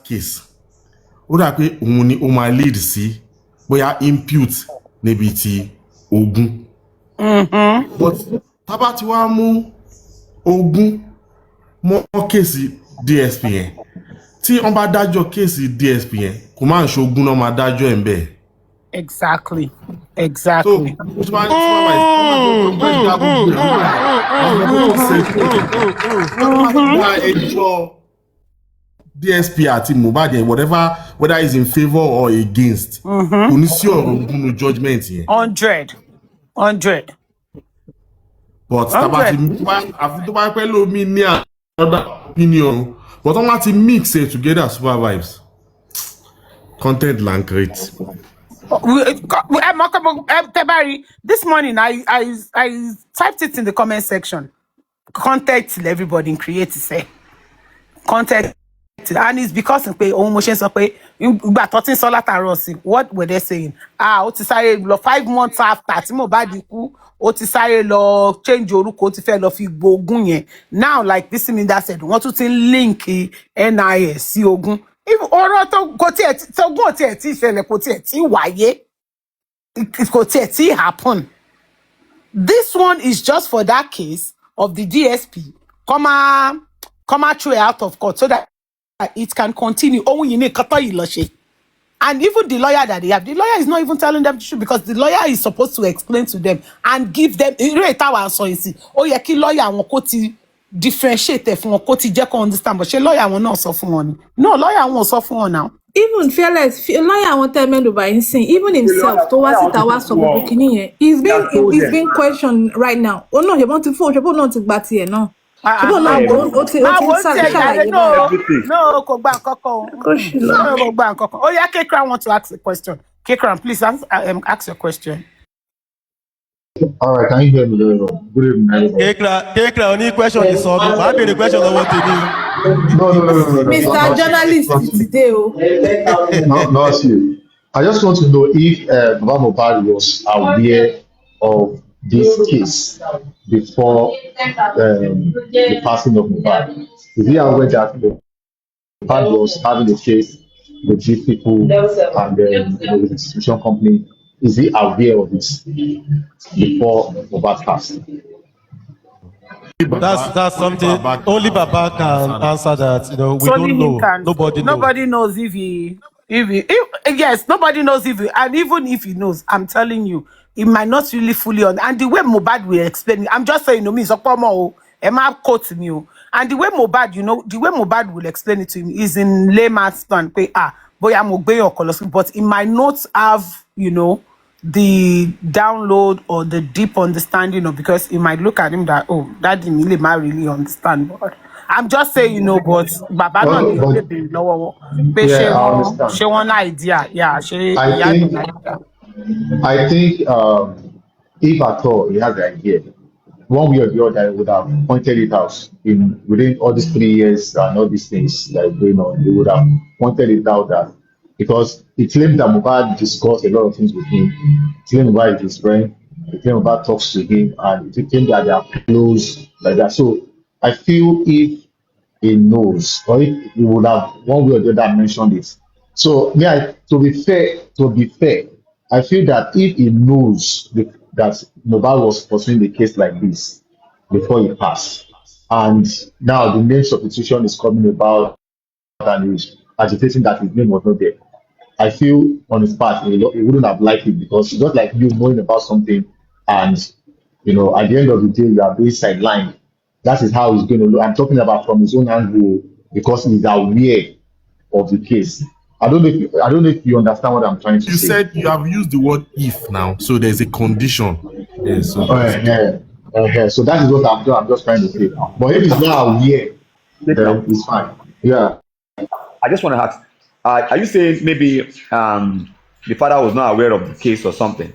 case. Ó dà pé òun ni ó máa lead sí bóyá impute níbi tí Ogun. But tábà tí wàá mú Ogun mọ́ kéèsì DSP yẹn. Tí wọ́n bá dájọ́ kéèsì DSP yẹn, kò máa ń ṣogun náà máa dájọ́ ẹ̀ ń bẹ̀. Exactly. So, DSP àti Mohbad yẹn, whether it's in favor or against, kò ní sí ọ̀rọ̀ Ogun judgment yẹn. 100. But àfi tó bá pẹ́ lómi ní another opinion, but wọ́n máa ti mix it together. Supervibez content land create. This morning I typed it in the comment section. Contact till everybody create say contact, and it's because what were they saying? Ó ti sáré 5 months after tí Mohbad kú, ó ti sáré lọ change orúkọ, ó ti fẹ́ lọ fi Ogun yẹn. Now like this Minda said, wọ́n tún ti link NIS sí Ogun. If ọ̀rọ̀ tó kò tiẹ̀ tó Ogun tiẹ̀ tí ìṣẹ̀lẹ̀ kò tiẹ̀ tí wáyé, kò tiẹ̀ tí happen. This one is just for that case of the DSP come through out of court so that it can continue. Oh, you need and even the lawyer that they have, the lawyer is not even telling them the truth because the lawyer is supposed to explain to them and give them oh yeah, ki lawyer won ko ti differentiate fún wọn, ko ti jẹ́ ko understand, but she lawyer won náà sọ fún wọn ni. No, lawyer won sọ fún wọn now. Even fearless lawyer won tell me by insane, even himself to was so bukini yẹn. He's being questioned right now. Oh no, he want to phone, no ti gba ti ẹ náà. No, kò gbà nǹkankan. Oh yeah, Kekran want to ask a question. Kekran, please ask your question. All right, can you hear me? Good evening. Kekran, any question is solved. I be the question of what to do. No. Mr. Journalist today. No, see. I just want to know if Mohbad was aware of this case before the passing of Mohbad. Is he aware that Mohbad was having a case with these people and with the distribution company? Is he aware of this before Mohbad passed? That's something only Baba can answer that. You know, we don't know. Nobody knows if yes, nobody knows and even if he knows, I'm telling you, it might not really fully and the way Mohbad will explain it, I'm just saying, me so Emma quote me. And the way Mohbad will explain it to him is in layman's terms. Boy, I'm but it might not have, the download or the deep understanding of, because it might look at him that, that didn't really understand. But I'm just saying, but Baba she one idea. Yeah, I think if at all he has the idea, one way or the other, he would have pointed it out within all these 3 years and all these things that are going on. He would have pointed it out that, because he claimed that Mohbad discussed a lot of things with him. He claimed Mohbad is his friend. He claimed Mohbad talks to him, and he claimed that they are close like that. So I feel if he knows, or if he would have one way or the other mentioned it. So to be fair, I feel that if he knows that Mohbad was pursuing the case like this before he passed, and now the name substitution is coming about and he's agitating that his name was not there, I feel on his part he wouldn't have liked it, because it's just like you knowing about something and at the end of the day you are being sidelined. That is how he's going to look. I'm talking about from his own angle, because he's aware of the case. I don't know if you understand what I'm trying to say. You said you have used the word if now, so there's a condition. Yes. So that is what I'm just trying to say. But if it's not aware, then it's fine. Yeah. I just want to ask, are you saying maybe the father was not aware of the case or something?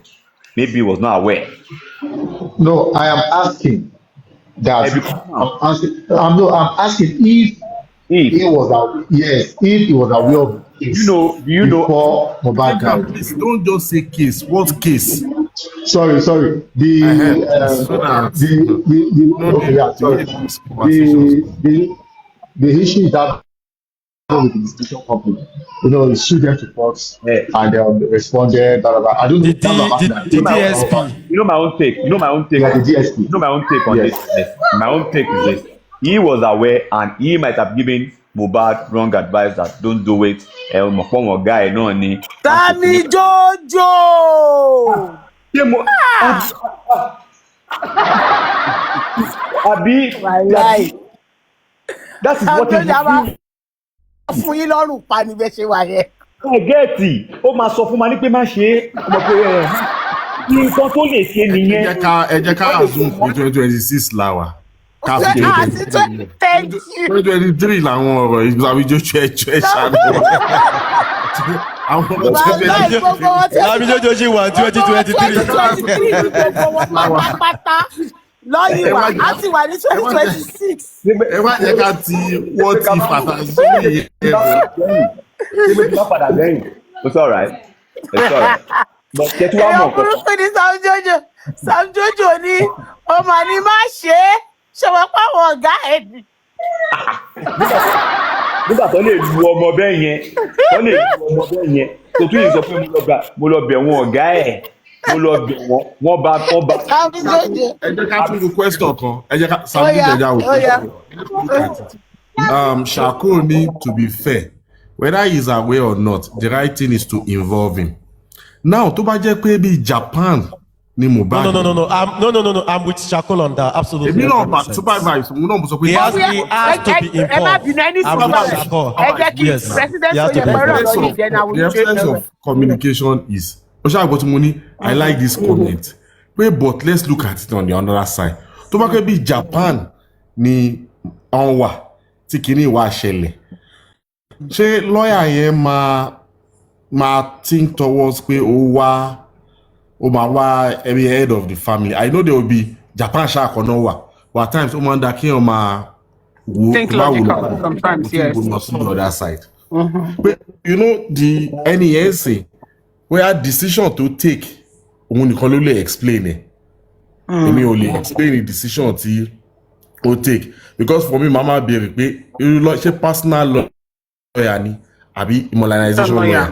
Maybe he was not aware. No, I am asking that. I'm asking if he was aware. Yes, if he was aware of the case. Before Mohbad died. Please don't just say case. What case? Sorry. The issue is that with the distribution company. He sued them to court Eh, and they responded. Blah, blah, blah. I don't know. The That's what D, happened. the you DSP. know my own take. You know my own take Yeah, the on this. DSP. You know my own take on this. Yes. Yes. My own take is this. He was aware and he might have given Mohbad wrong advice that don't do it. Mọ̀pọ̀ guy náà ni. Tami Jojo. Ṣé mo àbí Wàláì. that is what Tami he Jojo do. fún yín lọ́rùn pa ni bẹ́ẹ̀ ṣe wà yẹn. Gẹ́ẹ̀tì ó máa sọ fún ma ní pé má ṣe é ọmọ pé nǹkan tó lè ṣe nìyẹn. ẹ jẹ́ ká assume pé 2026 làwà ká fi Thank you. 2023 làwọn ọ̀rọ̀ ìgbàwí jójú ẹjọ́ ẹ̀ ṣàánú àwọn ọmọ Wàláì gbogbo wọn ti Tami Jojo ṣì wà 2023. 2023 gbogbo wọn pátápátá lọ́yìn wa á sì wà ní 2026. ẹ má jẹ́ ká ti wọ́n ti fàtàsí yìí Ṣé méjì má padà lẹ́yìn? It's alright. It's alright. But kẹ́tù wá mọ̀ Èèyàn burúkú ni Sam Jojo. Sam Jojo ni ọmọ ni má ṣe é ṣọwọ́ pàwọn ọ̀gá ẹ̀ ni. nígbà tó lè lu ọmọ bẹ́ẹ̀ yẹn tó tún yìí sọ pé mo lọ bẹ̀ wọn ọ̀gá ẹ̀ mo lọ bẹ̀ wọ́n bá. Sam Jojo. ẹ jẹ́ ká tún lu question kan ẹ jẹ́ ká Sam Jojo ẹja wò Shako need to be fair whether he is aware or not the right thing is to involve him now tó bá jẹ́ pé bí Japan ni Mohbad. No. I'm with Shako on that. Absolutely. èmi náà bá Supervibez òun náà mo sọ pé. He has to be Ẹ má informed. bínú ẹni I'm sọ̀rọ̀ with Shako. ẹ jẹ́ kí Yes. president He has to oyè be pẹ̀rọ informed. lọ́yìn ìjẹ́nà The essence of communication is Oṣàgbọ́ tí mo ní I like this comment pé but let's look at it on the other side tó bá pẹ́ bí Japan ni ọ̀n wà tí kìíní wà ṣẹlẹ̀ ṣé lọ́ọ̀yà yẹn máa think towards pé ó máa wá every head of the family I know there will be Japan ṣàkóná wà but at times ó máa ń da kí wọ́n máa wo Think logical sometimes, yes. go on the other side. But you know the NESA where decision to take òun nìkan ló lè explain ẹ̀ èmi ò lè explain the decision tí ó take because for me mama béèrè pé ṣé personal lawyer ni àbí immunization lawyer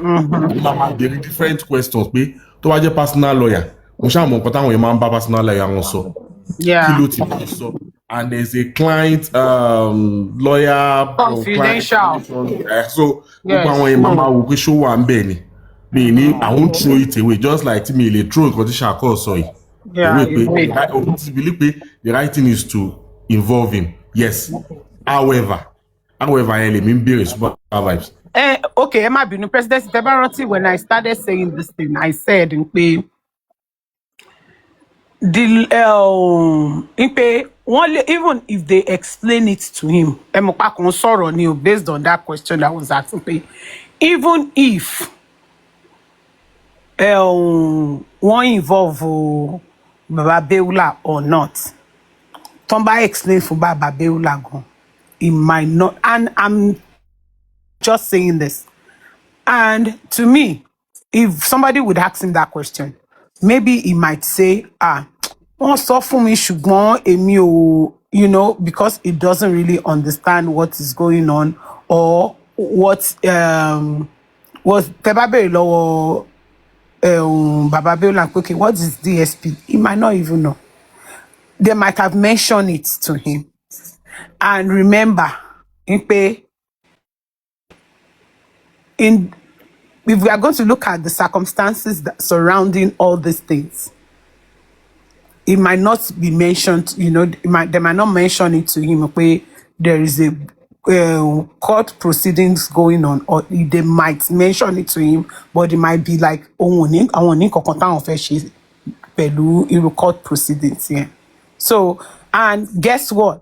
mama béèrè different questions pé tó wá jẹ́ personal lawyer mo ṣáà mọ̀ nǹkan táwọn èèyàn máa ń bá personal lawyer wọn sọ kí ló ti bá sọ and there's a client lawyer confidential so gbogbo àwọn èèyàn máa wò pé ṣó wà ń bẹ̀ ni mi ní I won't throw it away just like tí mi lè throw nǹkan tí Shako sọ yìí òun ti believe pé the right thing is to involve him yes however yẹn lèmi ń béèrè Supervibez. Okay, ẹ má bínú president tẹ́ bá rántí when I started saying this thing I said pé even if they explain it to him ẹ mọ̀ pa kàn sọ̀rọ̀ ni o based on that question that was asked pé even if wọ́n involve Baba Beula or not tọ́n bá explain fún Baba Beula gan it might not and I'm just saying this and to me if somebody would ask him that question maybe he might say wọ́n sọ fún mi ṣùgbọ́n èmi ò because he doesn't really understand what is going on or what was tẹ́ bá béèrè lọ́wọ́ Baba Beula okay what is DSP he might not even know they might have mentioned it to him and remember if we are going to look at the circumstances surrounding all these things it might not be mentioned they might not mention it to him okay there is a court proceedings going on or they might mention it to him but it might be like àwọn ní kankan táwọn fẹ́ ṣe pẹ̀lú irú court proceedings yẹn so and guess what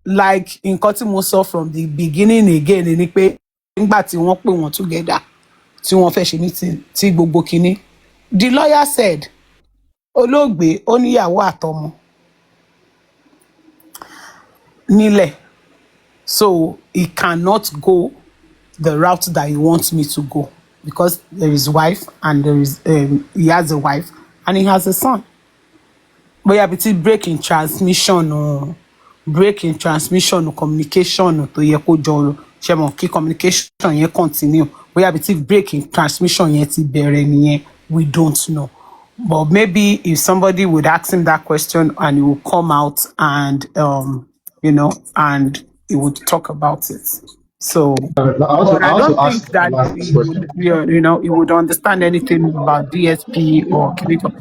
like nǹkan tí mo sọ from the beginning again ni pé nígbà tí wọ́n pè wọ́n together tí wọ́n fẹ́ ṣe meeting tí gbogbo kinní the lawyer said olóògbé ó níyàwó àtọmọ nílẹ̀ so he cannot go the route that he wants me to go because there is wife and there is he has a wife and he has a son bóyá bí ti break in transmission or communication tó yẹ kó jọ ṣe mọ̀ kí communication yẹn continue bóyá bí ti break in transmission yẹn ti bẹ̀rẹ̀ nìyẹn we don't know. But maybe if somebody would ask him that question and he will come out and and he would talk about it. So, but I don't think that he would, he would understand anything about DSP or Kiriko.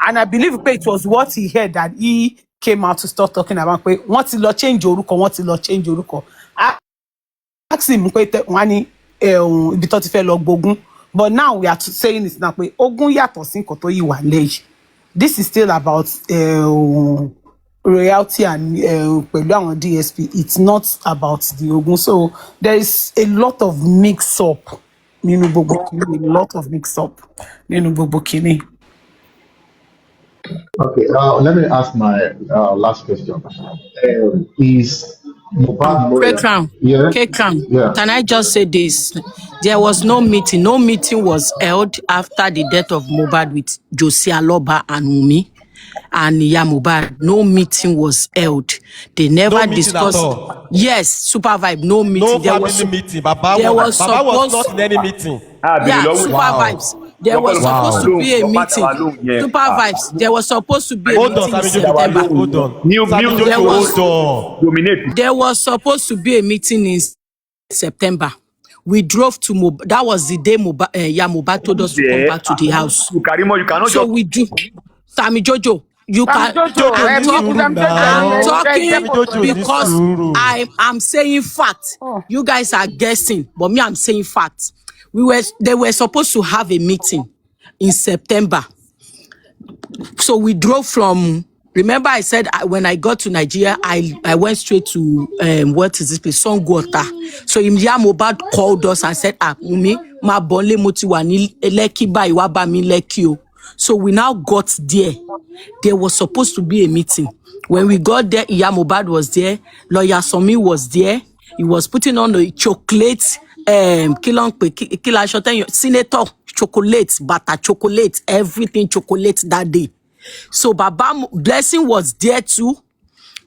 And I believe it was what he heard that he came out to start talking about. Wọ́n ti lọ change orúkọ. Ask him wọ́n ní ibi tó ti fẹ́ lọ gbógun. But now we are saying it now pé ogun yàtọ̀ sí nǹkan tó yí wà lẹ́yìn. This is still about royalty and pẹ̀lú àwọn DSP. It's not about the ogun. So there is a lot of mix up nínú gbogbo kini. Okay, let me ask my last question. Is Mohbad yeah. Can I just say this? There was no meeting. No meeting was held after the death of Mohbad with Josie Aloba and Wunmi and Mohbad. No meeting was held. They never discussed. Yes, Supervibez. No meeting. No family meeting. Baba was not in any meeting. Yeah, Supervibez. There was supposed to be a meeting. Supervibez. There was supposed to be a meeting in September. Hold on. There was supposed to be a meeting in September. We drove to Mohbad. That was the day Mohbad told us to come back to the house. So we do. Sammy Jojo, you can. I'm talking because I'm saying fact. You guys are guessing, but me, I'm saying fact. They were supposed to have a meeting in September. So we drove from. Remember, I said when I got to Nigeria, I went straight to what is this place? Songwater. So Mohbad called us and said, Umi, ma bonle motiwani leki ba iwa ba mi leki. So we now got there. There was supposed to be a meeting. When we got there, Mohbad was there. Lawyer Somi was there. He was putting on the chocolate, senator chocolate, butter chocolate, everything chocolate that day. So Baba Blessing was there too.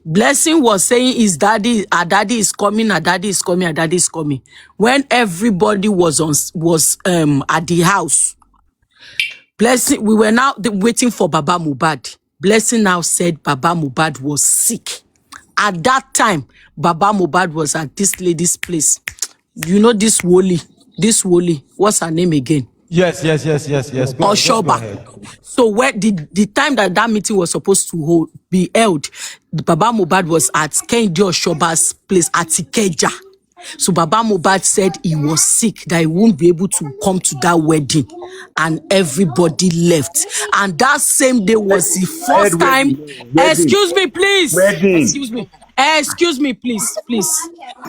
Blessing was saying his daddy, our daddy is coming, our daddy is coming, our daddy is coming. When everybody was at the house, Blessing, we were now waiting for Baba Mohbad. Blessing now said Baba Mohbad was sick. At that time, Baba Mohbad was at this lady's place. You know this Woli. What's her name again? Yes. Oshoba. So where the time that meeting was supposed to be held, Baba Mohbad was at Kendi Oshoba's place at Ikeja. So Baba Mohbad said he was sick, that he won't be able to come to that wedding. And everybody left. And that same day was the first time. Excuse me, please. Excuse me, please.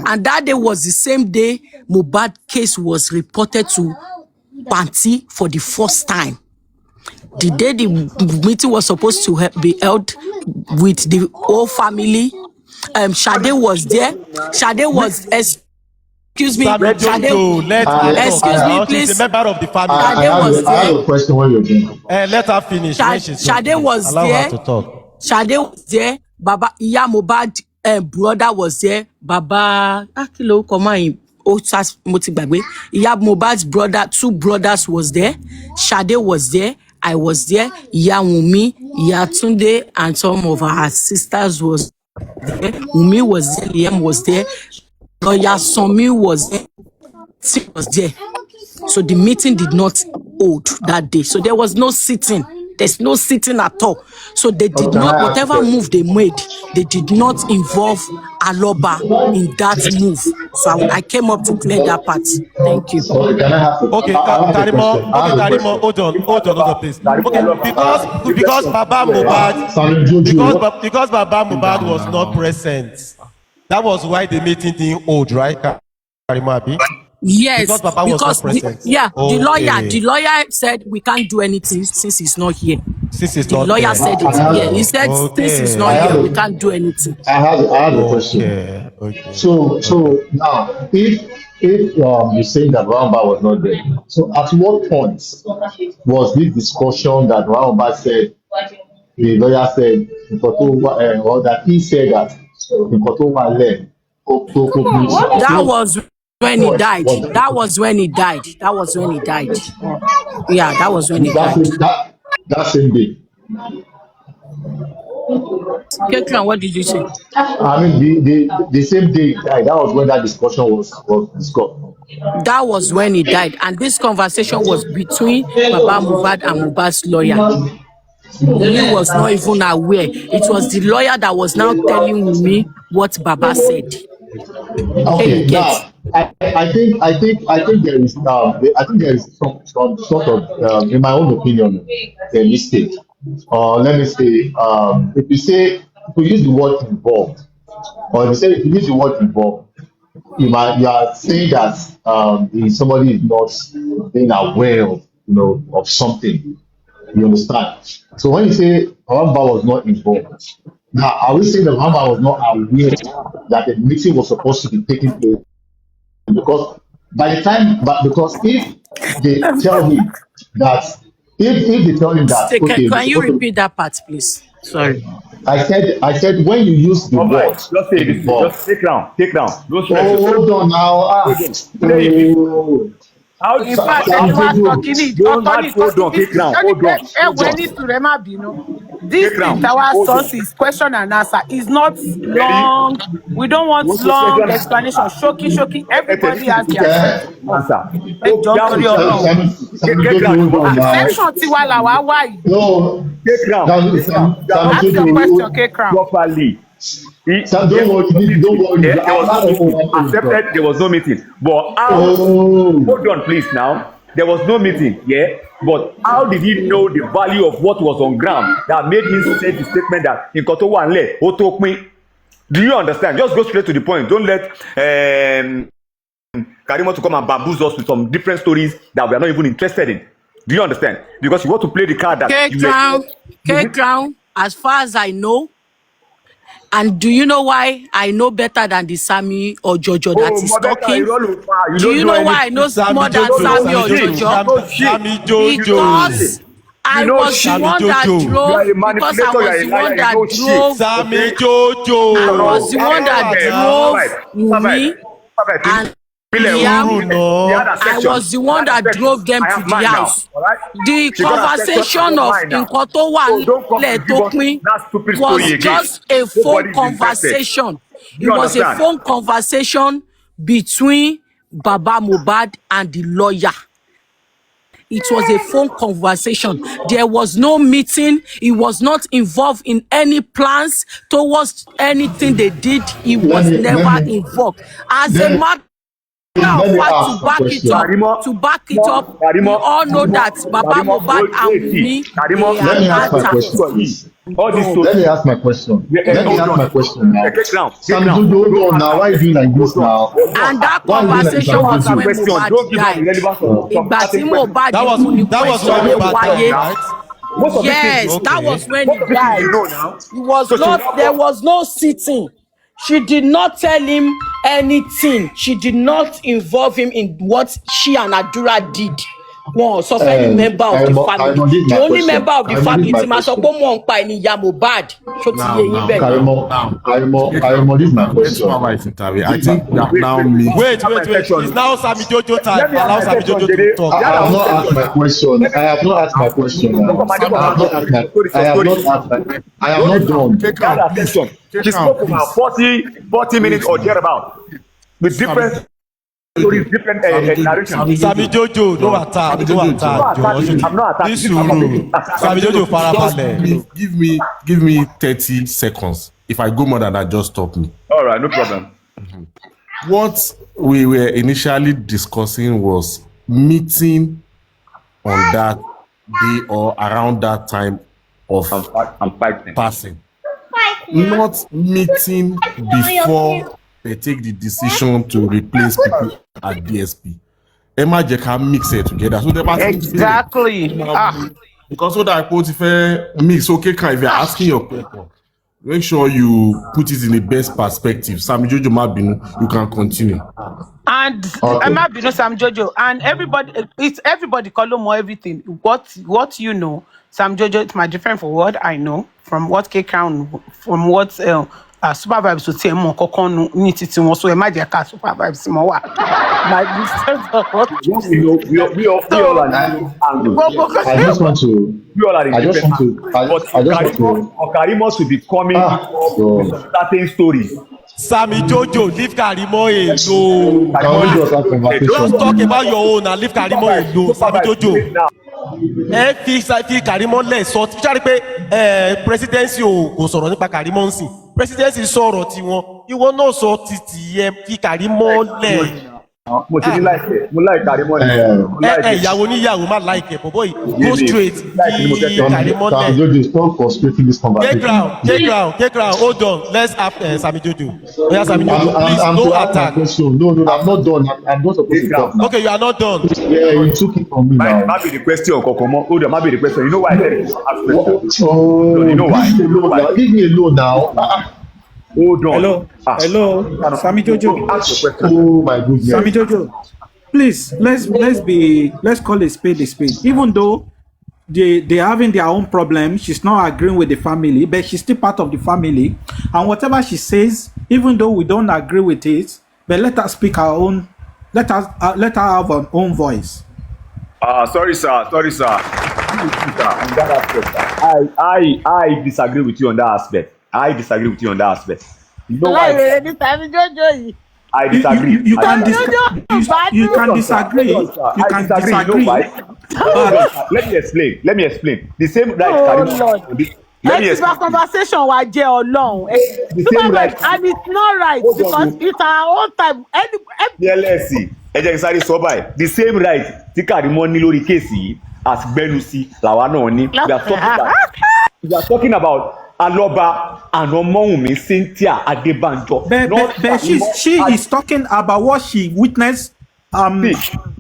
And that day was the same day Mohbad case was reported to Panti for the first time. The day the meeting was supposed to be held with the whole family, Shade was there. Shade was, excuse me, excuse me, please. She's a member of the family. I have a question when you're doing. Let her finish. Shade was Allow there. her to talk. Shade was there. Baba Mohbad brother was there. Baba Akilo Komai Otas Motibagwe. Mohbad's brother, 2 brothers was there. Shade was there. I was there. Wunmi, Tunde, and some of her sisters was there. Wunmi was there. Liam was there. Lawyer Somi was there. Was there. So the meeting did not hold that day. So there was no sitting. There's no sitting at all. So they did not, whatever move they made, they did not involve Aloba in that move. So I came up to clear that part. Thank you. Okay, Karimo, hold on, please. Okay, because Baba Mohbad, because Baba Mohbad was not present, that was why the meeting didn't hold, right, Karimo Abi? Yes, because Papa was not present. The lawyer said we can't do anything since he's not here. The lawyer said it. Yeah, he said since he's not here, we can't do anything. I have a question. Okay. So now, if you say that Ramba was not there, so at what point was this discussion that Ramba said, the lawyer said, or that he said that the Kotowa left? That was when he died. That was when he died. That was when he died. Yeah, that was when he died. That same day. Kekran, what did you say? I mean, the same day he died. That was when that discussion was discussed. That was when he died. And this conversation was between Baba Mohbad and Mohbad's lawyer. Wunmi was not even aware. It was the lawyer that was now telling Wunmi what Baba said. Okay, now I think there is some sort of in my own opinion a mistake. Let me say if you use the word involved, or if you use the word involved, you are saying that somebody is not being aware of of something. You understand? So when you say Ramba was not involved, now are we saying that Ramba was not aware that the meeting was supposed to be taking place? Because because if they tell him that if they tell him that okay, Can you repeat that part, please? Sorry. I said when you use the word Just say this. involved. Just take down. No stress. Hold on now. How In fact, anyone talking it, hold on. This thing, our sources, question and answer, is not long. We don't want long explanation. Shoki. Everybody has their set of section Tiwala why? No, Ask your question, K-Crown. Properly. Don't worry. There was no meeting. But how? Hold on, please. Now there was no meeting. Yeah. But how did he know the value of what was on ground that made him say the statement that in Koto Wanle, Otokmi? Do you understand? Just go straight to the point. Don't let Karimo to come and bamboozle us with some different stories that we are not even interested in. Do you understand? Because you want to play the card that K-Crown, as far as I know, and do you know why I know better than the Sammy or Jojo that is talking? Do you know why I know more than Sammy or Jojo? Sammy Jojo. Because I was the one that drove. Because I was the one that drove. Sammy Jojo. I was the one that drove Wunmi and Liam. I was the one that drove them to the house. The conversation of Nkoto Wanle Tokmi was just a phone conversation. It was a phone conversation between Baba Mohbad and the lawyer. It was a phone conversation. There was no meeting. He was not involved in any plans towards anything they did. He was never involved. As a matter now, to back it up, we all know that Baba Mohbad and Wunmi, Let me ask my question. Let me ask my question now. Sam Jojo, hold on now. Why are you doing like this now? And that conversation was when Mohbad died. Ìgbà tí Mohbad kú ni question dey wáyé. Yes, that was when he died. There was no sitting. She did not tell him anything. She did not involve him in what she and Adura did. One so any member of the family. The only member of the family tí ma sọ pé mo ń pa ẹni ìyá Mohbad. So ti yé yín bẹ́ẹ̀. Karimo, this is my question. I think that now means... Wait. It's now Sammy Jojo time. Allow Sammy Jojo to talk. I have not asked my question. I have not done. She spoke about 40 minutes or thereabout with different stories, different narrations. Sammy Jojo, no attack. I'm not attacking. Sammy Jojo, farabalẹ̀. Give me 30 seconds. If I go more than that, just stop me. All right, no problem. What we were initially discussing was meeting on that day or around that time of passing. Not meeting before they take the decision to replace people at DSP. Emma Jeka mix it together. So Exactly. Because so that if mix, okay, if you're asking your question, make sure you put it in the best perspective. Sam Jojo Mabinu, you can continue. And Mabinu Sam Jojo, and everybody call him everything. What you know, Sam Jojo, it's my different for what I know, from what K-Crown, from what Supervibez ò tiẹ̀ mọ̀ kankan nu ní títí wọn, so ẹ má jẹ́ ká Supervibez mọ́ wà. My business of what we all are the angle. I just want to. We all are the I just want to. I just want to. Karimo should be coming with certain stories. Sammy Jojo, leave Karimo alone. Can we just have conversation? Just talk about your own and leave Karimo alone. Sammy Jojo. Fi Karimo lẹ̀ sọ tí sáré pé presidency kò sọ̀rọ̀ nípa Karimo ń sìn. Presidency sọ̀rọ̀ tiwọn. Ìwọ náà sọ títì yẹn fi Karimo lẹ̀. Mo ti ní láìpẹ́, mo láì Karimo ni. Ìyàwó níyàwó má láìpẹ́ bọ̀bọ̀ yìí go straight fi Karimo lẹ̀. Jojo, stop frustrating this conversation. Take ground. Hold on. Let's have Sammy Jojo. Oya Sammy Jojo, please no attack. No, I'm not done. I'm not supposed to talk now. Okay, you are not done. Yeah, you took it from me now. Might be the question, Kokomo. Hold on, might be the question. You know why? Oh, you know why? Leave me alone now. Hold on. Hello, Sammy Jojo. Ask your question. Oh my goodness. Sammy Jojo, please let's call a spade a spade. Even though they're having their own problems, she's not agreeing with the family, but she's still part of the family. And whatever she says, even though we don't agree with it, but let her speak her own. Let her have her own voice. Sorry, sir. On that aspect, I disagree with you on that aspect. I disagree. You know why? I disagree. You can disagree. You can disagree. You know why? Let me explain. The same right. Let me explain. Conversation wa jẹ́ Ọlọ́run. The same right. And it's not right because it's our own time. LSC. Ẹ jẹ́ sáré sọ báyìí. The same right tí Karimo ní lórí kéèsì yìí as gbẹnusí làwa náà ní. We are talking about Aloba and Omowunmi Cynthia Adebanjo. But she is talking about what she witnessed.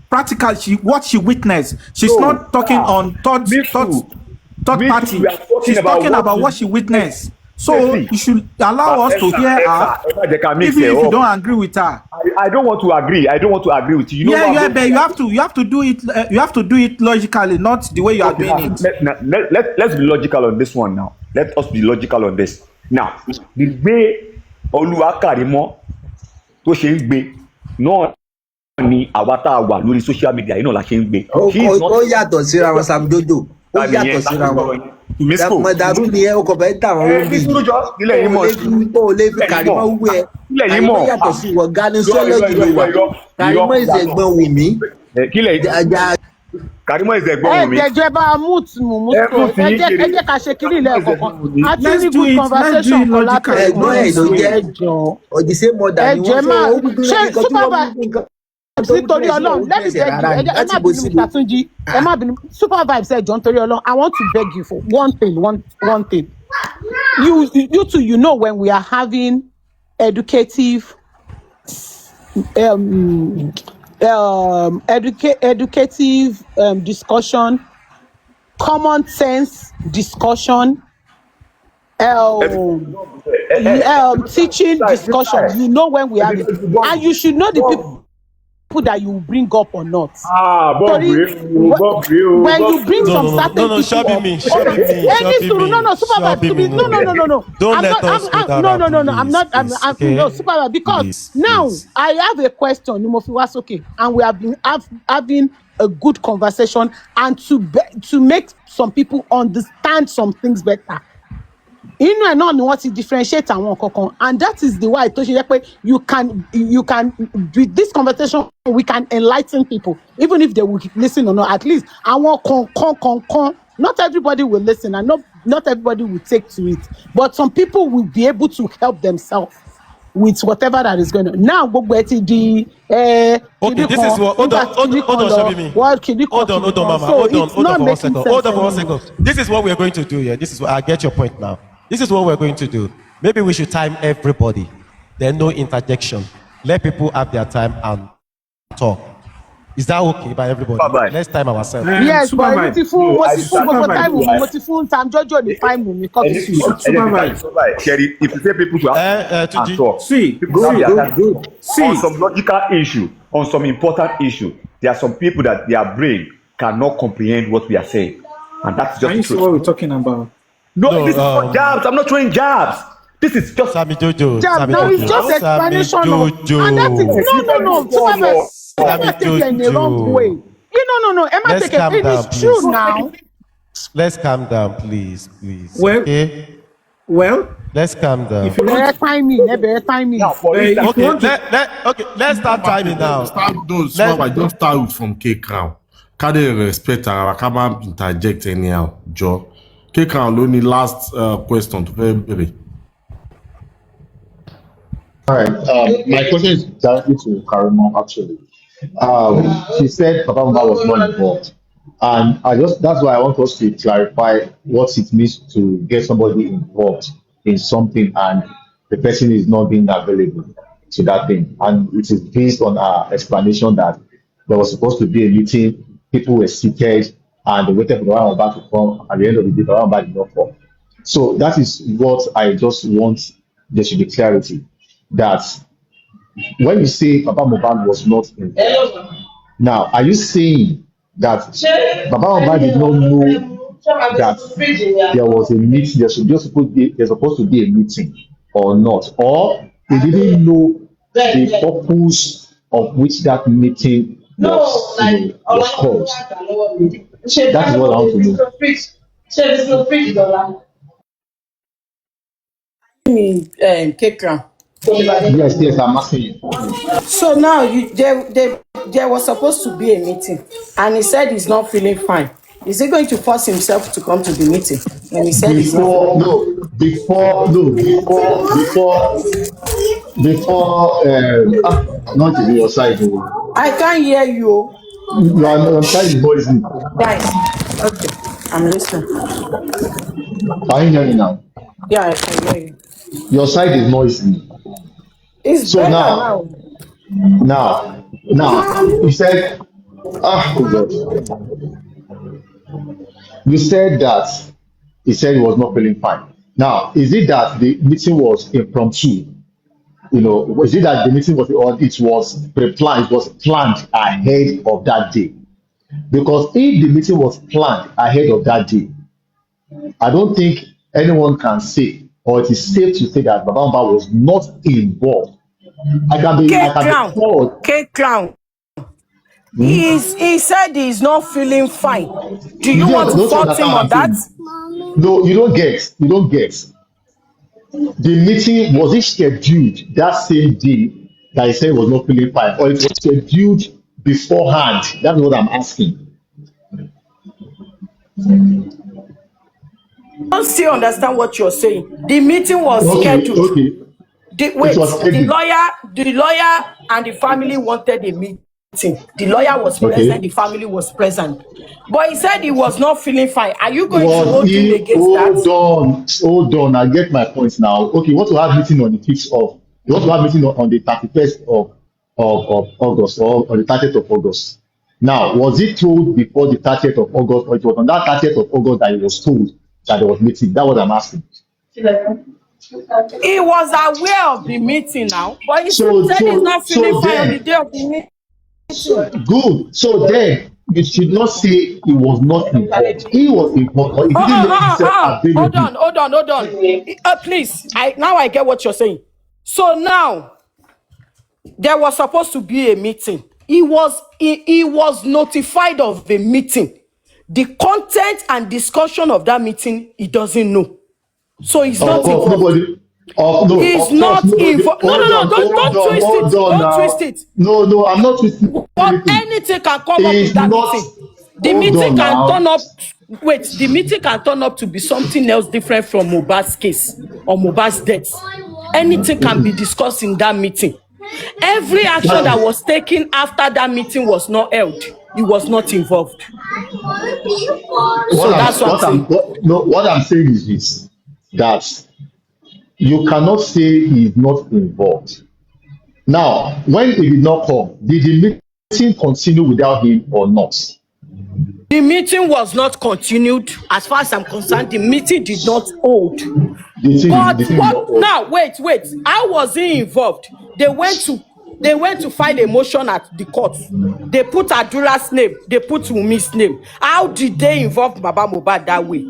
Practically, what she witnessed. She's not talking on third party. She's talking about what she witnessed. So you should allow us to hear her, even if you don't agree with her. I don't want to agree. With you. But you have to do it. You have to do it logically, not the way you are doing it. Let's be logical on this one now. Let us be logical on this. Now, the way Oluwa Karimo tó ṣe ń gbé náà ni àwa tá a wà lórí social media yìí náà la ṣe ń gbé. Ó yàtọ̀ síra wọn Sam Jojo. Ó yàtọ̀ síra wọn. Mọ̀dàrú ni ẹ ọkọ̀ bẹ́ẹ̀ tà wọ́n wí. Ilẹ̀ yìí mọ̀. Ó lè fi Karimo wú ẹ. Karimo yàtọ̀ sí wọ Ganisology ló wà. Karimo ìṣẹ̀gbọ́n Wùmí. Karimo is ẹ̀gbọ́n Wùmí. Ẹ̀jẹ̀ bá mú ẹ jẹ́ ká ṣe kiri ilẹ̀ kọ̀ọ̀kan. A ti ní good conversation kan látọ̀. Ẹ̀gbọ́n ẹ̀ ló jẹ́ ọ̀dìsẹ́ mọ̀dà ni wọ́n sọ. Ṣé Supervibez nítorí Ọlọ́run let me beg you ẹ má bínú Mr. Tunji ẹ má bínú Supervibez ẹ jọ̀ọ́ nítorí Ọlọ́run I want to beg you for one thing. You two, you know, when we are having educative discussion, common sense discussion, teaching discussion, you know when we have it, and you should know the people that you bring up or not. When you bring some certain people Shabby me. Supervibez, no. Don't let us go down. No. I'm not. No, Supervibez, because now I have a question. Okay, and we have been having a good conversation and to make some people understand some things better. Inú ẹ̀ náà ni wọ́n ti differentiate àwọn kankan, and that is the why tó ṣe yẹ pé you can with this conversation we can enlighten people even if they will listen or not. At least àwọn kankan not everybody will listen and not everybody will take to it, but some people will be able to help themselves with whatever that is going on. Now gbogbo ẹ ti di okay, this is what hold on Shabi me. Hold on mama. Hold on for 1 second. This is what we are going to do here. This is what I get your point now. This is what we're going to do. Maybe we should time everybody. Then no interjection. Let people have their time and talk. Is that okay by everybody? Bye-bye. Let's time ourselves. Yes, but mo ti fún Sam Jojo ní time mi because Sherry, if you say people should have and talk, See. on some logical issue, on some important issue, there are some people that their brain cannot comprehend what we are saying, and that's just Can you see what we're talking about? No, this is not jabs. I'm not throwing jabs. This is just Sammy Jojo. Yeah, Sammy now it's Jojo. just explanation of, and that is no. Supervibez take it in the wrong way. No. Emma, Let's take it. calm It down, is please. true now. Let's calm down, please. Well, Okay. well, Let's calm down. if you want, Timing. now for if instance. you Okay, want to, okay, let's start timing now. Don't start with from K Crown. Can they respect her? Come on, interject anyhow, Joe. K Crown, only last question to very. All right. My question is directly to Karimo, actually. She said Papa Mba was not involved. And that's why I want us to clarify what it means to get somebody involved in something and the person is not being available to that thing. And it is based on our explanation that there was supposed to be a meeting, people were seated, and they waited for the one about to come. At the end of the day, the one about did not come. So that is what I just want there should be clarity that when you say Papa Mohbad was not involved, now are you saying that Papa Mohbad did not know that there was a meeting, there's supposed to be a meeting or not, or he didn't know the purpose of which that meeting was called? That is what I want to know. Kekra. Yes, I'm asking you. So now there was supposed to be a meeting, and he said he's not feeling fine. Is he going to force himself to come to the meeting? And he said before not to be your side. I can't hear you. I'm trying to voice you. Right. Okay. I'm listening. Can you hear me now? Yeah, I can hear you. Your side is noisy. It's So better now, you said, oh God. You said that he said he was not feeling fine. Now, is it that the meeting was impromptu? Is it that the meeting was, or it was pre-planned? It was planned ahead of that day. Because if the meeting was planned ahead of that day, I don't think anyone can say, or it is safe to say that Baba Mba was not involved. I can be told. K-Clown. He said he's not feeling fine. Do you want to fault him on that? No, you don't get. The meeting, was it scheduled that same day that he said he was not feeling fine, or it was scheduled beforehand? That's what I'm asking. I don't still understand what you're saying. The meeting was scheduled. Okay. The lawyer and the family wanted a meeting. The lawyer was present, the family was present. But he said he was not feeling fine. Are you going to hold him against that? Hold on. I get my point now. Okay, what to have meeting on the 5th of, you want to have meeting on the 31st of August, or on the 30th of August. Now, was it told before the 30th of August, or it was on that 30th of August that it was told that there was meeting? That's what I'm asking. He was aware of the meeting now, but he said he's not feeling fine on the day of the meeting. Good. So then you should not say he was not involved. He was involved, but he didn't make himself available. Hold on. Please. Now I get what you're saying. So now there was supposed to be a meeting. He was notified of the meeting. The content and discussion of that meeting, he doesn't know. So he's not involved. He's not involved. No, don't twist it. No, I'm not twisting. But anything can come up with that meeting. The meeting can turn up. Wait, the meeting can turn up to be something else different from Mohbad's case or Mohbad's death. Anything can be discussed in that meeting. Every action that was taken after that meeting was not held. He was not involved. What I'm saying is this, that you cannot say he's not involved. Now, when he did not come, did the meeting continue without him or not? The meeting was not continued. As far as I'm concerned, the meeting did not hold. Now, wait. How was he involved? They went to file a motion at the court. They put Adura's name. They put Wumi's name. How did they involve Baba Mohbad that way?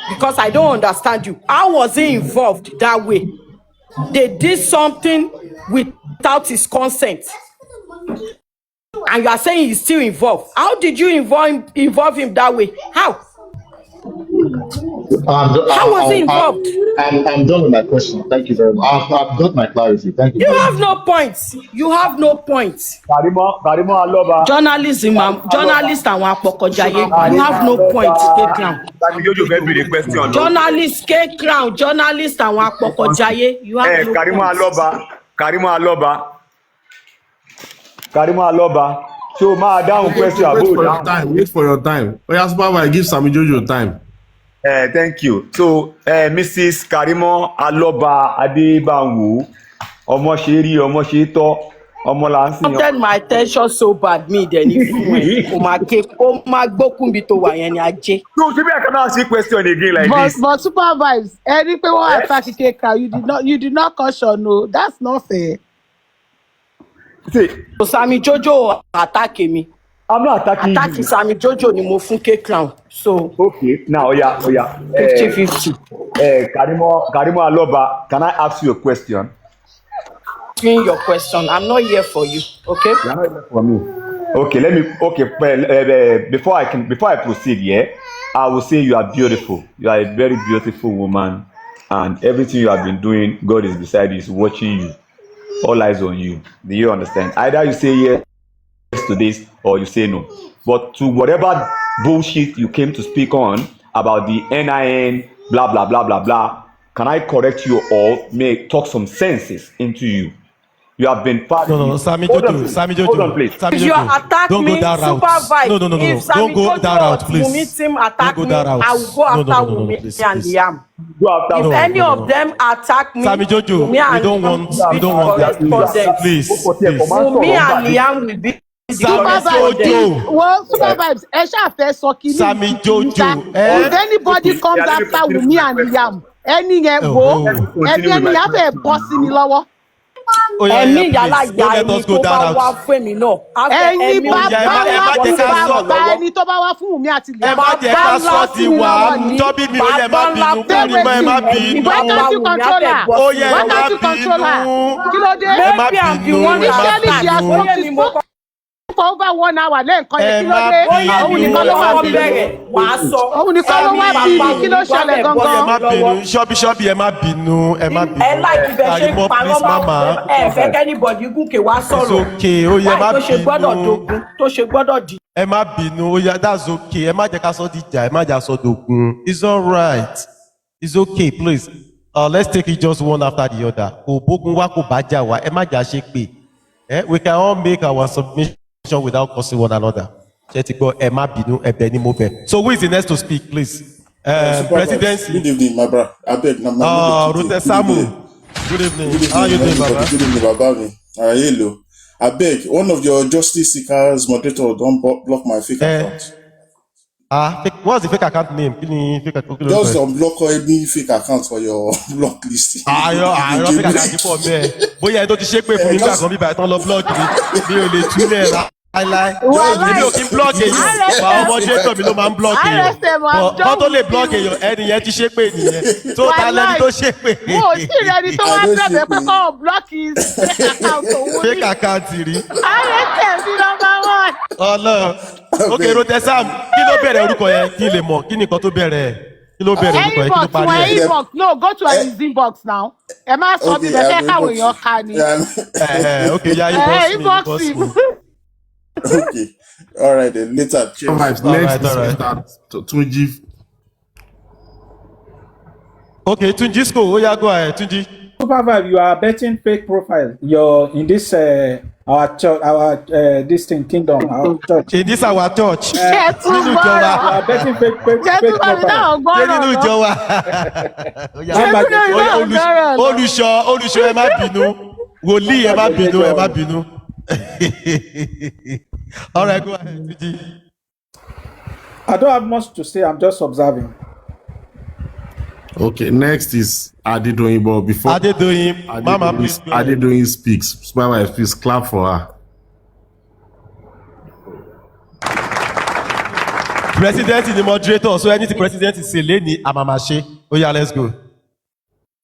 because I don't understand you. How was he involved that way? They did something without his consent. And you are saying he's still involved. How did you involve him that way? How? How was he involved? I'm done with my question. Thank you very much. I've got my clarity. Thank you. You have no points. You have no points. Karimo Aloba. Journalist and Wapokojaye. You have no points, K-Crown. Journalist K-Crown. Journalist and Wapokojaye. You have no points. Karimo Aloba. So, down question. Wait for your time. Oh, yeah, Supervibez, give Sammy Jojo time. Thank you. So, Mrs. Karimo Aloba Adebanwu, Omo Sheto, Wanted my attention so bad, me then if you No, maybe I can ask you a question again like this. But Supervibez, any people attack K-Crown, you did not caution, no. That's not fair. See, so Sammy Jojo attacking me. I'm not attacking you. Attacking Sammy Jojo ni mo fún K-Crown. So okay, now yeah. 50-50. Karimo Aloba, can I ask you a question? Your question. I'm not here for you. Okay? You're not here for me. Okay, well, before I proceed, yeah, I will say you are beautiful. You are a very beautiful woman, and everything you have been doing, God is beside you, is watching you. All eyes on you. Do you understand? Either you say yes to this or you say no. But to whatever bullshit you came to speak on about the NIN, blah, blah, blah, blah, blah, can I correct you or talk some senses into you? You have been part No, Sammy Jojo. Hold on, please. Sammy if you attack don't me, go that route. Supervibez. No. If Don't go that route, please. Team attack Don't go me, that route. I will go after Wumi please, and please. Liam. Go after If any of them attack me, Sammy Jojo, we don't want that. Please. Wumi and Liam will be Supervibez, Sammy Jojo. If anybody comes after Wumi and Liam, any have a boss in the ẹ̀mí yàrá ya ẹni tó bá wá fún èmi náà. ẹ̀yin bàbá ẹni tó bá wá fún Wùmí àti Liam. ẹ má jẹ́ ká sọ ti wà tọ́bí mi ó yẹ má bínú Karimo ẹ má bínú. Why can't you control her? Ó yẹ ẹ má bínú. Kí ló dé? Ẹ má bínú ẹ má bínú. For over 1 hour lẹ́ẹ̀kan yẹn kí ló dé? Òun nìkan ló wá bí. Òun nìkan ló wá bí. Kí ló ṣẹlẹ̀ gangan? Ẹ má bínú ṣọ́bí ẹ má bínú. Ẹ láìpẹ́ bẹ́ẹ̀ ṣe parọ́ máa ẹ fẹ́ kẹ́nìbọ̀dì gúnkè wá sọ̀rọ̀. It's okay, ó yẹ má bínú. Tó ṣe gbọ́dọ̀ di. Ẹ má bínú, ó yẹ that's okay. Ẹ má jẹ́ ká sọ dìjà, ẹ má jẹ́ ká sọ dògún. It's alright. It's okay, please. Let's take it just one after the other. Kò bógun wá kò bá jà wá, ẹ má jà ṣe pé. We can all make our submission without causing one another. So who is the next to speak, please? Presidency. Good evening, my brother. I beg. Rute Samu. Good evening. How are you doing, Baba? Good evening, Baba. Hello. I beg. One of your justice seekers moderator don't block my fake account. What's the fake account name? Just unblock any fake account for your block list. I don't fake account for me. But yeah, don't shake me for me back on me by the block. Me only 2 men. I like. Èmi ò kí n block èyàn. Àwọn ọmọ ṣe tọ̀ mi ló máa ń block èyàn. Kọ́ tó lè block èyàn, ẹni yẹn ti ṣe pé nìyẹn. Tó ta lẹ́ni tó ṣe pé. Mo ò tí ì rẹni tó wá bẹ̀bẹ̀ pé kọ́ block his fake account òun ni. Fake account rí. RSM ni #1. Ọlọ́run. Ok, Rute Sam, kí ló bẹ̀rẹ̀ orúkọ yẹn? Kí lè mọ̀, kí nìkan tó bẹ̀rẹ̀? Kí ló bẹ̀rẹ̀ orúkọ yẹn? Kí ló parí ẹ̀? Inbox, no, go to his inbox now. Ẹ má sọ bí bẹ́ẹ̀ káwọn èèyàn ká ni. Ok, ya inbox me. Okay. All right then. Later. Next Tunji. Okay, Tunji's cool. Oh yeah, go ahead, Tunji. Supervibez, you are betting fake profile. You're in this our church, this thing kingdom, our church. In this our church. You are betting fake profile. Nínú ìjọ wa. Olùṣọ́ ẹ má bínú. Wòlíì ẹ má bínú. All right, go ahead, Tunji. I don't have much to say. I'm just observing. Okay, next is Adedoyin, but before Adedoyin, Mama, please. Adedoyin speaks. Supervibez, please clap for her. President is the moderator, so anything president is saying, Leni Amamashi. Oh yeah, let's go.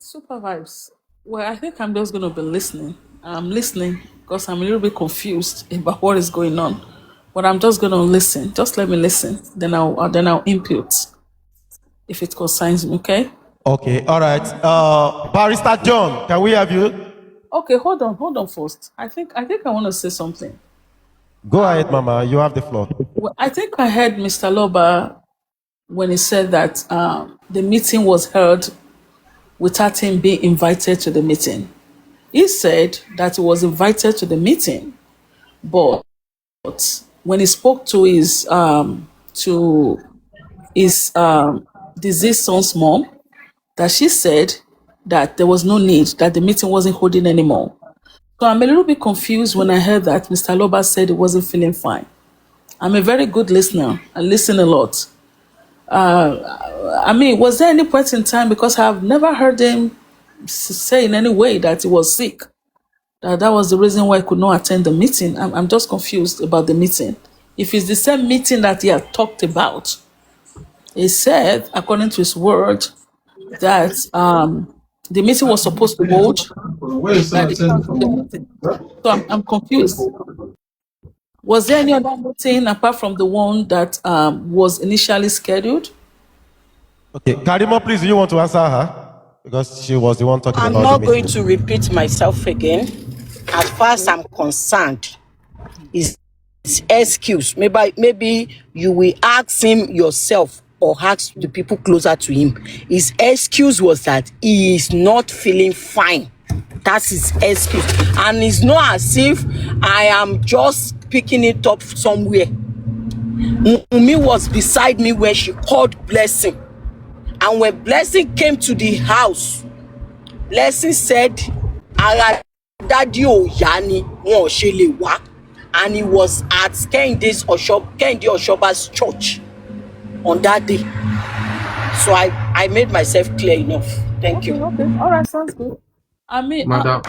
Supervibez. Well, I think I'm just going to be listening. I'm listening because I'm a little bit confused about what is going on. But I'm just going to listen. Just let me listen. Then I'll input if it concerns me. Okay. Okay. All right. Barrister John, can we have you? Okay. Hold on first. I think I want to say something. Go ahead, Mama. You have the floor. Well, I think I heard Mr. Loba when he said that the meeting was held without him being invited to the meeting. He said that he was invited to the meeting, but when he spoke to his deceased son's mom, that she said that there was no need, that the meeting wasn't holding anymore. So I'm a little bit confused when I heard that Mr. Loba said he wasn't feeling fine. I'm a very good listener. I listen a lot. I mean, was there any point in time, because I've never heard him say in any way that he was sick, that was the reason why he could not attend the meeting. I'm just confused about the meeting. If it's the same meeting that he had talked about, he said, according to his word, that the meeting was supposed to hold. So I'm confused. Was there any other meeting apart from the one that was initially scheduled? Okay, Karimo, please, do you want to answer her? Because she was the one talking about I'm not the going meeting. to repeat myself again. As far as I'm concerned, is excuse. Maybe you will ask him yourself or ask the people closer to him. His excuse was that he is not feeling fine. That's his excuse. And it's not as if I am just picking it up somewhere. Umi was beside me when she called Blessing. And when Blessing came to the house, Blessing said, "Ara daddy o yani won se le wa." And he was at Kehinde Oshoba's church on that day. So I made myself clear enough. Thank you. Okay. All right, sounds good. I mean, Madam.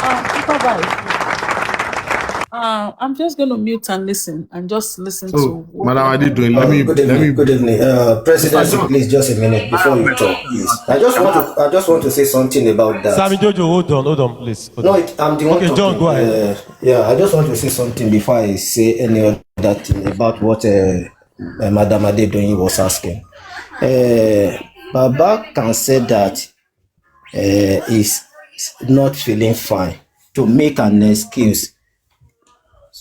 I'm just going to mute and listen and just listen to what Madam, I did doing. Good evening. President, please, just a minute before you talk, please. I just want to say something about that. Sammy Jojo, hold on, please. No, I'm the one. Okay, John, go ahead. I just want to say something before I say any other thing about what Madam Adedoyin was asking. Baba can say that he's not feeling fine to make an excuse.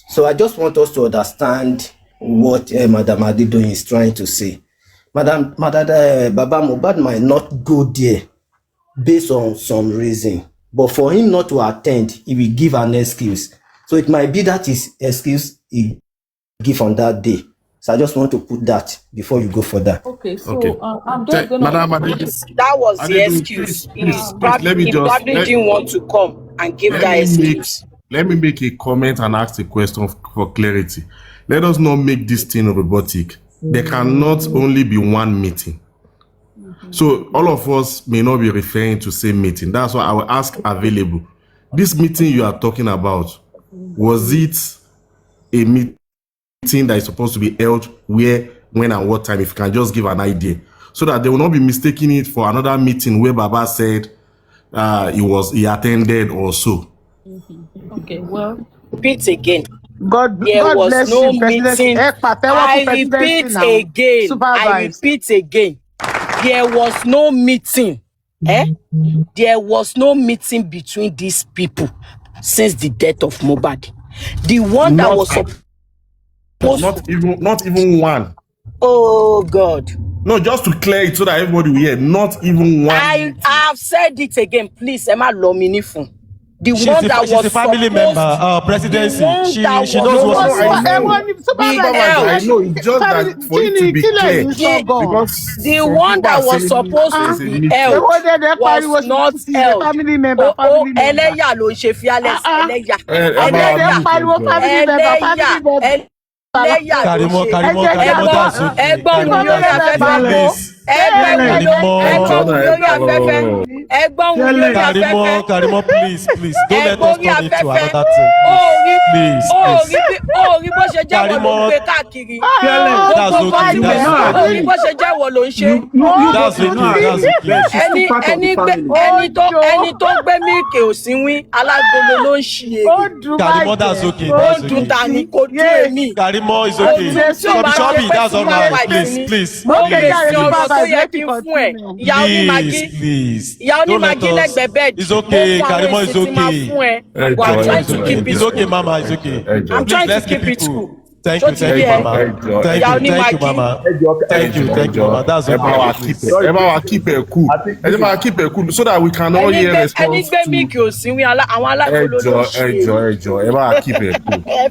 So I just want us to understand what Madam Adedoyin is trying to say. Baba Mohbad might not go there based on some reason, but for him not to attend, he will give an excuse. So it might be that his excuse he give on that day. So I just want to put that before you go further. Okay, so okay. I'm just going to... That was the excuse. He probably didn't want to come and give that excuse. Let me make a comment and ask a question for clarity. Let us not make this thing robotic. There cannot only be one meeting. So all of us may not be referring to same meeting. That's why I will ask available. This meeting you are talking about, was it a meeting that is supposed to be held where, when, and what time? If you can just give an idea, so that they will not be mistaking it for another meeting where Baba said he attended or so. Okay, well, repeat again. God was bless no you, meeting. I repeat again. There was no meeting. There was no meeting between these people since the death of Mohbad. The one that was not even one. Oh God. No, just to clear it so that everybody will hear. Not even one. I have said it again. Please, Emma Lominifun. She's a family member, presidency. She knows what's I know. It's just that for it to be clear. Because the one that was supposed to be held was not held. Family member. Eleya lo se fi ales. Karimo, that's okay. Ẹ̀gbọ́n mi yóò fẹ́ bá lọ. Karimo, please, don't let us turn into another thing. Please. Karimo, that's okay. That's okay. Karimo is okay. Chubby, that's all right. Please. Don't let us. It's okay. Karimo is okay. It's okay, Mama. It's okay. Please, let's keep it cool. Thank you, Mama. Thank you, Mama. Thank you, Mama. That's okay. Keep it cool. Keep it cool so that we can all hear response to. Keep it cool.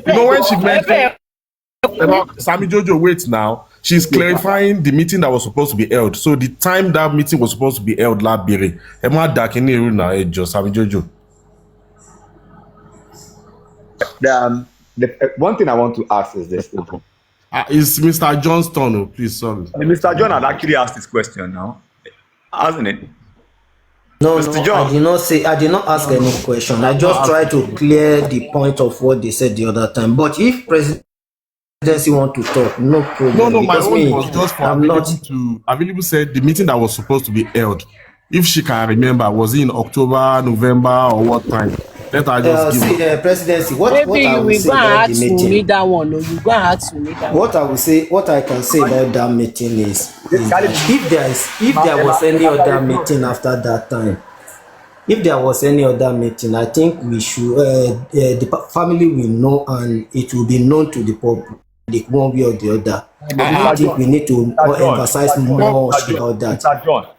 You know when she mentioned Sammy Jojo, wait now. She's clarifying the meeting that was supposed to be held. So the time that meeting was supposed to be held, Labiri. Emma Dakini Runa, Sammy Jojo. The one thing I want to ask is this. Is Mr. John's turn? Please, sorry. Mr. John had actually asked this question now, hasn't it? No, John. I did not ask any question. I just tried to clear the point of what they said the other time. But if presidency want to talk, no problem. No, my own was just for available said the meeting that was supposed to be held. If she can remember, was it in October, November, or what time? Let her just give presidency. What I will say about the meeting? What I can say about that meeting is that if there was any other meeting after that time, if there was any other meeting, I think we should the family will know and it will be known to the public one way or the other. I think we need to emphasize more about that.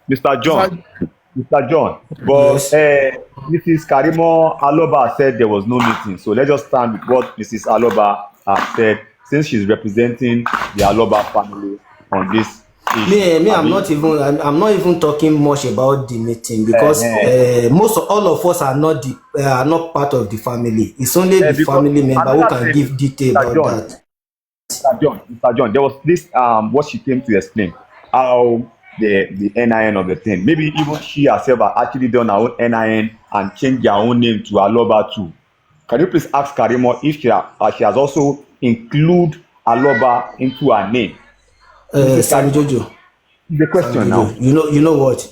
Mr. John, but yes. Mrs. Karimo Aloba said there was no meeting. So let's just stand with what Mrs. Aloba has said, since she's representing the Aloba family on this issue. I'm not even talking much about the meeting because all of us are not part of the family. It's only the family member who can give detail about that. Mr. John, there was this what she came to explain, how the NIN of the thing. Maybe even she herself has actually done her own NIN and changed her own name to Aloba too. Can you please ask Karimo if she has also include Aloba into her name? Sammy Jojo. The question now. You know what?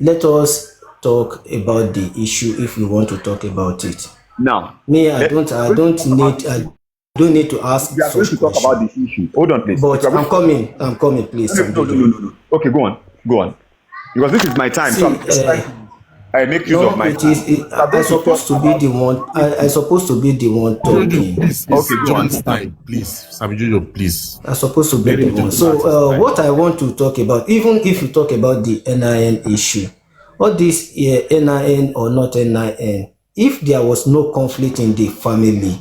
Let us talk about the issue if we want to talk about it. Now, I don't need to ask. We are going to talk about this issue. Hold on, please. But I'm coming, please. No. Okay, go on. Because this is my time. I make use of my time. I'm supposed to be the one. I'm supposed to be the one talking. Okay, John's time, please. Sammy Jojo, please. I'm supposed to be the one. So, what I want to talk about, even if you talk about the NIN issue, all this NIN or not NIN, if there was no conflict in the family,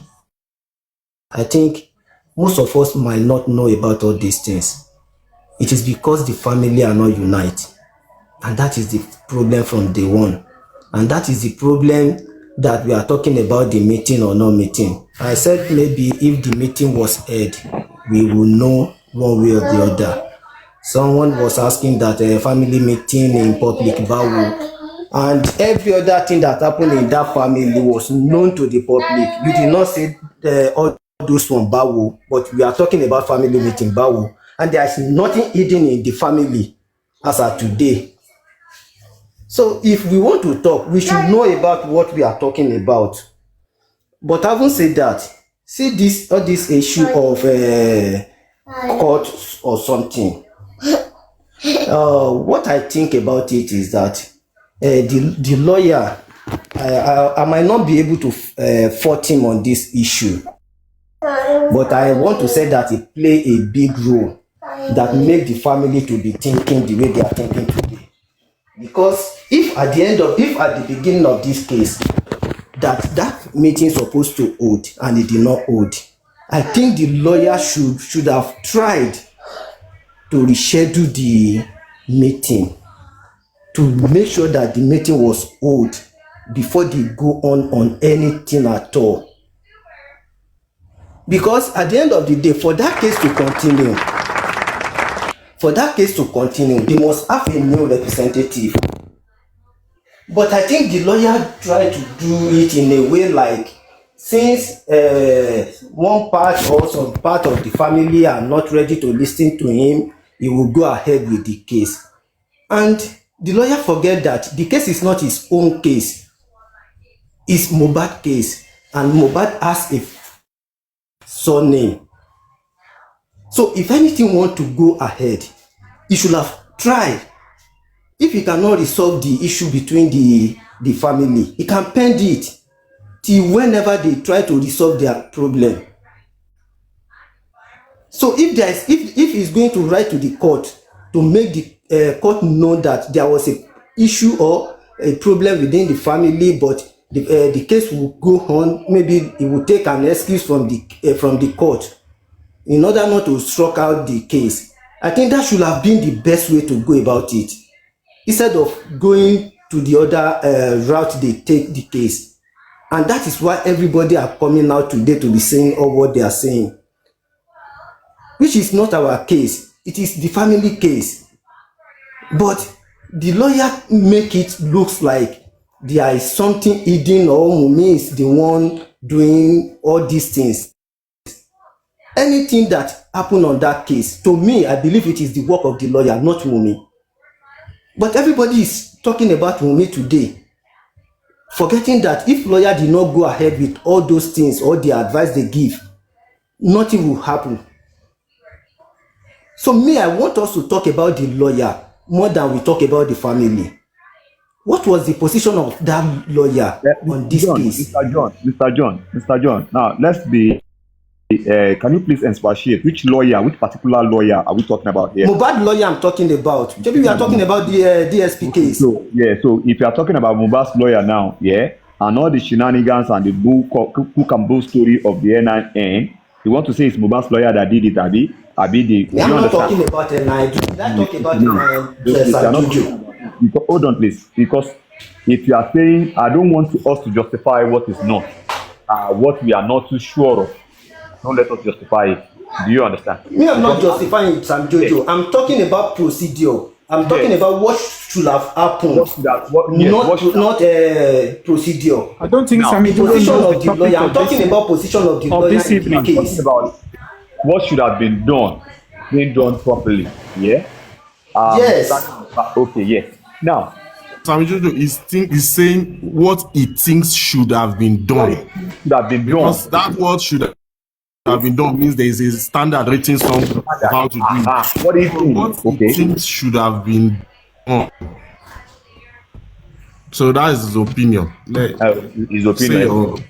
I think most of us might not know about all these things. It is because the family are not united. And that is the problem from day one. And that is the problem that we are talking about, the meeting or no meeting. I said maybe if the meeting was held, we will know one way or the other. Someone was asking that a family meeting in public, Bawu, and every other thing that happened in that family was known to the public. You did not say all those from Bawu, but we are talking about family meeting Bawu, and there is nothing hidden in the family as of today. So if we want to talk, we should know about what we are talking about. But having said that, see this issue of court or something. What I think about it is that the lawyer, I might not be able to fault him on this issue, but I want to say that it play a big role that make the family to be thinking the way they are thinking today. Because if at the beginning of this case that meeting supposed to hold and it did not hold, I think the lawyer should have tried to reschedule the meeting to make sure that the meeting was held before they go on anything at all. Because at the end of the day, for that case to continue, for that case to continue, they must have a new representative. But I think the lawyer tried to do it in a way like, since one part or some part of the family are not ready to listen to him, he will go ahead with the case. And the lawyer forget that the case is not his own case, it's Mohbad case, and Mohbad has a surname. So if anything want to go ahead, he should have tried. If he cannot resolve the issue between the family, he can pend it till whenever they try to resolve their problem. So if he's going to write to the court to make the court know that there was a issue or a problem within the family, but the case will go on, maybe he will take an excuse from the court in order not to struck out the case. I think that should have been the best way to go about it, instead of going to the other route they take the case. And that is why everybody are coming out today to be saying all what they are saying, which is not our case. It is the family case. But the lawyer make it looks like there is something hidden, or Wunmi is the one doing all these things. Anything that happened on that case, to me, I believe it is the work of the lawyer, not Wunmi. But everybody is talking about Wunmi today, forgetting that if lawyer did not go ahead with all those things or the advice they give, nothing will happen. So me, I want us to talk about the lawyer more than we talk about the family. What was the position of that lawyer on this case? Mr. John. Now, let's be. Can you please expatiate which particular lawyer are we talking about here? Mohbad lawyer I'm talking about. Maybe we are talking about the DSP case. So if you are talking about Mohbad's lawyer now, and all the shenanigans and the cook and bull story of the NIN, you want to say it's Mohbad's lawyer that did it, Abi? I'm not talking about NIN. I'm talking about NIN. Hold on, please. Because if you are saying, I don't want us to justify what is not, what we are not too sure of, don't let us justify it. Do you understand? Me, I'm not justifying it, Sam Jojo. I'm talking about procedure. I'm talking about what should have happened. Not procedure. I don't think Sammy position of the lawyer. I'm talking about position of the lawyer this evening. in the case. About what should have been done properly. Yeah. Yes. Okay. Yes. Now, Sammy Jojo is saying what he thinks should have been done. Should have been done. Because that word should have been done means there is a standard written somewhere of how to do it. What do you think? What he thinks should have been done. So that is his opinion. His opinion.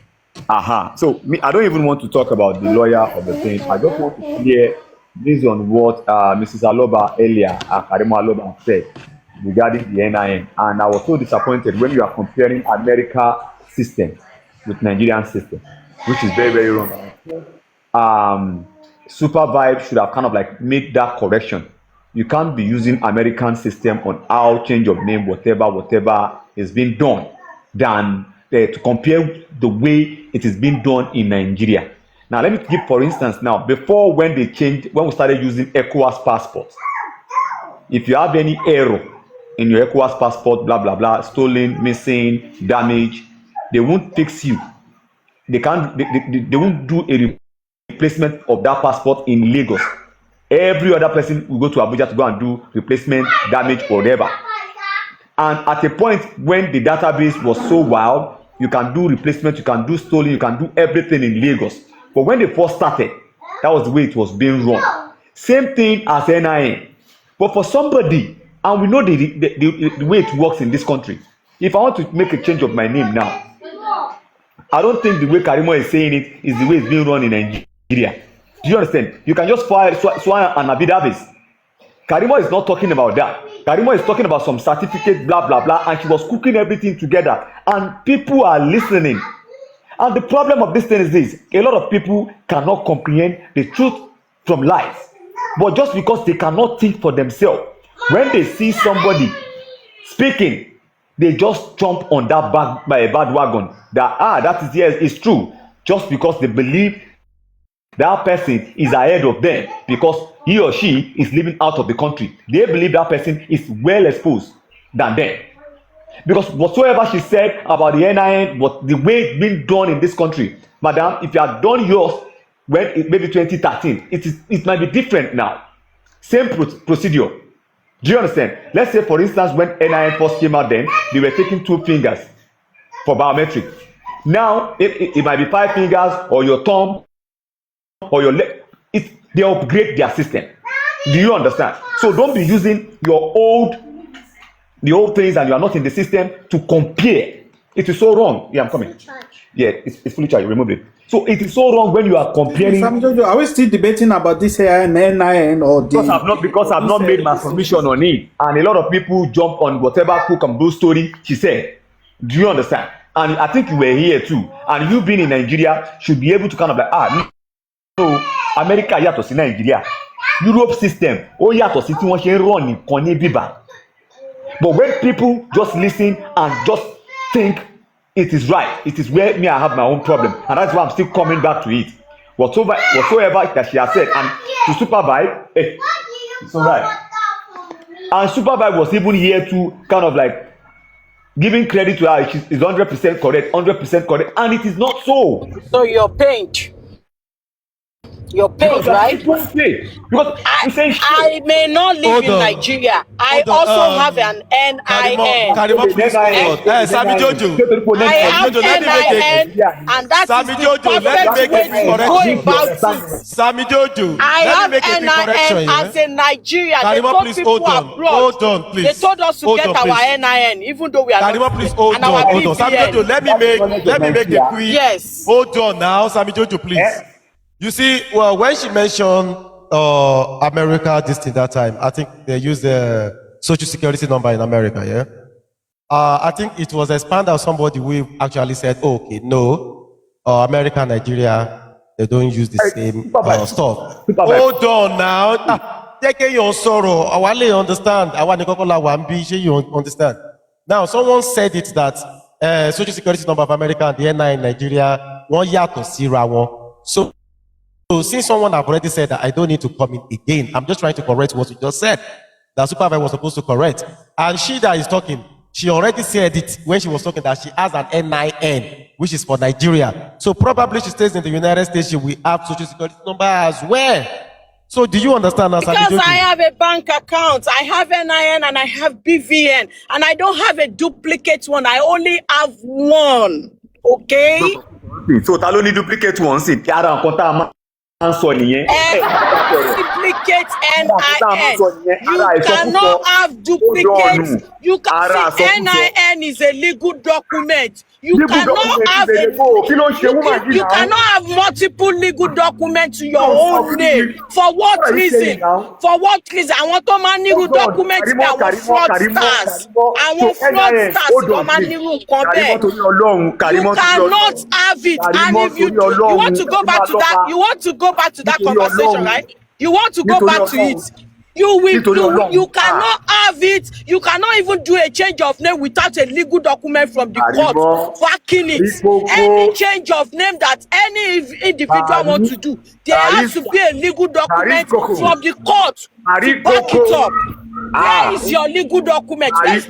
So I don't even want to talk about the lawyer of the thing. I just want to hear based on what Mrs. Aloba earlier, Karimo Aloba said regarding the NIN. And I was so disappointed when you are comparing America system with Nigerian system, which is very, very wrong. Supervibez should have kind of like made that correction. You can't be using American system on how change of name, whatever is being done, than to compare the way it is being done in Nigeria. Now, let me give, for instance, now, before when we started using ECOWAS passports, if you have any error in your ECOWAS passport, blah, blah, blah, stolen, missing, damaged, they won't fix you. They won't do a replacement of that passport in Lagos. Every other person will go to Abuja to go and do replacement, damage, whatever. And at a point when the database was so wild, you can do replacement, you can do stolen, you can do everything in Lagos. But when they first started, that was the way it was being run. Same thing as NIN. But for somebody, and we know the way it works in this country, if I want to make a change of my name now, I don't think the way Karimo is saying it is the way it's being run in Nigeria. Do you understand? You can just swear an affidavit. Karimo is not talking about that. Karimo is talking about some certificate, blah, blah, blah, and she was cooking everything together. And people are listening. And the problem of this thing is this. A lot of people cannot comprehend the truth from lies. But just because they cannot think for themselves, when they see somebody speaking, they just jump on that bandwagon. That is yes, it's true. Just because they believe that person is ahead of them because he or she is living out of the country. They believe that person is well exposed than them. Because whatsoever she said about the NIN, but the way it's been done in this country, madam, if you had done yours when maybe 2013, it might be different now. Same procedure. Do you understand? Let's say, for instance, when NIN first came out, then they were taking 2 fingers for biometric. Now it might be 5 fingers or your thumb or your leg. They upgrade their system. Do you understand? So don't be using the old things and you are not in the system to compare. It is so wrong. Yeah, I'm coming. Yeah, it's fully charged. Remove it. So it is so wrong when you are comparing. Are we still debating about this NIN or the? Because I've not made my submission on it, and a lot of people jump on whatever Cook and Blue story she said. Do you understand? And I think you were here too, and you being in Nigeria should be able to kind of like no, America yàtọ̀ sí Nigeria, Europe system ó yàtọ̀ sí tí wọ́n ṣe ń run nìkan ní bíbá. But when people just listen and just think it is right, it is where me I have my own problem, and that's why I'm still coming back to it. Whatsoever that she has said, and to Supervibez, it's alright. And Supervibez was even here to kind of like giving credit to her. She's 100% correct, 100% correct, and it is not so. So you're pained. You're paid, right? Because I may not live in Nigeria. I also have an NIN. Sami Jojo. I have NIN, and that is the perfect way to go about it. Sami Jojo. I have NIN as a Nigerian. They told people abroad. Hold on, please. They told us to get our NIN, even though we are not. Please hold on. Sami Jojo, let me make a quick. Yes. Hold on now, Sami Jojo, please. You see, well, when she mentioned America this thing that time, I think they used the social security number in America, yeah? I think it was expanded, somebody who actually said, oh, okay, no, America, Nigeria, they don't use the same stuff. Hold on now. Take your sorrow. I want to understand. I want to you understand. Now, someone said it that social security number of America and the NI in Nigeria, one year to see one. So since someone have already said that I don't need to come in again, I'm just trying to correct what you just said. That Supervibez was supposed to correct. And she that is talking, she already said it when she was talking that she has an NIN, which is for Nigeria. So probably she stays in the United States, she will have social security number as well. So do you understand? Because I have a bank account, I have NIN and I have BVN, and I don't have a duplicate one. I only have one. Okay? So ta ló ní duplicate one sí kí ara nǹkan tá a duplicate NIN. You cannot have duplicate. You can see NIN is a legal document. You cannot have you cannot have multiple legal documents to your own name. For what reason? For what reason? I want to man legal documents that were fraudsters. I want fraudsters to man legal comment. You cannot have it. And if you want to go back to that, you want to go back to that conversation, right? You want to go back to it. You cannot have it. You cannot even do a change of name without a legal document from the court backing it. Any change of name that any individual wants to do, there has to be a legal document from the court to back it up. Where is your legal document? Where is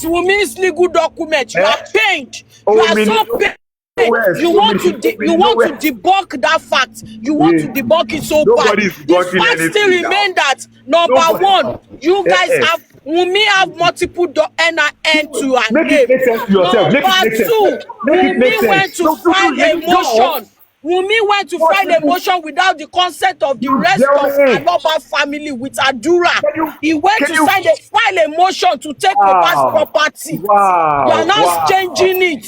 Wumi's legal document? You are paid. You are so paid. You want to debunk that fact. You want to debunk it so bad. The fact still remain that number one, you guys have Wunmi have multiple NIN to her name. Number two, Wunmi went to file a motion. Wunmi went to file a motion without the consent of the rest of Aloba family with Adura. He went to file a motion to take over property. You are now changing it.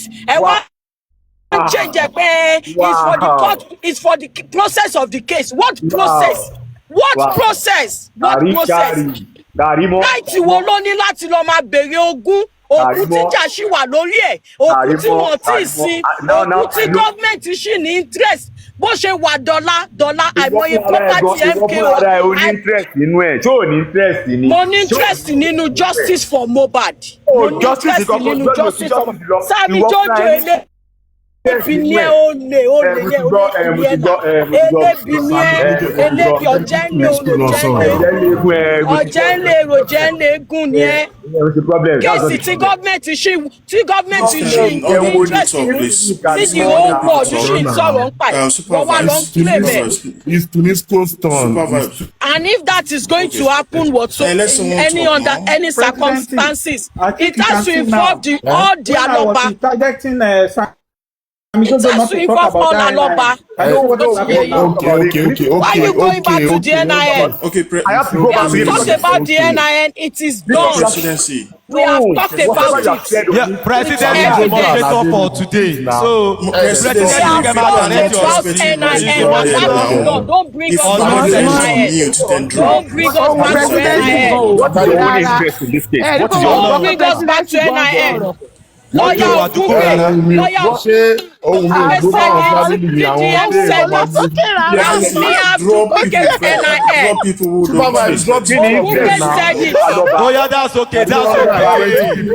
Change it's for the court, it's for the process of the case. What process? What process? What process? Láti wo ló ní láti lọ máa bèrè ogún tíjà ṣì wà lórí ẹ̀, ogún tí wọ́n ti sin, ogún tí gọ́ọ̀mẹ̀ntì ṣì ní interest bó ṣe wà dọ́là àìmọye property MKO. Mo ní interest nínú justice for Mohbad. Mo ní interest nínú justice for Sami Jojo ele. Elébi kéèsì tí gọ́ọ̀mẹ̀ntì ṣì interest sí the whole world ṣì ń sọ̀rọ̀ ń pa wọ́n wá lọ ń claim it. And if that is going to happen in any circumstances, it has to involve all the Aloba. It has to involve all Aloba. Okay. Why are you going back to the NIN? I have to go back to we have talked about the NIN. It is done. We have talked about it. Yeah, President is the moderator for today. So, President, we have talked about NIN. Don't bring us back to NIN. Don't bring us back to NIN. What is your own interest in this case? What is your own? Don't bring us back to NIN. Lawyer Oh yeah, that's okay.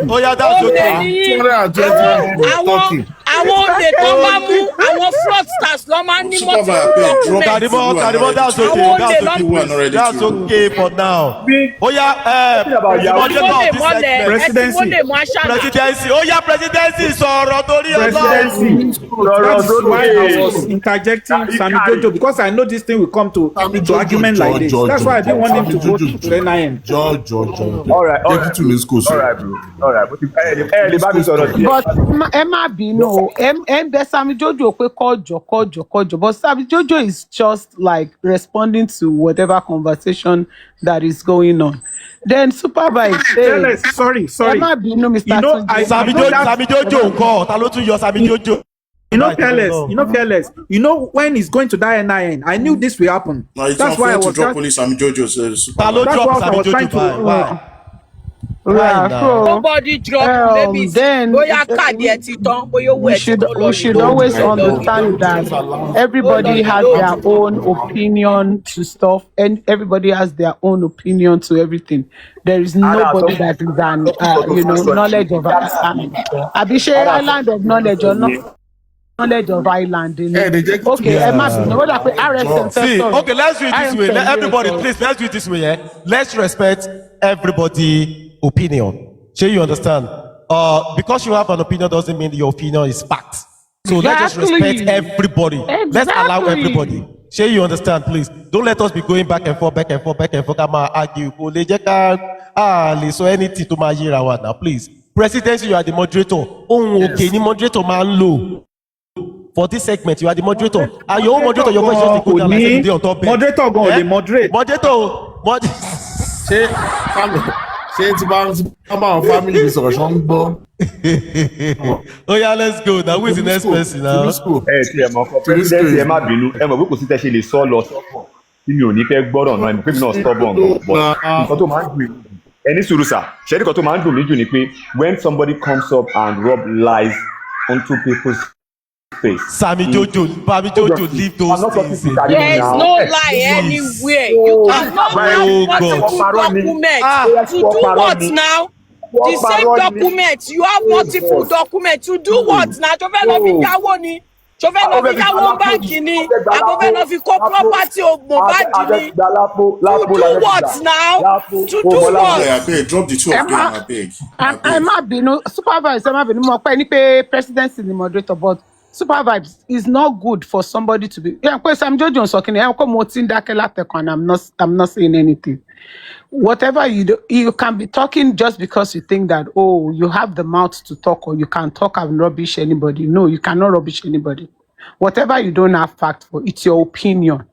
Oh yeah, that's okay. Àwọn olè tó bá mú àwọn fraudsters lọ máa ń ní mọ́tò that's okay for now. Oh yeah, presidency. Oh yeah, presidency sọ̀rọ̀ torí That's why I was interjecting Sammy Jojo, because I know this thing will come to argument like this. That's why I didn't want him to go to NIN. All right, but Emma Bino, Sammy Jojo kojo, but Sammy Jojo is just like responding to whatever conversation that is going on. Then Supervibez. Sorry. Emma Bino, Mr. Sammy Jojo nko, ta ló tún yọ Sammy Jojo. Fearless. You know when he's going to die NIN. I knew this will happen. No, that's why I was drop police Sammy Jojo. Nobody drop babies. Then we should always understand that everybody has their own opinion to stuff, and everybody has their own opinion to everything. There is nobody that is an knowledge of Abishe island of knowledge or not. Knowledge of island. Okay, okay, let's do it this way. Everybody, please, let's do it this way. Yeah? Let's respect everybody's opinion. Sure, you understand? Because you have an opinion doesn't mean your opinion is fact. So let's just respect everybody. Let's allow everybody. Sure, you understand, please. Don't let us be going back and forth. Come argue. So anything to my year now, please. Presidency, you are the moderator. Okay, the moderator man low. For this segment, you are the moderator. And your own moderator, your voice just go down like every day on top. Moderator go, the moderate. Ṣé tí bá ń family sọ̀rọ̀ ṣọ́ ń gbọ́. Oh yeah, let's go. Now who is the next person now? Tí ẹ mọ̀ kọ́ president ẹ má bínú ẹ mọ̀ pé kò sí tẹ́ ṣe lè sọ lọ sọ́kàn tí mi ò ní fẹ́ gbọ́dọ̀ náà ẹ mọ̀ pé mi náà stubborn gan but nǹkan tó máa ń dùn ẹni sùúrù sà ṣẹ́ni kan tó máa ń dùn mí jù ni pé when somebody comes up and rub lies onto people's face. Sammy Jojo, leave those things. There is no lie anywhere. You cannot have multiple documents. To do what now? The same document. You have multiple documents. To do what now? To fẹ́ lọ fi yáwó ni. To fẹ́ lọ fi yáwó báńkì ni. Àbò fẹ́ lọ fi kó property Mohbad ni. To do what now? To do what? Abeg, drop the two of them, abeg. Emma Bino, Supervibez, Emma Bino, mo pẹ́ ní pé presidency ni moderator, but Supervibez is not good for somebody to be. Yeah, because I'm Jojo talking. And I'm not saying anything. Whatever you do, you can be talking just because you think that you have the mouth to talk, or you can talk and rubbish anybody. No, you cannot rubbish anybody. Whatever you don't have fact for, it's your opinion.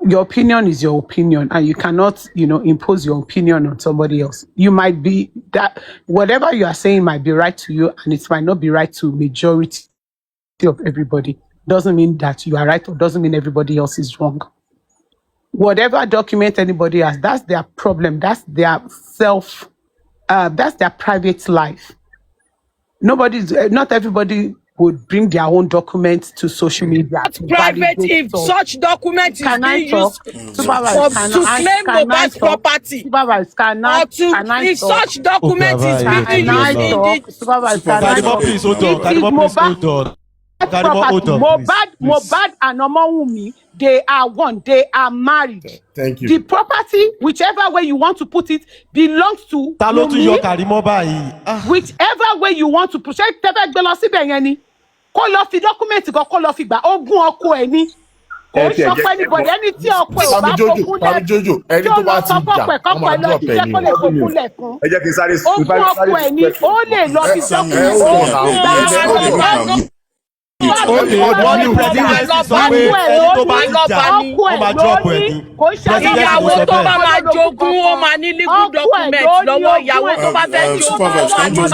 Your opinion is your opinion, and you cannot, impose your opinion on somebody else. You might be that whatever you are saying might be right to you, and it might not be right to majority of everybody. Doesn't mean that you are right, or doesn't mean everybody else is wrong. Whatever document anybody has, that's their problem. That's their that's their private life. Not everybody would bring their own documents to social media. Private, if such document is being used to claim Mohbad's property, if such document is being used please hold on. Karimo, hold property. on, please. Mohbad and Omowunmi, they are one. They are married. Thank you. The property, whichever way you want to put it, belongs to Ta ló tún yọ Wunmi. Karimo báyìí? Whichever way you want to put it, tẹ́fẹ́ gbé lọ síbẹ̀ yẹn ni. Kó lọ fi dọ́kúmẹ̀ntì kan kó lọ fi gbà ogún ọkọ ẹ̀ ni. Kò ń sọ pé anybody ẹni tí ọkọ ẹ̀ ò bá fogún lẹ̀ Jojo, ẹni tó bá ti jà, kọ́kọ́ ẹ̀ lọ jíjẹ́ kó lè fogún lẹ̀ fún. ẹ jẹ́ kí n sáré Ogún ọkọ ẹ̀ ni ó lè lọ fi dọ́kúmẹ̀ntì. Wọ́n ní president sọ pé ẹni tó bá ń jà ó máa drop ẹ̀ ní. Ìyàwó tó bá máa jogún ó máa ní legal document lọ́wọ́ ìyàwó tó bá fẹ́ jogún Supervibez, can you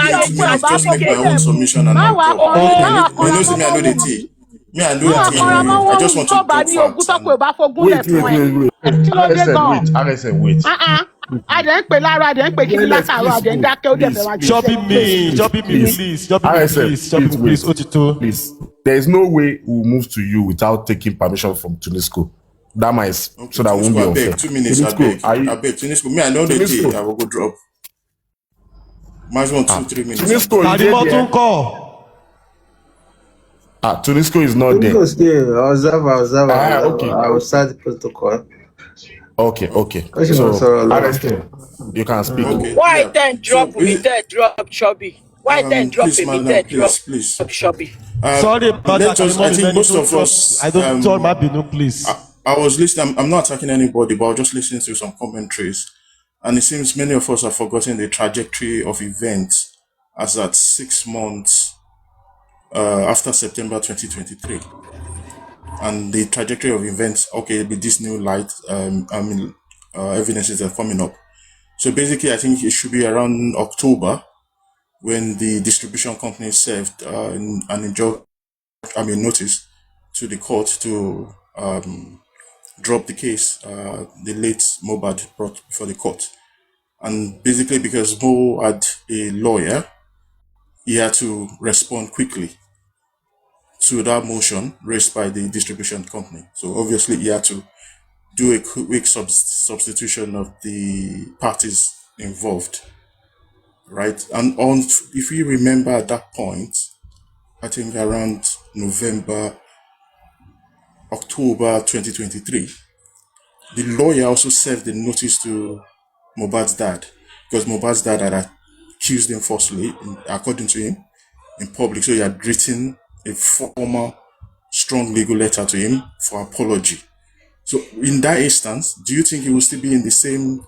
just make my own submission and I'll talk. You know, see me, I know the tea. Me, I know the tea. I just want to talk facts. Wait. Adé ń pè lára, adé ń pè kí ní látàrọ, adé ń dákẹ́ ó dẹ̀ bẹ̀ wá jù. Choppy me, please, Otito. Please, there is no way we'll move to you without taking permission from Tunisco. That might, so that won't be I unfair. beg, 2 minutes, I beg, Tunisco. Me, I know the tea. I will go drop. Maximum 2-3 minutes. Tunisco is Karimo tún there. kọ́. Tunisco is not there. Observe. Okay. I will start the protocol. Okay. So, Arrested. You can speak. Okay. Why Yeah. then drop So, me, then drop Chubby? Why then drop please, me, madam, then drop please. Chubby? Sorry about that. I think most of us. I don't tell my Binu, please. I was listening. I'm not attacking anybody, but I was just listening to some commentaries, and it seems many of us have forgotten the trajectory of events as at 6 months after September 2023, and the trajectory of events. Okay, with this new light, evidences are coming up. So basically, I think it should be around October when the distribution company served notice to the court to drop the case the late Mohbad brought before the court. And basically, because Mo had a lawyer, he had to respond quickly to that motion raised by the distribution company. So obviously, he had to do a quick substitution of the parties involved, right? And if you remember at that point, I think around October 2023, the lawyer also served the notice to Mohbad's dad, because Mohbad's dad had accused him falsely, according to him, in public. So he had written a formal, strong legal letter to him for apology. So in that instance, do you think he will still be in the same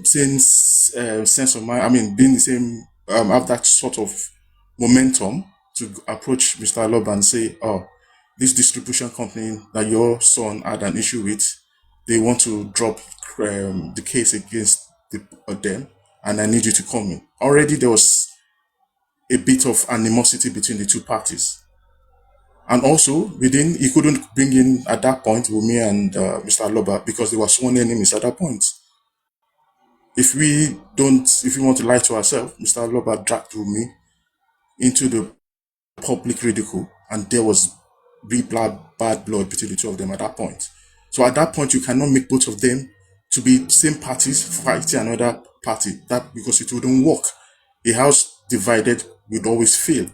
sense of mind? I mean, being the same, have that sort of momentum to approach Mr. Aloba and say, "Oh, this distribution company that your son had an issue with, they want to drop the case against them, and I need you to come in." Already there was a bit of animosity between the two parties. And also, he couldn't bring in at that point Wunmi and Mr. Aloba because they were sworn enemies at that point. If we want to lie to ourselves, Mr. Aloba dragged Wunmi into the public ridicule, and there was bad blood between the two of them at that point. So at that point, you cannot make both of them to be same parties fighting another party, because it wouldn't work. A house divided would always fail.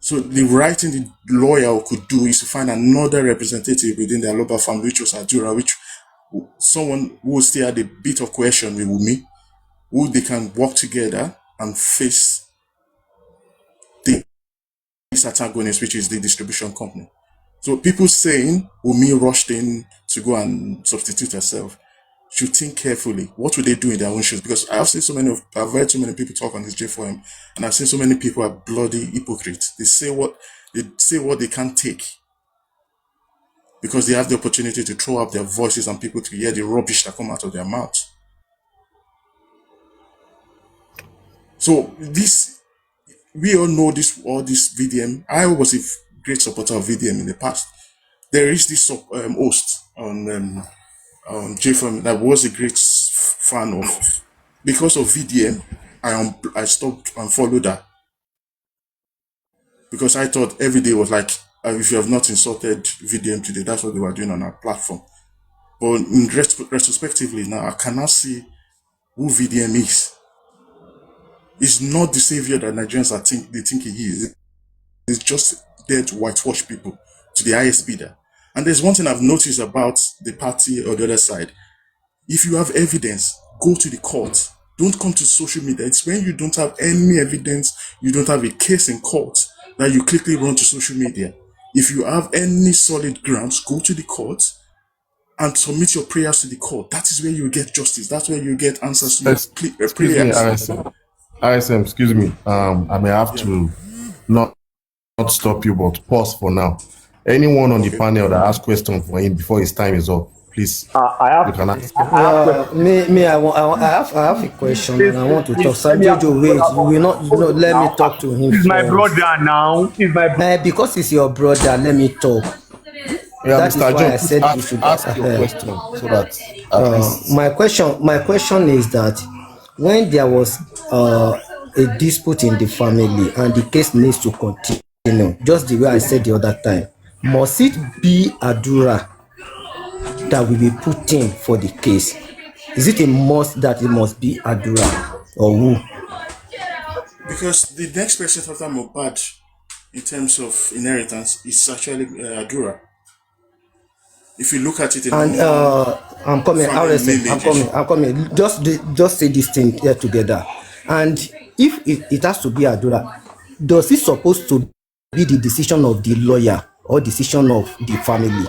So the right thing the lawyer could do is to find another representative within the Aloba family, which was Adura, someone who still had a bit of cohesion with Wunmi, who they can work together and face this antagonist, which is the distribution company. So people saying Wunmi rushed in to go and substitute herself should think carefully. What would they do in their own shoes? Because I've heard so many people talk on this J4M, and I've seen so many people are bloody hypocrites. They say what they can't take because they have the opportunity to throw up their voices and people to hear the rubbish that come out of their mouth. So we all know all this VDM. I was a great supporter of VDM in the past. There is this host on J4M that was a great fan of. Because of VDM, I stopped and followed her. Because I thought every day was like, if you have not insulted VDM today, that's what they were doing on our platform. But retrospectively now, I cannot see who VDM is. He's not the savior that Nigerians think he is. is just there to whitewash people to the highest bidder. And there's one thing I've noticed about the party or the other side. If you have evidence, go to the court. Don't come to social media. It's when you don't have any evidence, you don't have a case in court, that you quickly run to social media. If you have any solid grounds, go to the court and submit your prayers to the court. That is where you get justice. That's where you get answers to your Excuse me, prayers. RSM, excuse me. I may have to not stop you, but pause for now. Anyone on the panel that has questions for him before his time is up, please. You can ask. I have a question and I want to talk. Jojo, wait, you will not, let me talk to him. He's my brother now. He's my brother. Because he's your brother, let me talk. Yeah, that Mr. is why John, I said you should ask your question so that at least. My question is that when there was a dispute in the family and the case needs to continue, just the way I said the other time, must it be Adura that will be put in for the case? Is it a must that it must be Adura or who? Because the next person after Mohbad in terms of inheritance is actually Adura. If you look at it in I'm coming. Just say this thing here together. And if it has to be Adura, does it supposed to be the decision of the lawyer or decision of the family?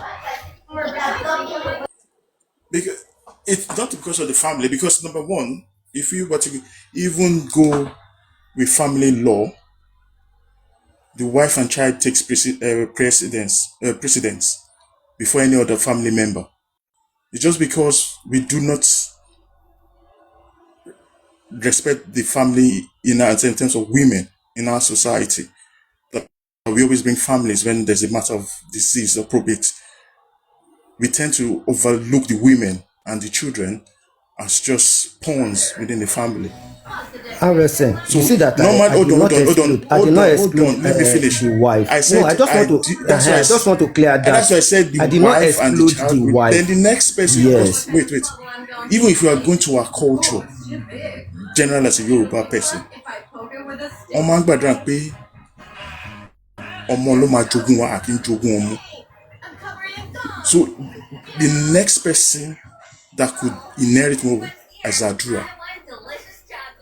Because it's not because of the family. Because number one, if you were to even go with family law, the wife and child takes precedence before any other family member. It's just because we do not respect the family in terms of women in our society, that we always bring families when there's a matter of disease or probate. We tend to overlook the women and the children as just pawns within the family. RSM, So you see that I did not exclude let me finish. The wife. I said, no, I just want to clear that. And that's why I said I did not exclude the wife. Then the next person, yes. Wait. Even if you are going to our culture, general as a Yoruba person, so the next person that could inherit more as Adura,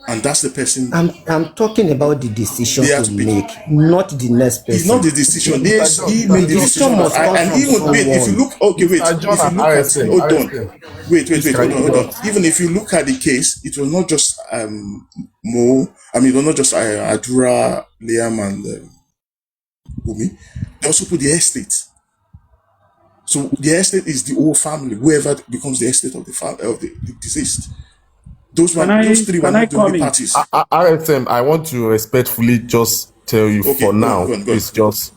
and that's the person. I'm talking about the decision to make, not the next person. It's not the decision. He made the decision. And even if you look, hold on. Even if you look at the case, it was not just it was not just Adura, Liam, and Umi. They also put the estate. So the estate is the whole family. Whoever becomes the estate of the deceased. Those three were not the only parties. RSM, I want to respectfully just tell you for now. Please just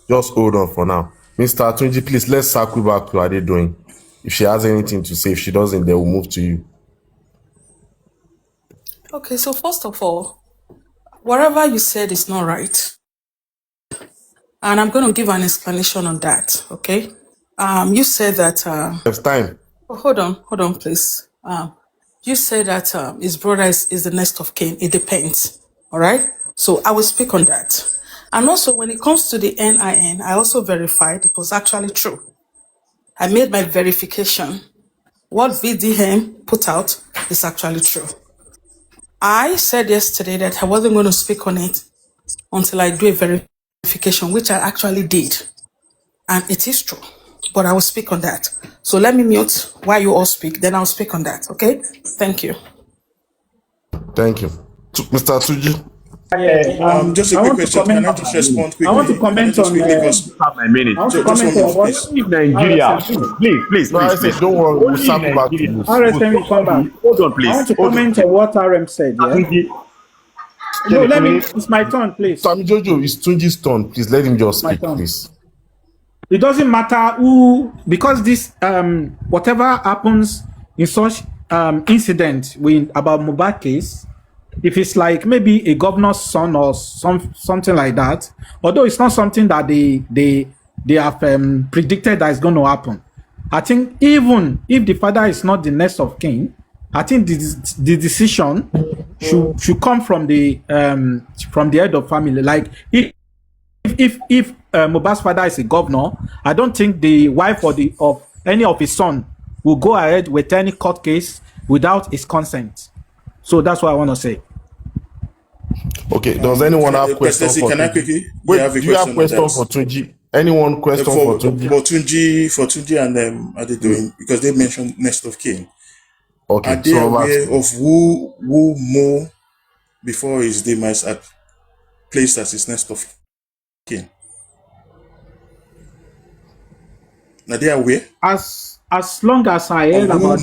hold on for now. Mr. Atunji, please let's circle back to Adedoyin. If she has anything to say, if she doesn't, then we'll move to you. Okay, so first of all, whatever you said is not right. And I'm going to give an explanation on that, okay? You said that... It's time. Hold on, please. You said that his brother is the next of kin. It depends, all right? So I will speak on that. And also, when it comes to the NIN, I also verified it was actually true. I made my verification. What VDM put out is actually true. I said yesterday that I wasn't going to speak on it until I do a verification, which I actually did. And it is true. But I will speak on that. So let me mute while you all speak. Then I'll speak on that. Okay? Thank you. Thank you. Mr. Atuji. Just a quick question. Can I just respond quickly? I want to comment on my minute. Nigeria. Please. Don't worry. We'll circle back to you. RSM will come back. Hold on, please. I want to comment on what RM said. Yeah? No, it's my turn, please. Sammy Jojo, it's Tunji's turn. Please let him just speak, please. It doesn't matter who, because this whatever happens in such incident about Mohbad case, if it's like maybe a governor's son or something like that, although it's not something that they have predicted that is going to happen, I think even if the father is not the next of kin, I think the decision should come from the head of family. Like if Mohbad's father is a governor, I don't think the wife of any of his son will go ahead with any court case without his consent. So that's what I want to say. Okay, does anyone have questions for Can I Tunji? quickly? Wait, do you have questions for Tunji? Anyone question for Tunji? For Tunji and are they doing, because they mentioned next of kin. Okay, Are they aware of who Mo before his demise had placed as his next of kin? Are they aware? As long as I heard about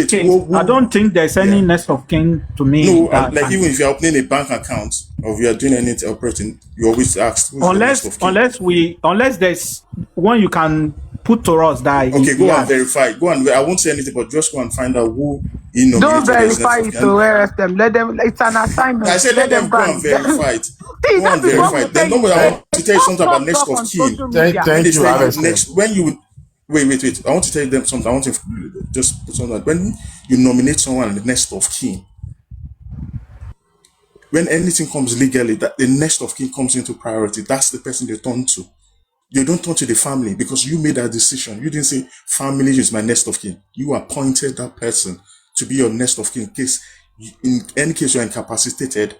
king, I don't think there's any next of king to me. No, like even if you're opening a bank account or if you're doing anything operating, you always ask who's the next of kin. Unless there's one you can put to us that okay, go and verify. Go and I won't say anything, but just go and find out who he nominated. Don't verify it to them. Let them. It's an assignment. I said let them go and verify it. Go and verify it. Then nobody I want to tell you something about next of kin. Thank you. Next when you wait. I want to tell them something. I want to just put something. When you nominate someone the next of kin, when anything comes legally, that the next of kin comes into priority. That's the person they turn to. You don't turn to the family because you made that decision. You didn't say family is my next of kin. You appointed that person to be your next of kin. In any case you're incapacitated,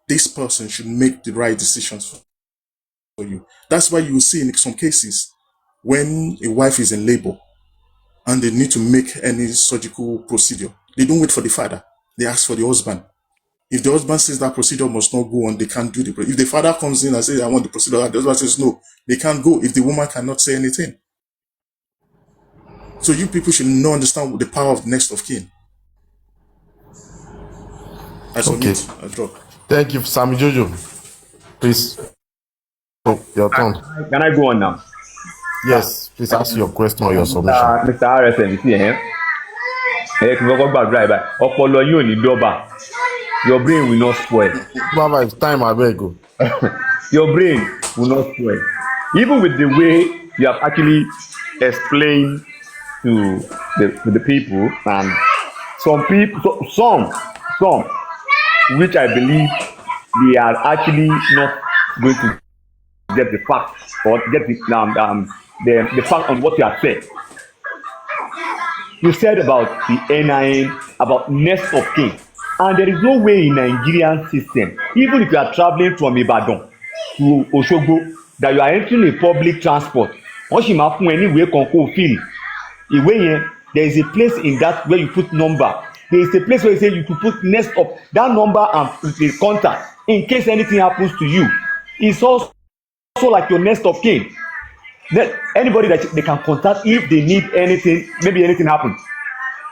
this person should make the right decisions for you. That's why you will see in some cases when a wife is in labor and they need to make any surgical procedure, they don't wait for the father. They ask for the husband. If the husband says that procedure must not go on, they can't do the procedure. If the father comes in and says, I want the procedure, the husband says no, they can't go if the woman cannot say anything. So you people should not understand the power of the next of kin. I submit. I drop. Thank you, Sammy Jojo. Please. Oh, your turn. Can I go on now? Yes, please ask your question or your submission. Mr. RSM, see here. Ọpọlọ yóò ní dọ́bà. Your brain will not spoil. Baba, it's time I beg you. Your brain will not spoil. Even with the way you have actually explained to the people, and some people, some, which I believe they are actually not going to get the facts or get the fact on what you have said. You said about the NIN, about next of kin. And there is no way in Nigerian system, even if you are traveling from Ibadan to Osogbo, that you are entering a public transport. Once you have anywhere can go feel. There is a place in that where you put number. There is a place where you say you could put next of that number and the contact in case anything happens to you. It's also like your next of kin. That anybody that they can contact if they need anything, maybe anything happens.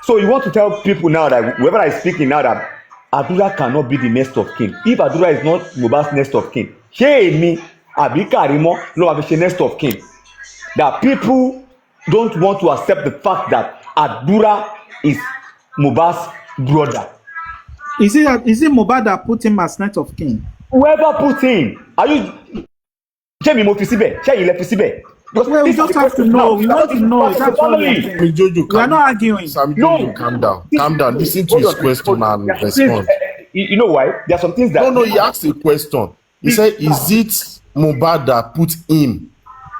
So you want to tell people now that whoever is speaking now that Adura cannot be the next of kin. If Adura is not Mohbad's next of kin, Shey Abi Karimo no have a next of kin. That people don't want to accept the fact that Adura is Mohbad's brother. Is it Mohbad that put him as next of kin? Whoever put him, are you? Shey mo fi síbẹ̀, shey ilẹ̀ fi síbẹ̀. Well, we just have to know. We want to know. That's all we are not arguing. No, calm down. Listen to his question and respond. You know why? There are some things that. No. He asked a question. He said, "Is it Mohbad that put him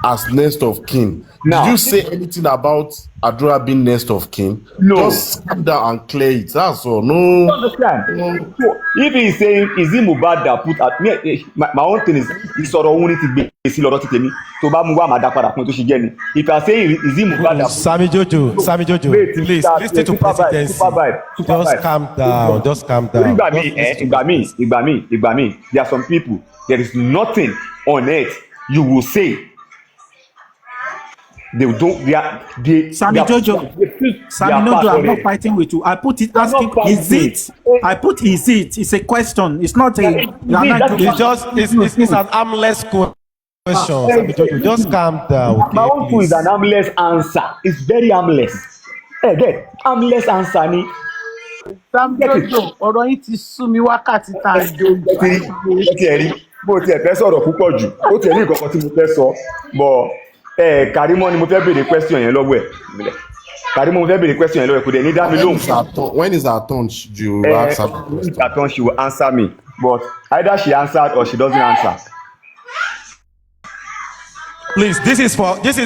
as next of kin?" Now, did you say anything about Adura being next of kin? No. Just calm down and clear it. That's all. No. Understand? No. So if he is saying, "Is it Mohbad that put at me?" My own thing is, sort of only to be. If you are saying, is it Mohbad that Sammy Jojo, wait, please listen to presidency. Just calm down. Igba me. There are some people. There is nothing on earth you will say. They don't. Sammy Jojo, I'm not fighting with you. I put it asking, is it? I put is it? It's a question. It's not a. It's an armless question. Just calm down. Okay, my own too is an armless answer. It's very armless. Get armless answer ni. Sam Jojo, ọ̀rọ̀ yìí ti sú mi wákàtí tá a jọ. Ó tiẹ̀ rí bó tiẹ̀ fẹ́ sọ̀rọ̀ púpọ̀ jù. Ó tiẹ̀ rí nǹkan kan tí mo fẹ́ sọ. But Karimo ni mo fẹ́ béèrè question yẹn lọ́wọ́ ẹ̀. Karimo mo fẹ́ béèrè question yẹn lọ́wọ́ ẹ̀ kò dẹ̀ ní dá mi lóhùn. When is our turn? You answer. When is her turn? She will answer me. But either she answered or she doesn't answer. Please, this is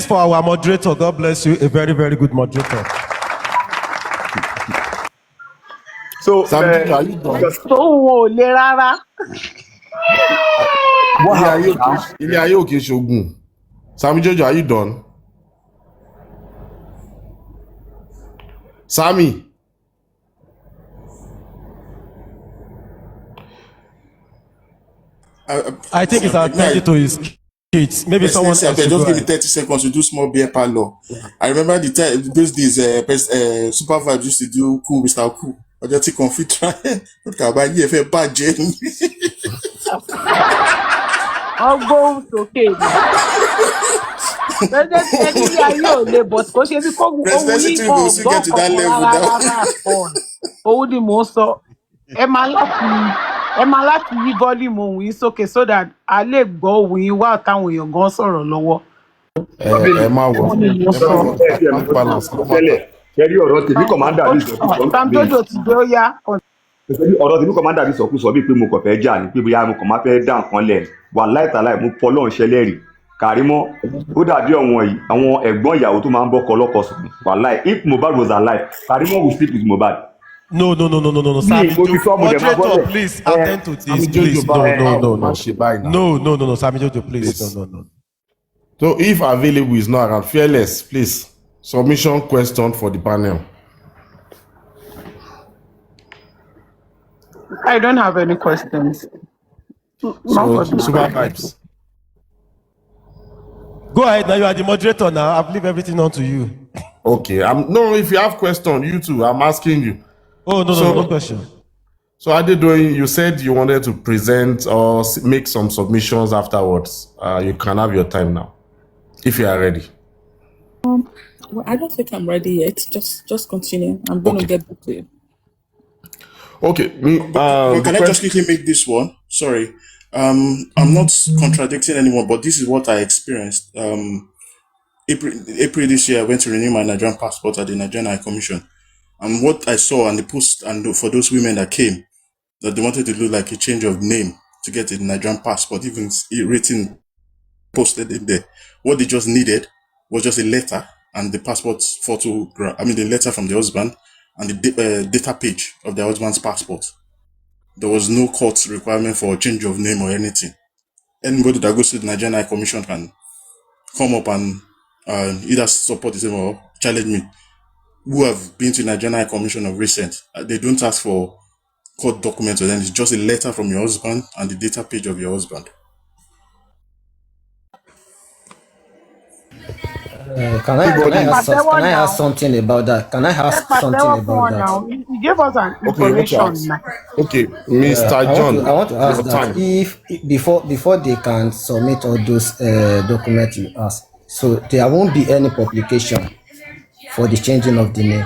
for our moderator. God bless you. A very, very good moderator. So, are you done? What happened now? Are you okay, Shogun? Sammy Jojo, are you done? Sammy. I think it's attending to his kids. Maybe someone else should just go give me ahead. 30 seconds to do small beer parlor. I remember the time those days Supervibez used to do cool Mr. Cool. I just confit try. Look at my year for budget. I'll go okay. But kò ṣe bí kò ohun yìí kò gbọ́ kankan rárá on. Owó ni mò ń sọ. Ẹ máa láti yí volume ohun yìí sókè so that a lè gbọ́ ohun yìí wá táwọn èèyàn gan sọ̀rọ̀ lọ́wọ́. Ẹ má wọ balance. Kẹ́rí ọ̀rọ̀ tèmi kọ̀mándà ní ìsọkúsọ. Sam Jojo ti dé ó yá. Ọ̀rọ̀ tèmi kọ̀mándà ní ìsọkúsọ bíi pé mo kàn fẹ́ jà ní pé bóyá mo kàn máa fẹ́ dá nǹkan lẹ̀ wà láìtàláì mo pọ̀ lọ́run ṣẹlẹ́rì Kàrímọ́ ó dàbí àwọn ẹ̀gbọ́n ìyàwó tó máa ń bọ́kọ lọ́kọ sùn wà láì if Mohbad was alive Kàrímọ́ will sleep with Mohbad. No. Sammy Jojo, moderator, please attend to this, please. No. Sammy Jojo, please. No. So if available is not around, fearless, please. Submission question for the panel. I don't have any questions. So Supervibez. Go ahead now. You are the moderator now. I leave everything on to you. Okay. No, if you have question, you too. I'm asking you. Oh no question. So Adedoyin, you said you wanted to present or make some submissions afterwards. You can have your time now, if you are ready. Well, I don't think I'm ready yet. Just continue. I'm going to get back to you. Okay. Can I just quickly make this one? Sorry. I'm not contradicting anyone, but this is what I experienced. April this year, I went to renew my Nigerian passport at the Nigerian High Commission. And what I saw on the post, and for those women that came, that they wanted to do like a change of name to get a Nigerian passport, even written, posted in there. What they just needed was just a letter and the passport photograph. I mean, the letter from the husband and the data page of the husband's passport. There was no court requirement for a change of name or anything. Anybody that goes to the Nigerian High Commission can come up and either support the same or challenge me. Who have been to Nigerian High Commission of recent, they don't ask for court documents or anything. It's just a letter from your husband and the data page of your husband. Can I ask something about that? Can I ask something about that? You gave us an information. Okay, Mr. John. I want to ask that if before they can submit all those documents you ask, so there won't be any publication for the changing of the name.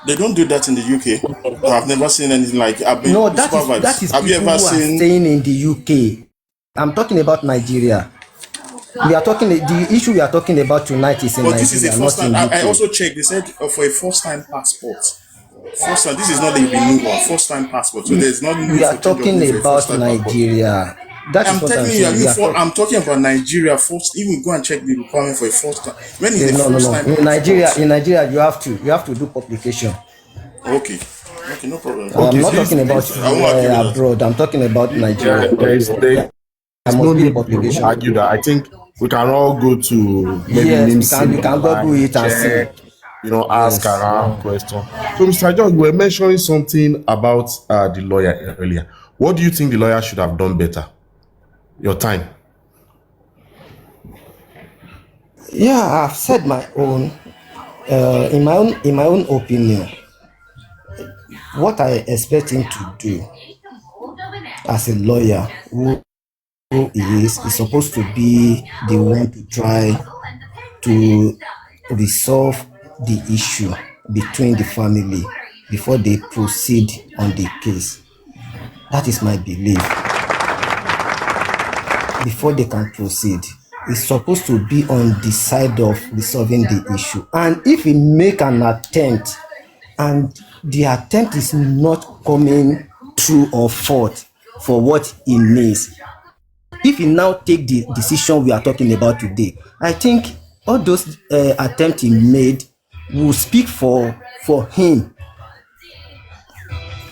They don't do that in the UK. I've never seen anything like. No, that is have you ever seen? Staying in the UK. I'm talking about Nigeria. We are talking the issue we are talking about tonight is in Nigeria. This is a first time. I also checked. They said for a first-time passport. First time. This is not a renewal. First-time passport. So there's not. We are talking about Nigeria. I'm telling you, I'm talking about Nigeria first. Even go and check the requirement for a first time. When is the first time? In Nigeria, you have to do publication. Okay, no problem. I'm not talking about abroad. I'm talking about Nigeria. There's no need to argue that. I think we can all go to maybe we can Google it and see. Ask around question. So, Mr. John, you were mentioning something about the lawyer earlier. What do you think the lawyer should have done better? Your time. Yeah, I've said my own. In my own opinion, what I expect him to do as a lawyer who is supposed to be the one to try to resolve the issue between the family before they proceed on the case. That is my belief. Before they can proceed, it's supposed to be on the side of resolving the issue. And if he make an attempt and the attempt is not coming true or forth for what he needs, if he now take the decision we are talking about today, I think all those attempts he made will speak for him.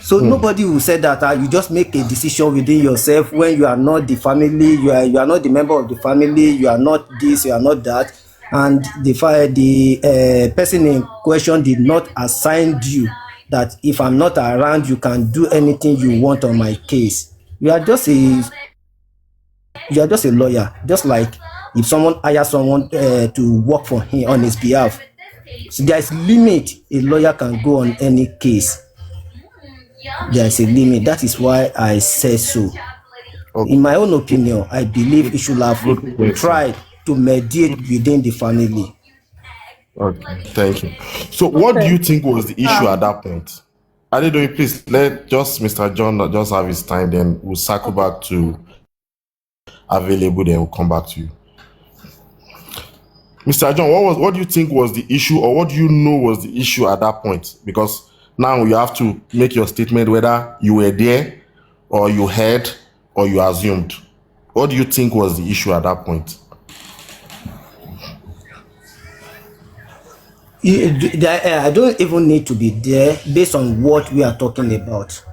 So nobody will say that you just make a decision within yourself when you are not the family, you are not the member of the family, you are not this, you are not that, and the person in question did not assign you that if I'm not around, you can do anything you want on my case. You are just a lawyer, just like if someone hires someone to work for him on his behalf. So there is limit a lawyer can go on any case. There is a limit. That is why I say so. Okay. In my own opinion, I believe he should have tried to mediate within the family. Okay, thank you. So what do you think was the issue at that point? Adedoyin, please let just Mr. John just have his time, then we'll circle back to available, then we'll come back to you. Mr. John, what do you think was the issue, or what do you know was the issue at that point? Because now you have to make your statement whether you were there, or you heard, or you assumed. What do you think was the issue at that point? I don't even need to be there based on what we are talking about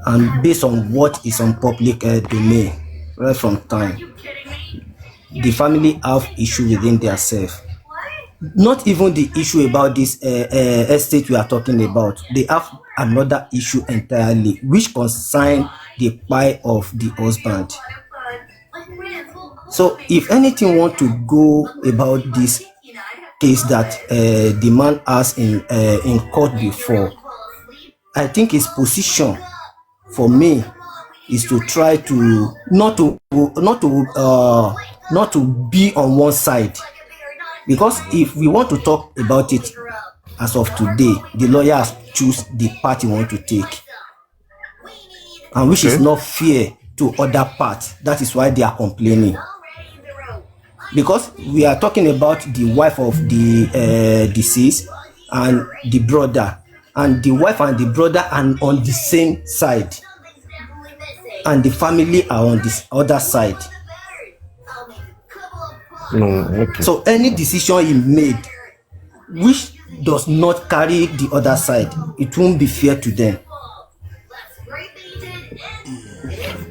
and based on what is on public domain right from time. The family have issue within themselves. Not even the issue about this estate we are talking about. They have another issue entirely, which concern the pie of the husband. So if anything want to go about this case that the man has in court before, I think his position for me is to try to not to be on one side, because if we want to talk about it as of today, the lawyer has choose the part he want to take, and which is not fair to other parts. That is why they are complaining. Because we are talking about the wife of the deceased and the brother, and the wife and the brother are on the same side, and the family are on this other side. So any decision he made which does not carry the other side, it won't be fair to them.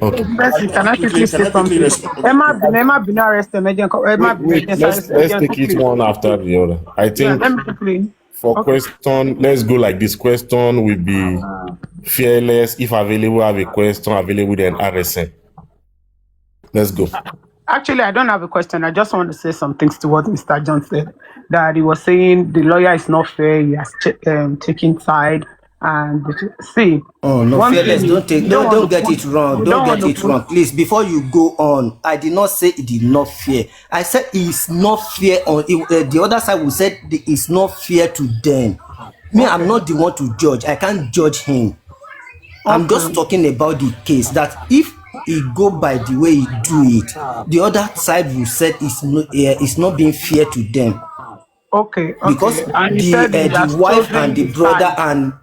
Okay. Can I quickly say something? Emma, let's take it one after the other. I think for question, let's go like this. Question will be fearless. If available, have a question available, then RSN. Let's go. Actually, I don't have a question. I just want to say some things to what Mr. John said. That he was saying the lawyer is not fair. He has taken side. And see, no, fearless, don't get it wrong. Don't get it wrong, please. Before you go on, I did not say it is not fair. I said it's not fair on the other side. We said it's not fair to them. Me, I'm not the one to judge. I can't judge him. I'm just talking about the case that if he go by the way he do it, the other side will say it's not being fair to them. Okay. Because the wife and the brother and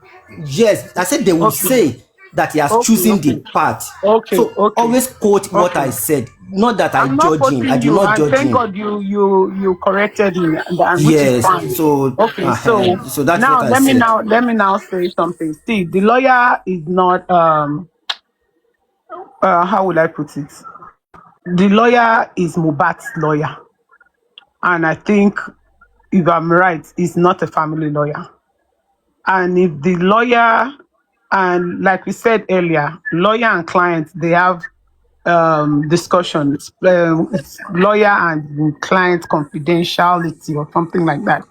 yes, I said they will say that he has chosen the part. So always quote what I said, not that I judge him. I do not judge him. Thank God you corrected him. Yes. So okay. So that's now what I said. Let me now say something. See, the lawyer is not how would I put it? The lawyer is Mohbad's lawyer, and I think if I'm right, he's not a family lawyer. And if the lawyer, and like we said earlier, lawyer and client, they have discussions, lawyer and client confidentiality or something like that.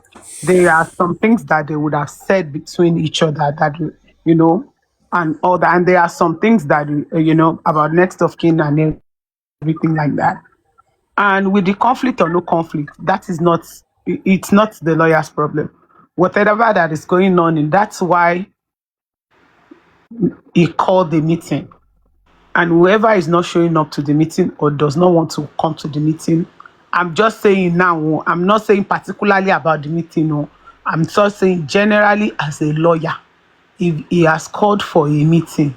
There are some things that they would have said between each other that, and all that. And there are some things that, about next of kin and everything like that. And with the conflict or no conflict, it's not the lawyer's problem. Whatever that is going on, and that's why he called the meeting. And whoever is not showing up to the meeting or does not want to come to the meeting, I'm just saying now, I'm not saying particularly about the meeting, no. I'm just saying generally as a lawyer, if he has called for a meeting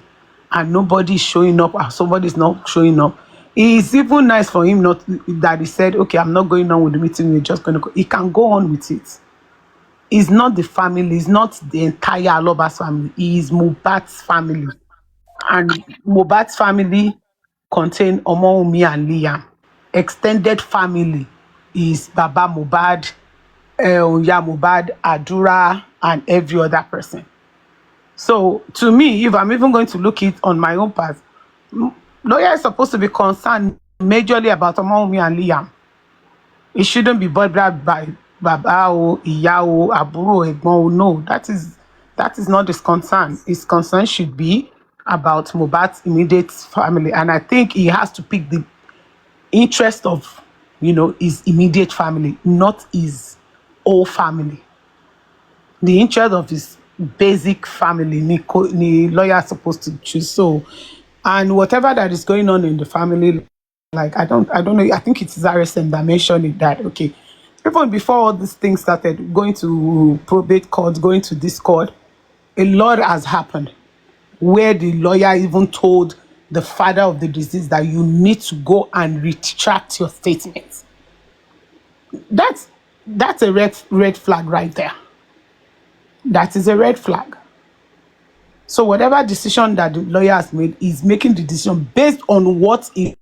and nobody is showing up or somebody is not showing up, It's even nice for him not that he said, okay, I'm not going on with the meeting, we're just going to go. He can go on with it. It's not the family, it's not the entire Aloba's family, it is Mohbad's family. And Mohbad's family contain Omoumi and Liam. Extended family is Baba Mohbad, Oya Mohbad, Adura, and every other person. So to me, if I'm even going to look it on my own part, lawyer is supposed to be concerned majorly about Omoumi and Liam. It shouldn't be bothered by Baba or Iya or Aburo Egbon. Oh, no, that is not his concern. His concern should be about Mohbad's immediate family, and I think he has to pick the interest of, his immediate family, not his whole family. The interest of his basic family, the lawyer is supposed to choose. So, and whatever that is going on in the family, like I don't know. I think it's RSM that mentioned it, that okay, even before all these things started, going to probate court, going to this court, a lot has happened where the lawyer even told the father of the deceased that you need to go and retract your statements. That's a red flag right there. That is a red flag. So whatever decision that the lawyer has made, is making the decision based on what he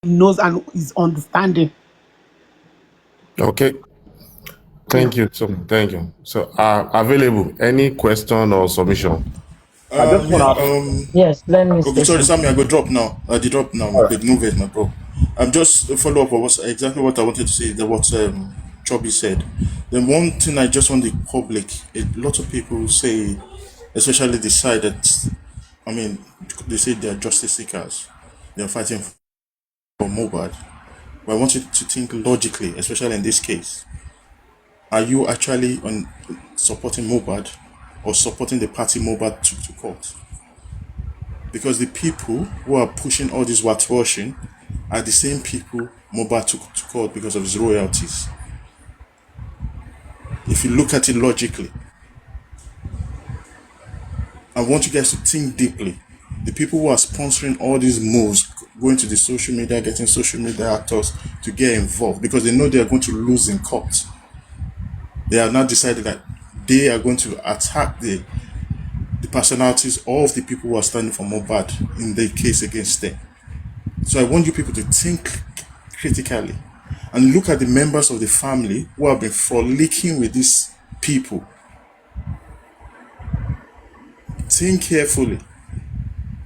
knows and is understanding. Okay. Thank you. So available. Any question or submission? I just want to Yes, let me Okay, say sorry, Sammy, something. I go drop now. I did drop now. Okay, move it, my bro. I'm just a follow up of exactly what I wanted to say. That what Chubby said. Then one thing I just want the public. A lot of people say, especially the side that, I mean, they say they are justice seekers. They are fighting for Mohbad. But I want you to think logically, especially in this case. Are you actually on supporting Mohbad or supporting the party Mohbad took to court? Because the people who are pushing all this whitewashing are the same people Mohbad took to court because of his royalties. If you look at it logically, I want you guys to think deeply. The people who are sponsoring all these moves, going to the social media, getting social media actors to get involved because they know they are going to lose in court. They have now decided that they are going to attack the personalities of the people who are standing for Mohbad in the case against them. So I want you people to think critically and look at the members of the family who have been frolicking with these people. Think carefully.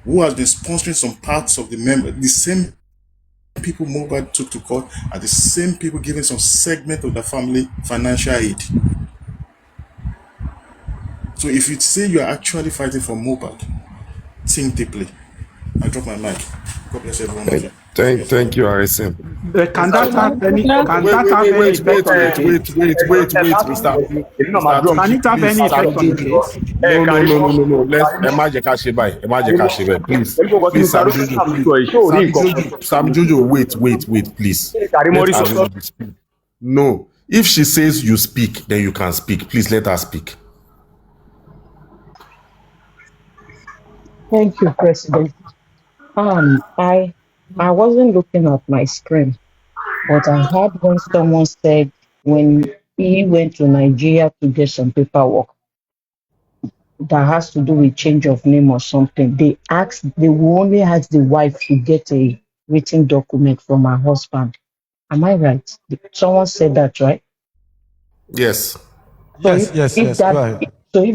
Who has been sponsoring some parts of the member? The same people Mohbad took to court are the same people giving some segment of the family financial aid. So if you say you are actually fighting for Mohbad, think deeply. I drop my mic. God bless everyone. Thank you, RSM. Can that have any effect on Can it have any effect on the case? No. Let's please, Sam Jojo, wait, please. Let her speak. No. If she says you speak, then you can speak. Please let her speak. Thank you, President. I wasn't looking at my screen, but I heard when someone said when he went to Nigeria to get some paperwork that has to do with change of name or something, they will only ask the wife to get a written document from her husband. Am I right? Someone said that, right? Yes. So if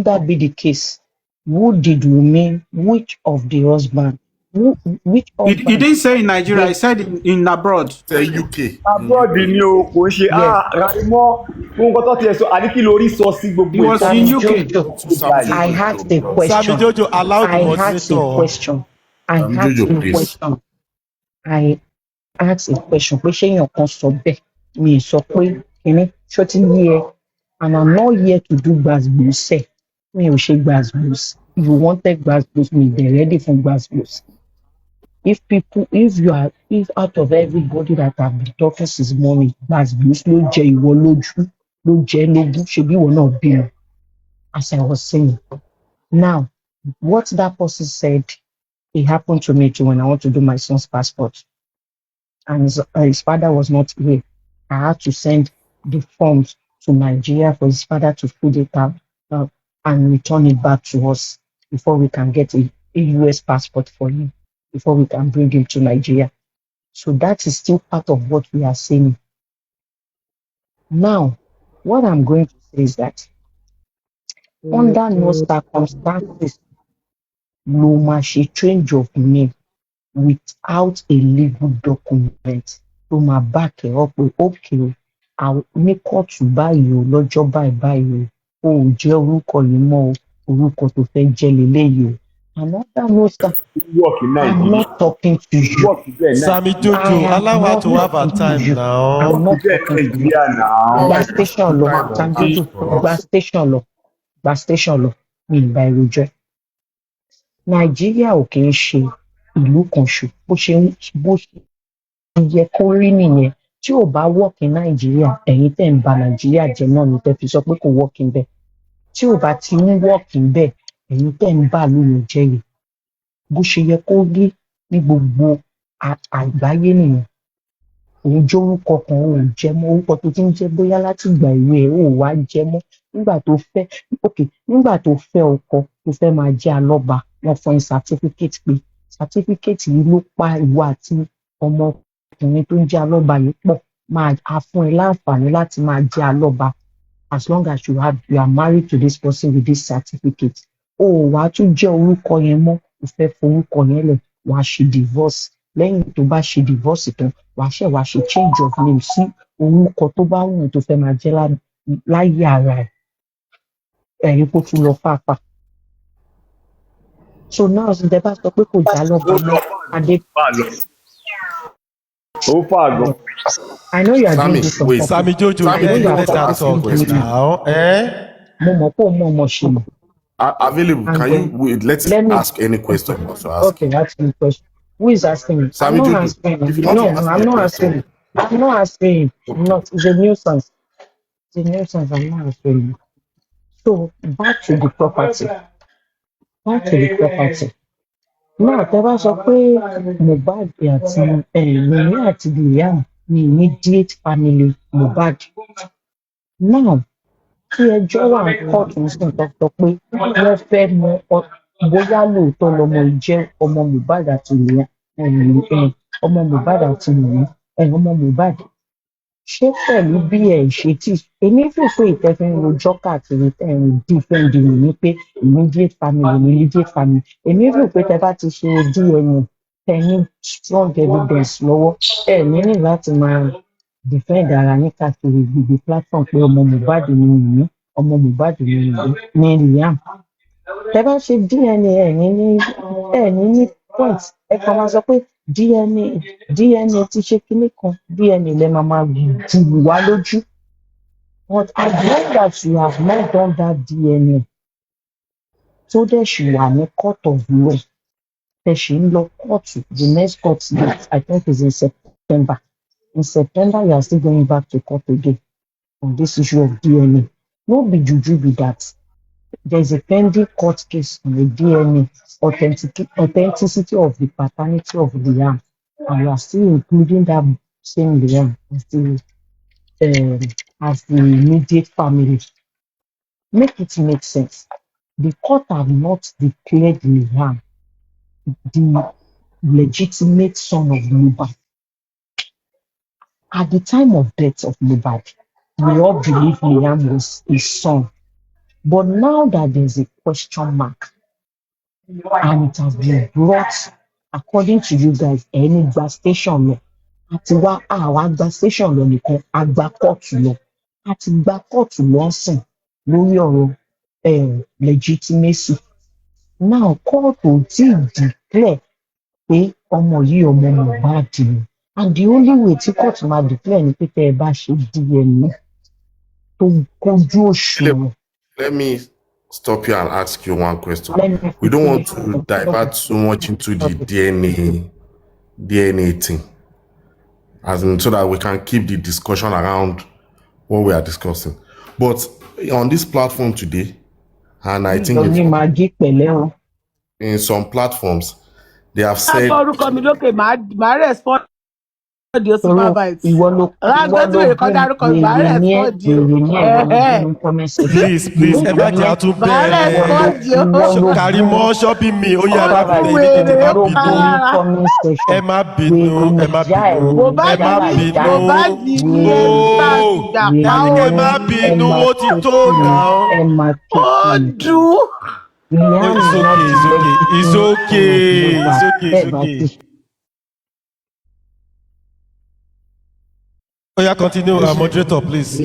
that be the case, who did remain? Which of the husband? Which He husband? didn't say in Nigeria. He said in abroad. Say UK. Abroad ni o kò ṣe Raimo fún nǹkan tó tiẹ̀ sọ àní kí lórí sọ sí gbogbo He was in UK. I asked a question. Sammy Jojo, allow the I asked a moderator. question. I asked a question. Pé ṣé èèyàn kan sọ bẹ́ẹ̀? Mi sọ pé kíní ṣó ti ní ẹ. And I'm not here to do gbasgbos. Mi ò ṣe gbasgbos. If you wanted gbasgbos, me they're ready for gbasgbos. If out of everybody that have been talking since morning, gbasgbos ló jẹ ìwọ lójú, ló jẹ lógún, ṣebí ìwọ náà bímọ. As I was saying. Now, what that person said, it happened to me too when I want to do my son's passport. and his father was not here. I had to send the forms to Nigeria for his father to fill it out and return it back to us before we can get a US passport for him, before we can bring him to Nigeria. So that is still part of what we are saying. Now, what I'm going to say is that under no circumstances, no matter change of name without a legal document tó máa back ẹ̀ up pé okay o ní kóòtù báyìí o lọ́jọ́ báyìí o ò jẹ́ orúkọ yìí mọ́ o orúkọ tó fẹ́ jẹ́ leléyìí o. Another no sir, I'm not talking to you. Sammy Jojo, allow her to have her time now. I'm not talking to you. Gba station lọ, Sammy Jojo, gba station lọ, mi ì bá ẹ rojọ́. Nàìjíríà ò kì í ṣe ìlú kan ṣo bó ṣe yẹ kó rí nìyẹn. Tí ò bá work in Nàìjíríà, ẹ̀yin tẹ́ ń ba Nàìjíríà jẹ́ náà ni tẹ́ fi sọ pé kò work níbẹ̀. Tí ò bá ti ń work níbẹ̀, ẹ̀yin tẹ́ ń bà lóyún jẹ́ yìí. Bó ṣe yẹ kó rí ní gbogbo àgbáyé nìyẹn. Òun jẹ́ orúkọ kan ò jẹ́ mọ́ orúkọ tó ti ń jẹ́ bóyá láti ìgbà ìwé ẹ̀ ò wá jẹ́ mọ́ nígbà tó fẹ́ ọkọ tó fẹ́ máa jẹ́ alọ́ba wọ́n fún ẹ certificate pé certificate yìí ló pa ìwọ àti ọmọkùnrin tó ń jẹ́ alọ́ba yìí pọ̀ máa á fún ẹ láǹfààní láti máa jẹ́ alọ́ba as long as you are married to this person with this certificate. O ò wá tún jẹ́ orúkọ yẹn mọ́ o fẹ́ forúkọ yẹn lẹ̀ wàá ṣe divorce lẹ́yìn tó bá ṣe divorce tán wàá ṣe change of name sí orúkọ tó bá wù tó fẹ́ máa jẹ́ láyé ara ẹ̀ ẹ̀yin kó tún lọ fàáfàá. So now ṣe tẹ́ bá sọ pé kò já lọ́ba mọ́ adé. Ó fà gan. I know you are doing this on purpose. Sammy Jojo, let her talk now. Mo mọ̀ pé o mọ̀ ọmọ ṣe mọ̀. Available. Can you wait? Let's ask any question. Okay, ask me a question. Who is asking me? Sammy I'm not Jojo, asking if you him. want No, to ask I'm me a not question. asking him. I'm not asking him. It's a nuisance. It's a nuisance. I'm not asking him. So back to the property. Now, tẹ́ bá sọ pé Mohbad àti Wunmi àti Liam ni immediate family Mohbad. Now, tí ẹjọ́ wà ní kóòtù ń sìn tó sọ pé wọ́n fẹ́ mọ bóyá lóòótọ́ lọmọ yìí jẹ́ ọmọ Mohbad àti Liam ọmọ Mohbad àti Wunmi ọmọ Mohbad. Ṣé pẹ̀lú bí ẹ̀ ṣe tí èmi fi pé ìtẹ́fẹ́ ń rojọ́ káàkiri dífẹ́ǹdì rẹ̀ ní pé immediate family èmi fi pé tẹ́ bá ti ṣe DNA tẹ́ ní strong evidence lọ́wọ́ ẹ̀ ní láti máa defend ara ní káàkiri gbogbo platform pé ọmọ Mohbad ni Wunmi ọmọ Mohbad ni Liam. Tẹ́ bá ṣe DNA ẹ̀yin ní point ẹ kàn máa sọ pé DNA ti ṣe kinní kan DNA lẹ máa jù wá lójú. But as long as you have not done that DNA tó dẹ̀ ṣì wà ní court of law ẹ ṣì ń lọ kóòtù the next court date I think is in September. In September you are still going back to court again on this issue of DNA. No be juju be that. There is a pending court case on the DNA authenticity of the paternity of Liam, and you are still including that same Liam as the immediate family. Make it make sense. The court have not declared Liam the legitimate son of Mohbad. At the time of death of Mohbad, we all believe Liam was his son. But now that there's a question mark, and it has been brought, according to you guys, any gba station lọ, àti wá àwa gba station lọ nìkan, a gba kóòtù lọ, àti gba kóòtù lọ sìn lórí ọ̀rọ̀ legitimacy. Now kóòtù ò tí ì declare pé ọmọ yìí ọmọ Mohbad ni, and the only way tí kóòtù máa declare ni pé tẹ́ ẹ bá ṣe DNA tó kójú òṣùwọ̀n. Let me stop you and ask you one question. We don't want to divert so much into the DNA thing, as in so that we can keep the discussion around what we are discussing. But on this platform today, and I think in some platforms, they have said. Audio Supervibez. ìwọ ló Kọ́ dárúkọ wèrè ní ẹ squad o. ìwọ ló bú ní comment section. Please, Wèrè ẹ má ní jẹ́ ẹ Baálẹ̀ squad ìwọ ló Karimo shopping me. Ó yá, ẹ má ó bínú. wèrè Ẹ má ó ká bú ní lára. comment section. ẹ má bínú, Wèrè ẹ má nìyá ẹ bínú, wèrè ẹ má yálà ìyá ẹ Mohbad ni wèrè ẹni ní tá a bínú. fìjà wèrè pa Dáàdì, ó. ẹ má ní bínú, ó ti tó ẹ now. máa ké Ó sí i. dùn. Liam It's is not okay, the it's okay, best it's thing okay, ever. it's okay, it's Bẹ́ẹ̀ bá okay. ti Oh yeah, continue, moderator, please.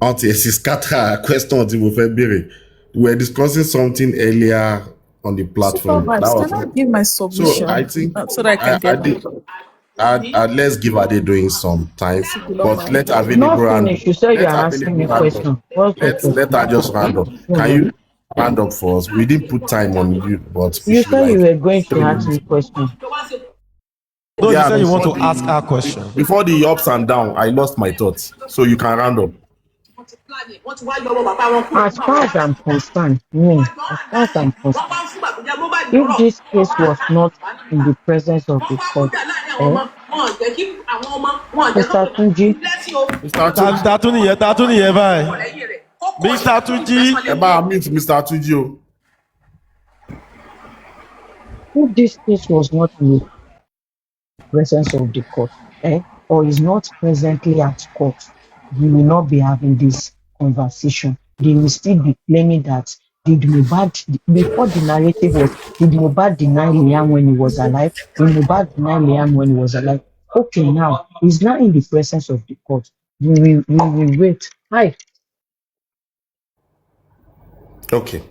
Auntie, it's scatter question tí mo fẹ́ béèrè. We were discussing something earlier on the platform. That Supervise, was can I give my so. I submission think so that I can I get did. Let's give Ade doing some time, if you don't but mind? let not available and finish. You said you let are asking me available round up. question. What's your Let question? her just round up. Can you round up for us? We didn't put time on you, but it You should be said you like were going to 3 ask me minutes. question. No, you Yeah, said you want before to ask our the question. before the ups and downs, I lost my thoughts. So you can round up. As far as I'm concerned, as far as I'm concerned, if this case was not in the presence of the court, Mr. Tunji, Mr. Tunji. Tatu nìyẹn báyìí. Mr. Tunji. Meet Mr. Tunji o. if this case was not in the presence of the court, or is not presently at court, we will not be having this conversation. They will still be claiming that did Mohbad, before the narrative was, did Mohbad deny Liam when he was alive? Did Mohbad deny Liam when he was alive? Okay, now, he's not in the presence of the court. We will wait. Hi. Okay.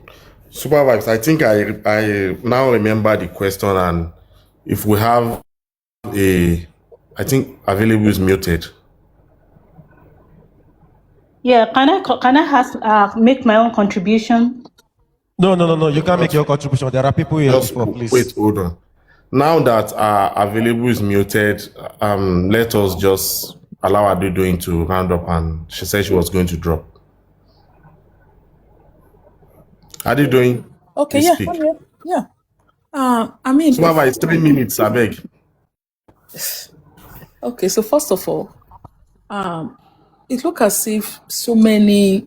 Supervibes, I think I now remember the question, and if we have I think available is muted. Yeah, can I make my own contribution? No. You can't make your contribution. There are people here Just before, please. wait, hold on. Now that available is muted, let us just allow Adu doing to round up, and she said she was going to drop. Adu doing? Okay, Please yeah, speak. I'm here. Yeah. I mean, Supervise, it's 3 minutes, I beg. Okay, so first of all, it looks as if so many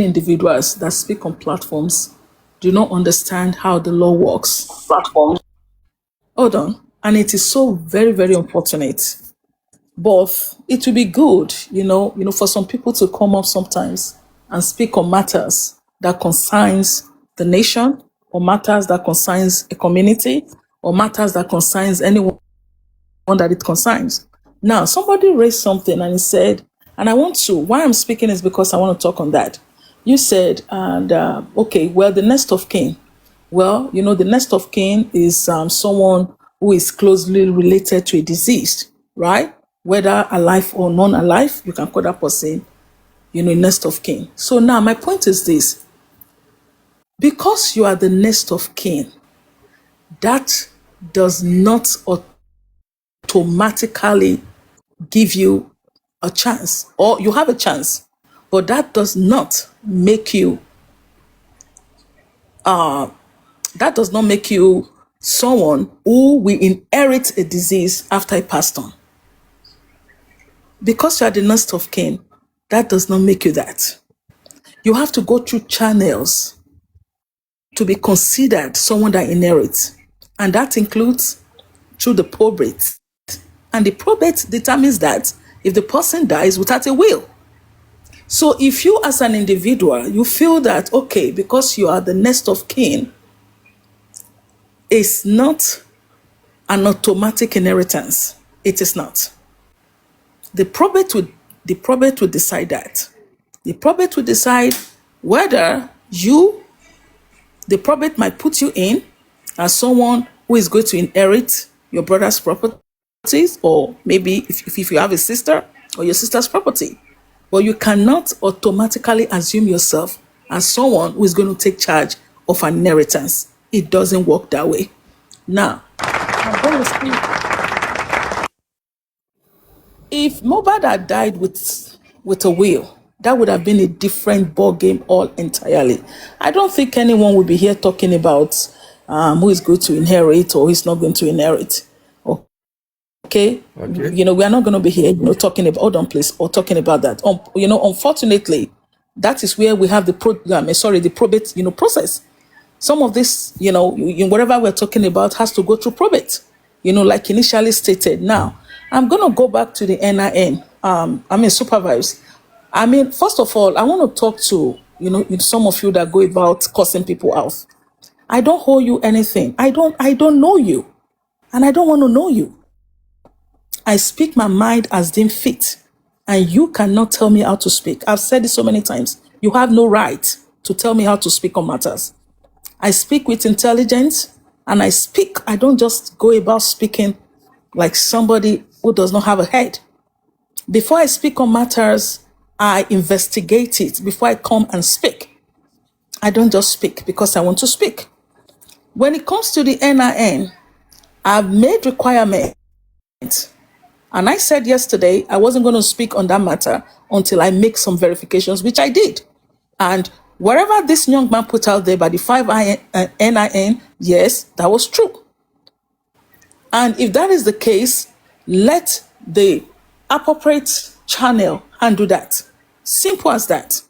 individuals that speak on platforms do not understand how the law works. Platforms. Hold on. And it is so very, very unfortunate. But it will be good, for some people to come up sometimes and speak on matters that concerns the nation, or matters that concerns a community, or matters that concerns anyone that it concerns. Now, somebody raised something and he said, and why I'm speaking is because I want to talk on that. You said, the next of kin. Well, the next of kin is someone who is closely related to a deceased, right? Whether alive or non-alive, you can call that person, a next of kin. So now my point is this. Because you are the next of kin, that does not automatically give you a chance, or you have a chance, but that does not make you someone who will inherit a disease after he passed on. Because you are the next of kin, that does not make you that. You have to go through channels to be considered someone that inherits, and that includes through the probate. And the probate determines that if the person dies without a will. So if you as an individual, you feel that, okay, because you are the next of kin, it's not an automatic inheritance. It is not. The probate would decide that. The probate would decide whether the probate might put you in as someone who is going to inherit your brother's properties, or maybe if you have a sister, or your sister's property. But you cannot automatically assume yourself as someone who is going to take charge of an inheritance. It doesn't work that way. Now, I'm going to speak. If Mohbad had died with a will, that would have been a different ball game all entirely. I don't think anyone would be here talking about who is going to inherit or who is not going to inherit. Okay? You know, we are not going to be here, you know, talking about, hold on, please, or talking about that. You know, unfortunately, that is where we have the probate, you know, process. Some of this, you know, whatever we're talking about has to go through probate, you know, like initially stated. Now, I'm going to go back to the NIN, Supervibez. I mean, first of all, I want to talk to, you know, some of you that go about cursing people out. I don't owe you anything. I don't know you, and I don't want to know you. I speak my mind as deemed fit, and you cannot tell me how to speak. I've said it so many times. You have no right to tell me how to speak on matters. I speak with intelligence, and I don't just go about speaking like somebody who does not have a head. Before I speak on matters, I investigate it before I come and speak. I don't just speak because I want to speak. When it comes to the NIN, I've made requirements. And I said yesterday I wasn't going to speak on that matter until I make some verifications, which I did. And wherever this young man put out there by the 5 NIN, yes, that was true. And if that is the case, let the appropriate channel handle that. Simple as that.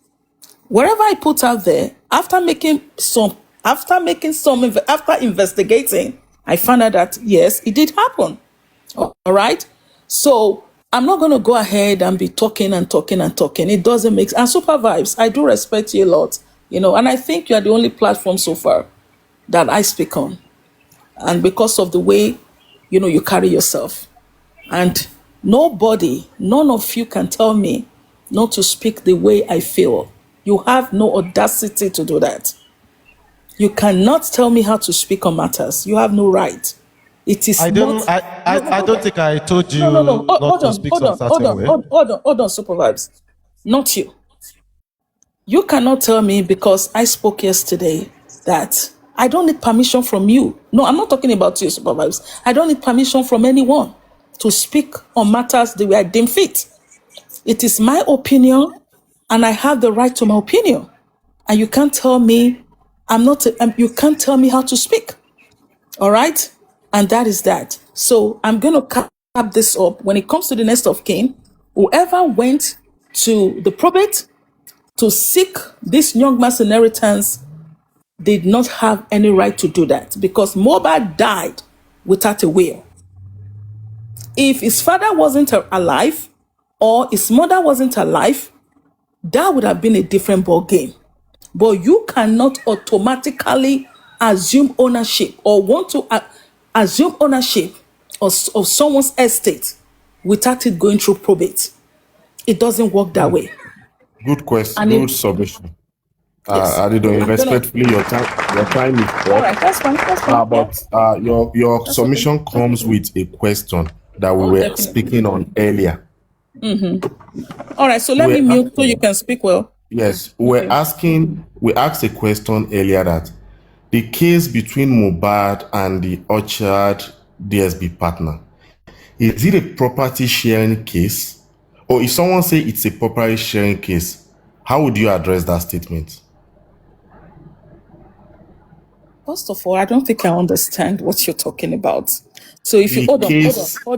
Wherever I put out there, after investigating, I found out that yes, it did happen. All right. So I'm not going to go ahead and be talking and talking and talking. It doesn't make sense. And Supervibez, I do respect you a lot, you know, and I think you are the only platform so far that I speak on. And because of the way, you know, you carry yourself. And none of you can tell me not to speak the way I feel. You have no audacity to do that. You cannot tell me how to speak on matters. You have no right. It is I don't think I told you not to speak some certain way. Hold on, Supervibez. Not you. You cannot tell me because I spoke yesterday that I don't need permission from you. No, I'm not talking about you, Supervibez. I don't need permission from anyone to speak on matters the way I deem fit. It is my opinion, and I have the right to my opinion. And you can't tell me you can't tell me how to speak. All right? And that is that. So I'm going to cap this up. When it comes to the next of kin, whoever went to the probate to seek this young man's inheritance did not have any right to do that because Mohbad died without a will. If his father wasn't alive or his mother wasn't alive, that would have been a different ball game. But you cannot automatically assume ownership or want to assume ownership of someone's estate without it going through probate. It doesn't work that way. Good question. Good submission. Yes. Respectfully, your time is up. All right, that's fine. But your submission comes with a question that we were speaking on earlier. All right, so let me mute so you can speak well. Yes, we asked a question earlier that the case between Mohbad and the Orchard DSB partner, is it a property sharing case? Or if someone say it's a property sharing case, how would you address that statement? First of all, I don't think I understand what you're talking about. So if you hold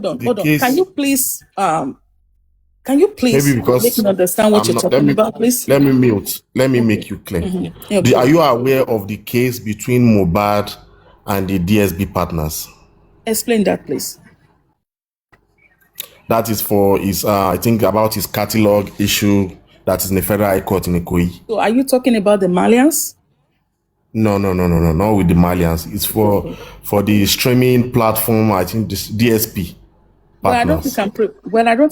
on. Can you please maybe because make me understand what you're talking about, please? Let me mute. Let me make you clear. Are you aware of the case between Mohbad and the DSB partners? Explain that, please. That is for his, I think, about his catalog issue that is in the Federal High Court in Ikoyi. So are you talking about the Malians? No, not with the Malians. It's for the streaming platform, I think, this DSP. Well, I don't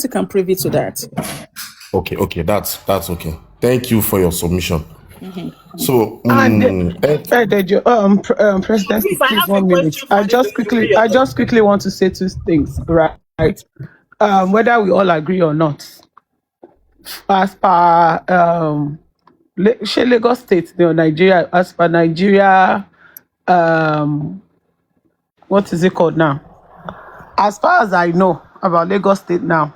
think I'm privy to that. Okay, that's okay. Thank you for your submission. So, President, please 1 minute. I just quickly want to say two things, right? Whether we all agree or not, as per Lagos State, Nigeria, as per Nigeria, what is it called now? As far as I know about Lagos State now,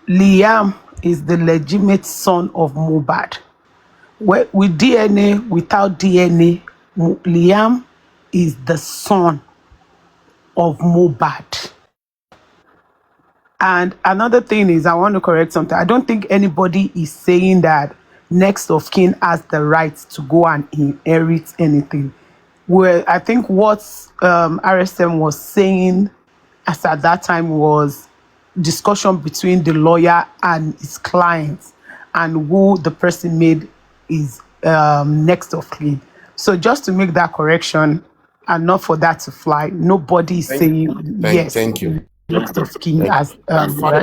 Liam is the legitimate son of Mohbad. With DNA, without DNA, Liam is the son of Mohbad. And another thing is, I want to correct something. I don't think anybody is saying that next of kin has the right to go and inherit anything. Well, I think what RSM was saying as at that time was discussion between the lawyer and his client and who the person made is next of kin. So just to make that correction and not for that to fly, nobody is saying yes. Thank you. Next of kin as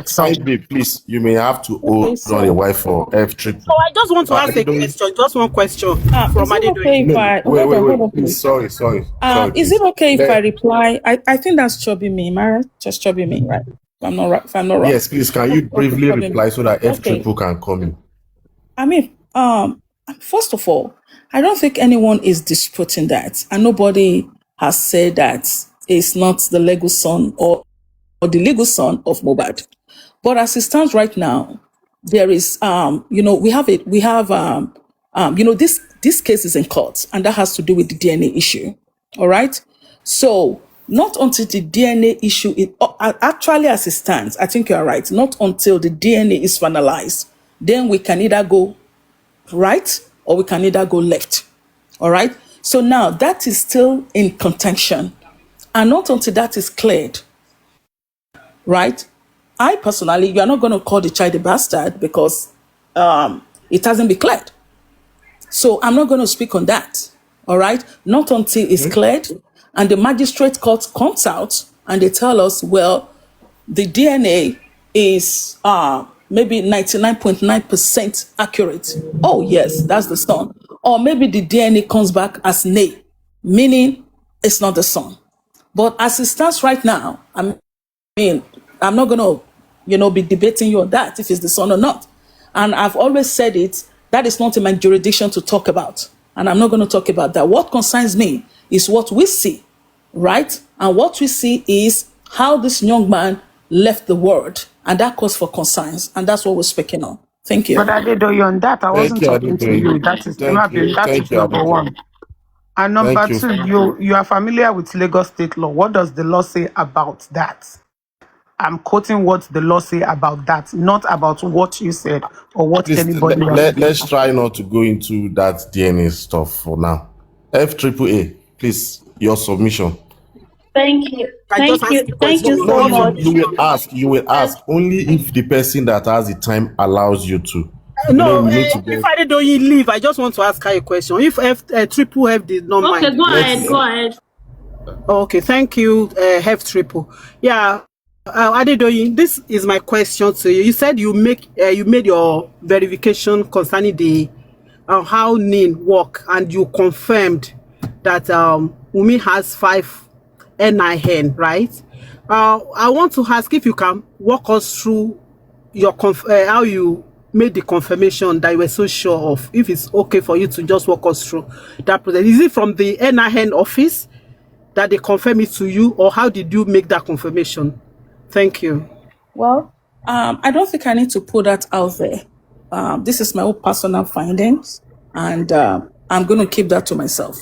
Side B, please, you may have to hold on a while for F triple. So I just want to ask a question, just one question from Adedoyin. Wait, please, sorry. Is it okay if I reply? I think that's Chubby me, Mara. Just Chubby me, right? If I'm not wrong. Yes, please, can you briefly reply so that F triple can come in? I mean, first of all, I don't think anyone is disputing that, and nobody has said that it's not the legal son or the legal son of Mohbad. But as it stands right now, there is, we have, this case is in court, and that has to do with the DNA issue. All right. So not until the DNA issue, actually as it stands, I think you're right. Not until the DNA is finalized, then we can either go right or we can either go left. All right. So now that is still in contention, and not until that is cleared. Right? I personally, you are not going to call the child a bastard because it hasn't been cleared. So I'm not going to speak on that. All right? Not until it's cleared and the magistrate court comes out and they tell us, well, the DNA is maybe 99.9% accurate. Oh, yes, that's the son. Or maybe the DNA comes back as nay, meaning it's not the son. But as it stands right now, I'm not going to, be debating you on that if it's the son or not. And I've always said it, that is not in my jurisdiction to talk about. And I'm not going to talk about that. What concerns me is what we see, right? And what we see is how this young man left the world. And that calls for concerns. And that's what we're speaking on. Thank you. But Adedoyin, on that, I wasn't talking to you. That is number one. And number two, you are familiar with Lagos state law. What does the law say about that? I'm quoting what the law say about that, not about what you said or what anybody else. Let's try not to go into that DNA stuff for now. FAAA, please, your submission. Thank you. Thank you so much. You will ask only if the person that has the time allows you to. If I don't leave, I just want to ask her a question. If Triple F did not mind. Okay, go ahead. Okay, thank you, F Triple. Yeah. Adedoyin, this is my question to you. You said you made your verification concerning the how NIN work, and you confirmed that Wunmi has 5 NIN, right? I want to ask if you can walk us through your how you made the confirmation that you were so sure of. If it's okay for you to just walk us through that process. Is it from the NIN office that they confirm it to you, or how did you make that confirmation? Thank you. Well, I don't think I need to put that out there. This is my own personal findings, and I'm going to keep that to myself.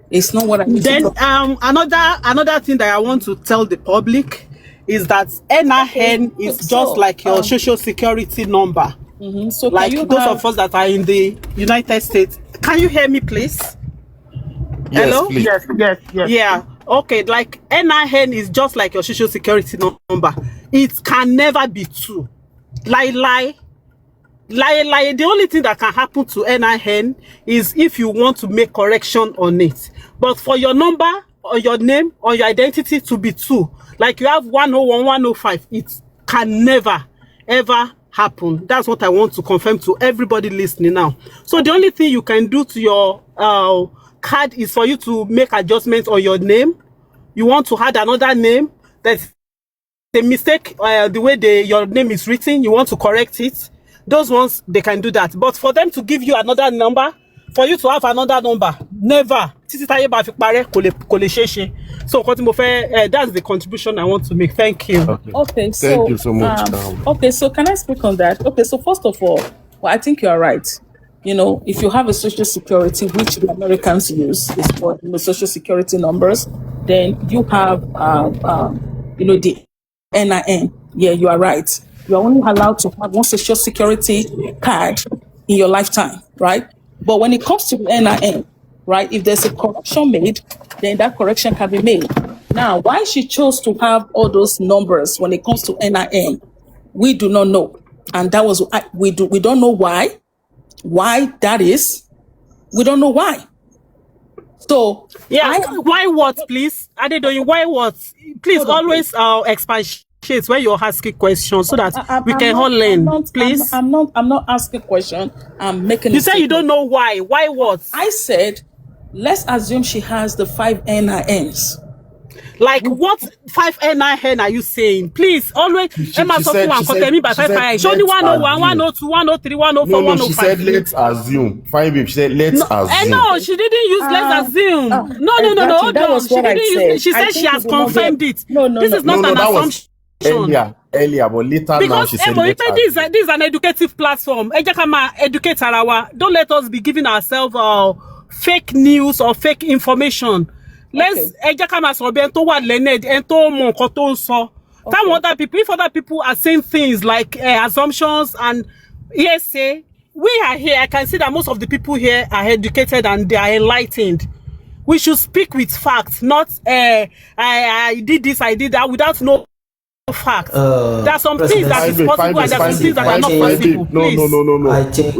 It's not what I need to talk. Another thing that I want to tell the public is that NIN is just like your social security number. So like those of us that are in the United States. Can you hear me, please? Yes, hello? Please. Yes. Yeah. Okay, like NIN is just like your social security number. It can never be true. Lie. The only thing that can happen to NIN is if you want to make correction on it. But for your number or your name or your identity to be true, like you have 101, 105, it can never, ever happen. That's what I want to confirm to everybody listening now. So the only thing you can do to your card is for you to make adjustments on your name. You want to add another name, that's the mistake, the way your name is written, you want to correct it. Those ones, they can do that. But for them to give you another number, for you to have another number, never. So that's the contribution I want to make. Thank you. Okay, so thank you so much. Okay, so can I speak on that? Okay, so first of all, I think you are right. If you have a social security, which the Americans use, is for social security numbers, then you have, the NIN. Yeah, you are right. You are only allowed to have one social security card in your lifetime, right? But when it comes to the NIN, right, if there's a correction made, then that correction can be made. Now, why she chose to have all those numbers when it comes to NIN, we do not know. And that was, we don't know why that is. We don't know why. So yeah, why what, please? Adedoyin, why what? Please always expatiate when you're asking questions so that we can all learn. Please. I'm not asking question. I'm making. You say you don't know why. Why what? I said, let's assume she has the 5 NINs. Like what 5 NIN are you saying? Please, always. Emma Sophie and Kotemi by 5 Show me 101, 102, 103, 104, 105. No, she said let's assume. Fine, babe. She said let's assume. No, she didn't use let's assume. No. Hold on. She didn't use. She said she has confirmed it. This is not an assumption. Earlier, but later because now she said this is an educative platform. Educate our. Don't let us be giving ourselves fake news or fake information. Let's other people, if other people are saying things like assumptions and hearsay, we are here. I can see that most of the people here are educated and they are enlightened. We should speak with facts, not I did this, I did that without no facts. There are some things that is possible and there are some things that are not possible. No. I think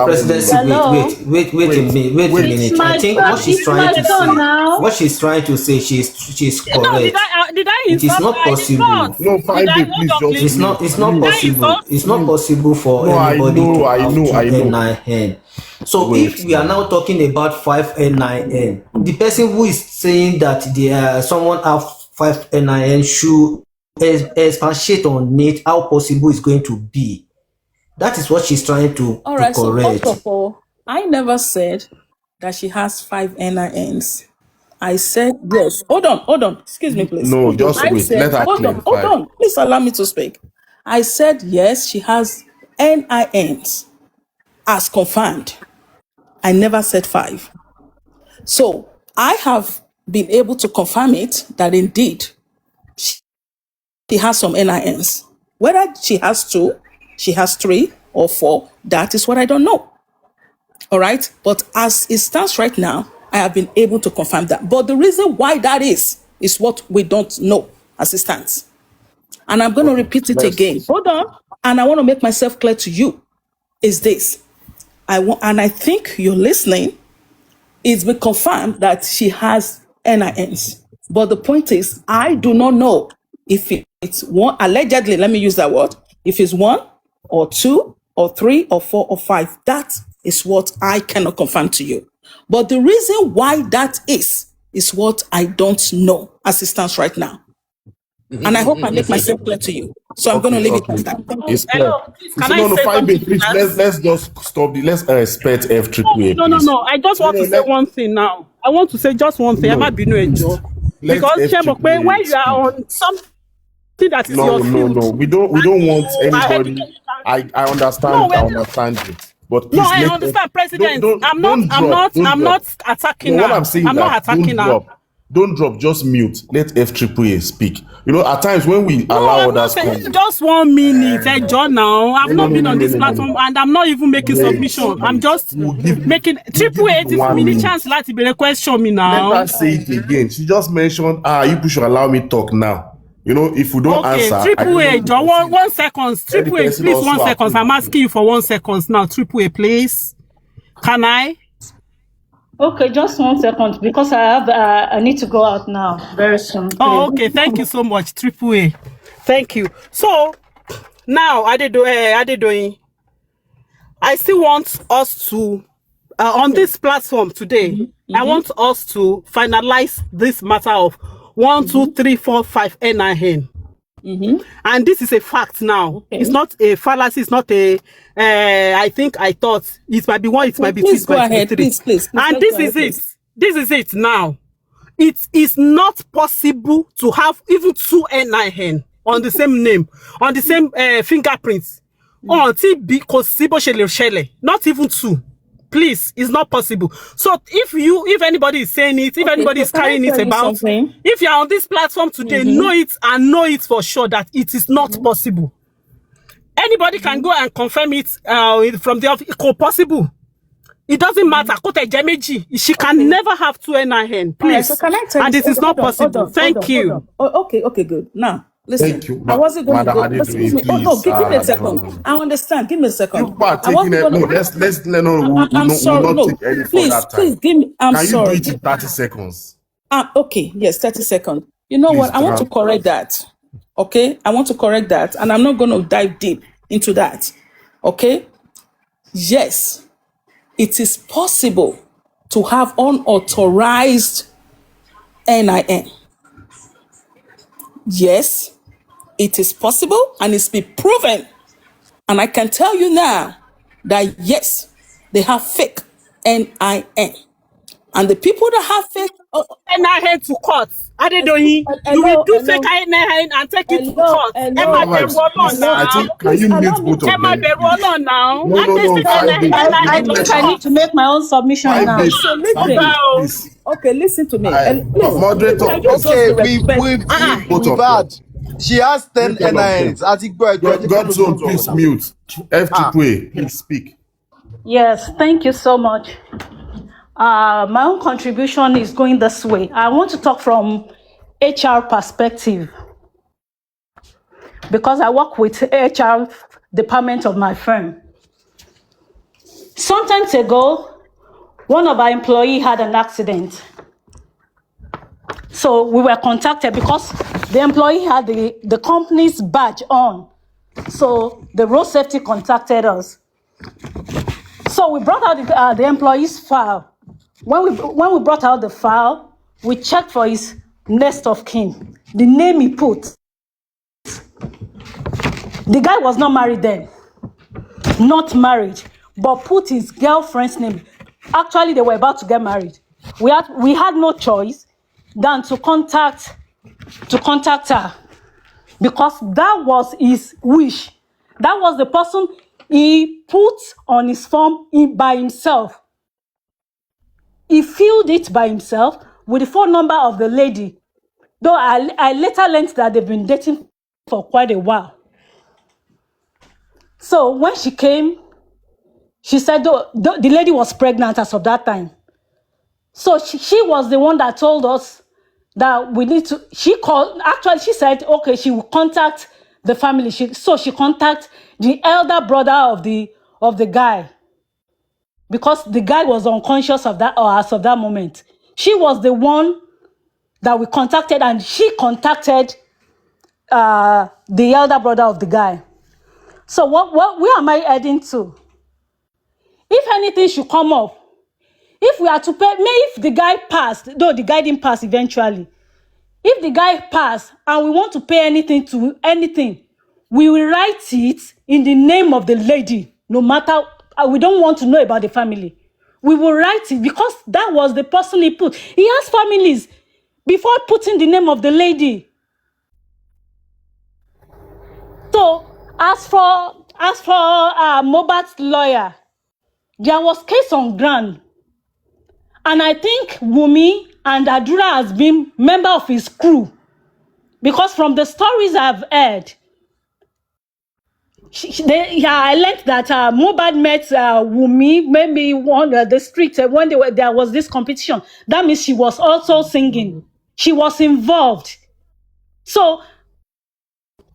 presidency. Wait a minute. I think what she's trying to say, she's correct. No, did I it is not possible. No, fine, please just. It's not possible. It's not possible for anybody to have 2 NIN. So if we are now talking about 5 NIN, the person who is saying that someone have 5 NIN should expatiate on it, how possible it's going to be. That is what she's trying to correct. So first of all, I never said that she has 5 NINs. I said yes. Hold on. Excuse me, please. No, just wait. Let her clarify. Hold on. Please allow me to speak. I said yes, she has NINs as confirmed. I never said 5. So I have been able to confirm it that indeed she has some NINs. Whether she has 2, she has 3 or 4, that is what I don't know. All right. But as it stands right now, I have been able to confirm that. But the reason why that is what we don't know as it stands. And I'm going to repeat it again. Hold on. And I want to make myself clear to you is this. And I think you're listening. It's been confirmed that she has NINs. But the point is, I do not know if it's 1, allegedly, let me use that word. If it's 1 or 2 or 3 or 4 or 5, that is what I cannot confirm to you. But the reason why that is what I don't know as it stands right now. And I hope I make myself clear to you. So I'm going to leave it at that. It's clear. Let's just stop. Let's respect F3. No. I just want to say one thing now. I want to say just one thing. Because when you are on something that is your field. No. We don't want anybody. I understand. I understand you. But please, I understand, President. I'm not attacking her. What I'm saying I'm not attacking her. Don't drop, just mute. Let F3 speak. You know, at times when we allow others come. Just 1 minute, John. Now I've not been on this platform and I'm not even making submission. I'm just making AAA minute chance to be a question me now. Let her say it again. She just mentioned, you should allow me talk now. You know, if we don't answer. AAA, John, 1 second. AAA, please 1 second. I'm asking you for 1 second now. AAA, please. Can I? Okay, just 1 second because I need to go out now very soon. Oh, okay. Thank you so much, AAA. Thank you. So now, Adedoyin, I still want us to on this platform today. I want us to finalize this matter of 1, 2, 3, 4, 5 NIN. And this is a fact now. Okay. It's not a fallacy. It's not a. I thought it might be 1. It might be 2. It might be 3. Please. And this is it. This is it now. It is not possible to have even 2 NIN on the same name, on the same fingerprints. Not even 2. Please, it's not possible. So if anybody is saying it, if anybody is carrying it about, if you're on this platform today, know it and know it for sure that it is not possible. Anybody can go and confirm it from the office. It's possible. It doesn't matter. She can never have two NIN, please. Right, so can I tell and you, it is not possible. Thank you. Oh, okay, good. Now, listen. Thank you, I wasn't going to go. Madam Listen Adedoyin, to me. Oh, no, please. give me a second. I understand. Give me a second. You are taking it. No, let's I'm sorry. we'll not No, take any please, further time. please give me. I'm Can sorry. you do it in 30 seconds? Okay, yes, 30 seconds. You know Please, what? I want to correct that. Okay, I want to correct that, and I'm not going to dive deep into that. Okay, yes, it is possible to have unauthorized NIN. Yes, it is possible, and it's been proven. And I can tell you now that yes, they have fake NIN. And the people that have fake NIN to court. Adedoyin, you will do fake NIN and take it to court. Emma Beruolon now. Can you mute both of Emma them? Beruolon now. No, I think I need to make my own submission now. So listen. Okay, listen to me. Moderator. Okay, we've had. She has 10 NINs. Godson, please mute. F2A, please speak. Yes, thank you so much. My own contribution is going this way. I want to talk from HR perspective because I work with HR department of my firm. Some time ago, one of our employees had an accident. So we were contacted because the employee had the company's badge on. So the road safety contacted us. So we brought out the employee's file. When we brought out the file, we checked for his next of kin, the name he put. The guy was not married then, not married, but put his girlfriend's name. Actually, they were about to get married. We had no choice than to contact her because that was his wish. That was the person he put on his form by himself. He filled it by himself with the phone number of the lady. Though I later learned that they've been dating for quite a while. So when she came, she said the lady was pregnant as of that time. So she was the one that told us that we need to, she called, actually she said, okay, she will contact the family. So she contacted the elder brother of the guy. Because the guy was unconscious of that, or as of that moment. She was the one that we contacted, and she contacted the elder brother of the guy. So where am I heading to? If anything should come up, if we are to pay, if the guy passed, though the guy didn't pass eventually, if the guy passed and we want to pay anything to anything, we will write it in the name of the lady, no matter, we don't want to know about the family. We will write it because that was the person he put. He has families before putting the name of the lady. So as for Mobat's lawyer, there was case on ground. And I think Wumi and Adura has been member of his crew. Because from the stories I've heard, I learned that Mobat met Wumi maybe on the street when there was this competition. That means she was also singing. She was involved. So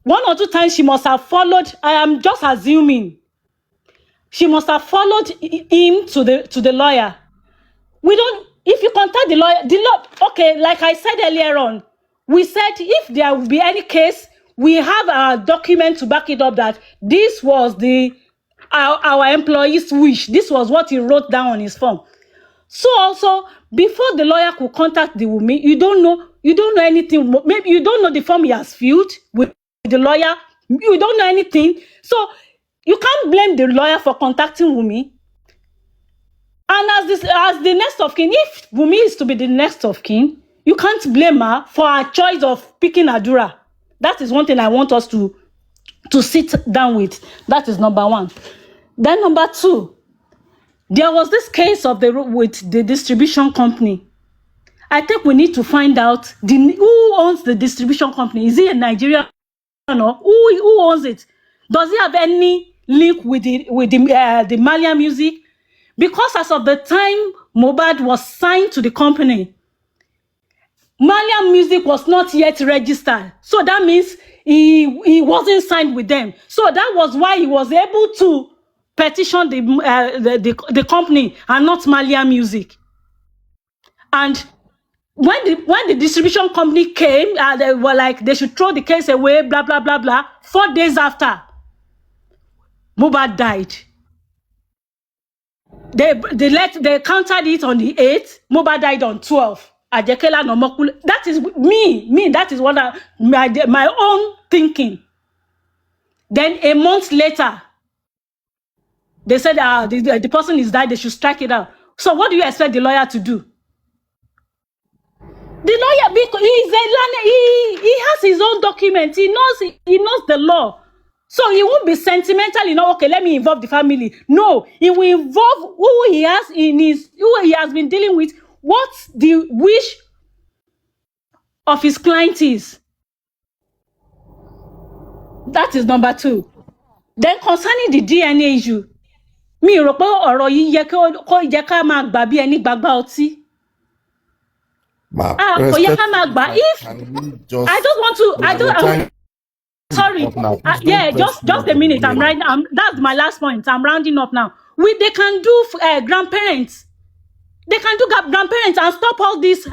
one or two times she must have followed. I am just assuming she must have followed him to the lawyer. We don't. If you contact the lawyer, okay, like I said earlier on, we said if there will be any case, we have a document to back it up that this was our employee's wish. This was what he wrote down on his form. So also, before the lawyer could contact the woman, you don't know anything. Maybe you don't know the form he has filled with the lawyer. You don't know anything. So you can't blame the lawyer for contacting Wumi. And as the next of kin, if Wumi is to be the next of kin, you can't blame her for her choice of picking Adura. That is one thing I want us to sit down with. That is number one. Then number two, There was this case of with the distribution company. I think we need to find out who owns the distribution company. Is it a Nigerian or no? Who owns it? Does it have any link with the Malian music? Because as of the time Mohbad was signed to the company, Malian music was not yet registered. So that means he wasn't signed with them. So that was why he was able to petition the company and not Malian music. And when the distribution company came, they were like, they should throw the case away, blah, blah, blah, blah. 4 days after, Mohbad died. They counted it on the 8th. Mohbad died on 12th. Ajekela Nomokule. That is me. That is what my own thinking. Then a month later, they said the person is died. They should strike it out. So what do you expect the lawyer to do? The lawyer, because he has his own document. He knows the law. So he won't be sentimental, okay, let me involve the family. No, he will involve who he has been dealing with, what the wish of his client is. That is number 2. Then concerning the DNA issue, mi rò pé ọ̀rọ̀ yìí yẹ ká máa gbà bí ẹni gbàgbà ọtí. Kò yẹ ká máa gbà. If I don't want to, sorry, just a minute. That's my last point. I'm rounding up now. They can do grandparents. They can do grandparents and stop all these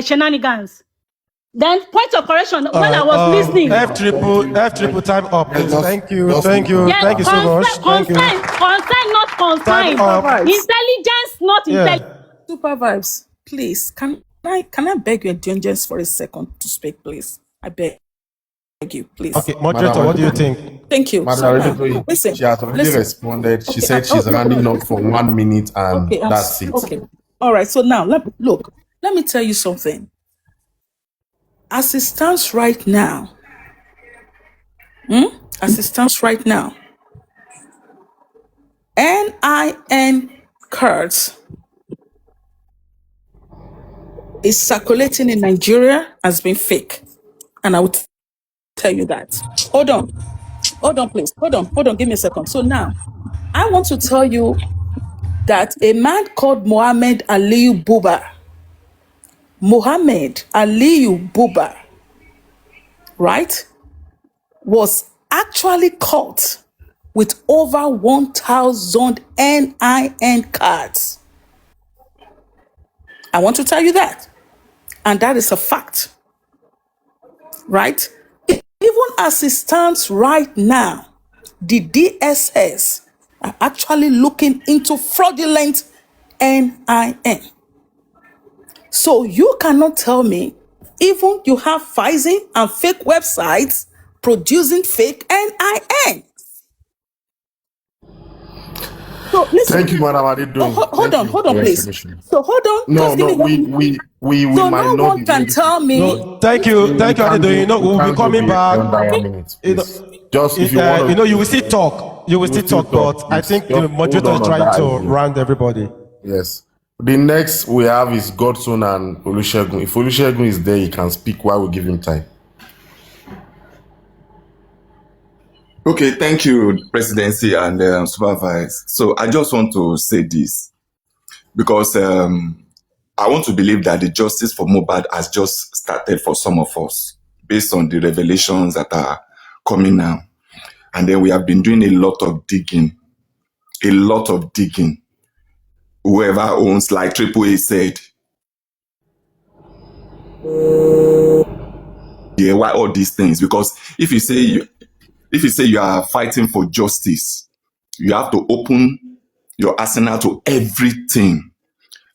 shenanigans. Then point of correction. When I was listening, F triple time up, please. Thank you so much. Concern, not concern. Intelligence, not intelligence. Supervibez, please. Can I beg your indulgence for a second to speak, please? I beg you, please. Okay, moderator, what do you think? Thank you. Listen, she has already responded. She said she's rounding up for 1 minute and that's it. Okay. All right. So now, let me tell you something. As it stands right now, NIN cards is circulating in Nigeria has been fake. And I will tell you that. Hold on, please. Hold on. Give me a second. So now, I want to tell you that a man called Mohammed Aliyu Buba, right, was actually caught with over 1,000 NIN cards. I want to tell you that. And that is a fact. Right? Even as it stands right now, the DSS are actually looking into fraudulent NIN. So you cannot tell me, even you have Pfizer and fake websites producing fake NIN. So listen, thank you, Madam Adedoyin. Hold on, please. So hold on. No, we so might no not one can tell me. No, thank you, Adedoyin. We'll be coming back. Just if you want, you will still talk. But I think the moderator is trying to round everybody. Yes. The next we have is Godson and Olusegun. If Olusegun is there, he can speak while we give him time. Okay, thank you, Presidency and Supervibez. So I just want to say this because I want to believe that the justice for Mohbad has just started for some of us based on the revelations that are coming now. And then we have been doing a lot of digging. Whoever owns, like AAA said, yeah, why all these things? Because if you say you are fighting for justice, you have to open your arsenal to everything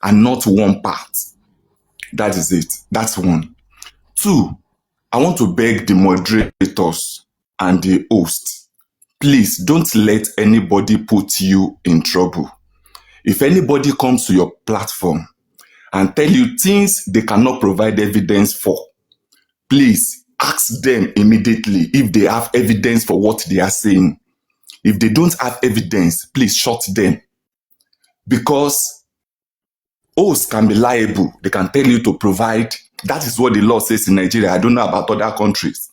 and not one part. That is it. That's one. 2, I want to beg the moderators and the hosts, please don't let anybody put you in trouble. If anybody comes to your platform and tell you things they cannot provide evidence for, please ask them immediately if they have evidence for what they are saying. If they don't have evidence, please shut them. because hosts can be liable. They can tell you to provide. That is what the law says in Nigeria. I don't know about other countries.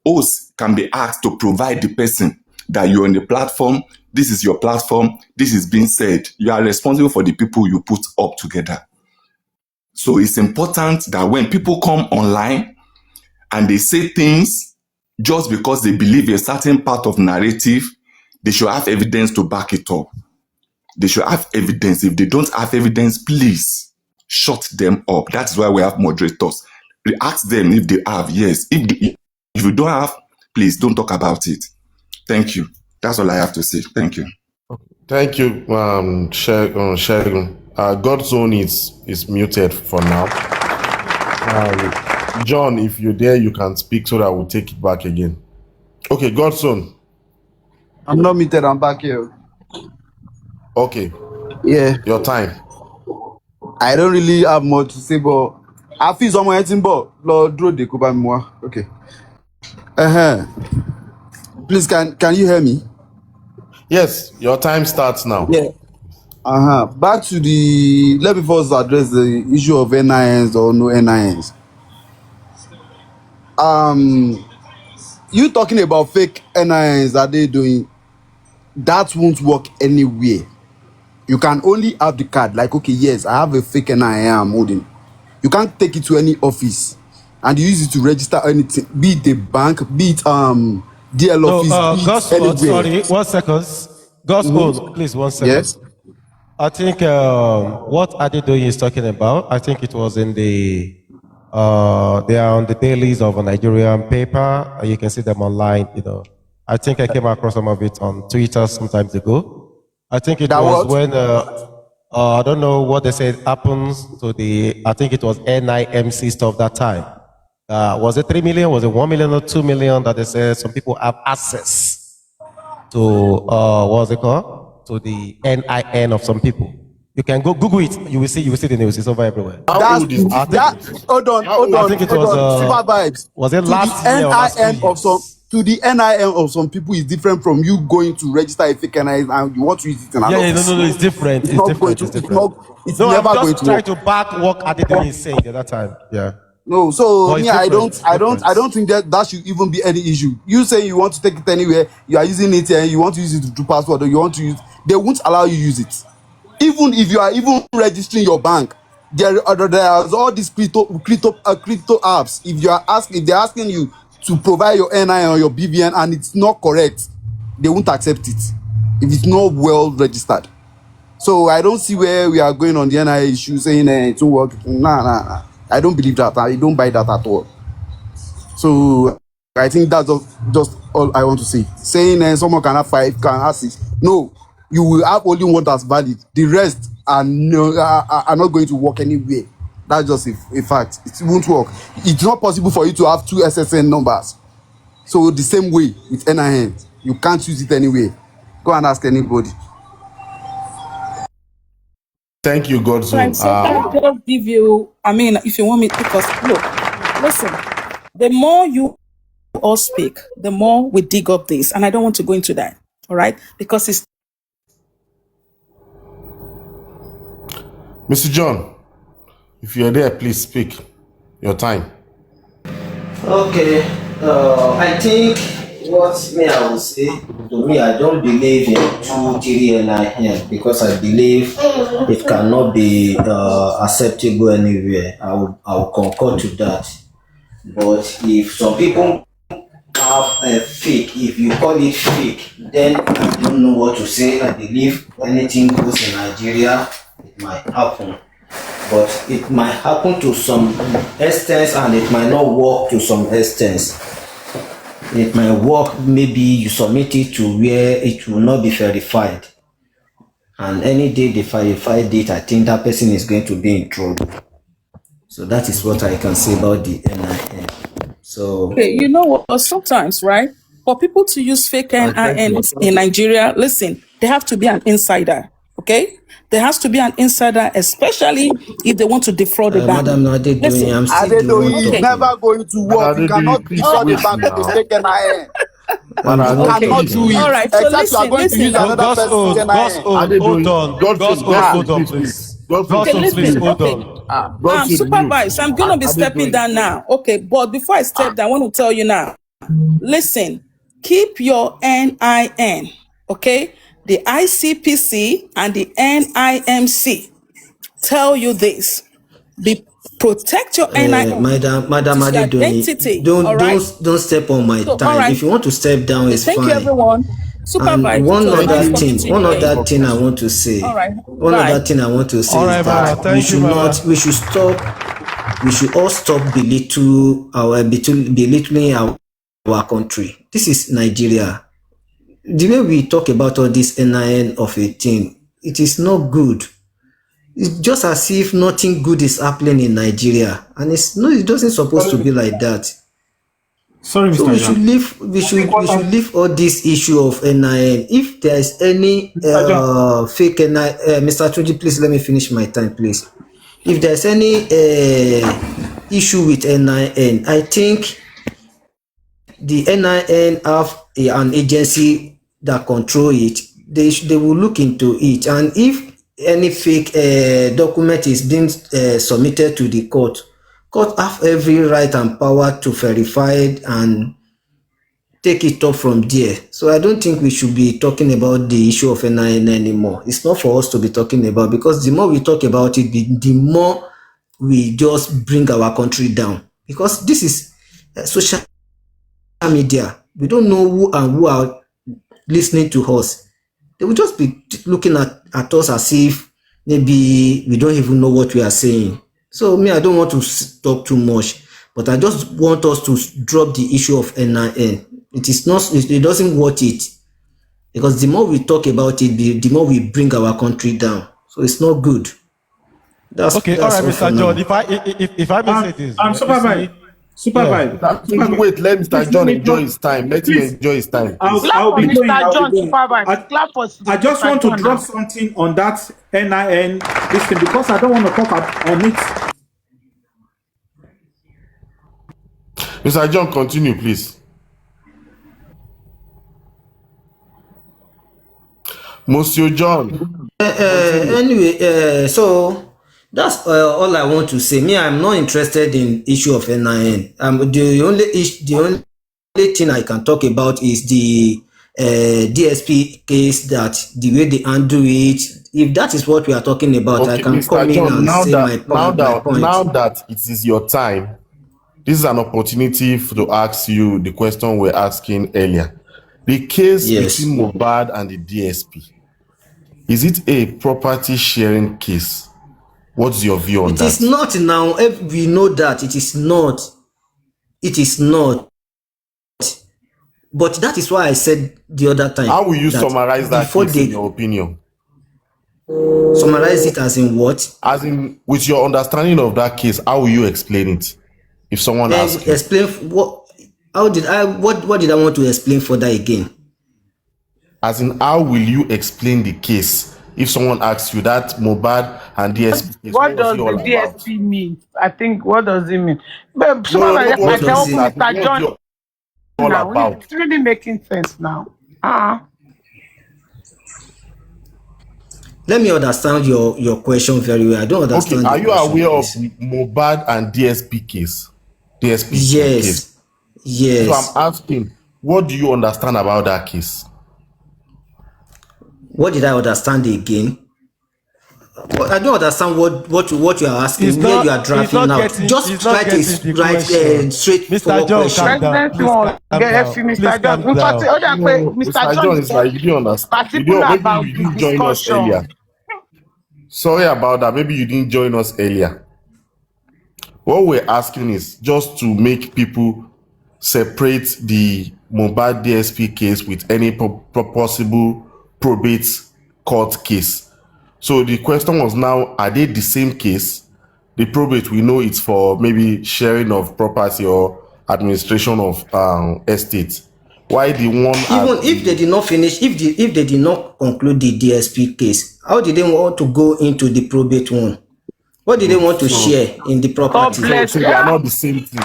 Hosts can be asked to provide the person that you're on the platform. This is your platform. This is being said. You are responsible for the people you put up together. So it's important that when people come online and they say things just because they believe a certain part of narrative, they should have evidence to back it up. They should have evidence. If they don't have evidence, please shut them up. That's why we have moderators. Ask them if they have. Yes. If you don't have, please don't talk about it. Thank you. That's all I have to say. Thank you. Thank you, Shegun. God's Own is muted for now. John, if you're there, you can speak so that we'll take it back again. Okay, God's Own. I'm not muted, I'm back here. Okay. Yeah. Your time. I don't really have much to say, but I feel someone hitting but Lord draw the Kuba moi. Okay. Please, can you hear me? Yes, your time starts now. Yeah. Back to the, let me first address the issue of NINs or no NINs. You talking about fake NINs that they doing, that won't work anywhere. You can only have the card, like, okay, yes, I have a fake NIN I'm holding. You can't take it to any office and you use it to register anything, be it a bank, be it DL office, be it anywhere. Sorry, 1 second. God's own, please, 1 second. Yes. I think what Adedoyin is talking about, I think it was in the, they are on the dailies of a Nigerian paper. You can see them online, you know. I think I came across some of it on Twitter some time ago. I think it was when, I don't know what they said happens to the, I think it was NIMC stuff that time. Was it 3 million? Was it 1 million or 2 million that they said some people have access to, what was it called? To the NIN of some people. You can go Google it. You will see the news. It's over everywhere. Hold on. I think it was Supervibez. Was it last year or last year? To the NIN of some people is different from you going to register a fake NIN and you want to use it in another. No, it's different. It's different. It's never I'm going just to trying work. to back what Adedoyin is saying at that time. Yeah. No, so yeah, I don't think that should even be any issue. You say you want to take it anywhere, you are using it and you want to use it to do password, or you want to use, they won't allow you use it. Even if you are even registering your bank, there's all these crypto apps. If they're asking you to provide your NIN or your BVN and it's not correct, they won't accept it if it's not well registered. So I don't see where we are going on the NIN issue saying it won't work. Nah. I don't believe that. I don't buy that at all. So I think that's just all I want to say. Saying someone can have 5, can have 6. No, you will have only one that's valid. The rest are not going to work anywhere. That's just a fact. It won't work. It's not possible for you to have 2 SSN numbers. So the same way with NIN, you can't use it anywhere. Go and ask anybody. Thank you, God's Own. I'll just give you, if you want me, because look, listen, the more you all speak, the more we dig up this, and I don't want to go into that, all right? Because it's... Mr. John, if you're there, please speak. Your time. Okay, I think what I will say, to me, I don't believe in 2, 3 NIN because I believe it cannot be acceptable anywhere. I will concur to that. But if some people have a fake, if you call it fake, then I don't know what to say. I believe anything goes in Nigeria, it might happen. But it might happen to some extent and it might not work to some extent. It might work, maybe you submit it to where it will not be verified. And any day they verify it, I think that person is going to be in trouble. So that is what I can say about the NIN. So Okay, you know what? Sometimes, right, for people to use fake NINs in Nigeria, listen, they have to be an insider, okay? There has to be an insider, especially if they want to defraud the bank. Madam Adedoyin, I'm still Adedoyin is never going to work. You cannot defraud the bank with a fake NIN. cannot do it. All right, so Except you are listen, going to use listen. another person's Hold on. please. Okay, listen. Hold Okay. on. Supervise. I'm gonna be stepping down now. Okay, but before I step down, I want to tell you now. Listen, keep your NIN. Okay, the ICPC and the NIMC tell you this. Protect your NIN. Madam It is your identity. All right. Don't step on my So, time. all right. If you want to step down, it's Thank fine. you, everyone. Supervise. And one other thing I want to say. All right. One Bye. other thing I want to say All is right, that Mama. Thank you, Mama. we should all stop belittling our country. This is Nigeria. The way we talk about all this NIN of a thing, it is not good. It's just as if nothing good is happening in Nigeria, and it doesn't supposed to be like that. Sorry, Mr. So we should leave all this issue of NIN. If there is any fake NIN, Mr. Tuji, please let me finish my time, please. If there's any issue with NIN, I think the NIN have an agency that control it. They will look into it, and if any fake document is being submitted to the court have every right and power to verify it and take it up from there. So I don't think we should be talking about the issue of NIN anymore. It's not for us to be talking about, because the more we talk about it, the more we just bring our country down. Because this is social media. We don't know who are listening to us. They will just be looking at us as if maybe we don't even know what we are saying. So I don't want to talk too much, but I just want us to drop the issue of NIN. It doesn't worth it, because the more we talk about it, the more we bring our country down. So it's not good. That's all right, Mr. John. If I may say this, Supervise. Wait, let Mr. John enjoy his time. Let him enjoy his time. I'll be going. I just want to drop now. something on that NIN this thing, because I don't want to talk on it. Mr. John, continue, please. Monsieur John. Anyway, so that's all I want to say. I'm not interested in issue of NIN. The only thing I can talk about is the DSP case, that the way they undo it. If that is what we are talking about, okay, I can Mr. come John, in and say my point. Now that it is your time, this is an opportunity to ask you the question we're asking earlier. The case between Mohbad and the DSP, is it a property sharing case? What's your view on that? It is not now. We know that it is not. It is not. But that is why I said the other time. How will you summarize that case in your opinion? Summarize it as in what? As in, with your understanding of that case, how will you explain it? If someone asks you. Explain what? How did I? What did I want to explain further again? As in, how will you explain the case if someone asks you that Mohbad and DSP case? What does the DSP mean? I think, what does it mean? But Mr. John, now it's really making sense now. Let me understand your question very well. I don't understand. Okay, are you aware of Mohbad and DSP case? DSP case. Yes. So I'm asking, what do you understand about that case? What did I understand again? I don't understand what you are asking. Where you are drafting now. Just try to straightforward question. Mr. John is like, you didn't understand. Maybe you didn't join us earlier. Sorry about that. Maybe you didn't join us earlier. What we're asking is just to make people separate the Mohbad DSP case with any possible probate court case. So the question was now, are they the same case? The probate, we know it's for maybe sharing of property or administration of estate. Why the one? Even if they did not finish, if they did not conclude the DSP case, how did they want to go into the probate one? What did they want to share in the property? So they are not the same thing.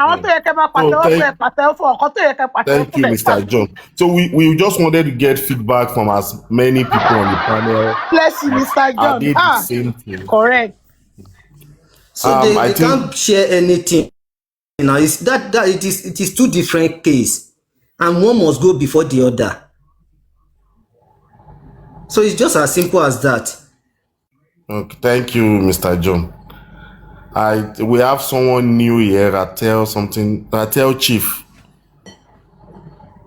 àwọn tó yẹ kẹ́ máa So pàtẹ́wọ́ fún ẹ pàtẹ́wọ́ fún ọkọ tó yẹ kẹ́ pàtẹ́wọ́ thank fún you, ẹ Mr. John. So we just wanted to get feedback from as many people on the panel. Bless you, Mr. Are John. they the same thing? Correct. So they I think can't share anything. Now it's that it is two different cases, and one must go before the other. So it's just as simple as that. okay, thank you, Mr. John. We have someone new here, Ratel Chief.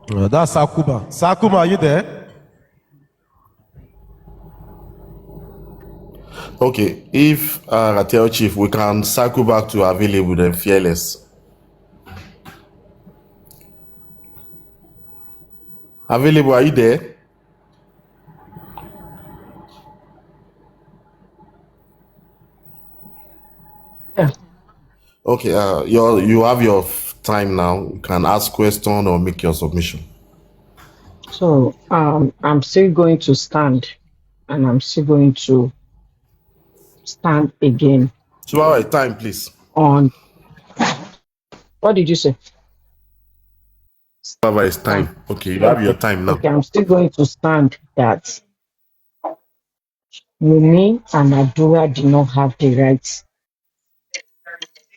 That's Sakuma. Sakuma, are you there? Okay, if Ratel Chief, we can circle back to available and fearless. Available, are you there? Yeah. Okay, you have your time now. You can ask question or make your submission. So I'm still going to stand, and I'm still going to stand again. So our time, please. On what did you say? It's time. Okay, you have your time now. Okay, I'm still going to stand that Wunmi and Adura do not have the right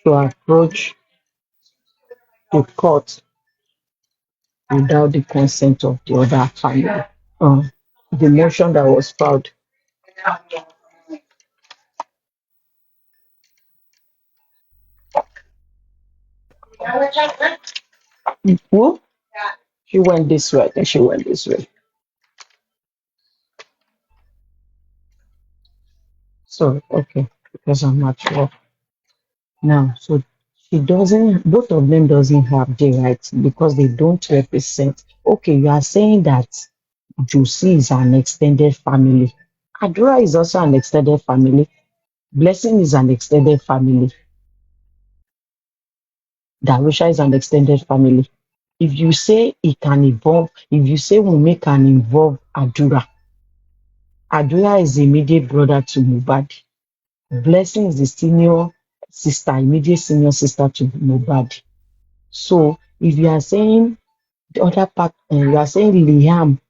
to approach the court without the consent of the other family. The motion that was filed. Who? She went this way, then she went this way. So, okay, because I'm not sure. Now, so both of them doesn't have the right because they don't represent. Okay, you are saying that Josie is an extended family. Adura is also an extended family. Blessing is an extended family. Darusha is an extended family. If you say it can involve, if you say Wunmi can involve Adura is the immediate brother to Mohbad. Blessing is the senior sister, immediate senior sister to Mohbad. So if you are saying the other part, you are saying Liam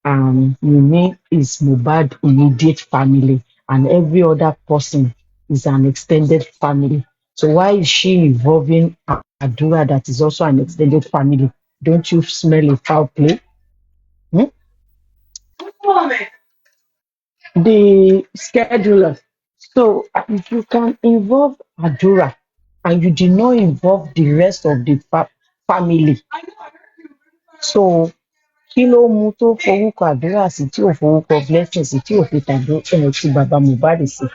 and Wunmi is Mohbad immediate family, and every other person is an extended family. So why is she involving Adura that is also an extended family? Don't you smell a foul play? The scheduler. So if you can involve Adura and you did not involve the rest of the family, so kí ló mú tó forúkọ Àdúrà sí tí ò forúkọ Blessing sí tí ò fi ti bàbá Mohbad sí?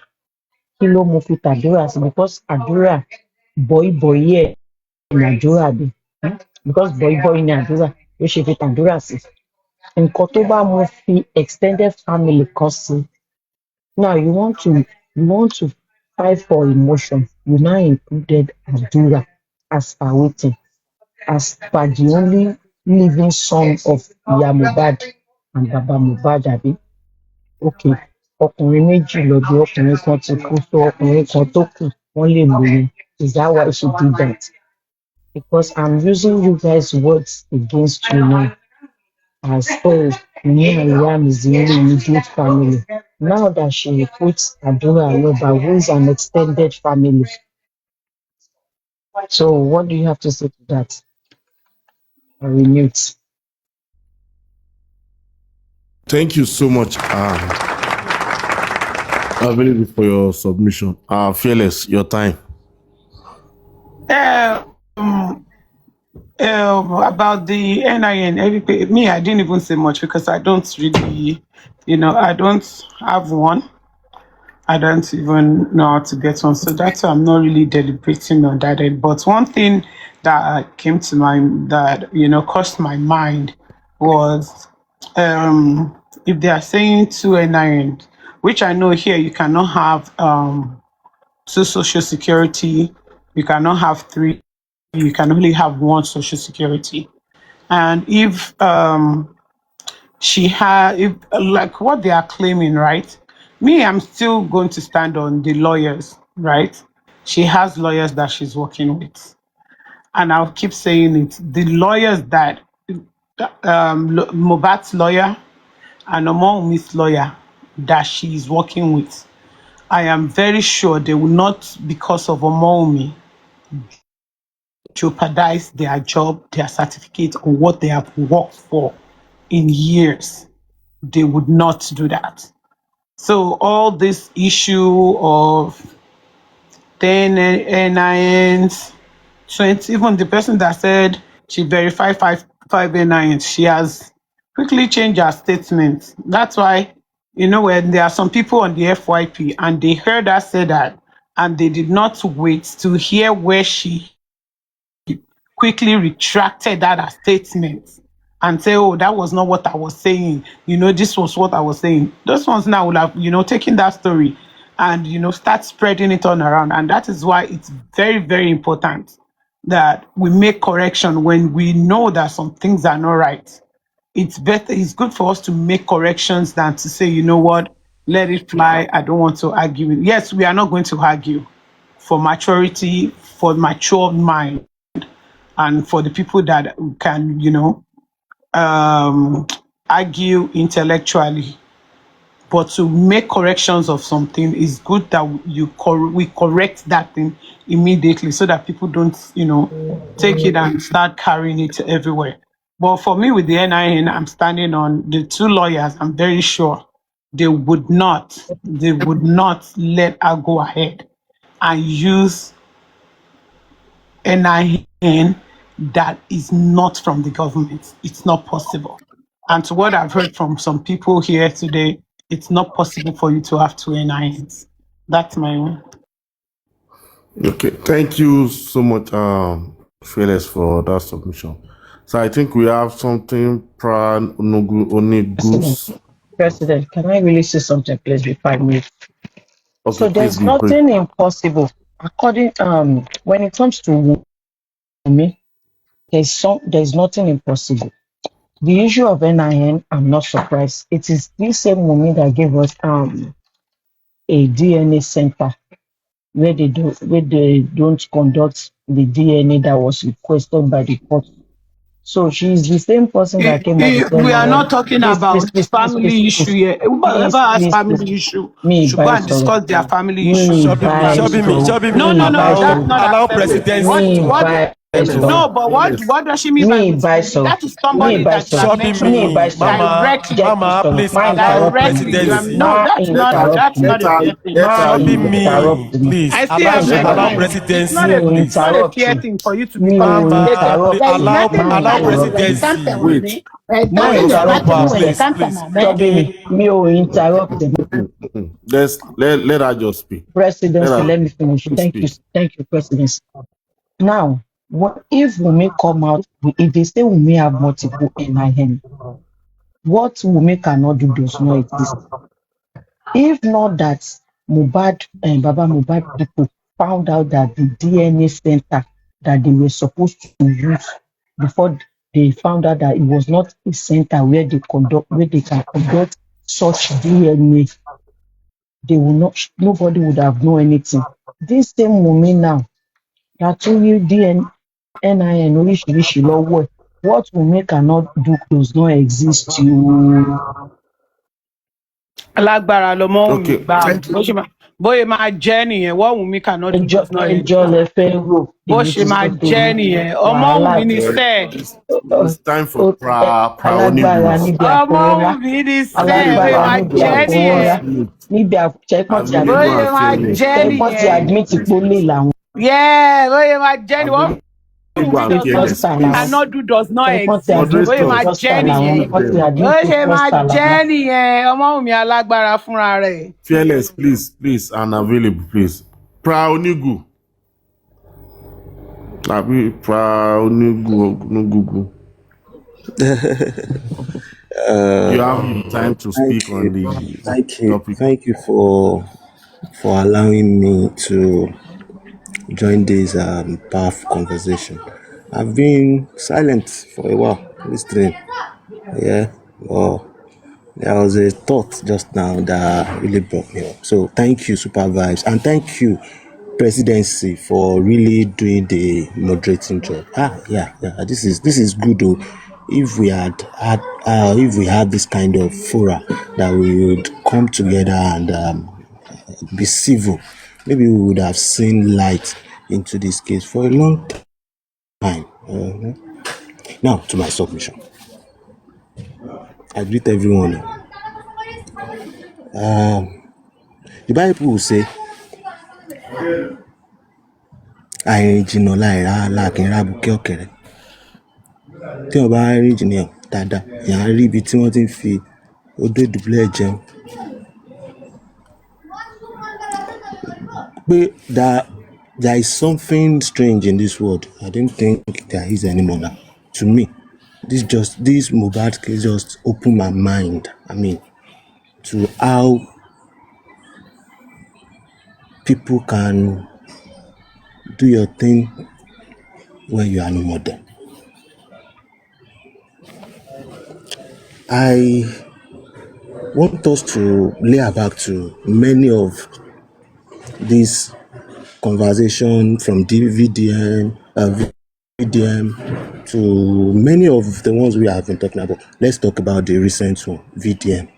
Kí ló mú fi tàdúrà sí? Because Àdúrà bọ̀ìbọ̀ì ẹ̀ ní Àdúrà bí, because bọ̀ìbọ̀ì ní Àdúrà ló ṣe fi tàdúrà sí. Nǹkan tó bá mú fi extended family kan sí. Now you want to fight for emotion. You now included Adura as per waiting, as per the only living son of Iya Mohbad and Baba Mohbad abi. Okay, ọkùnrin méjì lọ bí ọkùnrin kan ti kú, so ọkùnrin kan tó kù wọ́n lè lóyún. Is that why she did that? Because I'm using you guys' words against you now. As me and Liam is the only immediate family. Now that she puts Adura Aloba, who is an extended family. So what do you have to say to that? I will mute. Thank you so much, available for your submission. Fearless, your time. About the NIN, me, I didn't even say much because I don't really, I don't have one. I don't even know how to get one. So that's why I'm not really deliberating on that end. But one thing that came to mind that, crossed my mind was if they are saying two NIN, which I know here you cannot have two social security, you cannot have three, you can only have one social security. And if if like what they are claiming, right? Me, I'm still going to stand on the lawyers, right? She has lawyers that she's working with. and I'll keep saying it, the lawyers that Mobat's lawyer and Omomi's lawyer that she is working with, I am very sure they will not, because of Omomi, jeopardize their job, their certificate, or what they have worked for in years. They would not do that. So all this issue of 10 NINs, 20, even the person that said she verified five NINs, she has quickly changed her statement. That's why, when there are some people on the FYP and they heard her say that, and they did not wait to hear where she quickly retracted that her statement and say, oh, that was not what I was saying. This was what I was saying. Those ones now will have, taken that story and, start spreading it on around. And that is why it's very, very important that we make correction when we know that some things are not right. It's good for us to make corrections than to say, you know what, let it fly. I don't want to argue. Yes, we are not going to argue for maturity, for mature mind, and for the people that can, argue intellectually. But to make corrections of something is good that we correct that thing immediately so that people don't, take it and start carrying it everywhere. But for me, with the NIN, I'm standing on the two lawyers. I'm very sure they would not let her go ahead and use NIN that is not from the government. It's not possible. And to what I've heard from some people here today, it's not possible for you to have two NINs. That's my own. Okay, thank you so much, Fearless, for that submission. So I think we have something, Onigus. President, can I really say something, please, before I move? Okay, So please there's be brief. nothing impossible. According when it comes to me, there's nothing impossible. The issue of NIN, I'm not surprised. It is this same woman that gave us a DNA center where they don't conduct the DNA that was requested by the court. So she's the same person that came up with We are NIN. not talking about family issue here. Whoever has family issue should go and discuss their family issues with the family. No, that's not allow acceptable. presidency to No, but what does she mean by presidency? That is somebody that you are mentioning directly. Mama, please allow Directly. presidency. That's not a fair thing. Please I still have my allow time. It's not presidency, please. not a fair thing for you to be Mama, allow presidency. presidency. Let her just speak. Presidency, let me finish. Thank you, Presidency. Now, what if Wunmi come out, if they say Wunmi have multiple NIN, what Wunmi cannot do does not exist. If not that Mohbad and Baba Mohbad people found out that the DNA center that they were supposed to use before they found out that it was not a center where they can conduct such DNA, nobody would have known anything. This same Wunmi now, that only NIN oríṣiríṣi lọ́wọ́ ẹ̀, what Wunmi cannot do does not exist. Alágbára lọmọ Wunmi gbà bóyá máa jẹ́ nìyẹn, what Wunmi cannot do does not exist. Ẹjọ́ lẹ fẹ́ rò. Bó ṣe máa jẹ́ nìyẹn, ọmọ Wunmi ni sẹ́ẹ̀. It's time for alágbára níbi ọmọ Wunmi ni sẹ́ẹ̀, bóyá máa jẹ́ nìyẹn. Níbi àṣẹkàn tí bóyá máa jẹ́ nìyẹn. admit pólè làwọn. Bóyá máa jẹ́ nìyẹn. Cannot do does not exist. Bóyá máa jẹ́ nìyẹn. Bóyá máa jẹ́ nìyẹn. Ọmọ Wunmi alágbára fúnra rẹ̀. Fearless, please, and available, please. Onigu. Onigu. You have time to speak on the topic. Thank you for allowing me to join this powerful conversation. I've been silent for a while, listening. Yeah, well, there was a thought just now that really brought me up. So thank you, Supervibez, and thank you, presidency for really doing the moderating job. Yeah. This is good though. If we had this kind of fora that we would come together and be civil, maybe we would have seen light into this case for a long time. Now to my submission. I greet everyone. The Bible will say, àìrìn jìnnà láàkín rábùkẹ́ ọ̀kẹ́rẹ́. Tí wọ́n bá rìn jìnnà dáadáa, èèyàn á rí ibi tí wọ́n ti ń fi odó ìdúbúlẹ̀ jẹun. Pé there is something strange in this world. I don't think there is anymore now. To me, this Mohbad case just opened my mind. I mean, to how people can do your thing when you are no more there. I want us to lay back to many of these conversations from VDM to many of the ones we have been talking about. Let's talk about the recent one, VDM.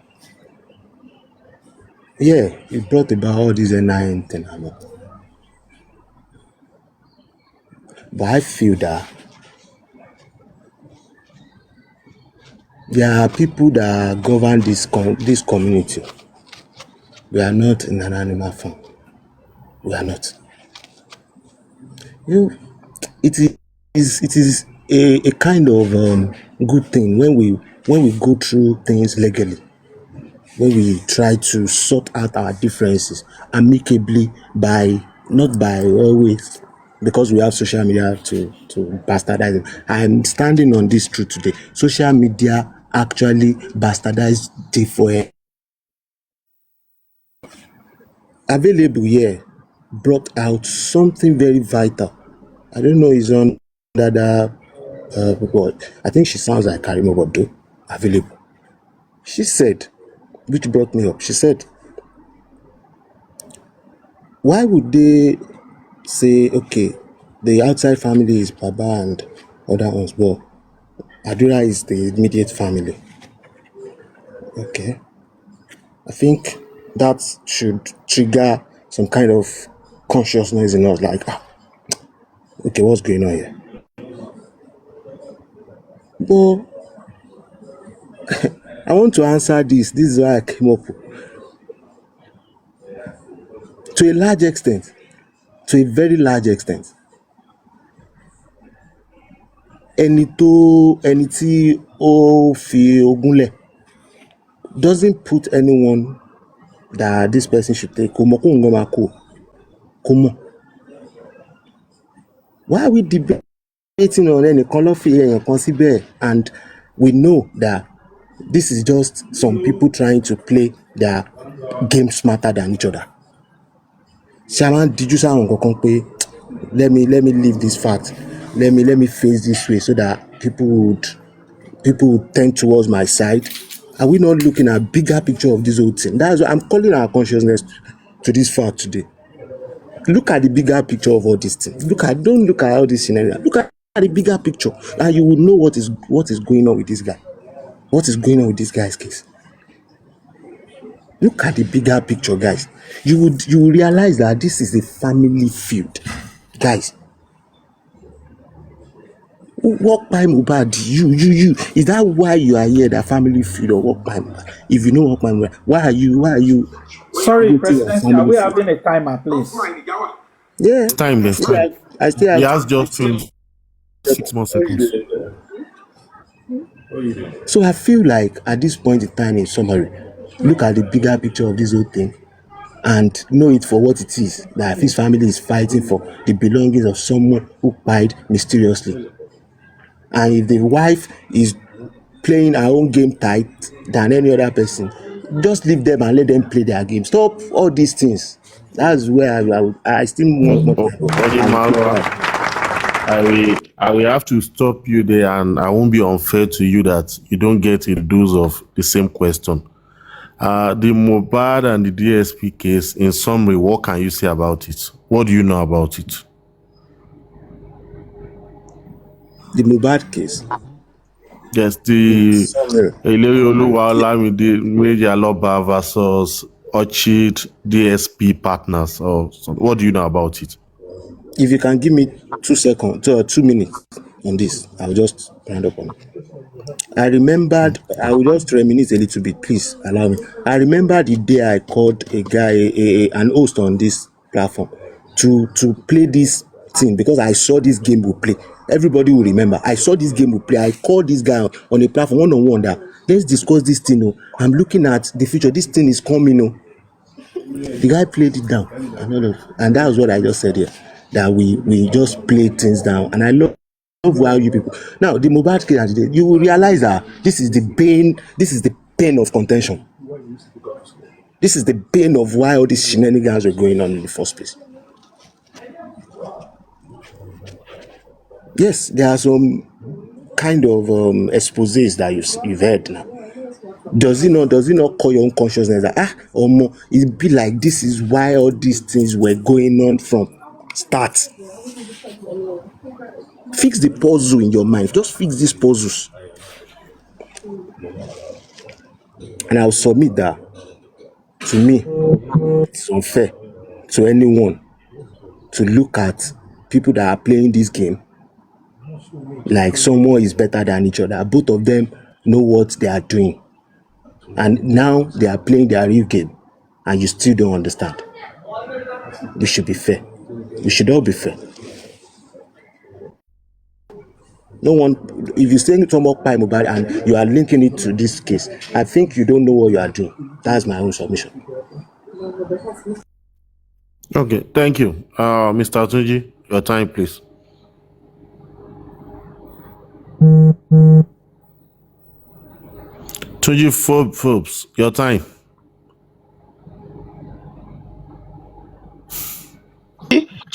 Yeah, it brought about all these NIN thing. But I feel that there are people that govern this community. We are not in an animal farm. We are not. It is a kind of good thing when we go through things legally, when we try to sort out our differences amicably not by always, because we have social media to bastardize it. I'm standing on this truth today. Social media actually bastardized the for available here brought out something very vital. I don't know it's on that people. I think she sounds like Karimo Bodo. Available. She said, which brought me up. She said, why would they say, okay, the outside family is Baba and other ones, but Adura is the immediate family? Okay. I think that should trigger some kind of consciousness in us, like, okay, what's going on here? But I want to answer this. This is why I came up. To a large extent, to a very large extent, ẹni tí ó fi ogún lẹ̀ doesn't put anyone that this person should take. Kò mọ̀ kó ń máa kó. Kò mọ̀. Why are we debating on ẹnìkan ló fi èèyàn kan síbẹ̀, and we know that this is just some people trying to play their game smarter than each other. Shaman, did you sound pé let me leave this fact. Let me face this way so that people would tend towards my side. Are we not looking at a bigger picture of this whole thing? That's why I'm calling our consciousness to this fact today. Look at the bigger picture of all these things. Don't look at all this scenario. Look at the bigger picture, and you will know what is going on with this guy. What is going on with this guy's case? Look at the bigger picture, guys. You will realize that this is a family feud, guys. Walk by Mohbad, you. Is that why you are here? That family feud or walk by Mohbad? If you know walk by Mohbad, why are you? Sorry, President, are we having a timer, please? Yeah, There's time. I still have. He has just 6 more seconds. So I feel like at this point in time, in summary, look at the bigger picture of this whole thing and know it for what it is, that his family is fighting for the belongings of someone who died mysteriously. And if the wife is playing her own game tight than any other person, just leave them and let them play their game. Stop all these things. That's where I still want more. I will have to stop you there, and I won't be unfair to you that you don't get a dose of the same question. The Mohbad and the DSP case, in summary, what can you say about it? What do you know about it? The Mohbad case. Yes, the Ilerioluwa Olamide Meji Aloba versus Orchid DSP partners. What do you know about it? If you can give me 2 minutes on this, I'll just round up on it. I remembered, I will just reminisce a little bit, please allow me. I remember the day I called a guy, an host on this platform to play this thing because I saw this game will play. Everybody will remember. I saw this game will play. I called this guy on a platform one-on-one that let's discuss this thing. I'm looking at the future. This thing is coming. The guy played it down. And that was what I just said here. That we just play things down. And I love how you people. Now, the Mohbad case, you will realize that this is the pain of contention. This is the pain of why all these shenanigans were going on in the first place. Yes, there are some kind of exposés that you've heard now. Does it not call your own consciousness that it be like this is why all these things were going on from start? Fix the puzzle in your mind. Just fix these puzzles. And I'll submit that, to me, it's unfair to anyone to look at people that are playing this game like someone is better than each other. Both of them know what they are doing. And now they are playing their real game. And you still don't understand. We should be fair. We should all be fair. No one, if you're saying Tomok Pai Mohbad and you are linking it to this case, I think you don't know what you are doing. That's my own submission. Okay, thank you. Mr. Tunji, your time, please. Tunji Forbes, your time.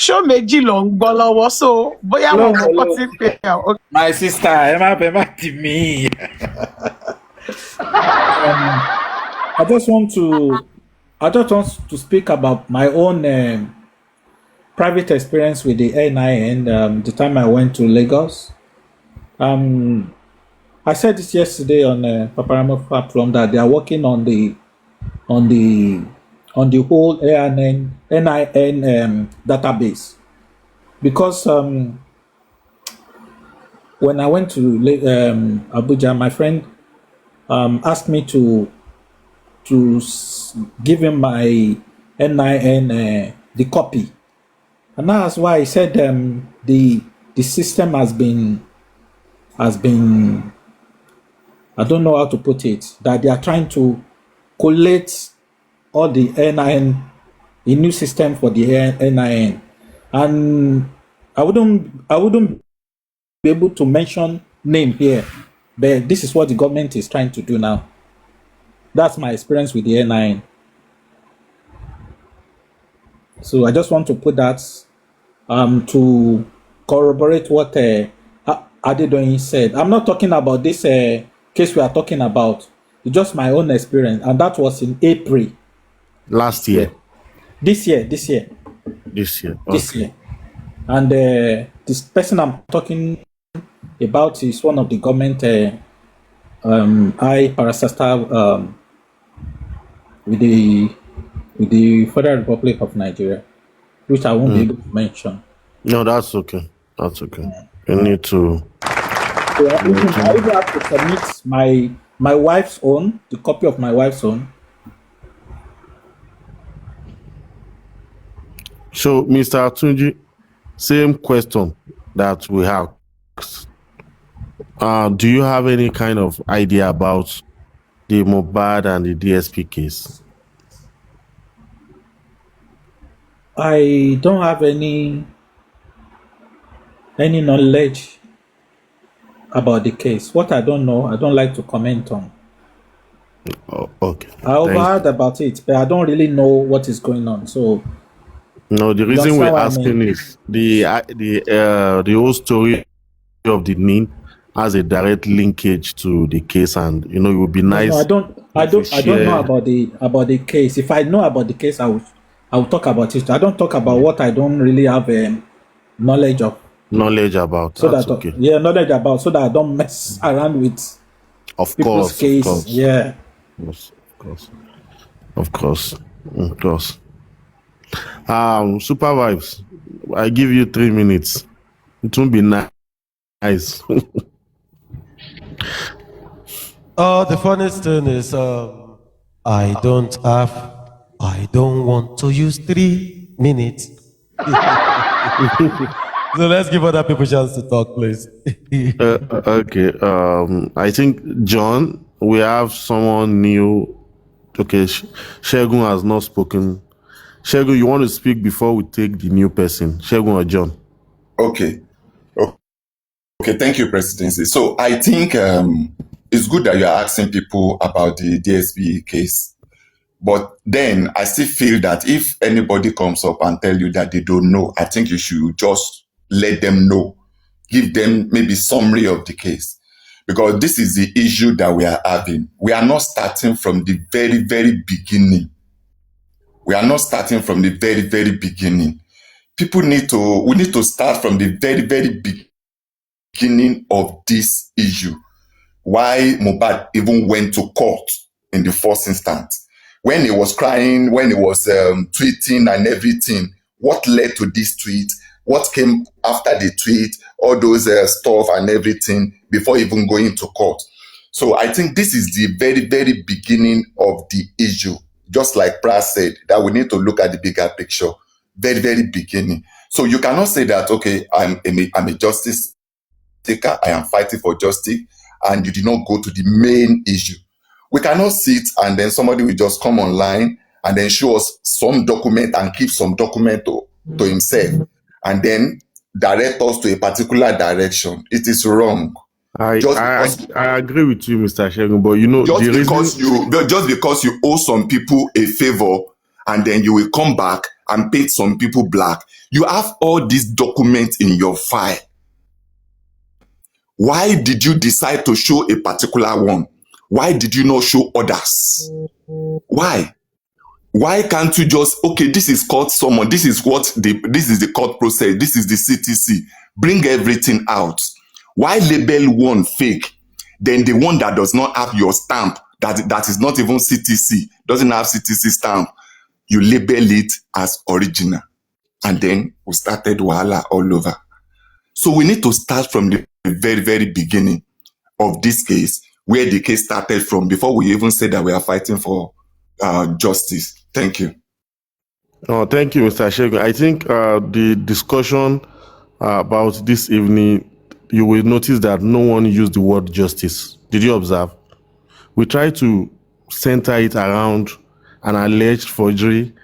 Show méjì ló ń gbọ́ lọ́wọ́, so bóyá wọn kọ́kọ́ ti pè é. My sister, Emma to me. I just want to speak about my own private experience with the NIN. The time I went to Lagos. I said this yesterday on Paparama platform that they are working on the whole NIN database, because when I went to Abuja, my friend asked me to give him my NIN the copy, and that's why I said the system has been I don't know how to put it, that they are trying to collate all the NIN, a new system for the NIN, and I wouldn't be able to mention name here, but this is what the government is trying to do now. That's my experience with the NIN. So I just want to put that to corroborate what Adedoyin said. I'm not talking about this case we are talking about. It's just my own experience, and that was in April. Last year. This year. This year. Okay. This year. And this person I'm talking about is one of the government high parastatal with the Federal Republic of Nigeria, which I won't be able to mention. No, that's okay. That's okay. You need to. So I even have to submit my wife's own, the copy of my wife's own. So, Mr. Tunji, same question that we have. Do you have any kind of idea about the Mohbad and the DSP case? I don't have any knowledge about the case. What I don't know, I don't like to comment on. Oh, okay. I overheard about it, but I don't really know what is going on. So, no, the reason we're asking is the whole story of the NIN has a direct linkage to the case, and it would be nice. No, I If you don't know share about the case. If I know about the case, I will talk about it. I don't talk about what I don't really have knowledge of. knowledge about, So that's that okay. knowledge about, so that I don't mess around with Of people's course, of case. course. Yeah. Yes, of course. Of course. Of course. Supervibes. I give you 3 minutes. It won't be nice. The funniest thing is, I don't want to use 3 minutes. So let's give other people a chance to talk, please. Okay. I think, John, we have someone new. Okay, Shegun has not spoken. Shegun, you want to speak before we take the new person? Shegun or John? Okay. Okay, thank you, Presidency. So I think it's good that you are asking people about the DSP case. But then I still feel that if anybody comes up and tell you that they don't know, I think you should just let them know. Give them maybe summary of the case. Because this is the issue that we are having. We are not starting from the very, very beginning. We are not starting from the very, very beginning. We need to start from the very, very beginning of this issue. Why Mohbad even went to court in the first instance. When he was crying, when he was tweeting and everything, what led to this tweet? What came after the tweet? All those stuff and everything before even going to court. So I think this is the very, very beginning of the issue. Just like Pras said, that we need to look at the bigger picture. Very, very beginning. So you cannot say that, okay, I'm a justice taker, I am fighting for justice, and you did not go to the main issue. We cannot sit and then somebody will just come online and then show us some document and keep some document to himself and then direct us to a particular direction. It is wrong. I agree with you, Mr. Shegun, but you know, just because you owe some people a favor and then you will come back and pay some people black, you have all these documents in your file. Why did you decide to show a particular one? Why did you not show others? Why? Why can't you just, okay, this is court summon, this is the court process, this is the CTC. Bring everything out. Why label one fake? Then the one that does not have your stamp, that is not even CTC, doesn't have CTC stamp, you label it as original. And then we started wahala all over. So we need to start from the very, very beginning of this case, where the case started from, before we even said that we are fighting for justice. Thank you. Oh, thank you, Mr. Shegun. I think the discussion about this evening, you will notice that no one used the word justice. Did you observe? We try to center it around an alleged forgery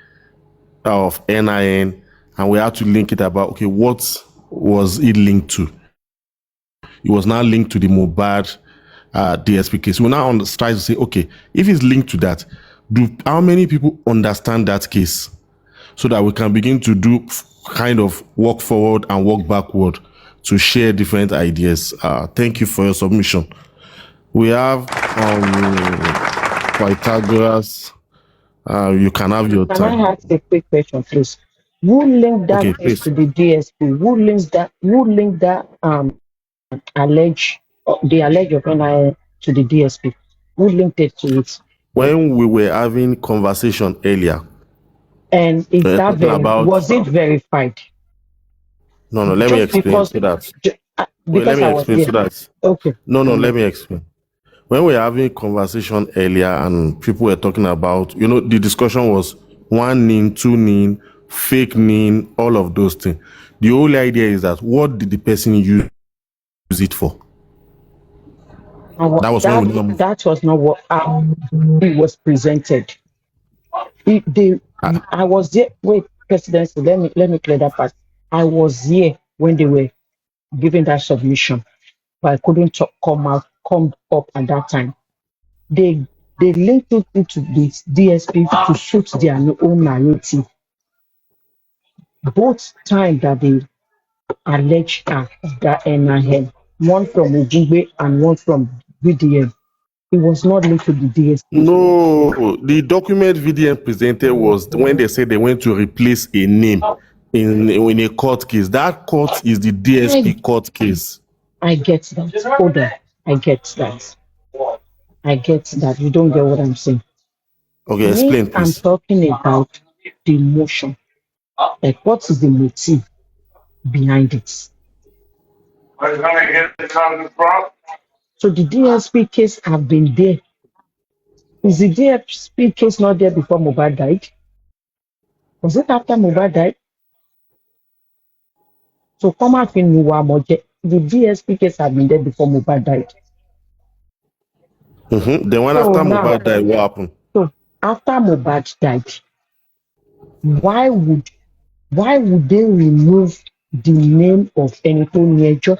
of NIN, and we have to link it about, okay, what was it linked to? It was now linked to the Mohbad DSP case. We now try to say, okay, if it's linked to that, how many people understand that case? So that we can begin to do kind of walk forward and walk backward to share different ideas. Thank you for your submission. We have Pythagoras. You can have your Can time. I ask a quick question, please? Who linked that case to the DSP? Who linked that the alleged of NIA to the DSP? Who linked it to it? When we were having conversation earlier. And is that was it verified? No, let me explain so that. Let me explain so that. Okay. No, let me explain. When we were having a conversation earlier and people were talking about, you know, the discussion was 1 NIN, 2 NIN, fake NIN, all of those things. The whole idea is that what did the person use it for? That was not what it was presented. I was there. Wait, Presidency. Let me clear that part. I was here when they were giving that submission, but I couldn't come up at that time. They linked it into the DSP to suit their own narrative. Both times that they alleged that NIN, one from Ujigbe and one from BDM, It was not linked to the DSP. No, the document VDM presented was when they said they went to replace a name in a court case. That court is the DSP court case. I get that. Hold on. I get that. I get that. You don't get what I'm saying. Okay, explain, please. I'm talking about the motion. Like, what is the motive behind it? So the DSP case have been there. Is the DSP case not there before Mohbad died? Was it after Mohbad died? So come out in Nuwamoje. The DSP case have been there before Mohbad died. Then when after Mohbad died, what happened? So after Mohbad died, why would they remove the name of Enitoniejo?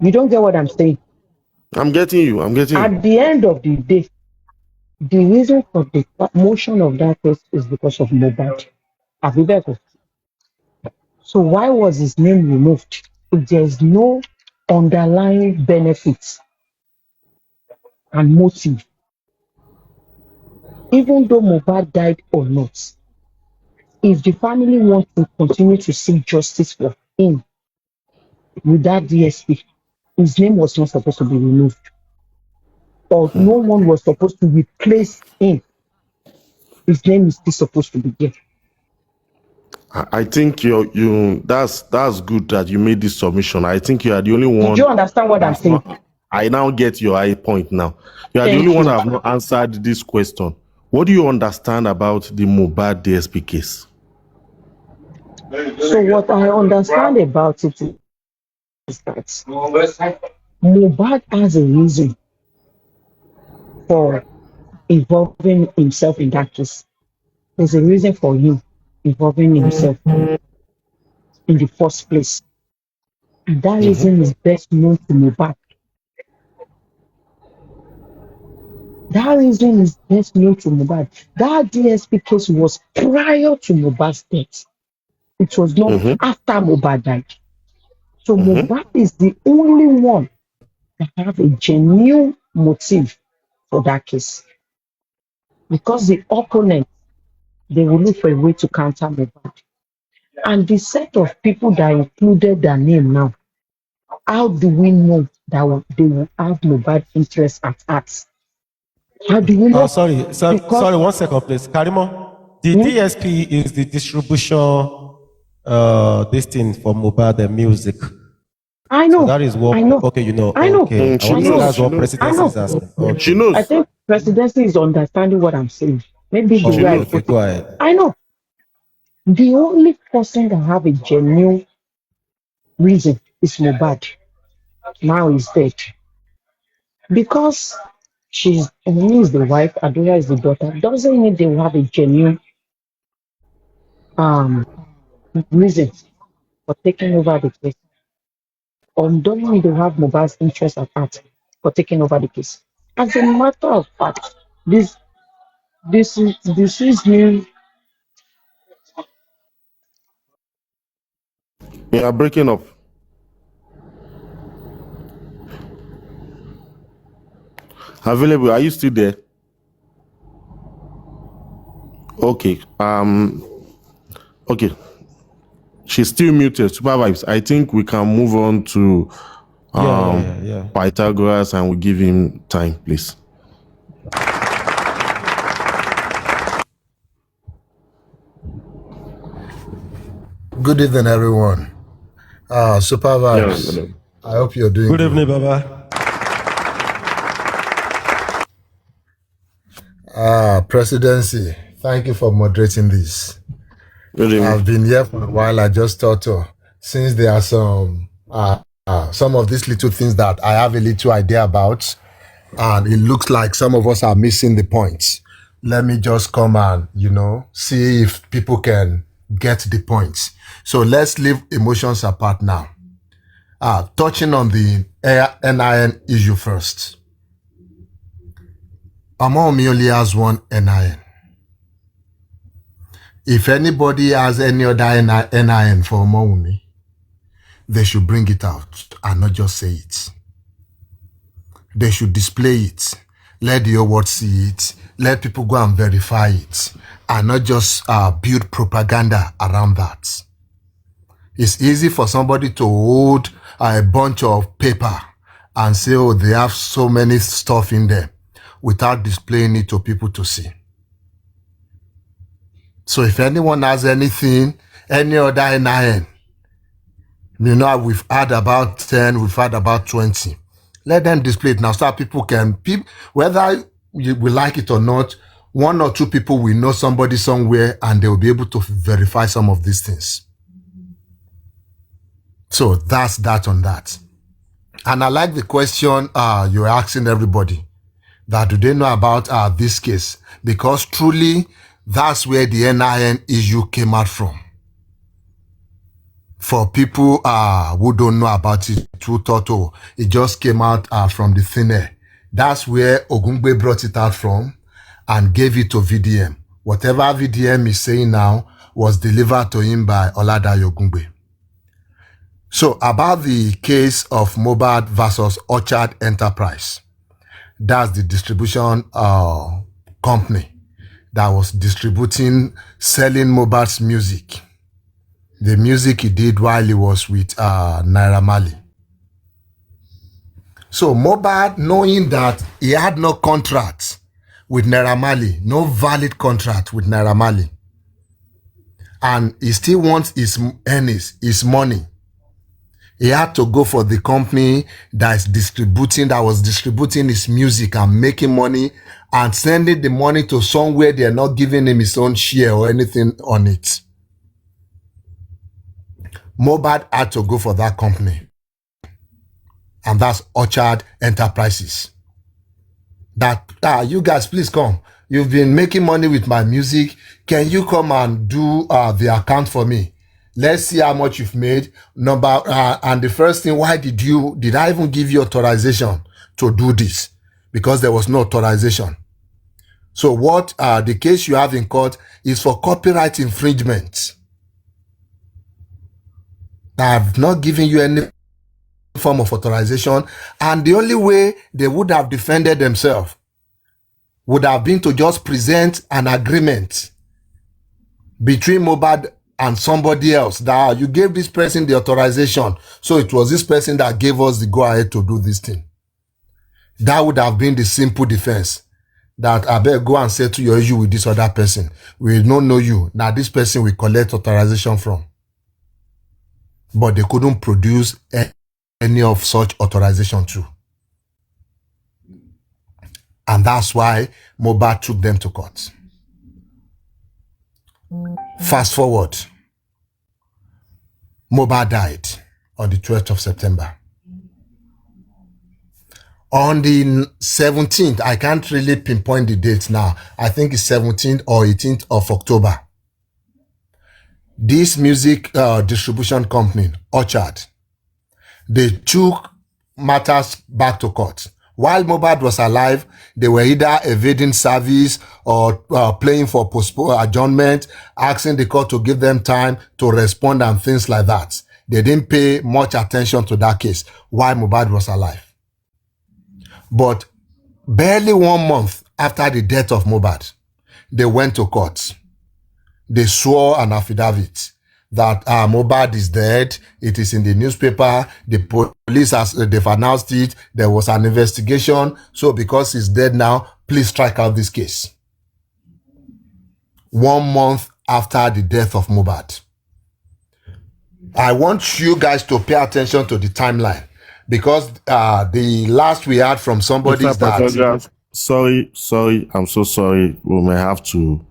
You don't get what I'm saying? I'm getting you. At the end of the day, the reason for the motion of that case is because of Mohbad. Abibeko. So why was his name removed if there's no underlying benefits and motive? Even though Mohbad died or not, if the family wants to continue to seek justice for him with that DSP, his name was not supposed to be removed. Or no one was supposed to replace him. His name is still supposed to be there. I think that's good that you made this submission. I think you are the only one. Did you understand what I'm saying? I now get your high point now. You are the only one that have not answered this question. What do you understand about the Mohbad DSP case? So what I understand about it is that Mohbad has a reason for involving himself in that case. There's a reason for him involving himself in the first place. And that reason is best known to Mohbad. That reason is best known to Mohbad. That DSP case was prior to Mohbad's death. It was not after Mohbad died. So Mohbad is the only one that have a genuine motive for that case. Because the opponent, they will look for a way to counter Mohbad. And the set of people that included their name now, how do we know that they will have Mohbad interest at heart? How do you know? Sorry, 1 second, please. Karimo, the DSP is the distribution this thing for Mohbad the music. I know. So that is what. I know. Okay, you know. I know. Okay. That's what presidency is asking. Okay. She knows. I think presidency is understanding what I'm saying. Maybe the way I put it. Go ahead. I know. The only person that have a genuine reason is Mohbad. Now he's dead. Because Omi is the wife, Adoya is the daughter, doesn't mean they will have a genuine reason for taking over the case. Or don't mean they have Mohbad's interest at heart for taking over the case. As a matter of fact, this is new. You are breaking up. Available? Are you still there? Okay. Okay. She's still muted. Supervibez. I think we can move on to Pythagoras, and we give him time, please. Good evening, everyone. Supervibez. Yeah, I hope you're doing good. Good evening, Baba. Presidency, thank you for moderating this. I've been here for a while. I just thought, since there are some of these little things that I have a little idea about, and it looks like some of us are missing the points. Let me just come and, see if people can get the points. So let's leave emotions apart now. Touching on the NIN issue first. Omomi only has one NIN. If anybody has any other NIN for Omomi, they should bring it out and not just say it. they should display it. Let the whole world see it. Let people go and verify it, and not just build propaganda around that. It's easy for somebody to hold a bunch of paper and say, oh, they have so many stuff in there, without displaying it to people to see. So if anyone has anything, any other NIN, we've had about 10, we've had about 20. Let them display it now so that people can, whether you will like it or not, 1 or 2 people will know somebody somewhere and they will be able to verify some of these things. So that's that on that. And I like the question you're asking everybody, that do they know about this case? Because truly, that's where the NIN issue came out from. For people who don't know about it, who thought, oh, it just came out from the thin air. That's where Ogungbe brought it out from and gave it to VDM. Whatever VDM is saying now was delivered to him by Oladayo Ogungbe. So about the case of Mohbad versus Orchard Enterprise, that's the distribution company that was distributing, selling Mohbad's music. The music he did while he was with Naira Marley. So Mohbad, knowing that he had no contract with Naira Marley, no valid contract with Naira Marley, and he still wants his earnings, his money, he had to go for the company that was distributing his music and making money and sending the money to somewhere they're not giving him his own share or anything on it. Mohbad had to go for that company. And that's Orchard Enterprises. That, you guys, please come. You've been making money with my music. Can you come and do the account for me? Let's see how much you've made. And the first thing, did I even give you authorization to do this? Because there was no authorization. So what the case you have in court is for copyright infringement. I've not given you any form of authorization, and the only way they would have defended themselves would have been to just present an agreement between Mohbad and somebody else that you gave this person the authorization, so it was this person that gave us the go-ahead to do this thing. That would have been the simple defense, that I better go and settle your issue with this other person. We don't know you. Now this person we collect authorization from. But they couldn't produce any of such authorization too. And that's why Mohbad took them to court. Fast forward. Mohbad died on the 12th of September. On the 17th, I can't really pinpoint the date now. I think it's 17th or 18th of October. This music distribution company, Orchard, they took matters back to court. While Mohbad was alive, they were either evading service or playing for adjournment, asking the court to give them time to respond and things like that. They didn't pay much attention to that case while Mohbad was alive. But barely 1 month after the death of Mohbad, they went to court. They swore an affidavit that Mohbad is dead. It is in the newspaper. The police they've announced it. There was an investigation. So because he's dead now, please strike out this case. 1 month after the death of Mohbad. I want you guys to pay attention to the timeline, because the last we heard from somebody is that... Sorry, I'm so sorry. We may have to,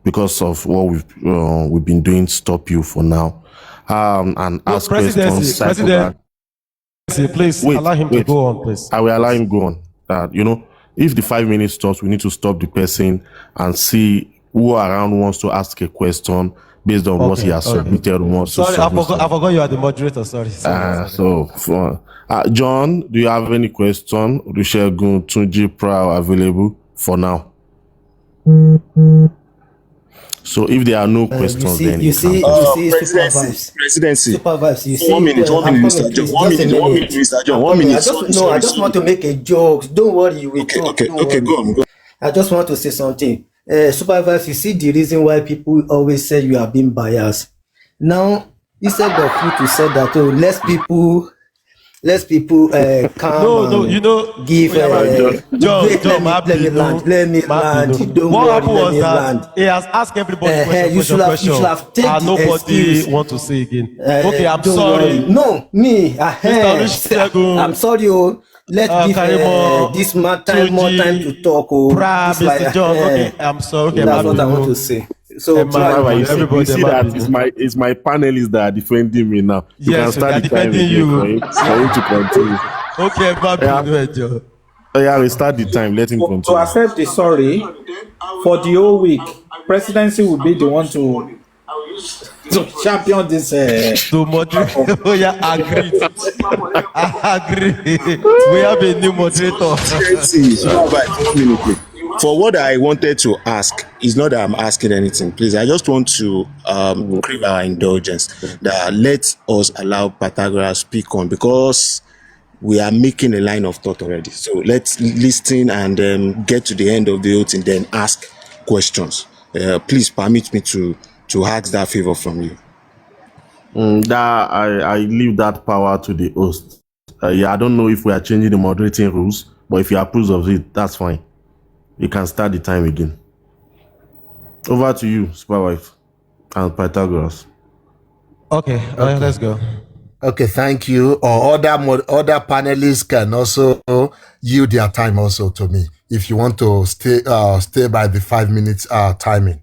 because of what we've been doing, stop you for now. And ask questions. Presidency, please allow him to go on, please. I will allow him go on. If the 5 minutes stops, we need to stop the person and see who around wants to ask a question based on what he has submitted. Sorry, I forgot you are the moderator. Sorry. John, do you have any question? Olusegun, Tunji, Prow available for now. So if there are no questions, then you see, Presidency, presidency. Supervibes, you see. 1 minute, 1 minute, Mr. John. 1 minute, 1 minute, Mr. John. 1 minute. I just want to make a joke. Don't worry, you will talk. Okay, go on. I just want to say something. Supervibes, you see the reason why people always say you are being biased. Now, instead of you to say that, less people come. No, you know, give. John, let me land. Don't what worry, happened let was me that land. he has asked everybody You should have taken and the nobody excuse. want to say again. Okay, I'm Don't sorry. worry. No, me. Mr. Olusegun, I'm sorry. Oh, let's give this man more time to talk. Oh, Mr. John. Okay, I'm sorry. Okay, that's what I want to say. So you see that it's my panelists that are defending me now. You can start the time again for him to continue. Okay, Yeah, we start the time. Let him continue. To accept the sorry for the whole week, presidency will be the one to champion this. To moderate. Agree. I agree. We have a new moderator. For what I wanted to ask, is not that I'm asking anything, please. I just want to crave our indulgence that let us allow Pythagoras speak on, because we are making a line of thought already. So let's listen and get to the end of the whole thing, then ask questions. Please permit me to ask that favor from you. That I leave that power to the host. I don't know if we are changing the moderating rules, but if you approve of it, that's fine. You can start the time again. Over to you, Supervibez and Pythagoras. Okay, let's go. Okay, thank you. Or other panelists can also yield their time also to me if you want to stay by the 5 minutes timing.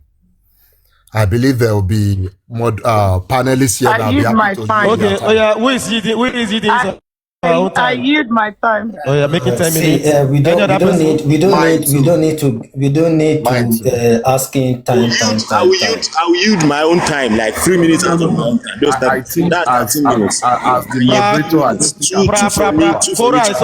I believe there will be more panelists here that will be happy to yield their time. Okay, who is eating? I yield my time. Oh yeah, making 10 minutes. We don't need to asking time. I will yield my own time, like 3 minutes out of my own time. I think that's 10 minutes. As the moderator,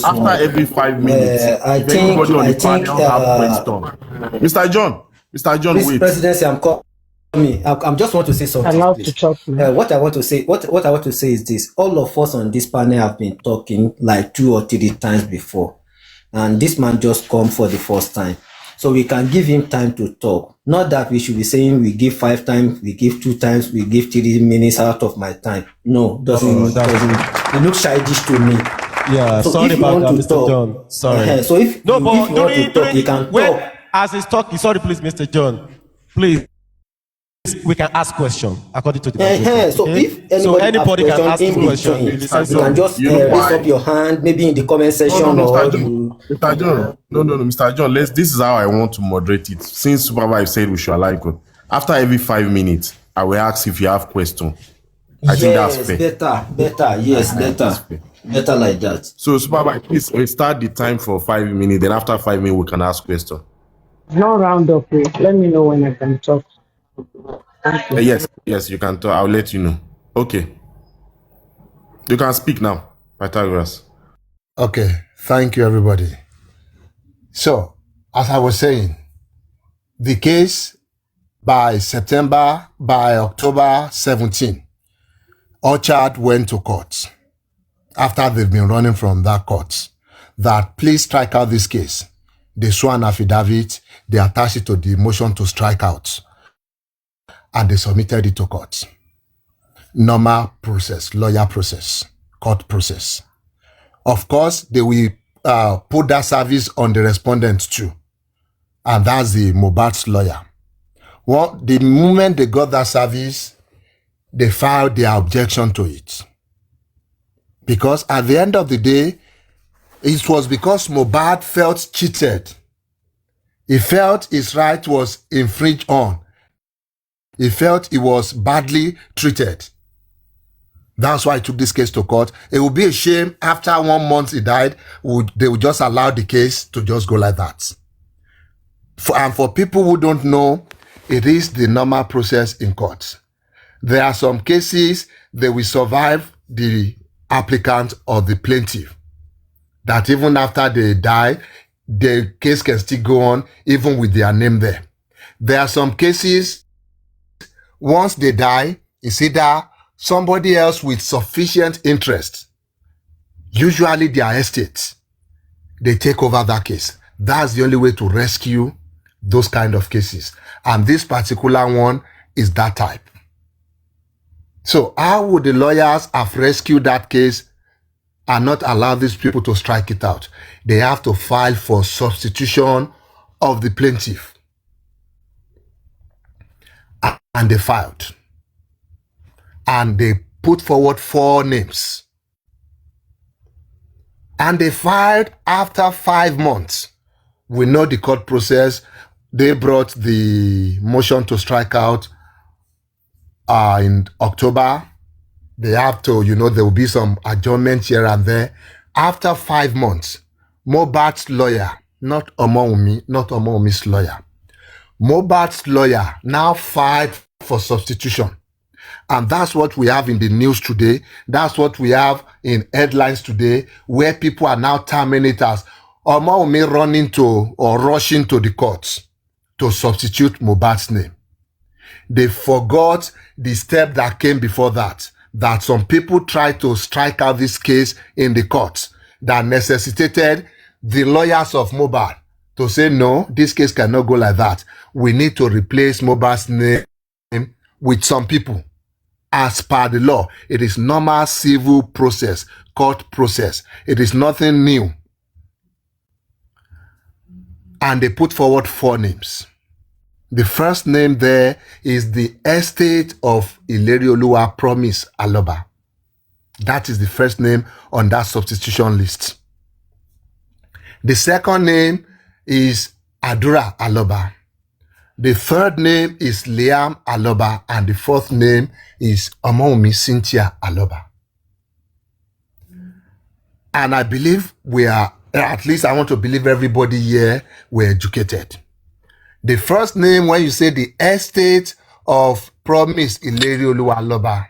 after every 5 minutes, if anybody on the panel have question. Mr. John, Please, wait. Presidency, I'm just want to say something. What I want to say is this: all of us on this panel have been talking like 2 or 3 times before, and this man just come for the first time, so we can give him time to talk. Not that we should be saying we give 5 times, we give 2 times, we give 3 minutes out of my time. No, doesn't. It looks childish to me. Yeah, so sorry about that, Mr. John. Sorry. So if you want to talk, you can talk. As he's talking, sorry, please, Mr. John, please. We can ask questions according to the So if anybody can ask a question, you can just raise up your hand, maybe in the comment section. Mr. John, Mr. John. This is how I want to moderate it. Since Supervibez said we should allow it, after every 5 minutes, I will ask if you have questions. I think that's fair. Better like that. So Supervibez, please we start the time for 5 minutes. Then after 5 minutes, we can ask questions. No round up. Let me know when I can talk. Yes, you can talk. I'll let you know. Okay. You can speak now, Pythagoras. Okay, thank you, everybody. So, as I was saying, the case by October 17, Orchard went to court after they've been running from that court that please strike out this case. They swore an affidavit, they attached it to the motion to strike out, and they submitted it to court. Normal process, lawyer process, court process. Of course, they will put that service on the respondent too, and that's the Mohbad's lawyer. Well, the moment they got that service, they filed their objection to it. Because at the end of the day, it was because Mohbad felt cheated. He felt his right was infringed on. He felt he was badly treated. That's why he took this case to court. It would be a shame after 1 month he died, they would just allow the case to just go like that. And for people who don't know, it is the normal process in court. There are some cases that will survive the applicant or the plaintiff. that even after they die, the case can still go on even with their name there. There are some cases, once they die, it's either somebody else with sufficient interest, usually their estate, they take over that case. That's the only way to rescue those kind of cases. And this particular one is that type. So how would the lawyers have rescued that case and not allow these people to strike it out? They have to file for substitution of the plaintiff. And they filed. And they put forward 4 names. And they filed after 5 months. We know the court process. They brought the motion to strike out in October. They have to, there will be some adjournments here and there. After 5 months, Mohbad's lawyer, not Omowunmi's lawyer, Mohbad's lawyer now filed for substitution. And that's what we have in the news today. That's what we have in headlines today, where people are now terminators. Omowunmi running to or rushing to the courts to substitute Mohbad's name. They forgot the step that came before that some people tried to strike out this case in the courts that necessitated the lawyers of Mohbad to say, no, this case cannot go like that. We need to replace Mohbad's name with some people. As per the law, it is normal civil process, court process. It is nothing new. And they put forward 4 names. The first name there is the estate of Ilerioluwa Promise Aloba. That is the first name on that substitution list. The second name is Adura Aloba. The third name is Liam Aloba. And the fourth name is Omowunmi Cynthia Aloba. And I believe we are, at least I want to believe everybody here were educated. The first name, when you say the estate of Promise Ilerioluwa Aloba,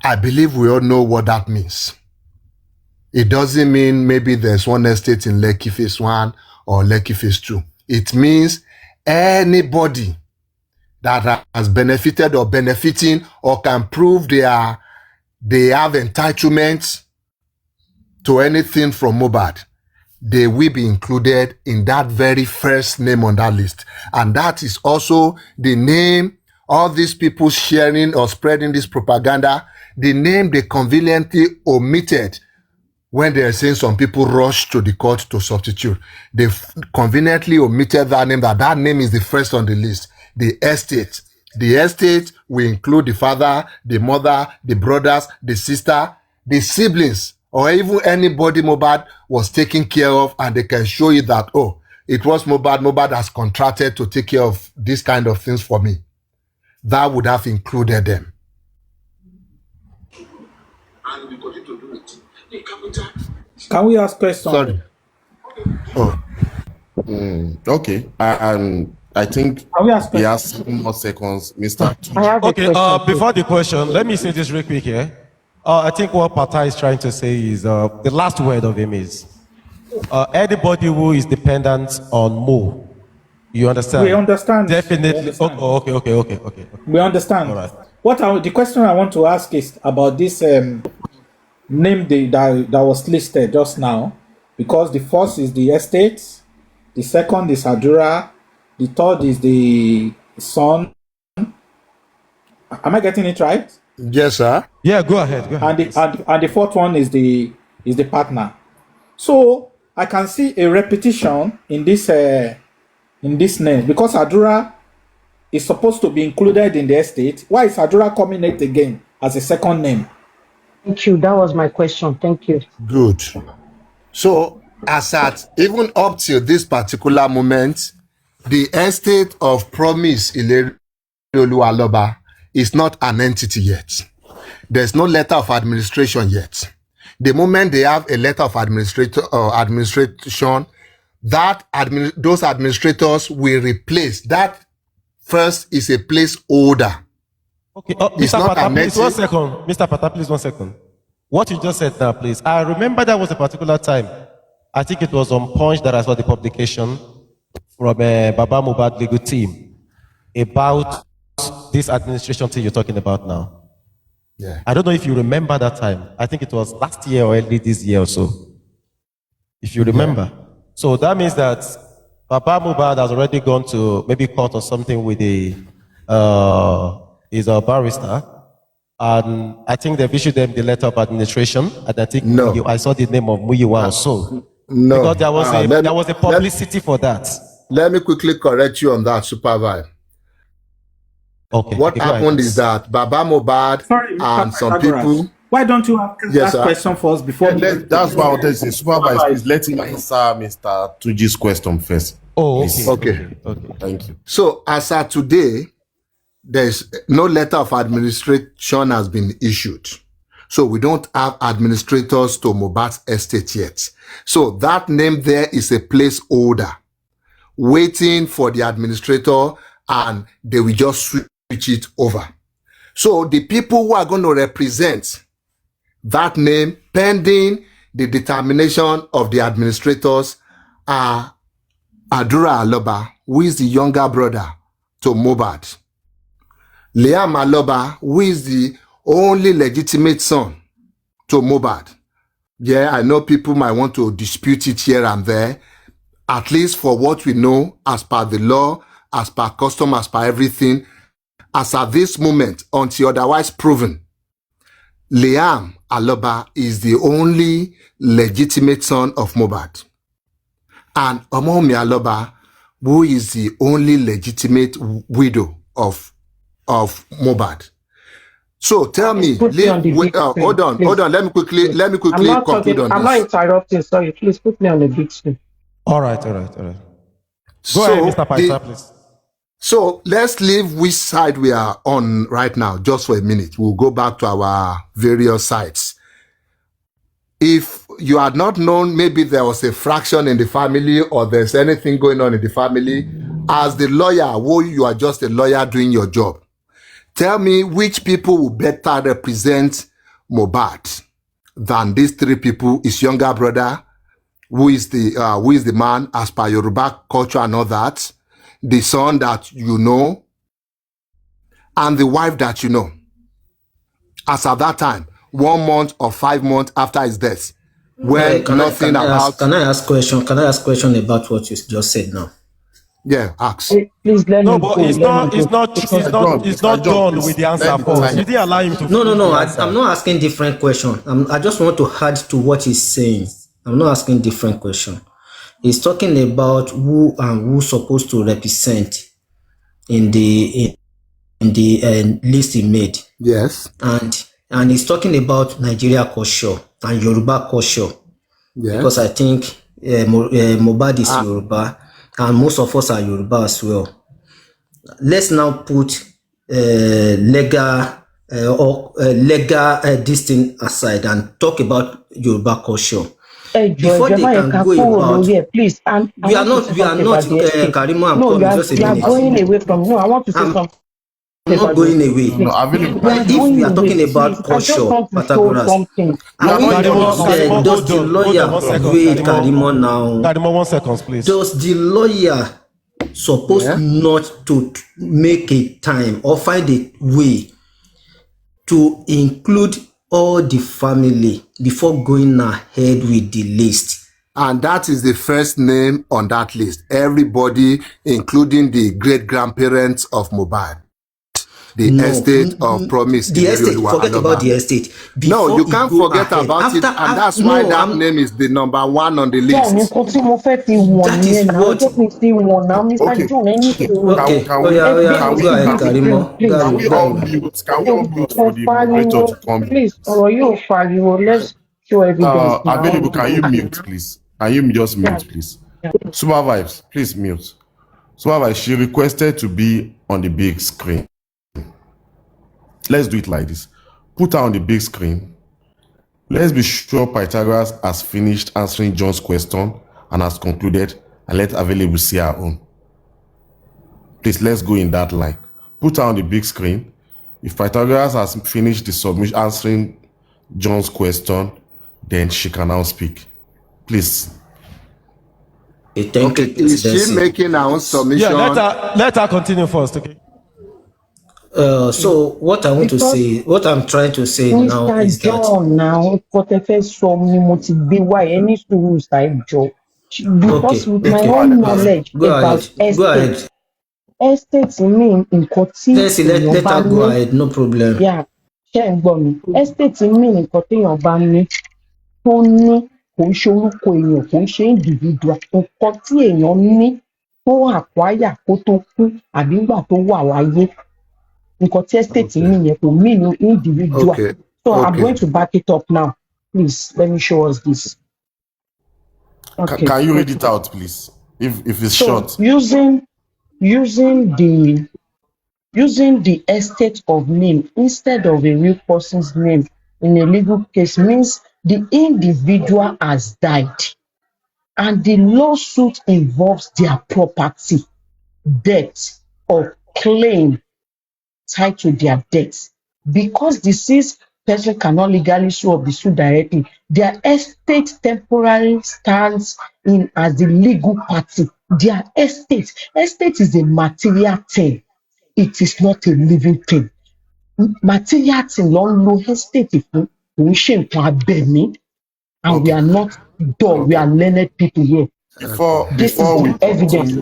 I believe we all know what that means. It doesn't mean maybe there's one estate in Lekki Phase 1 or Lekki Phase 2. It means anybody that has benefited or benefiting or can prove they have entitlements to anything from Mohbad, they will be included in that very first name on that list. And that is also the name all these people sharing or spreading this propaganda, the name they conveniently omitted when they are saying some people rush to the court to substitute. They conveniently omitted that name, that name is the first on the list, the estate. The estate will include the father, the mother, the brothers, the sister, the siblings, or even anybody Mohbad was taking care of, and they can show you that, oh, it was Mohbad has contracted to take care of this kind of things for me. That would have included them. And we continue to do it. Can we ask questions? Sorry. Oh. Okay. I think he has 7 more seconds, Mr. Okay, before the question, let me say this real quick here. I think what Pata is trying to say is, the last word of him is, anybody who is dependent on Mo, you understand? We understand. Definitely. We understand. Oh, okay. We understand. All right. The question I want to ask is about this name that was listed just now, because the first is the estate, the second is Adura, the third is the son. Am I getting it right? Yes, sir. Yeah, go ahead. And the fourth one is the partner. So I can see a repetition in this name, because Adura is supposed to be included in the estate. Why is Adura coming it again as a second name? Thank you. That was my question. Thank you. Good. So, as at even up to this particular moment, the estate of Promise Ilerioluwa Aloba is not an entity yet. There's no letter of administration yet. The moment they have a letter of administration, those administrators will replace. That first is a placeholder. Okay, It's Mr. not Pata, an please, entity. 1 second. Mr. Pata, please, 1 second. What you just said now, please. I remember there was a particular time. I think it was on Punch that I saw the publication from Baba Mohbad legal team about this administration thing you're talking about now. Yeah. I don't know if you remember that time. I think it was last year or early this year or so. If you remember. Yeah. So that means that Baba Mohbad has already gone to maybe court or something with his barrister. And I think they've issued them the letter of administration. And I think I saw the name of Muyiwa also. No. Because there was a publicity for that. Let me quickly correct you on that, Supervibez. Okay. What happened is that Baba Mohbad and some people. Why don't you ask that question first before? That's why I wanted to say, Supervibez, please let him answer Mr. Tuji's question first. Oh, okay. Thank you. So, as of today, there's no letter of administration has been issued. So we don't have administrators to Mohbad's estate yet. So that name there is a placeholder waiting for the administrator, and they will just switch it over. So the people who are going to represent that name pending the determination of the administrators are Adura Aloba, who is the younger brother to Mohbad. Liam Aloba, who is the only legitimate son to Mohbad. Yeah, I know people might want to dispute it here and there. At least for what we know, as per the law, as per custom, as per everything, as at this moment, until otherwise proven, Liam Aloba is the only legitimate son of Mohbad. And Omomi Aloba, who is the only legitimate widow of Mohbad. So tell me, hold on. Let me quickly conclude on this. I'm not interrupting, sorry. Please put me on the big screen. All right. Go ahead, Mr. Paisa, please. So let's leave which side we are on right now, just for a minute. We'll go back to our various sides. If you had not known, maybe there was a fraction in the family or there's anything going on in the family, as the lawyer, you are just a lawyer doing your job. Tell me which people will better represent Mohbad than these three people, his younger brother, who is the man as per Yoruba culture and all that, the son that you know, and the wife that you know. As at that time, 1 month or 5 months after his death, when Can I ask question about what you just said now? Yeah, ask. Please let no, me but go. it's not done with the answer first. You didn't allow him to. No. I'm not asking different question. I just want to add to what he's saying. I'm not asking different question. He's talking about who and who's supposed to represent in the list he made. Yes. And he's talking about Nigeria culture and Yoruba culture. Yes. Because I think Mohbad is Yoruba. And most of us are Yoruba as well. Let's now put legal this thing aside and talk about Yoruba culture. Before they can go about, please. We are not. Karimo, I'm coming. Just a minute. You are going away from. No, I want to say something. I'm not going away. No, if we are talking about culture, does the lawyer wait, Karimo now? Karimo, 1 second, please. Does the lawyer supposed not to make a time or find a way to include all the family before going ahead with the list? And that is the first name on that list. Everybody, including the great-grandparents of Mohbad. The estate of promise. The estate, forget about the estate. No, you can't forget about it. And that's why that name is the number 1 on the list. That is what. Okay. Can we all mute for the moderator to come? Please, let's show evidence. Available, can you mute, please? Can you just mute, please? Supervibez, please mute. Supervibez, she requested to be on the big screen. Let's do it like this. Put her on the big screen. Let's be sure Pythagoras has finished answering John's question and has concluded, and let Available see her own. Please, let's go in that line. Put her on the big screen. If Pythagoras has finished the submission answering John's question, then she can now speak. Please. Okay, is she making her own submission? Yeah, let her continue first, okay? So what I want to say, what I'm trying to say now Mr. is that John now kò tẹ́ fẹ́ sọ ni mo ti gbé wá ẹ ní sùúrù ṣáìjọ because with my own knowledge about estate mean nǹkan tí èèyàn bá ní. Go ahead, no problem. Yeah, ṣé ń gbọ́ mi? Estate mean nǹkan téèyàn bá ní tó ní kò ń ṣe orúkọ èèyàn kò ń ṣe individual nǹkan tí èèyàn ní tó acquire kó tó kú àbí nígbà tó wà láyé. Nǹkan tí estate mean yẹn kò mean individual. Okay. So I'm going to back it up now. Please, let me show us this. Okay. Can you read it out, please? If it's short. Using the estate of name instead of a real person's name in a legal case means the individual has died and the lawsuit involves their property, debt, or claim tied to their debts. Because deceased person cannot legally sue or be sued directly, their estate temporarily stands in as the legal party. Their estate is a material thing. It is not a living thing. Material thing ló ń lo estate fún kò ń ṣe nǹkan abẹ̀mí, and we are not dull. We are learned people here. Before we evidence.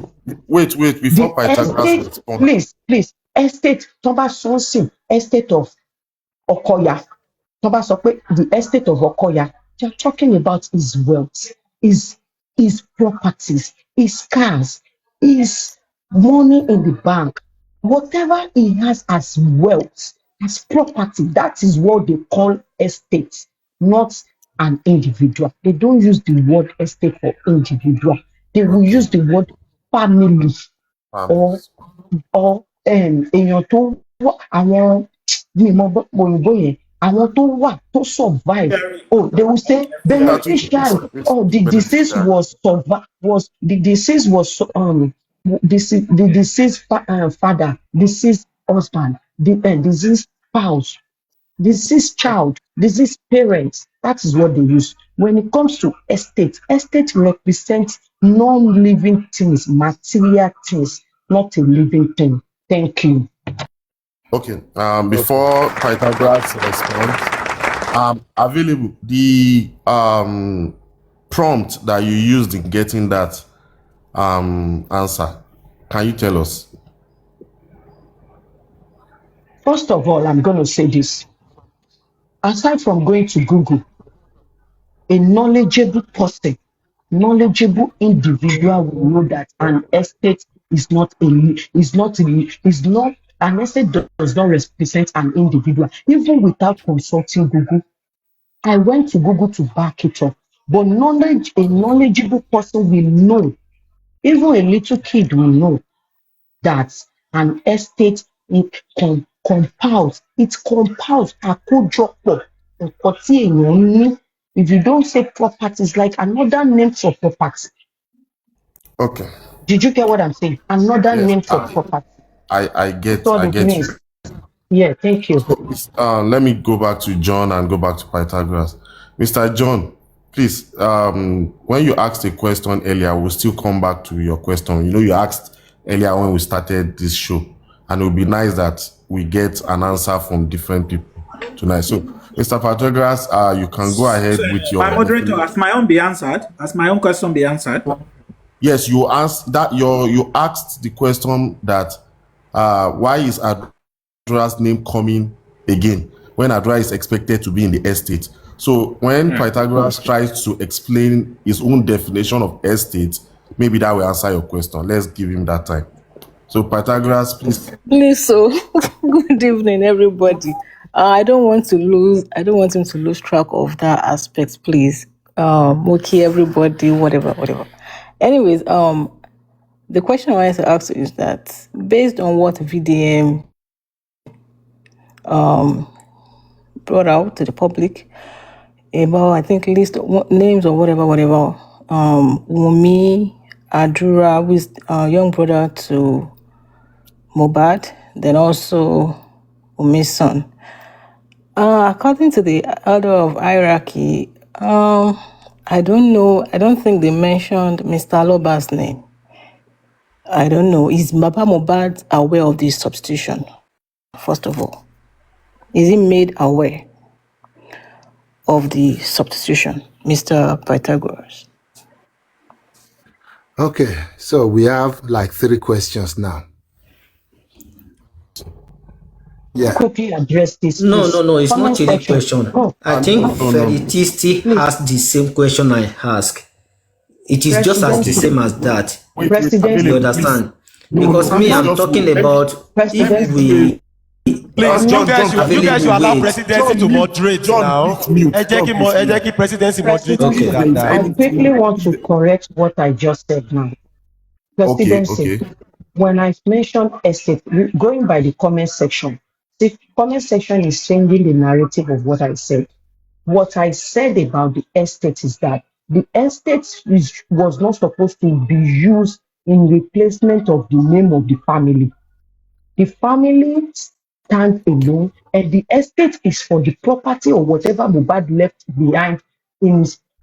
Wait, before Pythagoras responds. Please, estate, tó bá sọ sí estate of Okoya, tó bá sọ pé the estate of Okoya, they are talking about his wealth, his properties, his cars, his money in the bank, whatever he has as wealth, as property, that is what they call estate, not an individual. They don't use the word estate for individual. They will use the word family or èèyàn tó àwọn òyìnbó yẹn àwọn tó wà tó survive. Oh, they will say beneficiary. Oh, the disease was the deceased father, deceased husband, deceased spouse, deceased child, deceased parents. That is what they use. When it comes to estate represents non-living things, material things, not a living thing. Thank you. Okay. Before Pythagoras responds, available the prompt that you used in getting that answer. Can you tell us? First of all, I'm going to say this. Aside from going to Google, a knowledgeable person, knowledgeable individual will know that an estate is not an estate does not represent an individual. Even without consulting Google, I went to Google to back it up. But a knowledgeable person will know, even a little kid will know that an estate compounds àkójọpọ̀ nǹkan tí èèyàn ní. If you don't say property, it's like another name for property. Okay. Did you get what I'm saying? Another name for property. I get you. Yeah, thank you. Let me go back to John and go back to Pythagoras. Mr. John, please, when you asked a question earlier, we'll still come back to your question. You know, you asked earlier when we started this show, and it would be nice that we get an answer from different people tonight. So, Mr. Pythagoras, you can go ahead with your... My moderator, has my own be answered? Has my own question be answered? Yes, you asked that. You asked the question that why is Adra's name coming again when Adra is expected to be in the estate? So when Pythagoras tries to explain his own definition of estate, maybe that will answer your question. Let's give him that time. So Pythagoras, please. Please, so good evening, everybody. I don't want him to lose track of that aspect, please. Okay, everybody, whatever. Anyways, the question I wanted to ask is that based on what VDM brought out to the public about, I think, list names or whatever, Wumi, Adura, who is young brother to Mohbad, then also Wumi's son. According to the order of hierarchy, I don't know. I don't think they mentioned Mr. Aloba's name. I don't know. Is Baba Mohbad aware of this substitution? First of all, is he made aware of the substitution, Mr. Pythagoras? Okay, so we have like 3 questions now. Yeah. Quickly address this. No, it's Comment not a section. question. Oh, I think Verity still has the same question I ask. It is just as the same as that. You understand? Because me, I'm talking about if we. Please, you guys should allow presidency to moderate now. Ejeki presidency moderate. I quickly want to correct what I just said now. Presidency. When I mentioned estate, going by the comment section, the comment section is changing the narrative of what I said. What I said about the estate is that the estate was not supposed to be used in replacement of the name of the family. The family stands alone, and the estate is for the property or whatever Mohbad left behind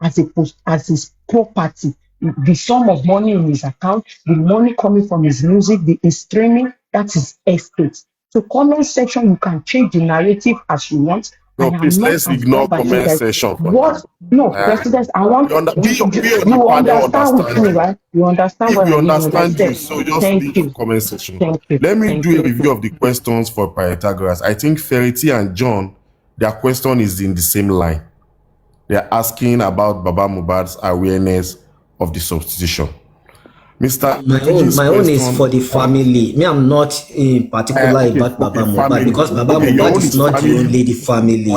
as his property. The sum of money in his account, the money coming from his music, his streaming, that is estate. So comment section, you can change the narrative as you want. No, please, let's ignore comment section. President, I want you understand with me, right? You understand what I mean. Understand you, so just leave the comment section. Let me do a review of the questions for Pythagoras. I think Verity and John, their question is in the same line. They're asking about Baba Mohbad's awareness of the substitution. My own is for the family. Me, I'm not particular about Baba Mohbad because Baba Mohbad is not the only the family.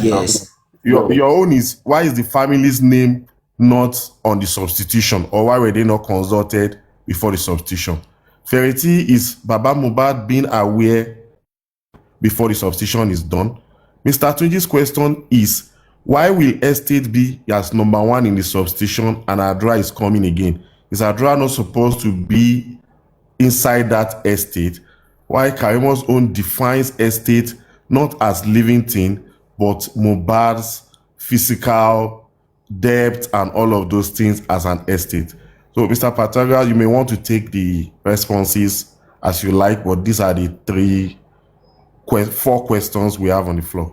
Yes. Your own is, why is the family's name not on the substitution, or why were they not consulted before the substitution? Verity is Baba Mohbad being aware before the substitution is done. Mr. Tunji's question is, why will estate be as number 1 in the substitution and Adra is coming again? Is Adra not supposed to be inside that estate? Why Karimo's own defines estate not as living thing, but Mohbad's physical debt and all of those things as an estate? So, Mr. Pythagoras, you may want to take the responses as you like, but these are the 4 questions we have on the floor.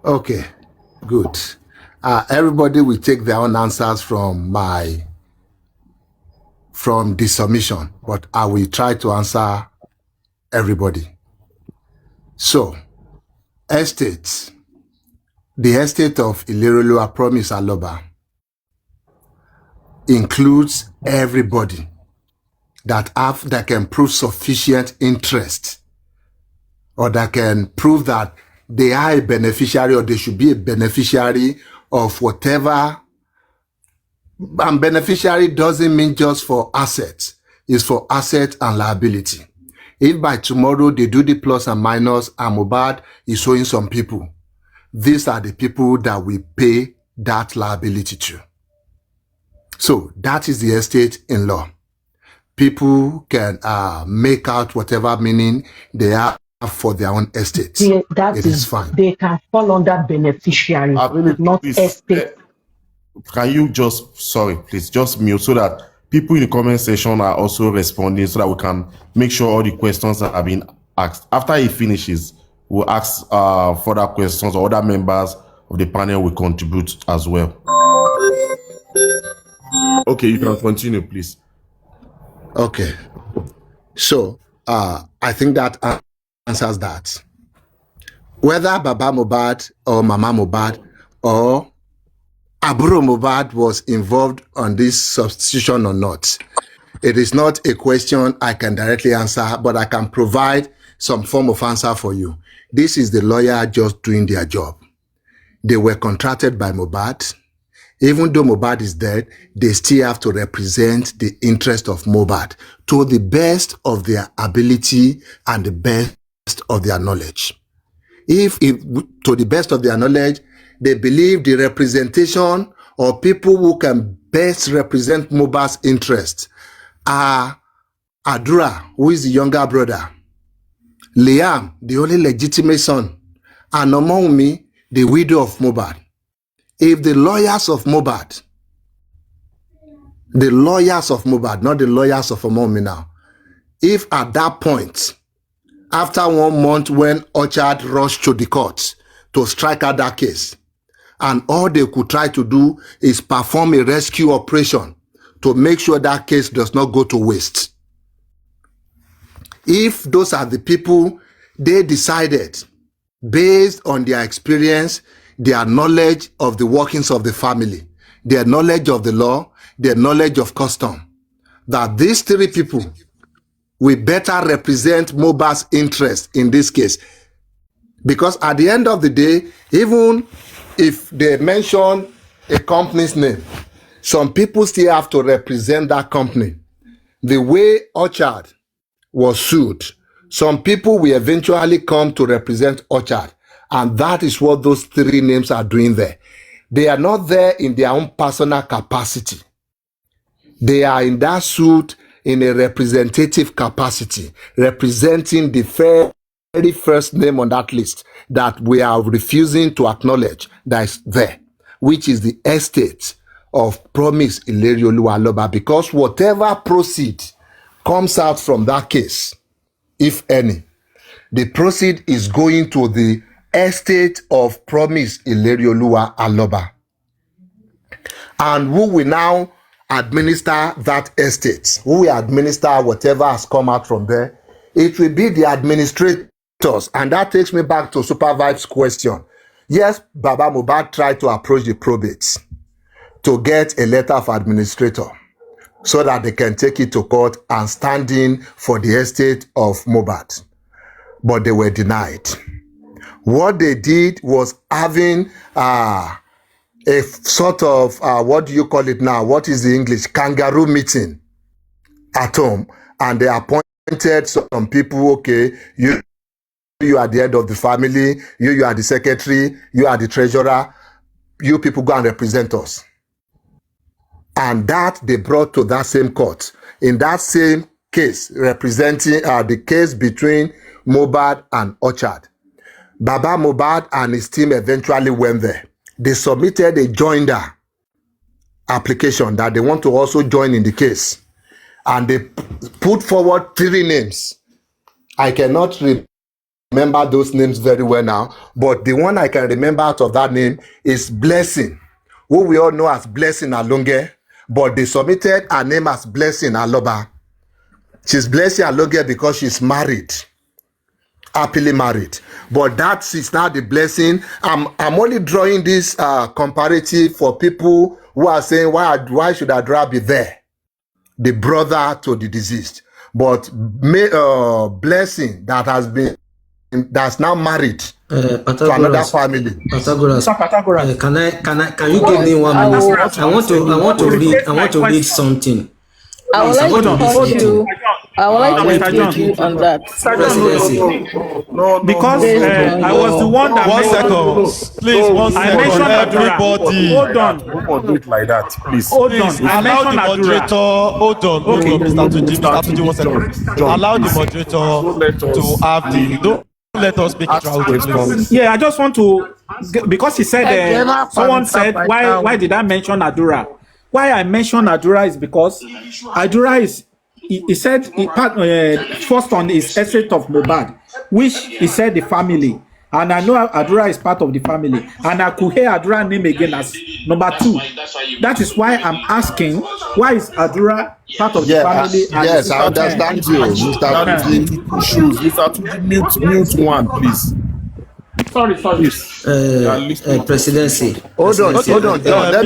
Okay, good. Everybody will take their own answers from the submission, but I will try to answer everybody. So, estates. The estate of Ilerolua Promise Aloba includes everybody that can prove sufficient interest, or that can prove that they are a beneficiary, or they should be a beneficiary of whatever. And beneficiary doesn't mean just for assets. It's for asset and liability. If by tomorrow they do the plus and minus and Mohbad is showing some people, these are the people that we pay that liability to. So that is the estate in law. People can make out whatever meaning they have for their own estate. It is fine. They can fall under beneficiary, not estate. Can you please just mute so that people in the comment section are also responding, so that we can make sure all the questions that have been asked. After he finishes, we'll ask further questions, or other members of the panel will contribute as well. Okay, you can continue, please. Okay. So, I think that answers that. Whether Baba Mohbad or Mama Mohbad or Aburo Mohbad was involved on this substitution or not, it is not a question I can directly answer, but I can provide some form of answer for you. This is the lawyer just doing their job. They were contracted by Mohbad. Even though Mohbad is dead, they still have to represent the interest of Mohbad to the best of their ability and the best of their knowledge. If to the best of their knowledge, they believe the representation or people who can best represent Mohbad's interest are Adura, who is the younger brother, Liam, the only legitimate son, and among me, the widow of Mohbad. If the lawyers of Mohbad, not the lawyers of Omomi now, if at that point, after 1 month when Orchard rushed to the court to strike out that case, and all they could try to do is perform a rescue operation to make sure that case does not go to waste. If those are the people they decided, based on their experience, their knowledge of the workings of the family, their knowledge of the law, their knowledge of custom, that these 3 people will better represent Mohbad's interest in this case. Because at the end of the day, even if they mention a company's name, some people still have to represent that company. The way Orchard was sued, some people will eventually come to represent Orchard. And that is what those 3 names are doing there. They are not there in their own personal capacity. They are in that suit in a representative capacity, representing the very first name on that list that we are refusing to acknowledge that is there, which is the estate of Promise Ilerioluwa Aloba, because whatever proceed comes out from that case, if any, the proceed is going to the estate of Promise Ilerioluwa Aloba. And who will now administer that estate? Who will administer whatever has come out from there? It will be the administrators. And that takes me back to Supervibe's question. Yes, Baba Mohbad tried to approach the probates to get a letter of administrator so that they can take it to court and stand in for the estate of Mohbad. But they were denied. What they did was having a sort of, what do you call it now? What is the English? Kangaroo meeting at home. And they appointed some people, okay, you are the head of the family, you are the secretary, you are the treasurer, you people go and represent us. And that they brought to that same court. In that same case, representing the case between Mohbad and Orchard. Baba Mohbad and his team eventually went there. They submitted a joinder application that they want to also join in the case. And they put forward 3 names. I cannot remember those names very well now, but the one I can remember out of that name is Blessing, who we all know as Blessing Alonge, but they submitted her name as Blessing Aloba. She's Blessing Alonge because she's married, happily married. But that is now the Blessing. I'm only drawing this comparative for people who are saying, why should Adura be there? The brother to the deceased. But Blessing that's now married to another family. Pythagoras, can you give me 1 minute? I want to read something. I would like to touch you. I would like to engage you on that. Because I was the one that 1 second. Please, 1 second. I mentioned everybody. Hold on. Don't do it like that, please. Hold on. Allow the moderator. Hold on. Okay. Mr. Tuji, 1 second. Allow the moderator to have the. Don't let us make it out. Yeah, I just want to, because he said, someone said, why did I mention Adura? Why I mention Adura is because Adura is, he said, first on his estate of Mohbad, which he said the family. And I know Adura is part of the family. And I could hear Adura name again as number 2. That is why I'm asking, why is Adura part of the family? Yes, I understand you, Mr. Tuji. Mr. Tuji, mute 1, please. Sorry. Presidency. Hold on. Let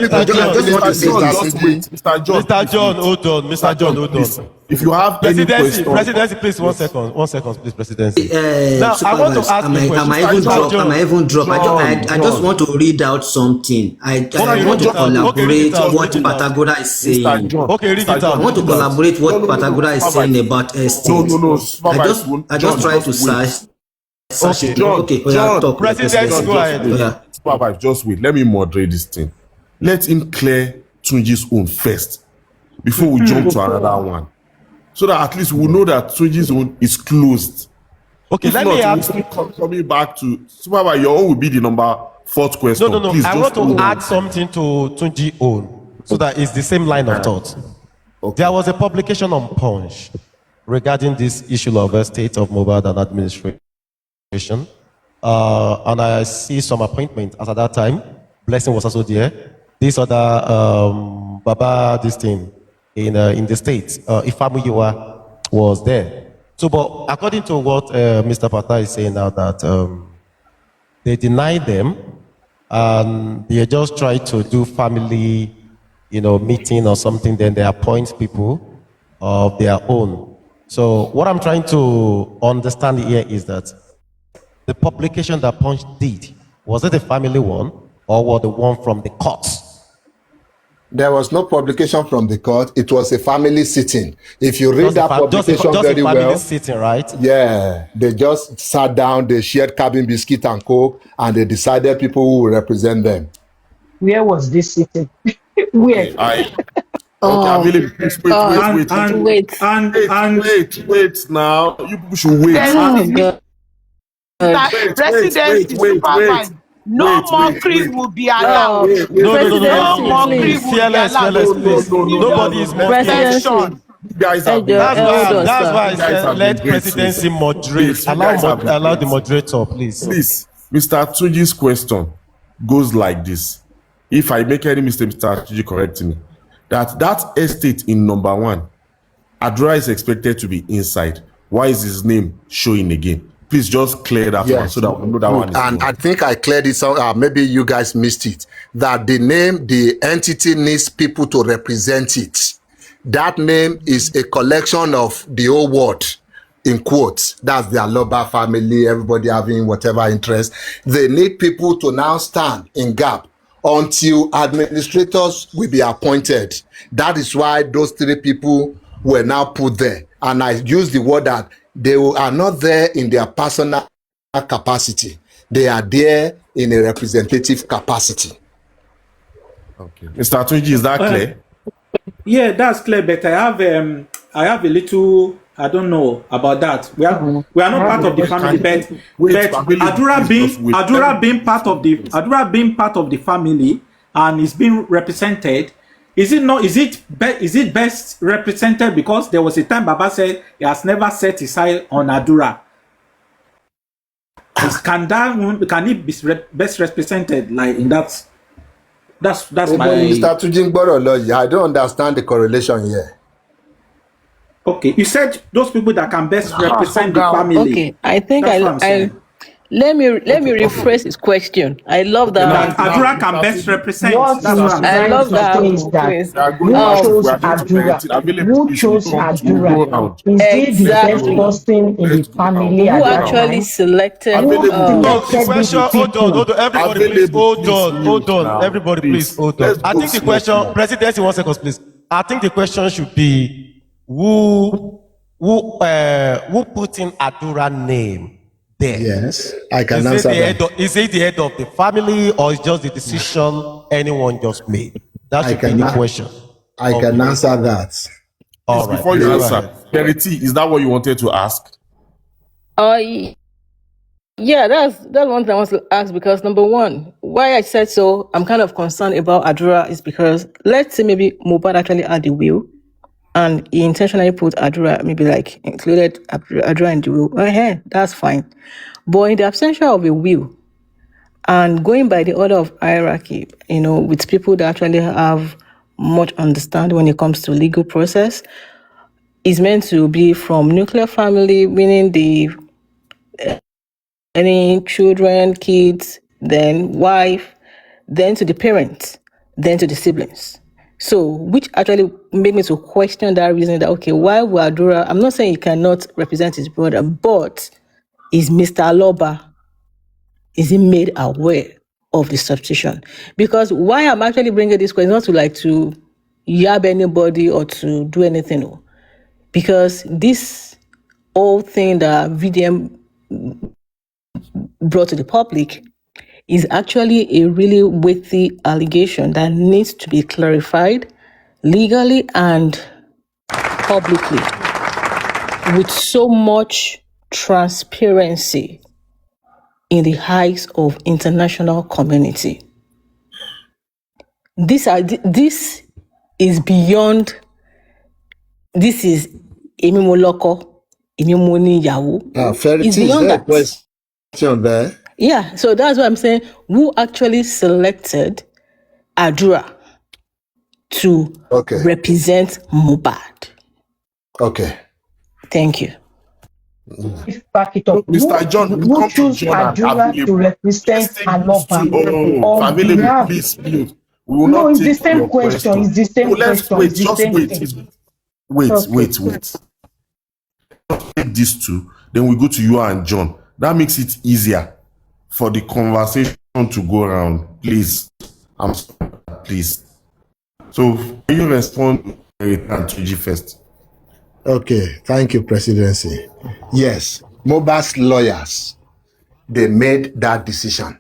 me just want to say Mr. John, hold on. Mr. John, hold on. If you have any question, Presidency, please, 1 second. 1 second, please, Presidency. Now, I want to ask a question. Am I even drop? I just want to read out something. I want to collaborate what Pythagoras is saying. Okay, read it out. I want to collaborate what Pythagoras is saying about estate. No. I just try to search. Okay, John, President, go ahead. Supervibez, just wait. Let me moderate this thing. Let him clear Tunji's own first before we jump to another one. So that at least we know that Tunji's own is closed. Okay, If let not, me we'll ask. still coming back to Supervibez. Your own will be the number 4th question. No. Please, I want to add something to Tunji own so that it's the same line of thought. Okay. There was a publication on Punch regarding this issue of estate of Mohbad and administration. And I see some appointment as at that time. Blessing was also there. This other Baba, this thing in the States, Ifamuyiwa was there. So, but according to what Mr. Pata is saying now, that they deny them and they just try to do family, meeting or something, then they appoint people of their own. So what I'm trying to understand here is that the publication that Punch did, was it a family one or was the one from the courts? There was no publication from the court. It was a family sitting. If you read that publication just very a family well, sitting, right? Yeah, they just sat down, they shared cabin biscuit and coke, and they decided people who will represent them. Where was this sitting? Where? Okay, wait now. You people should wait. Presidency supervise. No mockery will be allowed. No. Mockery will be allowed. Nobody is mocking. Guys have that's why I said let presidency moderate. Allow the moderator, please. Please, Mr. Tunji's question goes like this. If I make any mistake, Mr. Tunji, correct me. That estate in number 1, Adura is expected to be inside. Why is his name showing again? Please just clear that one so that we know that one is and wrong. I think I cleared it. Maybe you guys missed it. That the entity needs people to represent it. That name is a collection of the whole word, in quotes. That's the Aloba family, everybody having whatever interest. They need people to now stand in gap until administrators will be appointed. That is why those 3 people were now put there. And I use the word that they are not there in their personal capacity. They are there in a representative capacity. Okay. Mr. Tunji, is that clear? Yeah, that's clear, but I have a little, I don't know about that. We are not part of the family, but Adura being part of the family and is being represented. Is it best represented because there was a time Baba said he has never set his eye on Adura? Can it be best represented like in that? That's my. Mr. Tujingboro, I don't understand the correlation here. Okay, you said those people that can best represent the family. Okay, I think let me rephrase his question. I love that. Adura can best represent. I love that. Who chose Adura? Who chose Adura? Is he the best person in the family? Who actually selected? Hold on. Everybody, please hold on. Everybody, please hold on. I think the question, presidency, 1 second, please. I think the question should be who put in Adura name there? Yes, I can answer that. Is it the head of the family or is just the decision anyone just made? That should be the question. I can answer that. All right. Before you answer, Verity, is that what you wanted to ask? Yeah, that's one thing I want to ask because number 1, why I said so, I'm kind of concerned about Adura is because let's say maybe Mohbad actually had the will and he intentionally put Adura, maybe like included Adura in the will. That's fine. But in the absence of a will and going by the order of hierarchy, with people that actually have much understanding when it comes to legal process, is meant to be from nuclear family, meaning any children, kids, then wife, then to the parents, then to the siblings. So, which actually made me to question that reason that, okay, why would Adura, I'm not saying he cannot represent his brother, but is Mr. Aloba, is he made aware of the substitution? Because why I'm actually bringing this question, not to yab anybody or to do anything, because this whole thing that VDM brought to the public is actually a really weighty allegation that needs to be clarified legally and publicly with so much transparency in the eyes of international community. This is beyond. This is Emimoloko, Emimoni Yahoo. It's beyond that. Question there. Yeah, so that's what I'm saying. Who actually selected Adura to represent Mohbad? Okay. Thank you. Back it up. Mr. John, who choose Adura to represent Aloba? Available, please, please. We will No, not it's the take same your question. It's the same let's question. wait. It's the Just same wait. thing. Wait. Okay. Take these two, then we go to you and John. That makes it easier for the conversation to go around. Please, please. So, can you respond to G first? Okay, thank you, Presidency. Yes, Mohbad's lawyers, they made that decision.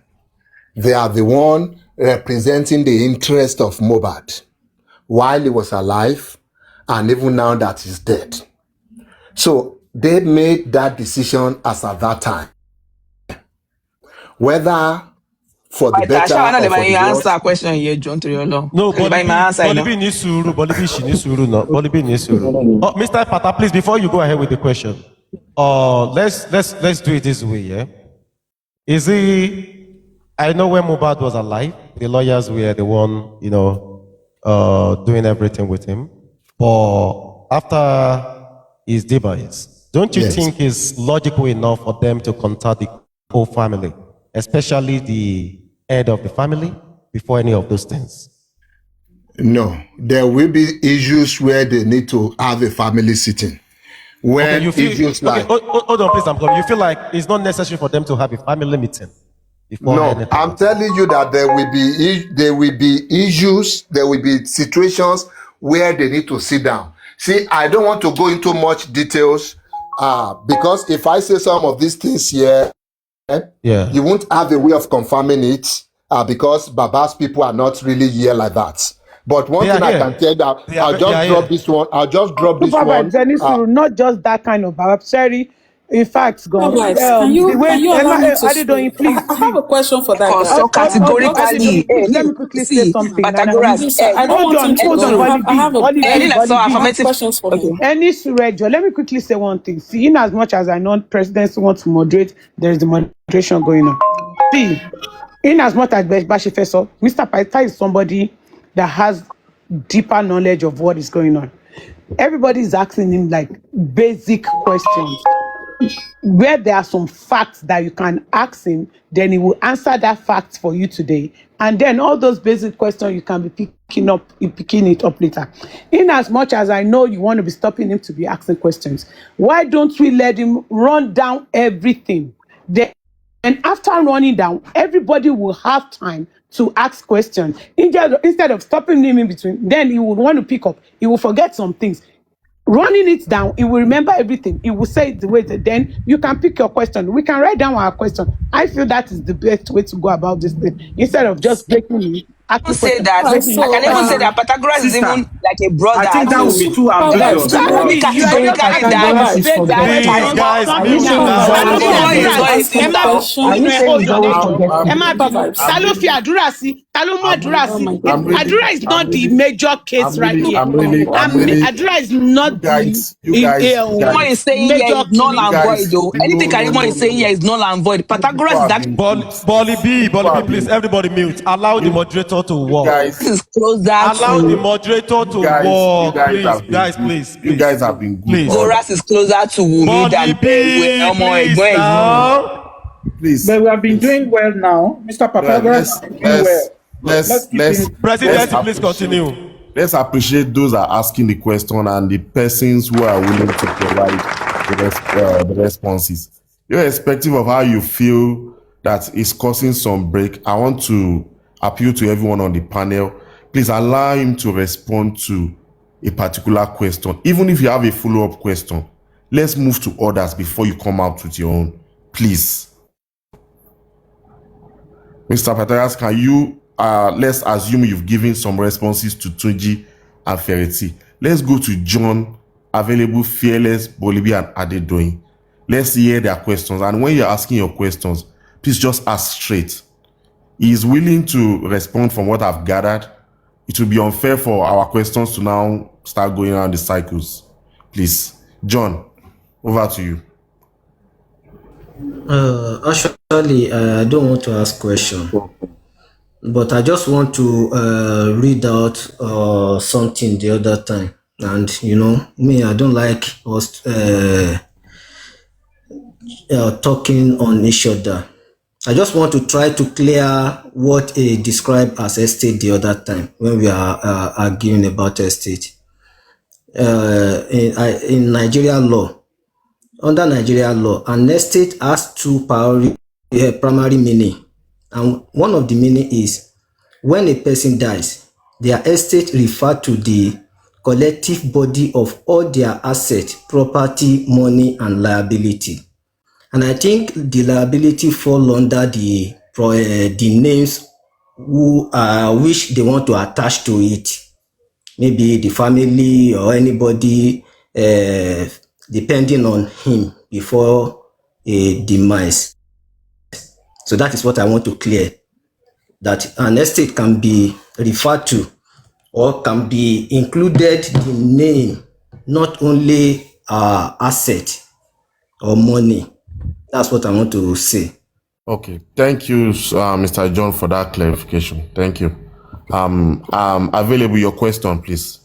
They are the one representing the interest of Mohbad while he was alive and even now that he's dead. So they made that decision as at that time. Whether for the better or for the worse. Answer question here, John Triolo. No, Bolibi needs suru. Bolibi she needs suru. No, Bolibi needs suru. Oh, Mr. Pata, please, before you go ahead with the question, let's do it this way. Yeah, is he? I know when Mohbad was alive, the lawyers were the one, doing everything with him. But after his demise, don't you think it's logical enough for them to contact the whole family, especially the head of the family, before any of those things? No, there will be issues where they need to have a family sitting. Where you feel, issues like hold on, please, I'm coming. You feel like it's not necessary for them to have a family meeting? No, I'm telling you that there will be issues, there will be situations where they need to sit down. See, I don't want to go into much details because if I say some of these things here, you won't have a way of confirming it because Baba's people are not really here like that. But one thing I can tell that I'll just drop this one. I'll just drop this one. Not just that kind of Baba. Sorry. In fact, God, Can you allow me to Adedoyin, please. I have a question for that guy. So categorically, let me quickly say something. Pythagoras, Hold on, questions for him. Any Surejo, let me quickly say one thing. See, in as much as I know presidency wants to moderate, there is the moderation going on. See, in as much as Bashifeso, Mr. Paita is somebody that has deeper knowledge of what is going on. Everybody is asking him like basic questions. Where there are some facts that you can ask him, then he will answer that fact for you today. And then all those basic questions you can be picking it up later. In as much as I know you want to be stopping him to be asking questions, why don't we let him run down everything? And after running down, everybody will have time to ask questions. Instead of stopping him in between, then he would want to pick up. He will forget some things. Running it down, he will remember everything. He will say it the way that then you can pick your question. We can write down our question. I feel that is the best way to go about this thing. Instead of just breaking it. I can say that. I can even say that Pythagoras is even like a brother. I think that would be too ambiguous. Adura is not the major case right here. Adura is not Karimo is saying here is null and void though. Anything Karimo is saying here is null and void. Pythagoras is actually Bolibi, please, everybody mute. Allow the moderator to walk. Allow the moderator to walk. Please, please. You guys have been good. Please. Zoras is closer to Wumi than Please. But we have been doing well now. Mr. Pythagoras is doing well. Let's Presidency, please continue. Let's appreciate those that are asking the question and the persons who are willing to provide the responses. Irrespective of how you feel that is causing some break, I want to appeal to everyone on the panel. Please allow him to respond to a particular question. Even if you have a follow-up question, let's move to others before you come out with your own. Please. Mr. Pythagoras, can you, let's assume you've given some responses to Tunji and Ferretti. Let's go to John, Available, Fearless, Bolibi, and Adedoyin. let's hear their questions. And when you're asking your questions, please just ask straight. He is willing to respond from what I've gathered. It will be unfair for our questions to now start going around the cycles. Please, John, over to you. Actually, I don't want to ask question, but I just want to read out something the other time. And me, I don't like us talking on each other. I just want to try to clear what he described as estate the other time when we are arguing about estate. In Nigeria law, under Nigeria law, an estate has two primary meaning, and one of the meaning is when a person dies, their estate refer to the collective body of all their assets, property, money, and liability. And I think the liability fall under the names which they want to attach to it. Maybe the family or anybody depending on him before a demise. So that is what I want to clear. That an estate can be referred to or can be included the name, not only asset or money. That's what I want to say. Okay, thank you, Mr. John, for that clarification. Thank you. Available your question, please.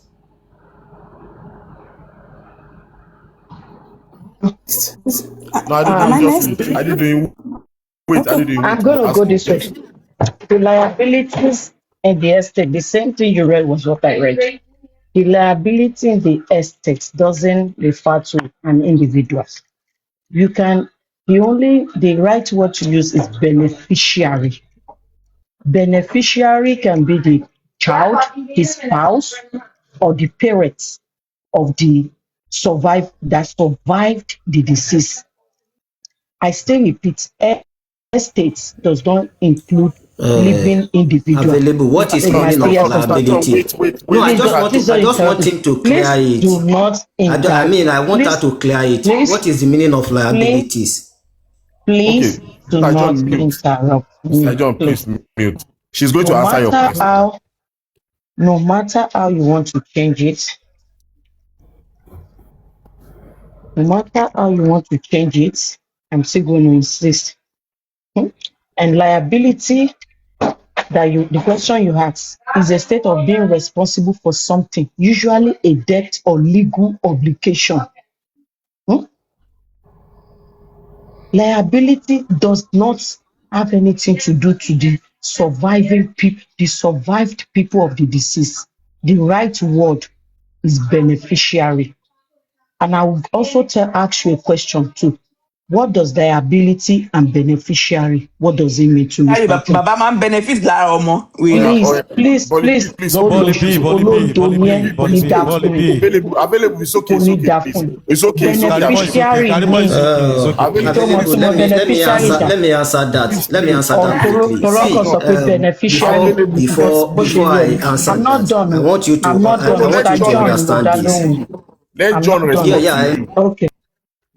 No, I didn't. I'm going to go this way. The liabilities in the estate, the same thing you read was what I read. The liability in the estate doesn't refer to an individual. The right word to use is beneficiary. Beneficiary can be the child, the spouse, or the parents of the survived the deceased. I still repeat, estates does not include living individuals. Available. What is meaning of liability? No, I just want him to clear it. Do not I want her to clear it. What is the meaning of liabilities? Please do not interrupt me. Mr. John, please mute. She's going to answer your question. No matter how you want to change it, I'm still going to insist. And liability, the question you ask is a state of being responsible for something, usually a debt or legal obligation. Liability does not have anything to do to the survived people of the deceased. The right word is beneficiary. And I will also ask you a question too. What does liability and beneficiary, what does it mean to you? Baba man benefit la omo. Please. Available, it's okay, please. It's okay. Beneficiary means let me answer that. Before I answer I'm not done. I want you to understand this. Let John respond to you. Okay.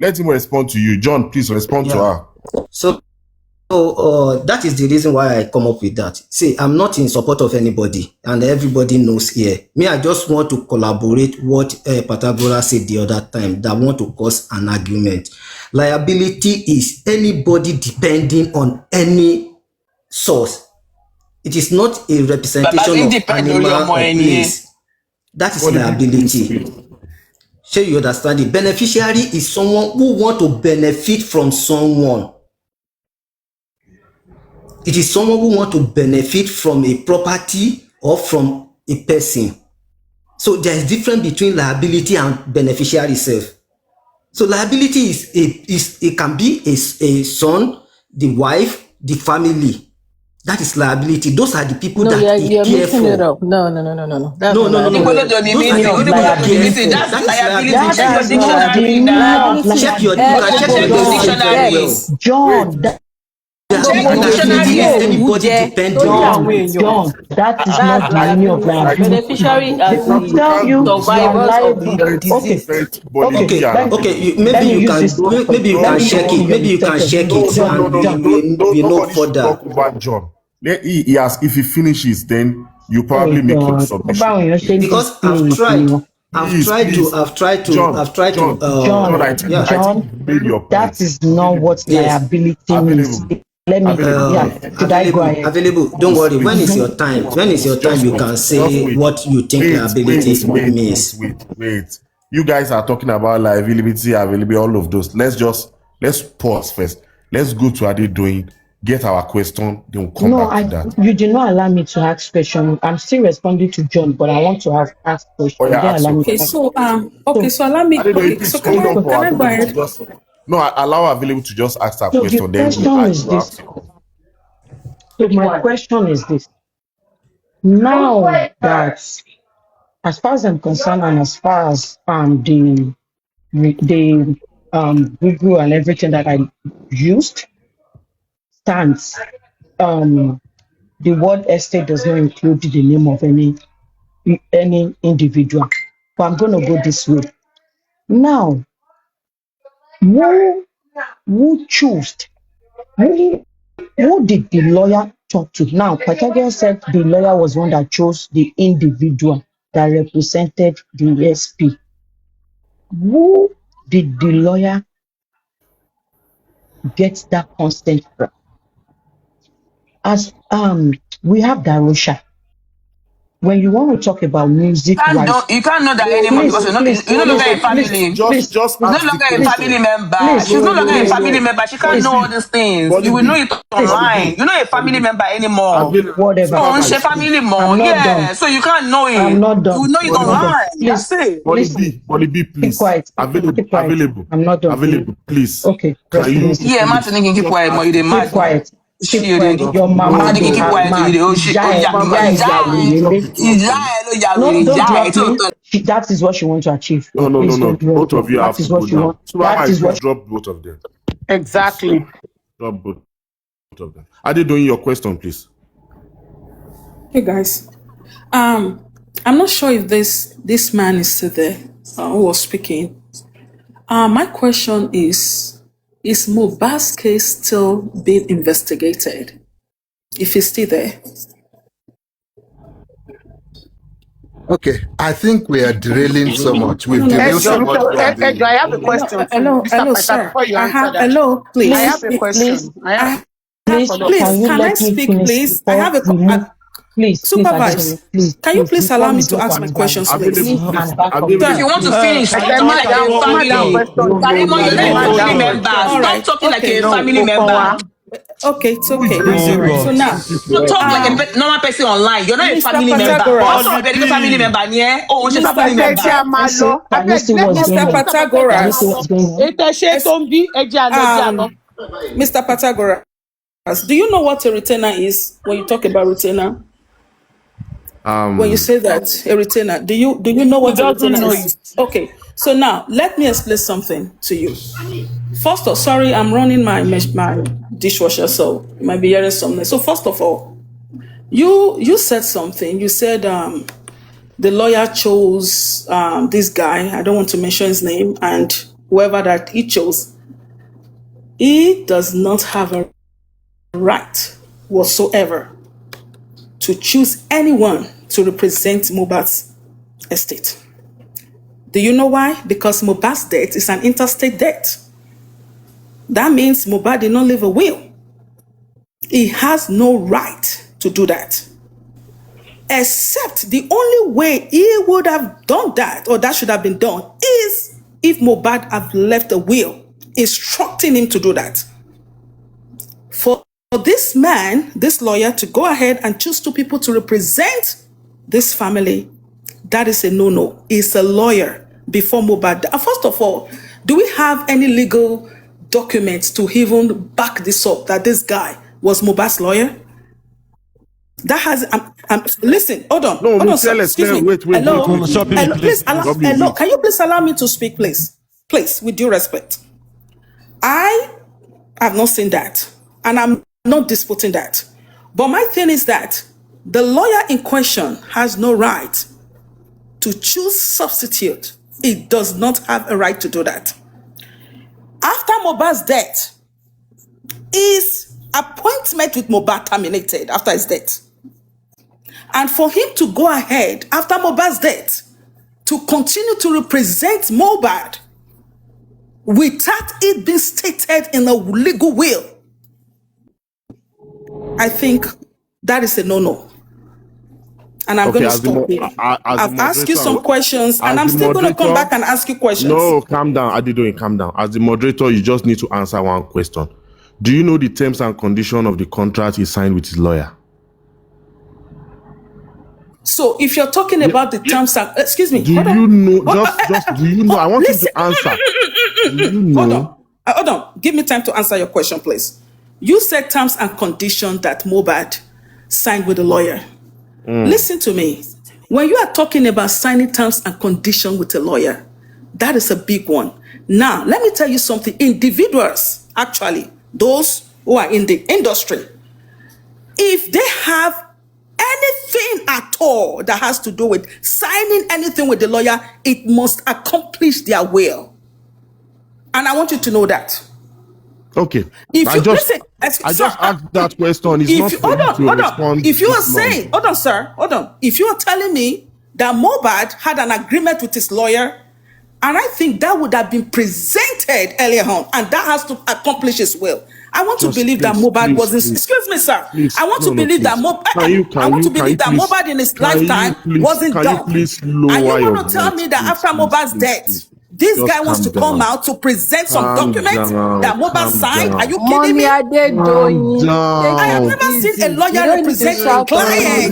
Let him respond to you. John, please respond to her. So that is the reason why I come up with that. See, I'm not in support of anybody, and everybody knows here. Me, I just want to collaborate what Pythagoras said the other time that want to cause an argument. Liability is anybody depending on any source. It is not a representation of animal or place. That is liability. So you understand it. Beneficiary is someone who want to benefit from someone. It is someone who want to benefit from a property or from a person. So there is difference between liability and beneficiary itself. So liability it can be a son, the wife, the family. That is liability. Those are the people that you're care for. It up. No. No. That's Check your dictionary very well. John, beneficiary John, that is That's not the meaning of liability. liability. Beneficiary are They will the tell you you are survivors of liable. the Okay, disease. okay, let Maybe me you use can this. maybe you Let can me check open it. your Maybe you can second. check it, John, and John. we know Nobody should further. talk over John. He has, if he finishes, then you Oh probably make your God, submission. báwo èèyàn ṣe ń Because I've display tried. ni I've tried to. John, I think John, you made your that point. is not what Yes. liability means. Let me, should I go ahead? Available. Don't worry. When is your time? When is your time? You can say what you think liability means. Wait. You guys are talking about liability, availability, all of those. Let's pause first. Let's go to Adedoyin, get our question, then we'll come back to that. You did not allow me to ask question. I'm still responding to John, but I want to ask question. You didn't allow me to ask. So allow me. Adedoyin, Okay, please so hold on for can I go available to ahead? just. No, allow available to just ask that So the question. Then question is you this. ask your. So my question is this. Now that, as far as I'm concerned, and as far as the Google and everything that I used stands, the word estate does not include the name of any individual. But I'm going to go this way. Now, who chose? Who did the lawyer talk to? Now, Pythagoras said the lawyer was one that chose the individual that represented the SP. Who did the lawyer get that consent from? As we have Darosha. When you want to talk about music rights, You can't know that anymore because you're no longer a family. Just She's no ask the longer a family question. member. She's no longer a family member. She can't know all these things. You will know it online. You're not a family member anymore. whatever. So she's family more. I'm not Yeah. done. So you can't know I'm it. not You will done. know it I'm not done. online. That's it. Polly B, Keep please. quiet. Keep quiet. I'm not done. Available, please. Okay. Can you Yeah, please Martin, you can keep just quiet, more. You ask dey the mad. Keep quiet. She Keep quiet. Your mama Martin, dey keep have quiet. mad. Oh, Don't drop me. That is what she wants to achieve. Please No. don't drop Both me. of you have That is to go what she now. wants. So That is what drop both of them. Exactly. Drop both of them. Are they doing your question, please? Hey guys, I'm not sure if this man is still there who was speaking. My question is Mohbad's case still being investigated? If he's still there. Okay, I think we are derailing so much. We've derailed so much from the. I have a question too, Mr. Hello, Pata, sir. before you answer that. Hello, please. I have a question. Please, Can I speak, please? I have a Please, Supervibez. Can you please allow me to ask my questions, please? If you want to finish, stop talking like a family. Karimo, you're not a family member. Stop talking like a family member. Okay, it's okay. All right. So now, So talk like a normal person online. You're not a Mr. family member. Pythagoras. Also, a very family member. Yeah. Oh, she's a family member. Can you see what's going on? Can you see what's going on? Mr. Pythagoras, do you know what a retainer is when you talk about retainer? When you say that a retainer, do you know what a retainer is? Okay, so now let me explain something to you. First of all, sorry, I'm running my dishwasher, so you might be hearing something. So first of all, you said something. You said the lawyer chose this guy. I don't want to mention his name, and whoever that he chose, he does not have a right whatsoever to choose anyone to represent Mohbad's estate. Do you know why? Because Mohbad's debt is an interstate debt. That means Mohbad did not leave a will. He has no right to do that. Except the only way he would have done that, or that should have been done, is if Mohbad had left a will instructing him to do that. For this man, this lawyer, to go ahead and choose two people to represent this family, that is a no-no. He's a lawyer before Mohbad. First of all, do we have any legal documents to even back this up, that this guy was Mohbad's lawyer? That has, listen, hold on. No, hold on, sir. Excuse me. Wait. Hello, please, hello, can you please allow me to speak, please? Please, with due respect. I have not seen that. And I'm not disputing that. But my thing is that the lawyer in question has no right to choose substitute. It does not have a right to do that. After Mohbad's death, his appointment with Mohbad terminated after his death. And for him to go ahead after Mohbad's death to continue to represent Mohbad without it being stated in a legal will, I think that is a no-no. And I'm going to stop here. I've asked you some questions, and I'm still going to come back and ask you questions. No, calm down. Adedoyin, calm down. As the moderator, you just need to answer one question. Do you know the terms and conditions of the contract he signed with his lawyer? So if you're talking about the terms and... Excuse me. Do you know? Do you know? I want you to answer. Do you know? Hold on. Give me time to answer your question, please. You said terms and conditions that Mohbad signed with the lawyer. Listen to me. When you are talking about signing terms and conditions with a lawyer, that is a big one. Now, let me tell you something. Individuals, actually, those who are in the industry, if they have anything at all that has to do with signing anything with the lawyer, it must accomplish their will. And I want you to know that. Okay. I just asked that question. It's not for you to respond. If you are saying, hold on, sir, hold on. If you are telling me that Mohbad had an agreement with his lawyer, and I think that would have been presented earlier on, and that has to accomplish his will. I want to believe that Mohbad wasn't. Excuse me, sir. I want to believe that Mohbad. I want to believe that Mohbad in his lifetime wasn't done. And you want to tell me that after Mohbad's death, this guy wants to come out to present some documents that Mohbad signed? Are you kidding me? I have never seen a lawyer represent a client.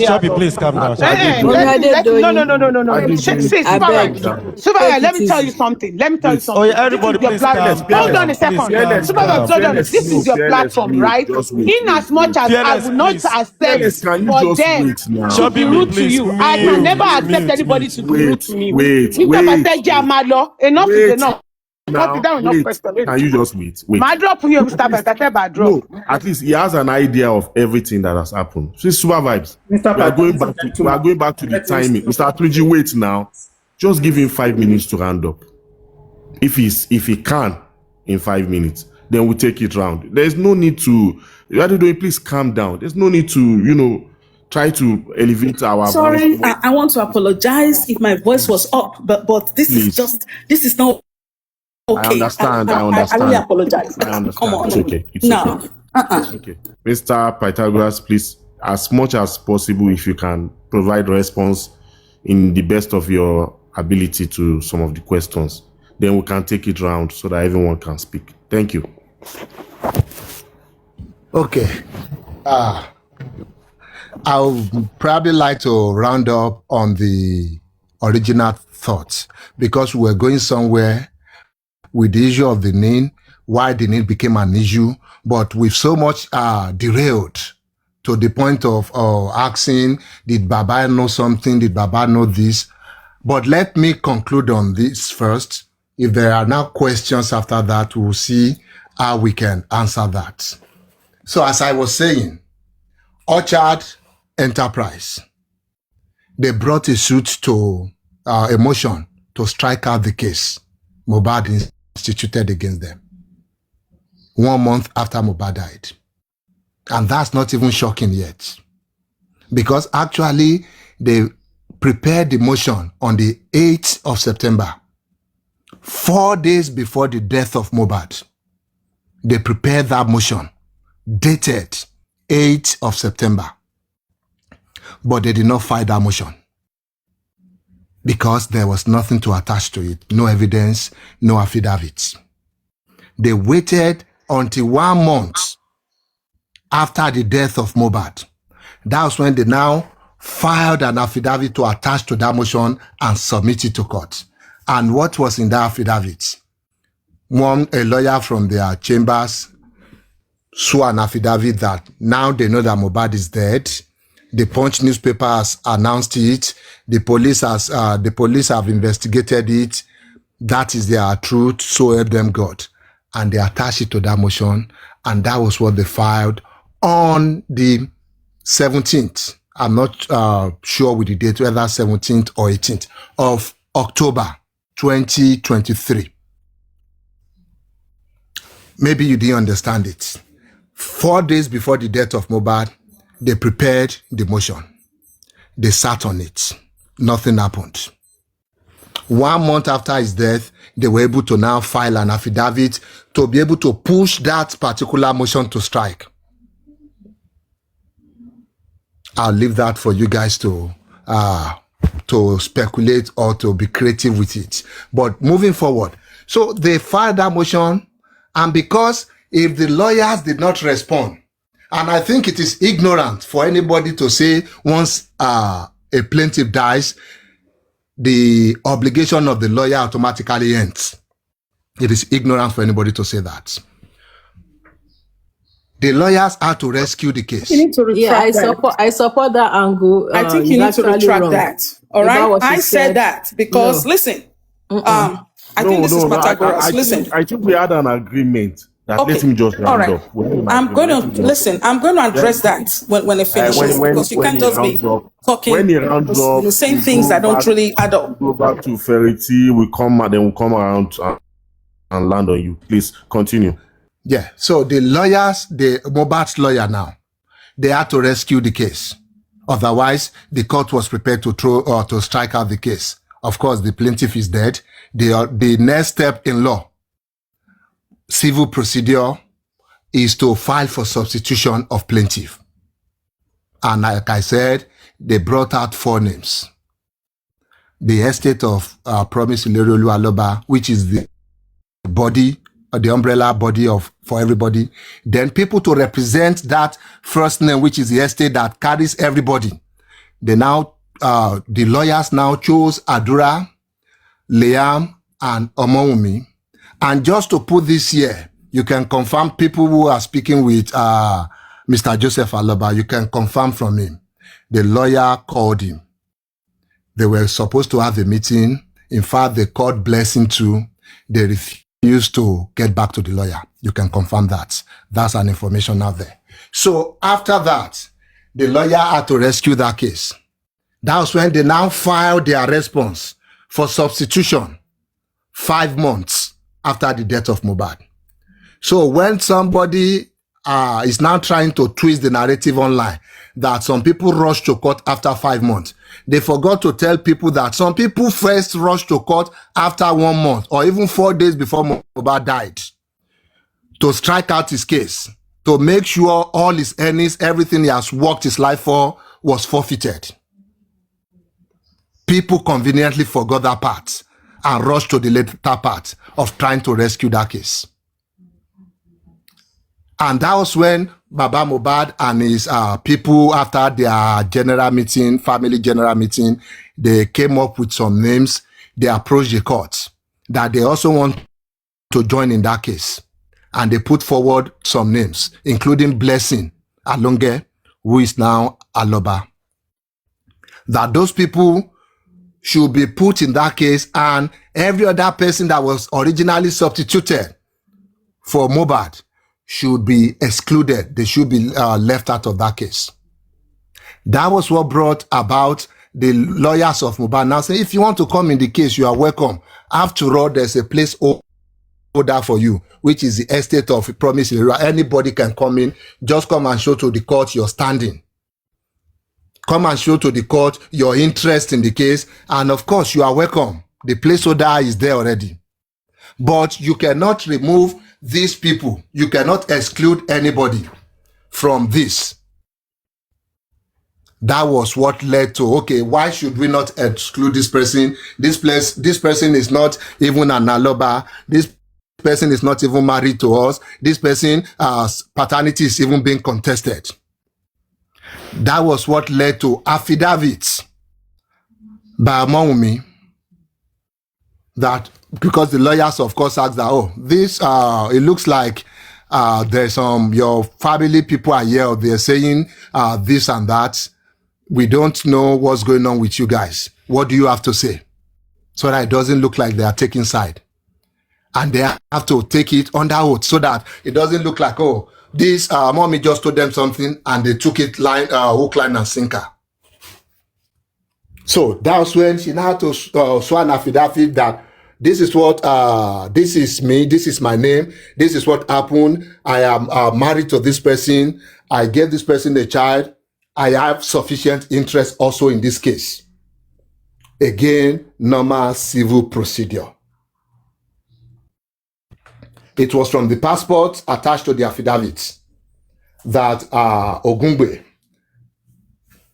Shabby, please calm down. No. Supervibez, let me tell you something. Oh, yeah, everybody, please calm down. Hold on a second. Supervibez, this is your platform, right? In as much as I will not accept for them to be rude to you, I can never accept anybody to be rude to me. Enough is enough. Can you just wait? My drop here, Mr. Best. No, at least he has an idea of everything that has happened. See, Supervibez. We are going back to the timing. Mr. Atuji, wait now. Just give him 5 minutes to round up. If he can in 5 minutes, then we'll take it round. There's no need to. Please calm down. There's no need to, try to elevate our Sorry, voice. I want to apologize if my voice was up, but this is not okay. I understand. I really apologize. I understand. Come on. It's okay. It's no. okay. It's okay. Mr. Pythagoras, please, as much as possible, if you can provide response in the best of your ability to some of the questions, then we can take it round so that everyone can speak. Thank you. Okay. I would probably like to round up on the original thoughts because we're going somewhere with the issue of the name, why the name became an issue, but with so much derailed to the point of asking, did Baba know something? Did Baba know this? But let me conclude on this first. If there are now questions after that, we'll see how we can answer that. So as I was saying, Orchard Enterprise, they brought a suit to a motion to strike out the case Mohbad instituted against them 1 month after Mohbad died. And that's not even shocking yet. Because actually, they prepared the motion on the 8th of September, 4 days before the death of Mohbad. They prepared that motion, dated 8th of September. But they did not file that motion because there was nothing to attach to it. No evidence, no affidavits. They waited until 1 month after the death of Mohbad. That's when they now filed an affidavit to attach to that motion and submit it to court. And what was in that affidavit? A lawyer from their chambers swore an affidavit that now they know that Mohbad is dead. The Punch newspaper has announced it. The police have investigated it. That is their truth, so help them God. And they attached it to that motion, and that was what they filed on the 17th. I'm not sure with the date, whether 17th or 18th of October 2023. Maybe you didn't understand it. 4 days before the death of Mohbad, they prepared the motion. They sat on it. Nothing happened. 1 month after his death, they were able to now file an affidavit to be able to push that particular motion to strike. I'll leave that for you guys to speculate or to be creative with it. But moving forward, so they filed that motion, and because if the lawyers did not respond, and I think it is ignorant for anybody to say once a plaintiff dies, the obligation of the lawyer automatically ends. It is ignorant for anybody to say that. The lawyers had to rescue the case. You need to retract I support that angle. I think you need to retract that. All right? I said that because, listen, I think this is Pythagoras. Listen. I think we had an agreement that let me just round up. I'm going to address that when it finishes, because you can't just be talking, saying things that don't really add up. Go back to Ferrity, we come and then we'll come around and land on you. Please continue. Yeah, so the lawyers, the Mohbad's lawyer now, they had to rescue the case. Otherwise, the court was prepared to throw or to strike out the case. Of course, the plaintiff is dead. The next step in law, civil procedure, is to file for substitution of plaintiff. And like I said, they brought out 4 names. The estate of Promise Ilerolu Aloba, which is the body, the umbrella body for everybody. Then people to represent that first name, which is the estate that carries everybody. They now, the lawyers now chose Adura, Liam, and Omowumi. And just to put this here, you can confirm people who are speaking with Mr. Joseph Aloba, you can confirm from him. The lawyer called him. They were supposed to have a meeting. In fact, they called Blessing too. They refused to get back to the lawyer. You can confirm that. That's an information out there. So after that, the lawyer had to rescue that case. That was when they now filed their response for substitution 5 months after the death of Mohbad. So when somebody is now trying to twist the narrative online that some people rushed to court after 5 months, they forgot to tell people that some people first rushed to court after 1 month or even 4 days before Mohbad died to strike out his case, to make sure all his earnings, everything he has worked his life for, was forfeited. People conveniently forgot that part and rushed to the later part of trying to rescue that case. And that was when Baba Mohbad and his people, after their general meeting, family general meeting, they came up with some names. They approached the court that they also want to join in that case. And they put forward some names, including Blessing Alonge, who is now Aloba. That those people should be put in that case, and every other person that was originally substituted for Mohbad should be excluded. They should be left out of that case. That was what brought about the lawyers of Mohbad now say, if you want to come in the case, you are welcome. After all, there's a place order for you, which is the estate of Promise. Anybody can come in. Just come and show to the court your standing. Come and show to the court your interest in the case. And of course, you are welcome. The placeholder is there already. But you cannot remove these people. You cannot exclude anybody from this. That was what led to, okay, why should we not exclude this person? This person is not even an Aloba. This person is not even married to us. This person, paternity is even being contested. That was what led to affidavits by Omowumi, that because the lawyers of course asked that, oh, this it looks like there's your family people are here, they're saying this and that. We don't know what's going on with you guys. What do you have to say? so that it doesn't look like they are taking side. And they have to take it under oath so that it doesn't look like, oh, this mommy just told them something and they took it hook, line, and sinker. So that's when she now had to swear an affidavit that this is what, this is me, this is my name, this is what happened. I am married to this person. I gave this person a child. I have sufficient interest also in this case. Again, normal civil procedure. It was from the passport attached to the affidavit that Ogungbe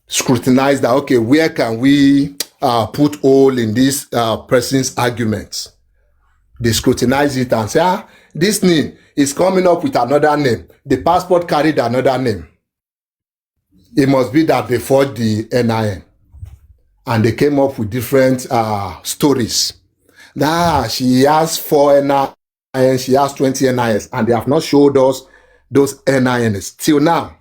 scrutinized that, okay, where can we put hole in this person's arguments? They scrutinize it and say, this name is coming up with another name. The passport carried another name. It must be that they forged the NIN. And they came up with different stories. She has 4 NINs, she has 20 NINs, and they have not showed us those NINs till now.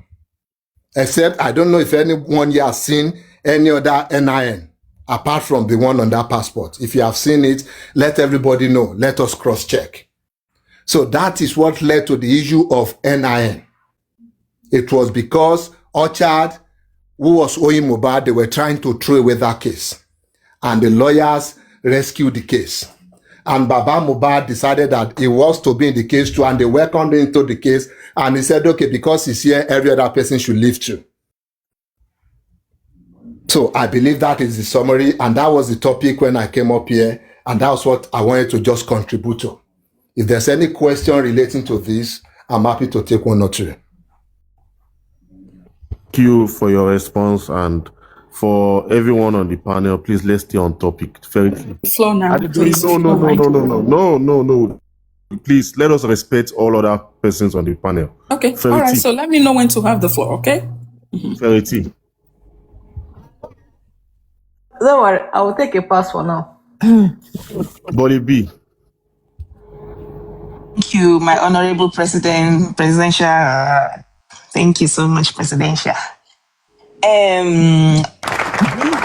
Except, I don't know if anyone here has seen any other NIN apart from the one on that passport. If you have seen it, let everybody know. Let us cross-check. So that is what led to the issue of NIN. It was because Orchard, who was owing Mohbad, they were trying to throw away that case. And the lawyers rescued the case. And Baba Mohbad decided that he was to be in the case too, and they welcomed him into the case. And he said, okay, because he's here, every other person should leave too. So I believe that is the summary, and that was the topic when I came up here, and that was what I wanted to just contribute to. If there's any question relating to this, I'm happy to take one or two. Thank you for your response, and for everyone on the panel, please let's stay on topic. Very clear. Floor now, please. No. Please let us respect all other persons on the panel. Okay, all right. So let me know when to have the floor, okay? Verity. Don't worry, I will take a pass for now. Bolly B. Thank you, my honorable presidential. Thank you so much, presidential.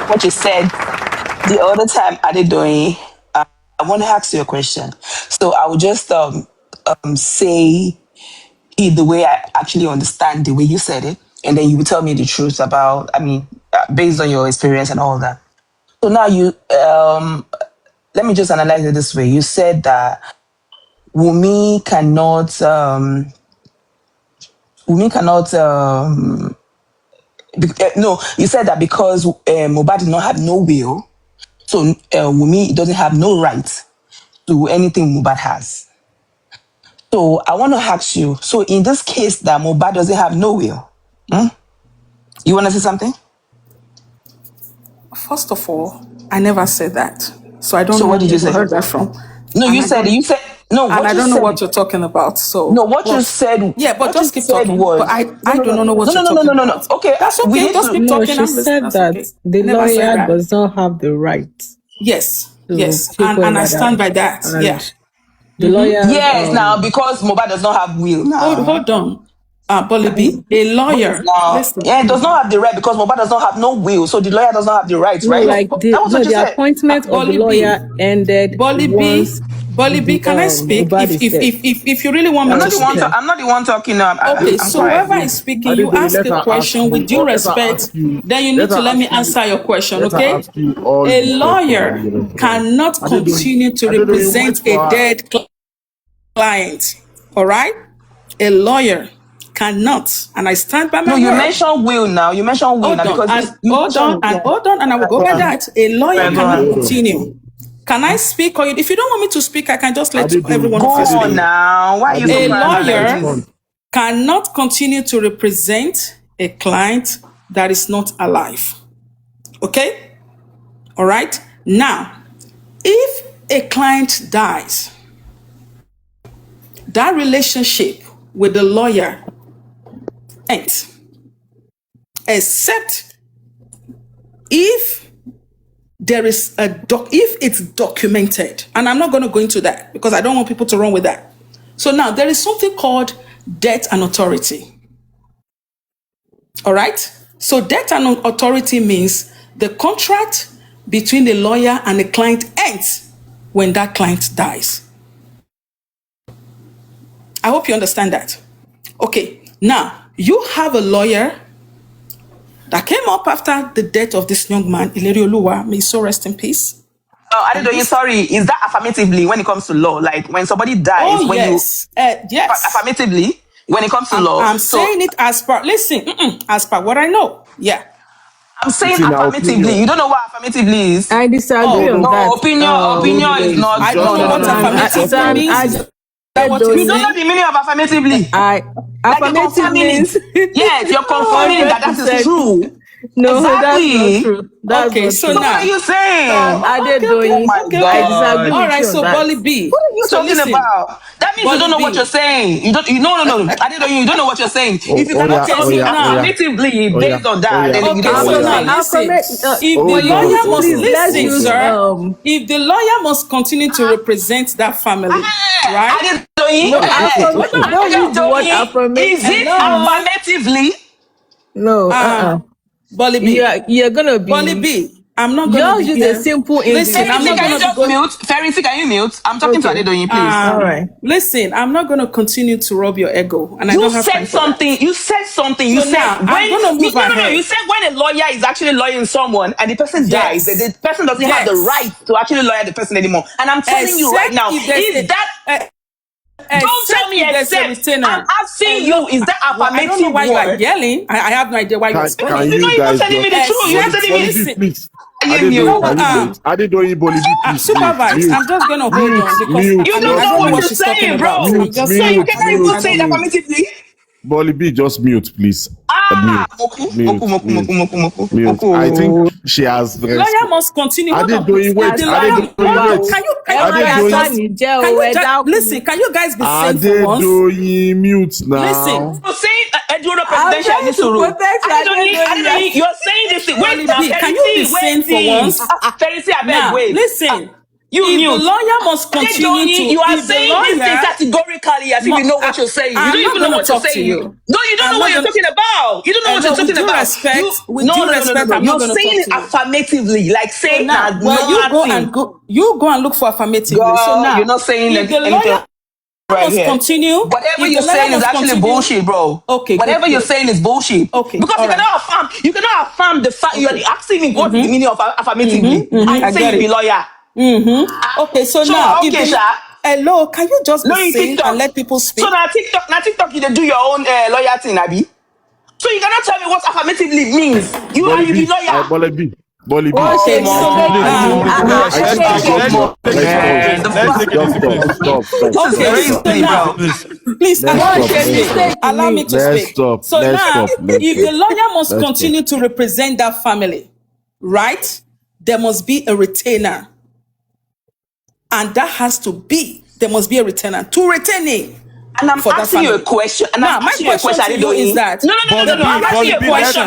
What you said the other time, Adedoyin, I want to ask you a question. So I will just say it the way I actually understand the way you said it, and then you will tell me the truth about, based on your experience and all that. So now let me just analyze it this way. You said that Wunmi cannot, you said that because Mohbad did not have no will, so Wunmi doesn't have no right to anything Mohbad has. So I want to ask you, so in this case that Mohbad doesn't have no will, you want to say something? First of all, I never said that. So I don't So know what did you say? heard that from. No, you said no. And I don't know what you're talking about. So no, what you said. Yeah, but just keep talking. Was, but I don't know what you're talking about. Okay, that's okay. Just keep talking. She said that the lawyer does not have the right. Yes, and I stand by that. Yeah. The lawyer. Yes, now because Mohbad does not have will. Now. Hold on. Bolibi, a lawyer. Does not have the right because Mohbad does not have no will, so the lawyer does not have the right, right? Like the appointment of the lawyer ended. Bolibi, can I speak? If you really want me to speak. I'm not the one talking. Okay, so whoever is speaking, you ask a question with due respect, then you need to let me answer your question, okay? A lawyer cannot continue to represent a dead client, all right? A lawyer cannot, and I stand by my word. No, you mentioned will now. You mentioned will now because hold on, and I will go by that. A lawyer cannot continue. Can I speak? Or if you don't want me to speak, I can just let everyone go on now. Why are you a lawyer cannot continue to represent a client that is not alive. Okay? All right? Now, if a client dies, that relationship with the lawyer ends, except if there is if it's documented, and I'm not going to go into that because I don't want people to run with that. So now there is something called debt and authority. All right? So debt and authority means the contract between the lawyer and the client ends when that client dies. I hope you understand that. Okay, now you have a lawyer that came up after the death of this young man, Ilerioluwa, may he so rest in peace. Oh, Adedoyin, sorry, is that affirmatively when it comes to law? Like when somebody dies, when yes. Yes. Affirmatively when it comes to law. I'm saying it as per, listen, as per what I know. Yeah. I'm saying affirmatively. You don't know what affirmatively is? I disagree on that. Opinion is not. I don't know what affirmatively means. You don't know the meaning of affirmatively. Affirmative means yes, you're confirming that is true. No, exactly. that's not true. That's okay, not so true. now what are you saying? I disagree. All right, so Bolly B. What are you talking about? That means you don't know what you're saying. You don't. No. You don't know what you're saying. If you cannot tell me affirmatively based on that, then you don't know what you're saying. If the lawyer must listen, sir. If the lawyer must continue to represent that family, right? Is it affirmatively? No. Bolly B. You're gonna be. Bolly B. I'm not going to use a simple English. Listen, I'm not going to just mute. Ferry, can you mute? I'm talking to Adedoyin, please. All right. Listen, I'm not going to continue to rub your ego, and you said something. You said something. You said you said when a lawyer is actually lawyering someone and the person dies, the person doesn't have the right to actually lawyer the person anymore. And I'm telling you right now, is that? Don't tell me except. I'm asking you, is that affirmative? I don't know why you are yelling. I have no idea why you're screaming. You guys telling me the truth. You're telling me please. Supervise. I'm just gonna hold on because you don't know what you're saying, bro. So you cannot even say it affirmatively. Bolly B, just mute, please. Mute. I think she has. Lawyer must continue. Listen, can you guys be saying for once? Mute now. Listen. You're saying presidential you're saying this thing. Wait, can you be saying for once? Now, listen. If the lawyer must continue to... You are saying this thing categorically as if you know what you're saying. You don't even know what you're saying. No, you don't know what you're talking about. You don't know what you're talking about. With due respect, I'm not going to talk to you. You're saying it affirmatively, like saying that. You go and look for affirmatively. So now, you're not saying if the lawyer must continue... Whatever you're saying is actually bullshit, bro. Okay. Whatever you're saying is bullshit. Okay. Because you cannot affirm the fact. You're asking me what the meaning of affirmatively. I'm saying you're a lawyer. Okay, so now, hello, can you just be saying and let people speak? So now TikTok, you do your own lawyer thing, Abi. So you cannot tell me what affirmatively means. You are the lawyer. Bolly B. Okay, please allow me to speak. So now, if the lawyer must continue to represent that family, right, there must be a retainer. And that has to be, there must be a retainer to retain it. And I'm asking you a question. And now, my question to you is that... No. I'm asking you a question.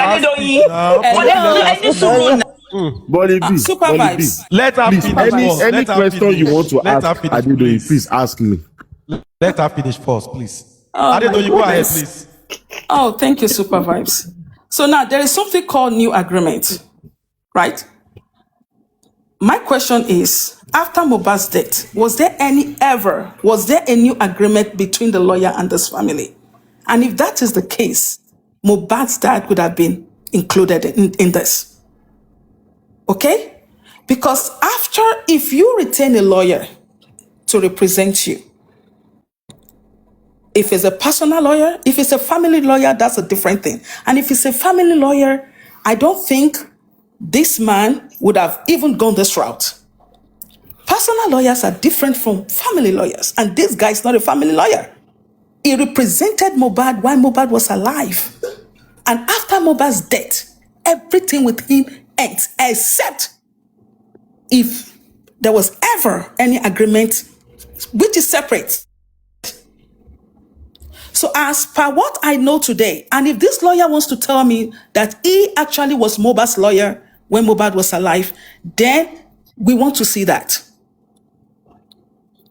Supervise. Let her finish. Any question you want to ask Adedoyin, please ask me. Let her finish first, please. Adedoyin, go ahead, please. Oh, thank you, Supervibez. So now, there is something called new agreement, right? My question is, after Mohbad's death, was there a new agreement between the lawyer and this family? And if that is the case, Mohbad's dad would have been included in this. Okay? Because if you retain a lawyer to represent you, if it's a personal lawyer, if it's a family lawyer, that's a different thing. And if it's a family lawyer, I don't think this man would have even gone this route. Personal lawyers are different from family lawyers. And this guy is not a family lawyer. He represented Mohbad while Mohbad was alive. And after Mohbad's death, everything with him ends, except if there was ever any agreement which is separate. So as per what I know today, and if this lawyer wants to tell me that he actually was Mohbad's lawyer when Mohbad was alive, then we want to see that.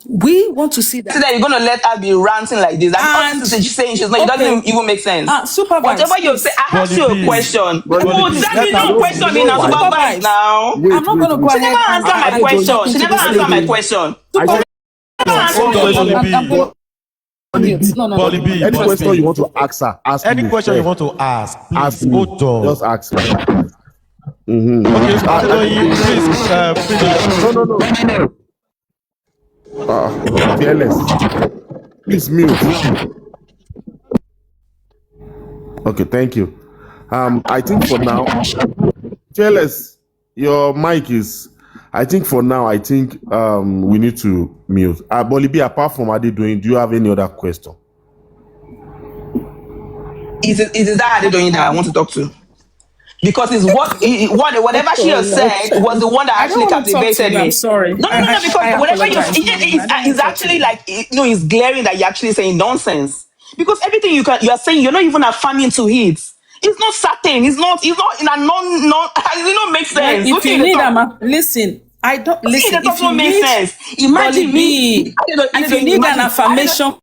We want to see that. So that you're going to let her be ranting like this. And all this is she's saying she's not, it doesn't even make sense. Supervibez, whatever you say, I asked you a question. Don't question me now, Supervibez now. I'm not going to go She ahead never answered my question. She never answered my question. Any question you want to ask her, ask any me. question you want to ask, please, ask me. hold on. Just ask me. Okay, please. Fearless. Please mute. Okay, thank you. I think for now, Fearless, your mic is. I think for now, we need to mute. Bolibi, apart from Adedoyin, do you have any other question? Is it that Adedoyin that I want to talk to? Because it's whatever she has said was the one that actually captivated me. I'm sorry. No, because whatever it's actually like, it's glaring that you're actually saying nonsense. Because everything you are saying, you're not even affirming to it. It's not certain. It's not in a non. It don't make sense. If you need listen, I don't listen. If you make sense, imagine me. If you need an affirmation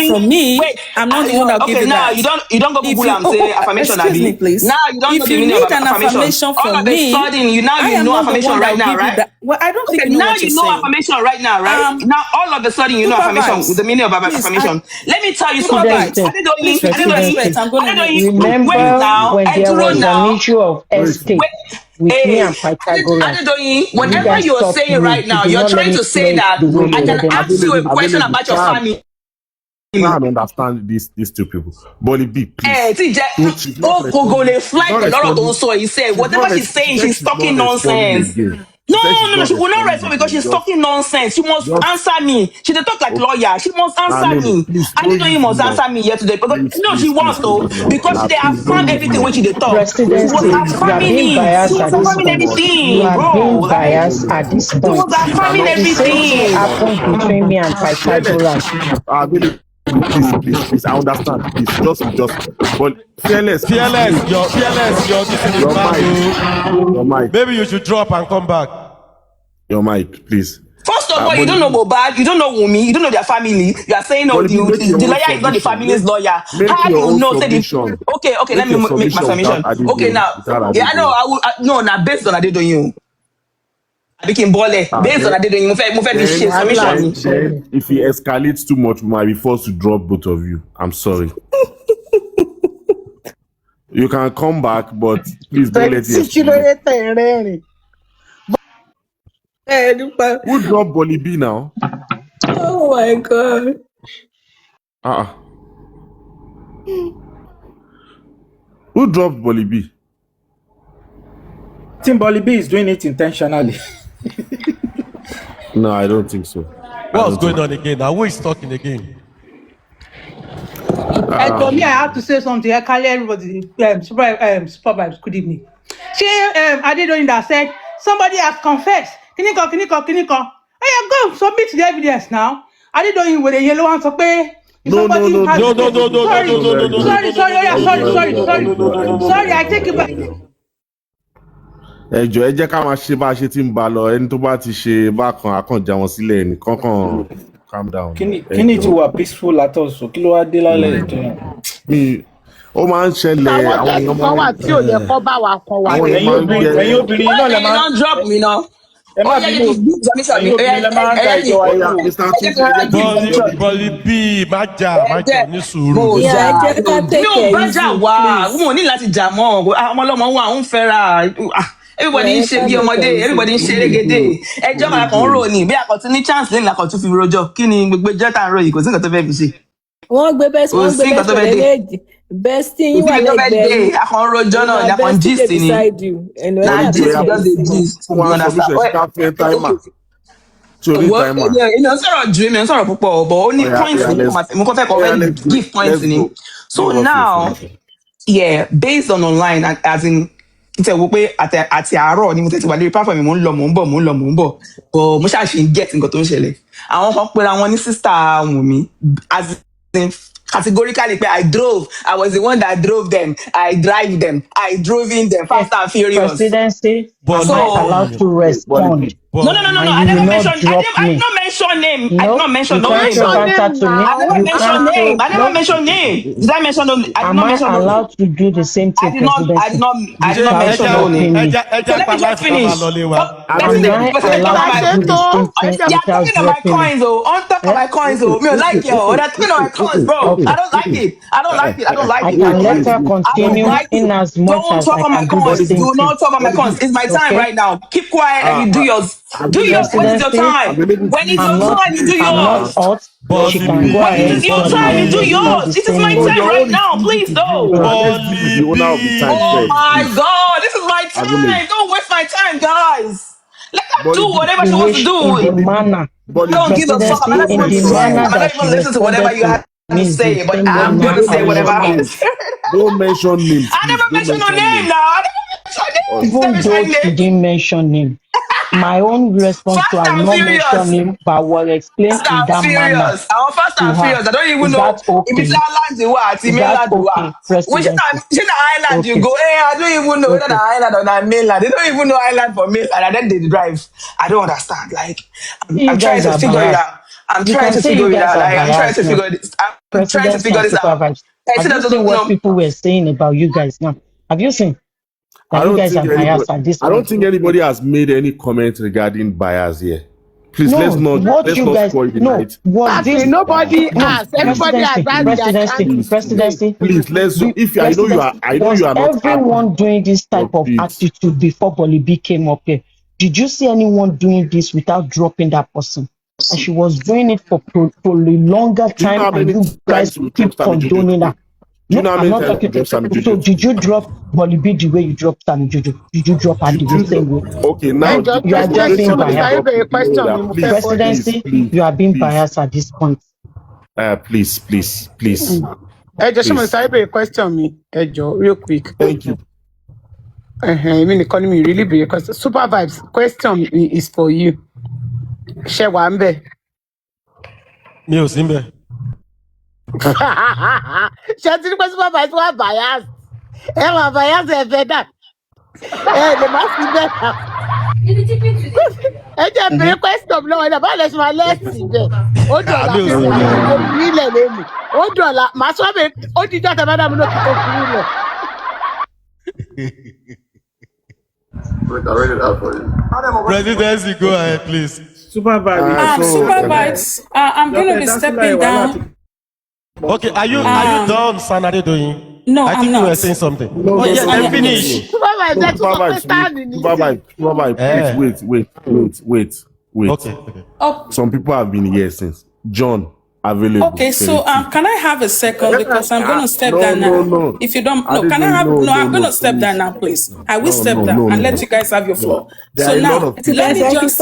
from me, I'm not the one that give you now that. you don't go Google and say affirmation. Excuse me, please. Now you don't know if the you meaning need of an affirmation all from of me, a sudden you know affirmation right now, right? Well, I don't think you know now what you you're know saying. affirmation right now, right? Now all of a sudden you know affirmation with the meaning of affirmation. Let me tell you something. Remember when there was an issue of estate with me and Pythagoras? Whatever you're saying right now, you're trying to say that I can ask you a question about your family. I can't understand these two people. Bolibi, please. He said whatever she's saying, she's talking nonsense. No, she will not respond because she's talking nonsense. She must answer me. She dey talk like lawyer. She must answer me. I didn't know you must answer me here today because she wants to because she dey affirm everything when she dey talk. She was affirming it. She was affirming everything, bro. You are being biased at this point. She was affirming The same thing everything. happened between me and Pythagoras. Please, I understand. Please, just, but fearless, your mic. Maybe you should drop and come back. Your mic, please. First of all, you don't know Mohbad, you don't know Wunmi, you don't know their family. You are saying, no, the lawyer is not the family's lawyer. How do you know? Okay, let me make my submission. Okay, now, yeah, I know. No, now based on Adedoyin. I became bole based on Adedoyin. If he escalates too much, we might be forced to drop both of you. I'm sorry. You can come back, but please don't let it. Who dropped Bolibi now? Oh my God. Who dropped Bolibi? I think Bolibi is doing it intentionally. No, I don't think so. What's going on again? Now who is talking again? For me, I have to say something. I call everybody. Supervibez. Good evening. Adedoyin that said somebody has confessed. Kiniko. Oh yeah, go submit the evidence now. Adedoyin with a yellow one so pay. Sorry. I take it back. ẹ jẹ́ ká máa ṣe bá a ṣe ti ń ba lọ ẹni tó bá ti ṣe bákan àkànjá wọn sílẹ̀ ní kankan calm down. kí ni ti wà peaceful àtọ̀sọ̀ kí ló wá dé lálẹ́ ètò ó máa ń ṣẹlẹ̀ àwọn èèyàn kan wà tí ò yẹ kó bá wa kan wà. ẹ̀yin obìnrin náà lè máa ń drop mi náà. ẹ má bínú ẹ̀yin obìnrin lè máa ń da ìjọ wa yìí. Bolibi má jà ní sùúrù. mi ò bá jà wá mo ní láti jà mọ́ ọmọ ọlọ́mọ wa ń fẹ́ra. Everybody ń ṣe bí ọmọdé, everybody ń ṣe régédé. Ẹjọ́ kan ń rò ní bí àkọ́tún ní chance lẹ́yìn àkọ́tún fi rojọ́. Kí ni gbogbo ẹjọ́ tá à ń ròyìn kò sí nǹkan tó fẹ́ fi ṣe. Wọ́n gbé best lẹ́lẹ́dì. Best thing wà lẹ́gbẹ̀ẹ́. Akọ̀ rojọ́ náà ni akọ̀ gist ni. Na gist just dey gist. Èmi ò sọ̀rọ̀ ju èmi ò sọ̀rọ̀ púpọ̀ ọ̀bọ̀ ó ní point ni mo kọ́ fẹ́ kọ́ give point ni. So now, yeah, based on online as in ìtẹ̀ wo pé àti àárọ̀ ni mo tẹ̀sí wà lórí platform mo ń lọ mò ń bọ̀ but mo ṣáà ṣe ń get nǹkan tó ń ṣẹlẹ̀ àwọn kan pera wọn ní sister Wunmi as in categorically, I was the one that drove them. I drive them. I drove in them fast and furious. Presidency, am I allowed So to respond? no. And I you will never not mentioned. drop I did me. not mention name. I did No, not mention you no can't name throw now. banter to me. I never You mentioned can't name. throw. I never No, mentioned name. Did I mention no? I did am not I mention no name. allowed to do the same I thing, did not. I did presidency, not. I did not without mention no name. dropping me? So let me just finish. Person, Am I person they talk allowed about to my. do the same thing You're without talking on my dropping me? coins, oh. On talk on Eh? my coins, oh. Me don't like you. Oh. They're talking on my coins, bro. I Okay. don't like it. I don't like it. I don't like I it. I can don't let like it. her I don't continue like in it. as much Don't as talk I on my can do the coins. same Do thing. not talk on my coins. It's my time Okay? right now. Keep quiet. Let me do yours. Do yours. When is your Presidency, time? When is your I'm not time? You do I'm not yours. hot. She Buzzy can go When it ahead, is your but I time, you will B. do respond yours. the It is same my way. time right now. Please don't. Oh my God, this is my time. Don't waste my time, guys. Let her do whatever You she wants to wish in the do. manner, I don't give a fuck. I presidency, don't in even the care. manner I don't that she even listen to whatever responded you to have to me is the say, but same way I'm now gonna I say will whatever I have respond. to say. Don't mention names, I please. never Don't mentioned no mention name names. now. I never mentioned names. Let Even me though say she names. didn't mention him, my own response to Fast I will and not mention furious. him, but will explain Fast in and that manner furious. I want fast to and her. furious. I don't even Is know that if it's okay? island you are, it's Is that mainland you are. okay, Which presidency? island you Okay, go? I don't even know whether the okay, island or the mainland. They don't even know island for mainland. And then they drive. I don't understand. Like, I'm you trying guys to are figure it biased. out. I'm You trying can to say figure you it guys out. are Like, I'm trying biased to now. figure this. I'm trying to Presidency figure and this out. Supervibes. Have Person you that seen doesn't what know. people were saying about you guys now? Have you seen I that you don't guys are think anybody. biased at this I don't point? think anybody has made any comment regarding bias here. Please No, what let's you not guys, spoil the no, night. was Exactly. this, Nobody no, asked. Everybody has presidency, asked their presidency, candidate. presidency, Please let's. If I know you are, presidency, I know was you are not happy. everyone doing this type Stop of it. attitude before Bolibi came up here? Did you see anyone doing this without dropping that person? And she was doing it for a longer Do you know time, how and many you guys times we dropped keep Sammy Jojo condoning today? her. Do you know No, how I'm many not times we talking. dropped Sammy So Jojo did today? you drop Bolibi the way you dropped Sammy Jojo? Did you drop her the same way? Okay, Eh? now the You are just President, being moderator somebody is biased. sáré not bẹ̀rẹ̀ picking question order. ni mo fẹ́ Please, bọ́ sí. please, Presidency, please, you are being please, biased at this point. please, Somebody please. sáré bẹ̀rẹ̀ question me. Real quick. Thank you. I mean, economy really bẹ̀rẹ̀ question. Super vibes question is for you. Ṣé wà ń bẹ̀? Mi ò sí ń bẹ̀. Ṣé ti ní pé super vibes wà bias? Ẹ wà bias ẹ fẹ́ dà. Lè má sí bẹ́ẹ̀ náà. Ẹ jẹ́ bẹ̀rẹ̀ question mi lọ́wọ́ ẹ̀ báwo lẹ ṣe máa lẹ́sìn bẹ́ẹ̀? Ó dọ̀la Mi ò sí ń bẹ̀. mo fi ilẹ̀ lẹ́nu. Ó dọ̀la màá sọ bẹ́ẹ̀ ó dijọ́ tẹ bá dà mí lókè tó fi ilẹ̀. Wait, I read it out for you. Presidency, go ahead, please. Supervibes. Supervibes, I'm going to be stepping down. Okay, are you done, Sanade Doyin? No, I think I'm you were not. saying something. No, Oh, no, yeah, no, then no, no, finish. no. Supervibes ẹ tún sọ pé star ni Supervibes, Eh. please wait. Okay. Oh, Some people have been here since. John, available. okay, so can I have a second because I'm going to step down now. No. If you don't, I no, can I didn't have? know, No, I'm going to step please. down now, please. I will step No, down and let you guys have your floor. There So are a lot now, of people. let me just.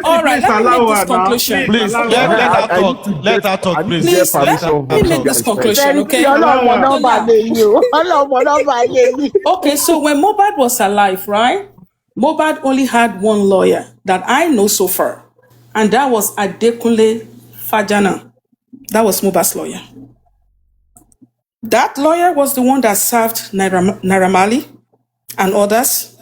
All right, Please let me make allow this her now. conclusion. Please, Allow let her. her I need talk. to Let get, her talk, I need to please. get Please Let permission her let me from you make talk. this guys first. conclusion, Very okay? clear. Ọlọ́mọ Allow her. nọ́mbà lè yí o. Ọlọ́mọ nọ́mbà lè yí. Okay, so when Mobad was alive, right? Mobad only had one lawyer that I know so far, and that was Adekunle Fajana. That was Mobad's lawyer. That lawyer was the one that served Naira Marley and others.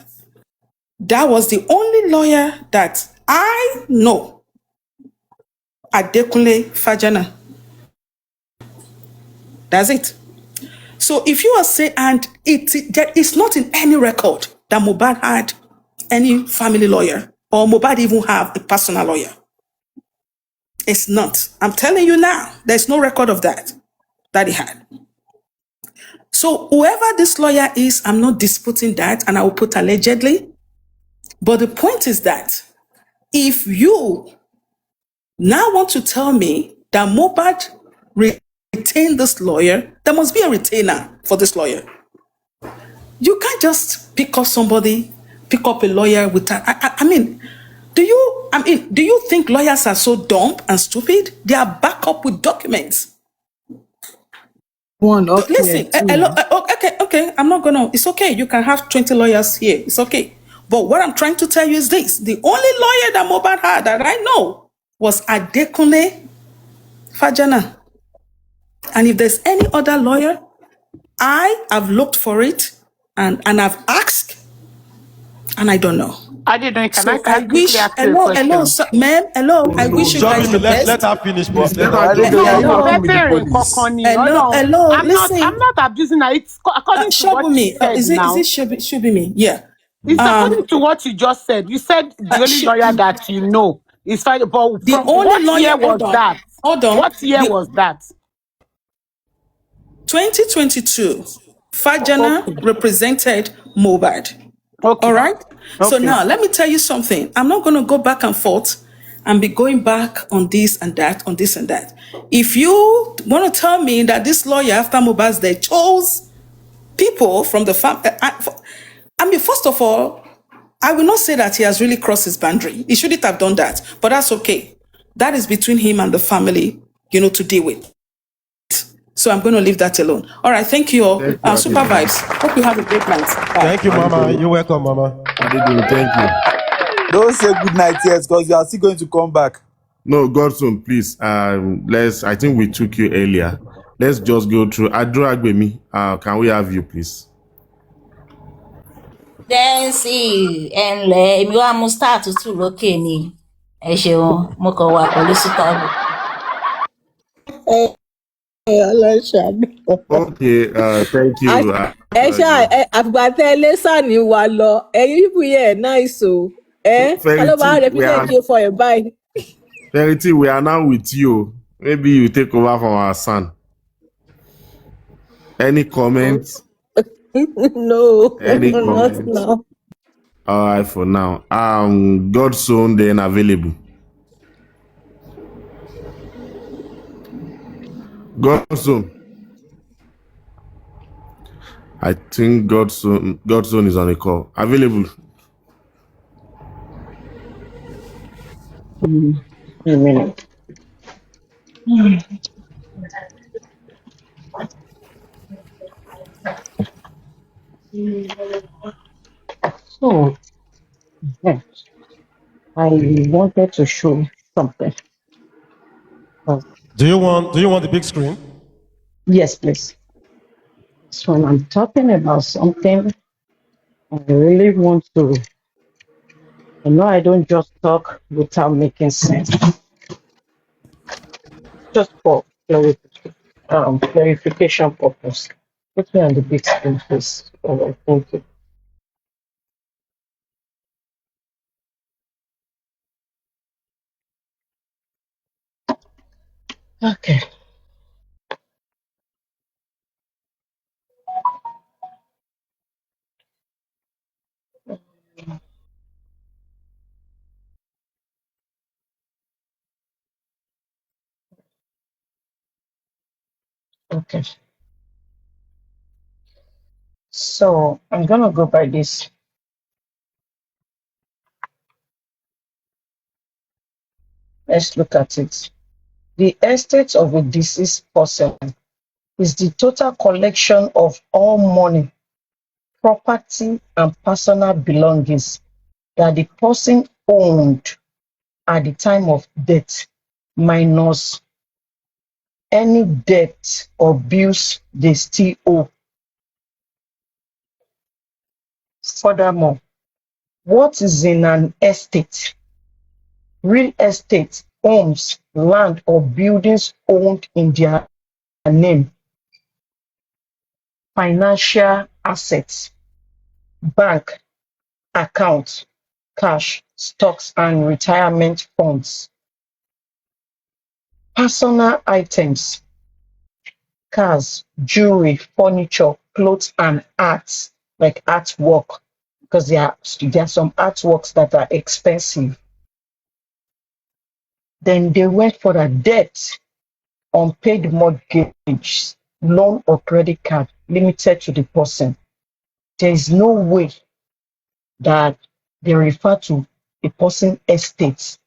That was the only lawyer that I know, Adekunle Fajana. That's it. So if you are saying, and it's not in any record that Mobad had any family lawyer or Mobad even have a personal lawyer. It's not. I'm telling you now, there's no record of that he had. So whoever this lawyer is, I'm not disputing that, and I will put allegedly. But the point is that if you now want to tell me that Mobad retained this lawyer, there must be a retainer for this lawyer. You can't just pick up a lawyer without. I mean, do you think lawyers are so dumb and stupid? They are backed up with documents. Listen, okay, I'm not gonna. It's okay. You can have 20 lawyers here. It's okay. But what I'm trying to tell you is this: the only lawyer that Mobad had that I know was Adekunle Fajana, And if there's any other lawyer, I have looked for it and I've asked, and I don't know. Adedoyin, can So can I I quickly wish, ask you a hello, question? ma'am, hello. I wish you guys the Shobimi, best. let her finish, please. Let But her finish. No, Adedoyin, are you mo working fẹ́ with the bẹ̀rẹ̀ police? nǹkan ni. Hello, Ọlọ́run, hello, I'm listen. not abusing her. It's according to what you Shobumi, said is now. it should be me? Yeah. It's according to what you just said. You said the only lawyer that you know is fine. But The from only what lawyer, year was that? hold on. What year The was that? 2022, Fajana represented Mobad. Okay. All right. So Okay. now let me tell you something. I'm not going to go back and forth and be going back on this and that, on this and that. If you want to tell me that this lawyer after Mobad's they chose people from the family, I mean, first of all, I will not say that he has really crossed his boundary. He shouldn't have done that, but that's okay. That is between him and the family, to deal with. So I'm going to leave that alone. All right, thank you all. Thank you, Adedoyin. Supervibes. Hope you have a great night. Bye. Thank you, Mama. You're welcome, Mama. Adedoyin, thank you. Don't say good night yet, because you are still going to come back. No, Godson, please. I think we took you earlier. Let's just go through. Adura Agbemi, can we have you, please? Dẹ́ńsì ẹ̀ǹlẹ́ èmi wá mú star tútù lókè ni ẹ ṣeun mo kàn wà pẹ̀lú sítáàbù. Okay, thank you. ẹ ṣáà àfìgbà tẹ lẹsànán wa lọ ẹyin pípù yẹn náìsì o ká ló máa represent you for a buy. Verity, we are now with you. Maybe you take over from our son. Any comments? No, Any not comments? now. All right, for now. Godson then available. Godson. I think Godson is on a call. Available. A minute. So, yes, I wanted to show something. Do you want the big screen? Yes, please. So when I'm talking about something, I really want to. I know I don't just talk without making sense. Just for clarification purpose. Put me on the big screen, please. All right, thank you. Okay. Okay. So I'm gonna go by this. Let's look at it. The estate of a deceased person is the total collection of all money, property, and personal belongings that the person owned at the time of death, minus any debt or bills they still owe. Furthermore, what is in an estate? Real estate, homes, land, or buildings owned in their name. Financial assets, bank accounts, cash, stocks, and retirement funds. Personal items, cars, jewelry, furniture, clothes, and arts, like artwork, because there are some artworks that are expensive. Then they went for a debt, unpaid mortgage, loan or credit card limited to the person. There is no way that they refer to a person estate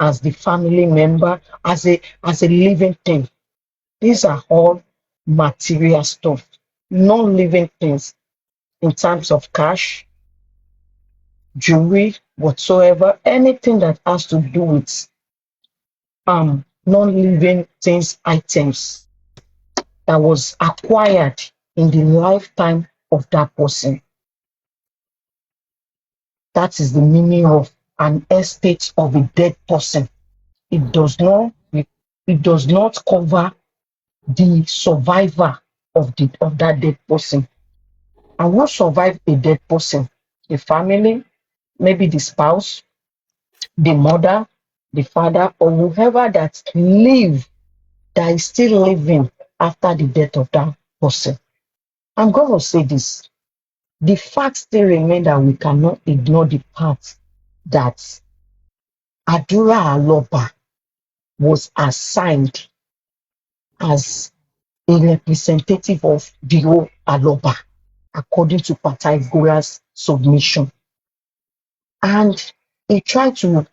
as the family member, as a living thing. These are all material stuff, non-living things in terms of cash, jewelry, whatsoever, anything that has to do with non-living things, items. that was acquired in the lifetime of that person. That is the meaning of an estate of a dead person. It does not cover the survivor of that dead person. And who survived a dead person? The family, maybe the spouse, the mother, the father, or whoever that is still living after the death of that person. I'm going to say this. The fact still remains that we cannot ignore the part that Adura Aloba was assigned as a representative of the whole Aloba, according to Pythagoras' submission. And he tried to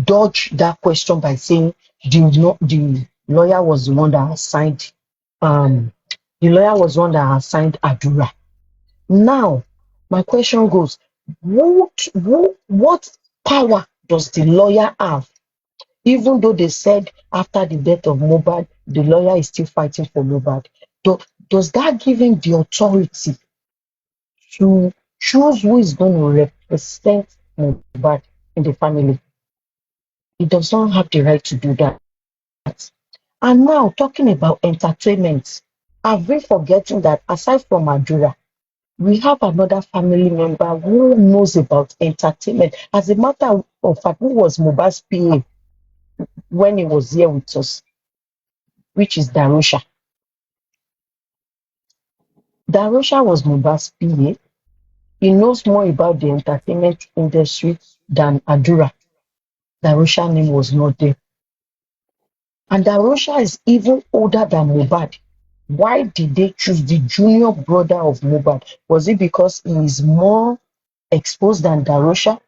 dodge that question by saying the lawyer was the one that assigned Adura. Now, my question goes, what power does the lawyer have? Even though they said after the death of Mohbad, the lawyer is still fighting for Mohbad. Does that give him the authority to choose who is going to represent Mohbad in the family? He does not have the right to do that. And now, talking about entertainment, I've been forgetting that aside from Adura, we have another family member who knows about entertainment. As a matter of fact, who was Mohbad's PA when he was here with us, which is Darusha. Darusha was Mohbad's PA. He knows more about the entertainment industry than Adura. Darusha's name was not there. And Darusha is even older than Mohbad. Why did they choose the junior brother of Mohbad? Was it because he is more exposed than Darusha?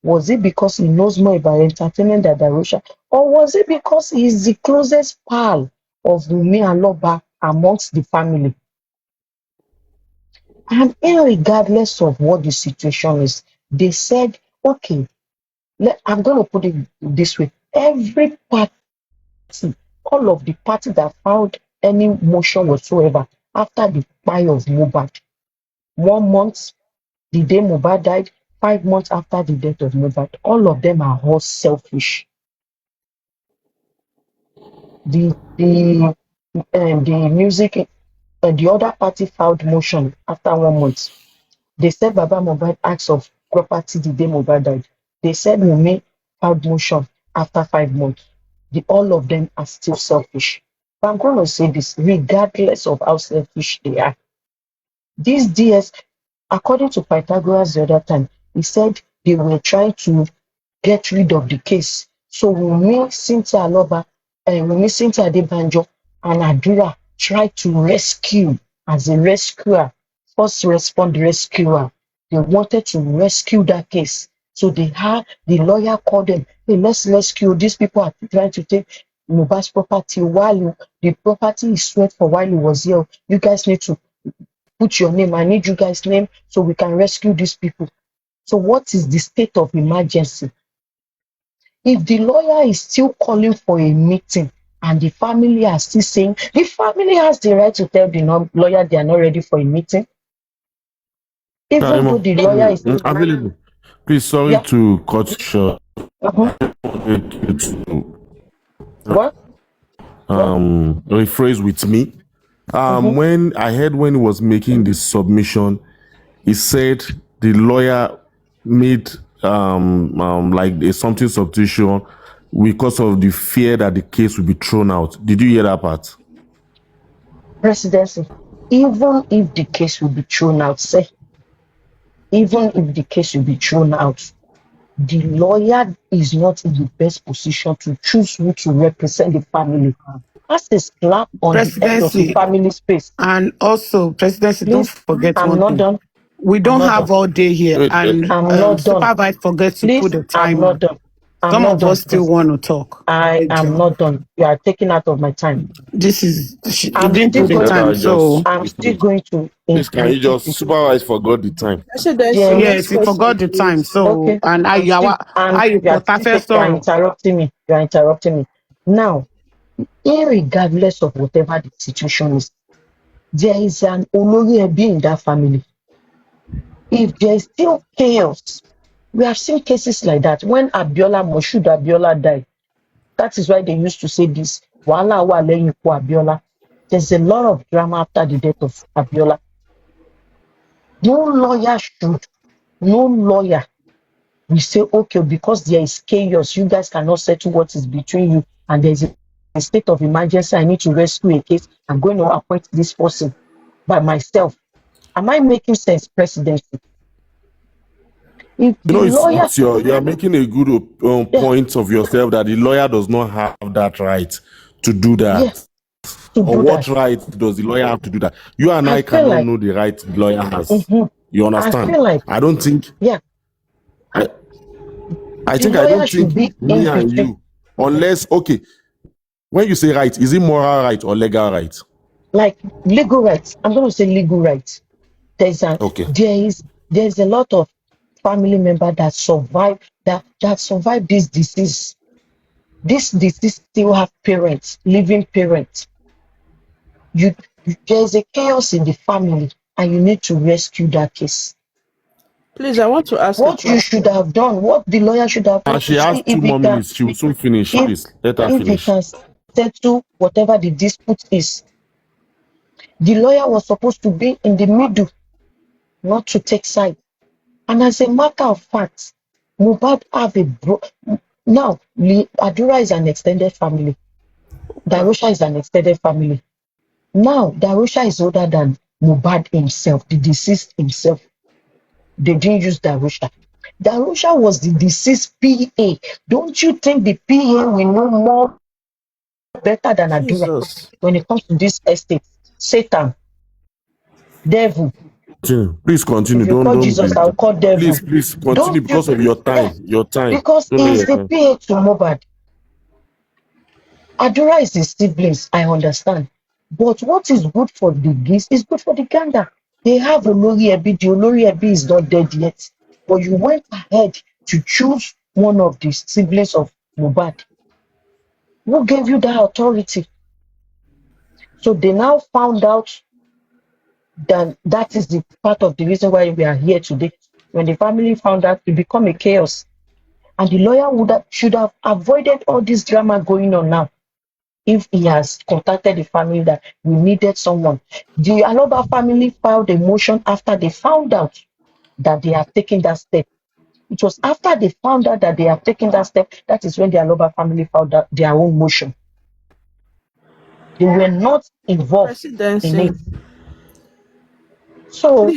Was it because he knows more about entertainment than Darusha? Or was it because he is the closest pal of Wunmi Aloba amongst the family? And irregardless of what the situation is, they said, okay, I'm going to put it this way. Every party, all of the parties that filed any motion whatsoever after the fire of Mohbad, 1 month, the day Mohbad died, 5 months after the death of Mohbad, all of them are all selfish. The music, the other party filed motion after 1 month. They said Baba Mohbad acts of property the day Mohbad died. They said Wunmi filed motion after 5 months. All of them are still selfish. But I'm going to say this, regardless of how selfish they are, these DS, according to Pythagoras the other time, he said they were trying to get rid of the case. So Wunmi, Cynthia Aloba, Wunmi, Cynthia Adebanjo, and Adura tried to rescue as a rescuer, first respond rescuer. They wanted to rescue that case. So they had the lawyer called them, hey, let's rescue. These people are trying to take Mohbad's property while the property is sweat for while he was here. You guys need to put your name. I need you guys' name so we can rescue these people. So what is the state of emergency? If the lawyer is still calling for a meeting and the family are still saying, the family has the right to tell the lawyer they are not ready for a meeting. Even though the lawyer is available. Please, sorry to cut short. What? Rephrase with me. When I heard when he was making the submission, he said the lawyer made like a something substitution because of the fear that the case will be thrown out. Did you hear that part? Presidency, even if the case will be thrown out, even if the case will be thrown out, the lawyer is not in the best position to choose who to represent the family. That's a slap on the head of the family space. And also, Presidency, don't forget I'm one not thing. done. We don't have all day here, and I'm not done. Supervibez forgets to put the I'm timer. not done. Some of us still want to talk. I am not done. You are taking out of my time. This is I'm didn't still put the going time, so I'm still going to. Please, can you just Supervibez forgot the time? Yes, he forgot the time. So okay. and You are interrupting me. You are interrupting me. Now, irregardless of whatever the situation is, there is an Olori Ebi in that family. If there is still chaos, we have seen cases like that. When Moshood Abiola died, that is why they used to say this, Wala wa lẹ́yìn ikú Abiola. There's a lot of drama after the death of Abiola. No lawyer will say, okay, because there is chaos, you guys cannot settle what is between you, and there's a state of emergency, I need to rescue a case, I'm going to appoint this person by myself. Am I making sense, presidency? If the lawyer, you are making a good point of yourself that the lawyer does not have that right to do that. Yes, what right does the lawyer have to do that? You and I cannot know the right the lawyer has. You understand? I feel like, I don't think. Yeah. I think I don't think me and you, unless when you say right, is it moral right or legal right? Like legal rights. I'm going to say legal rights. There's a lot of family member that survive this disease. This disease still have parents, living parents. There's a chaos in the family, and you need to rescue that case. Please, I want to ask what you should have done, what the lawyer should have done. And she has 2 more minutes. She will soon finish. Please, let her finish. If he can settle whatever the dispute is, the lawyer was supposed to be in the middle, not to take side. And as a matter of fact, Mohbad have now Adura is an extended family. Darusha is an extended family. Now Darusha is older than Mohbad himself, the deceased himself. They didn't use Darusha. Darusha was the deceased PA. Don't you think the PA will know more better than Adura when it comes to this estate? Satan, devil. Please continue. Don't Jesus, I'll call devil. Please continue because of your time. Your time. Because he's the PA to Mohbad. Adura is his siblings, I understand. But what is good for the geese is good for the gander. They have Olori Ebi. The Olori Ebi is not dead yet. But you went ahead to choose one of the siblings of Mohbad. Who gave you that authority? So they now found out that is the part of the reason why we are here today. When the family found out, it became a chaos. And the lawyer should have avoided all this drama going on now. If he has contacted the family that we needed someone. The Aloba family filed a motion after they found out that they have taken that step. It was after they found out that they have taken that step, that is when the Aloba family filed their own motion. They were not involved in it. So,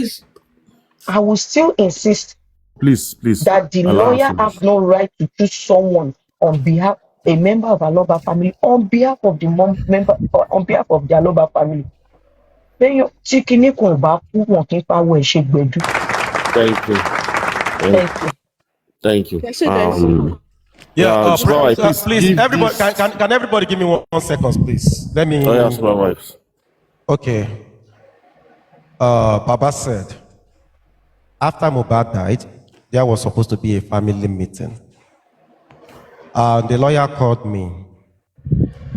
I will still insist that the lawyer have no right to choose someone on behalf a member of Aloba family on behalf of the on behalf of the Aloba family. Thank you. Thank you. Please, everybody, can everybody give me 1 second, please? Let me. Okay. Baba said, after Mohbad died, there was supposed to be a family meeting. The lawyer called me.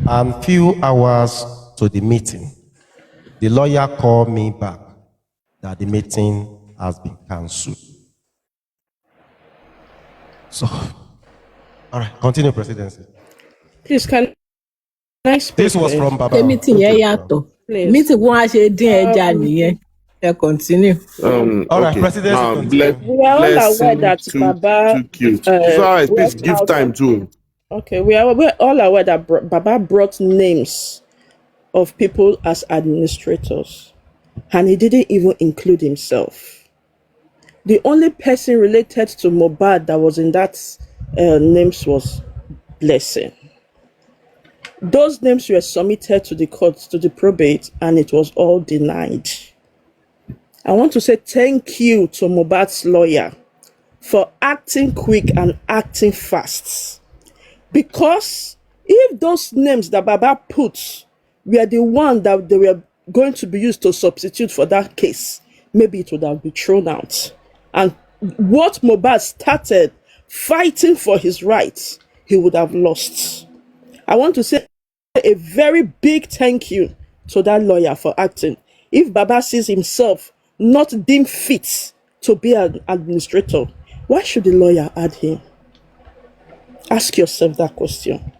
And few hours to the meeting, the lawyer called me back that the meeting has been cancelled. So, all right, continue, Presidency. Please, can I speak? This was from Baba. The meeting meeting continue. All right, Presidency. We are all aware that Baba. Please give time too. Okay, we're all aware that Baba brought names of people as administrators, and he didn't even include himself. The only person related to Mohbad that was in that names was Blessing. Those names were submitted to the courts, to the probate, and it was all denied. I want to say thank you to Mohbad's lawyer for acting quick and acting fast. Because if those names that Baba put were the one that they were going to be used to substitute for that case, maybe it would have been thrown out. And what Mohbad started fighting for his rights, he would have lost. I want to say a very big thank you to that lawyer for acting. If Baba sees himself not deemed fit to be an administrator, why should the lawyer add him? Ask yourself that question.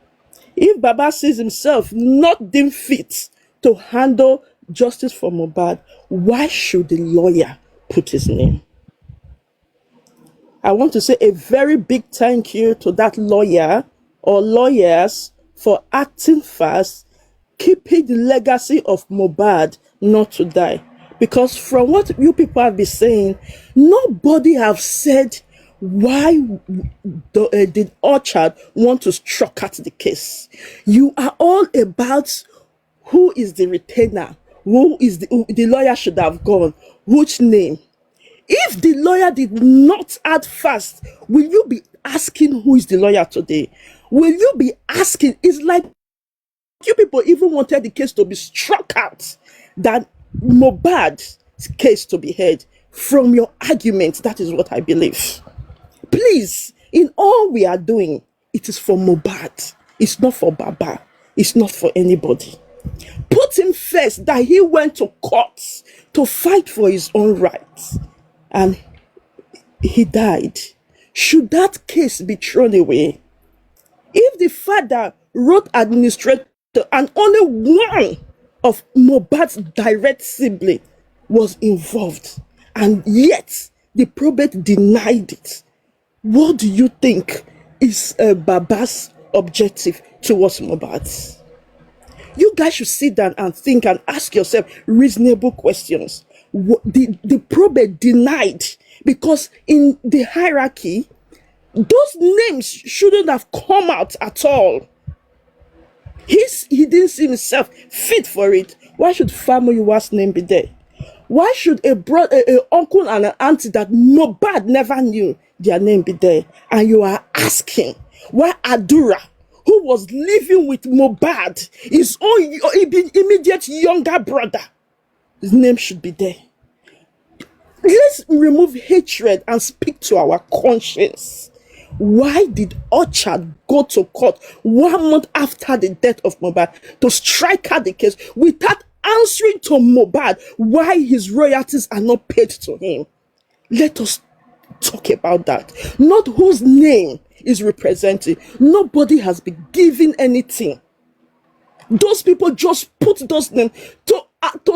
If Baba sees himself not deemed fit to handle justice for Mohbad, why should the lawyer put his name? I want to say a very big thank you to that lawyer or lawyers for acting fast, keeping the legacy of Mohbad not to die. Because from what you people have been saying, nobody have said why did Orchard want to struck at the case. You are all about who is the retainer, who the lawyer should have gone, which name. If the lawyer did not act fast, will you be asking who is the lawyer today? Will you be asking? It's like you people even wanted the case to be struck out, that Mohbad's case to be heard. From your argument, that is what I believe. Please, in all we are doing, it is for Mohbad. It's not for Baba. It's not for anybody. Put him first, that he went to court to fight for his own rights. And he died. Should that case be thrown away? If the father wrote administrator and only one of Mohbad's direct sibling was involved, and yet the probate denied it, what do you think is Baba's objective towards Mohbad? You guys should sit down and think and ask yourself reasonable questions. The probate denied, because in the hierarchy, those names shouldn't have come out at all. He didn't see himself fit for it. Why should Famuyiwa's name be there? Why should a uncle and an auntie that Mohbad never knew their name be there? And you are asking why Adura, who was living with Mohbad, his own immediate younger brother, his name should be there. Let's remove hatred and speak to our conscience. Why did Orchard go to court 1 month after the death of Mohbad to strike out the case without answering to Mohbad why his royalties are not paid to him? Let us talk about that. Not whose name is representing. Nobody has been given anything. Those people just put those names to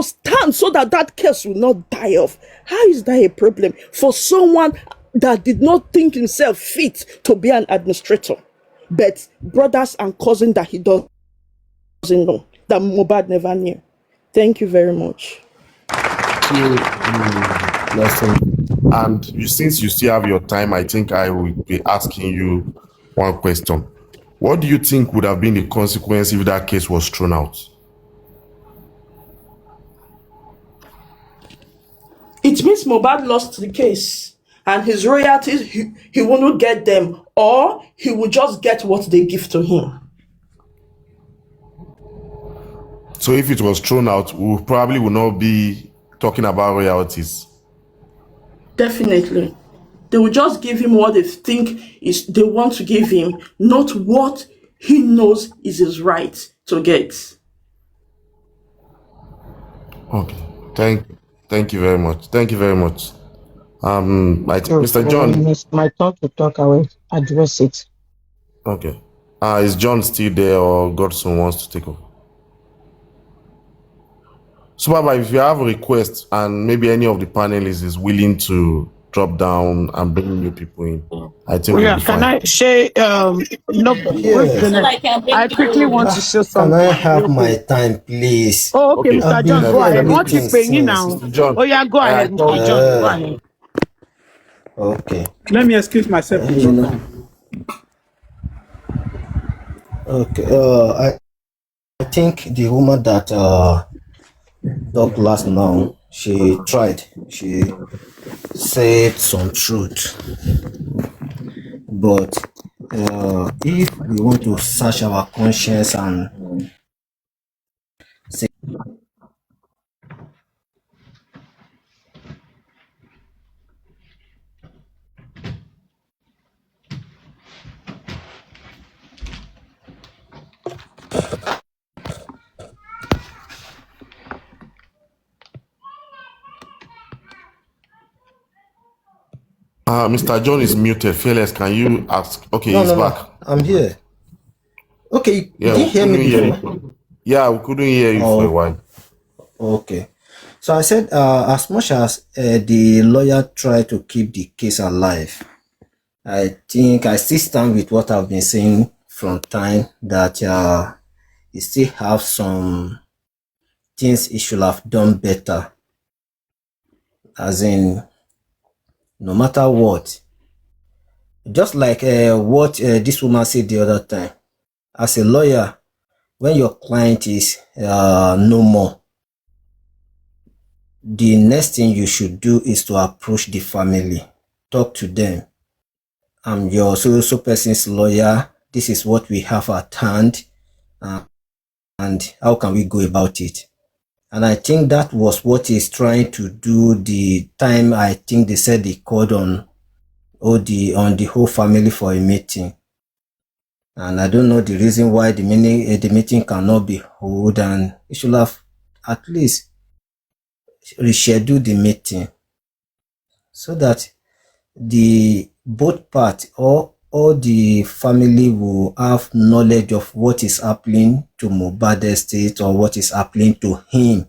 stand so that that case will not die off. How is that a problem for someone that did not think himself fit to be an administrator, but brothers and cousins that he doesn't know, that Mohbad never knew? Thank you very much. And since you still have your time, I think I will be asking you one question. What do you think would have been the consequence if that case was thrown out? It means Mohbad lost the case, and his royalties, he will not get them, or he will just get what they give to him. So if it was thrown out, we probably will not be talking about royalties. Definitely. They will just give him what they think they want to give him, not what he knows is his right to get. Okay. Thank you very much. Thank you very much. Mr. John. It's my turn to talk. I will address it. Okay. Is John still there, or Godson wants to take over? Supervibez, if you have a request and maybe any of the panelists is willing to drop down and bring new people in, I think we'll be fine. Can I say I quickly want to say something. Can I have my time, please? Oh, okay, Mr. John, go ahead. What you paying now? John. Oh yeah, go ahead, Mr. John. Go ahead. Okay. Let me excuse myself. Okay. I think the woman that talked last now, she tried. She said some truth. But if we want to search our conscience and say Mr. John is muted. Fearless, can you ask? Okay, No, he's no, back. no. I'm here. Okay, you Yeah, didn't hear me before? Yeah, we couldn't hear you for a while. Okay. So I said, as much as the lawyer tried to keep the case alive, I think I still stand with what I've been saying from time that he still have some things he should have done better. As in, no matter what, just like what this woman said the other time, as a lawyer, when your client is no more, the next thing you should do is to approach the family, talk to them. I'm your so person's lawyer. This is what we have at hand, and how can we go about it? And I think that was what he's trying to do the time I think they said they called on the whole family for a meeting. And I don't know the reason why the meeting cannot be held, and it should have at least rescheduled the meeting so that the both parts or all the family will have knowledge of what is happening to Mohbad estate or what is happening to him.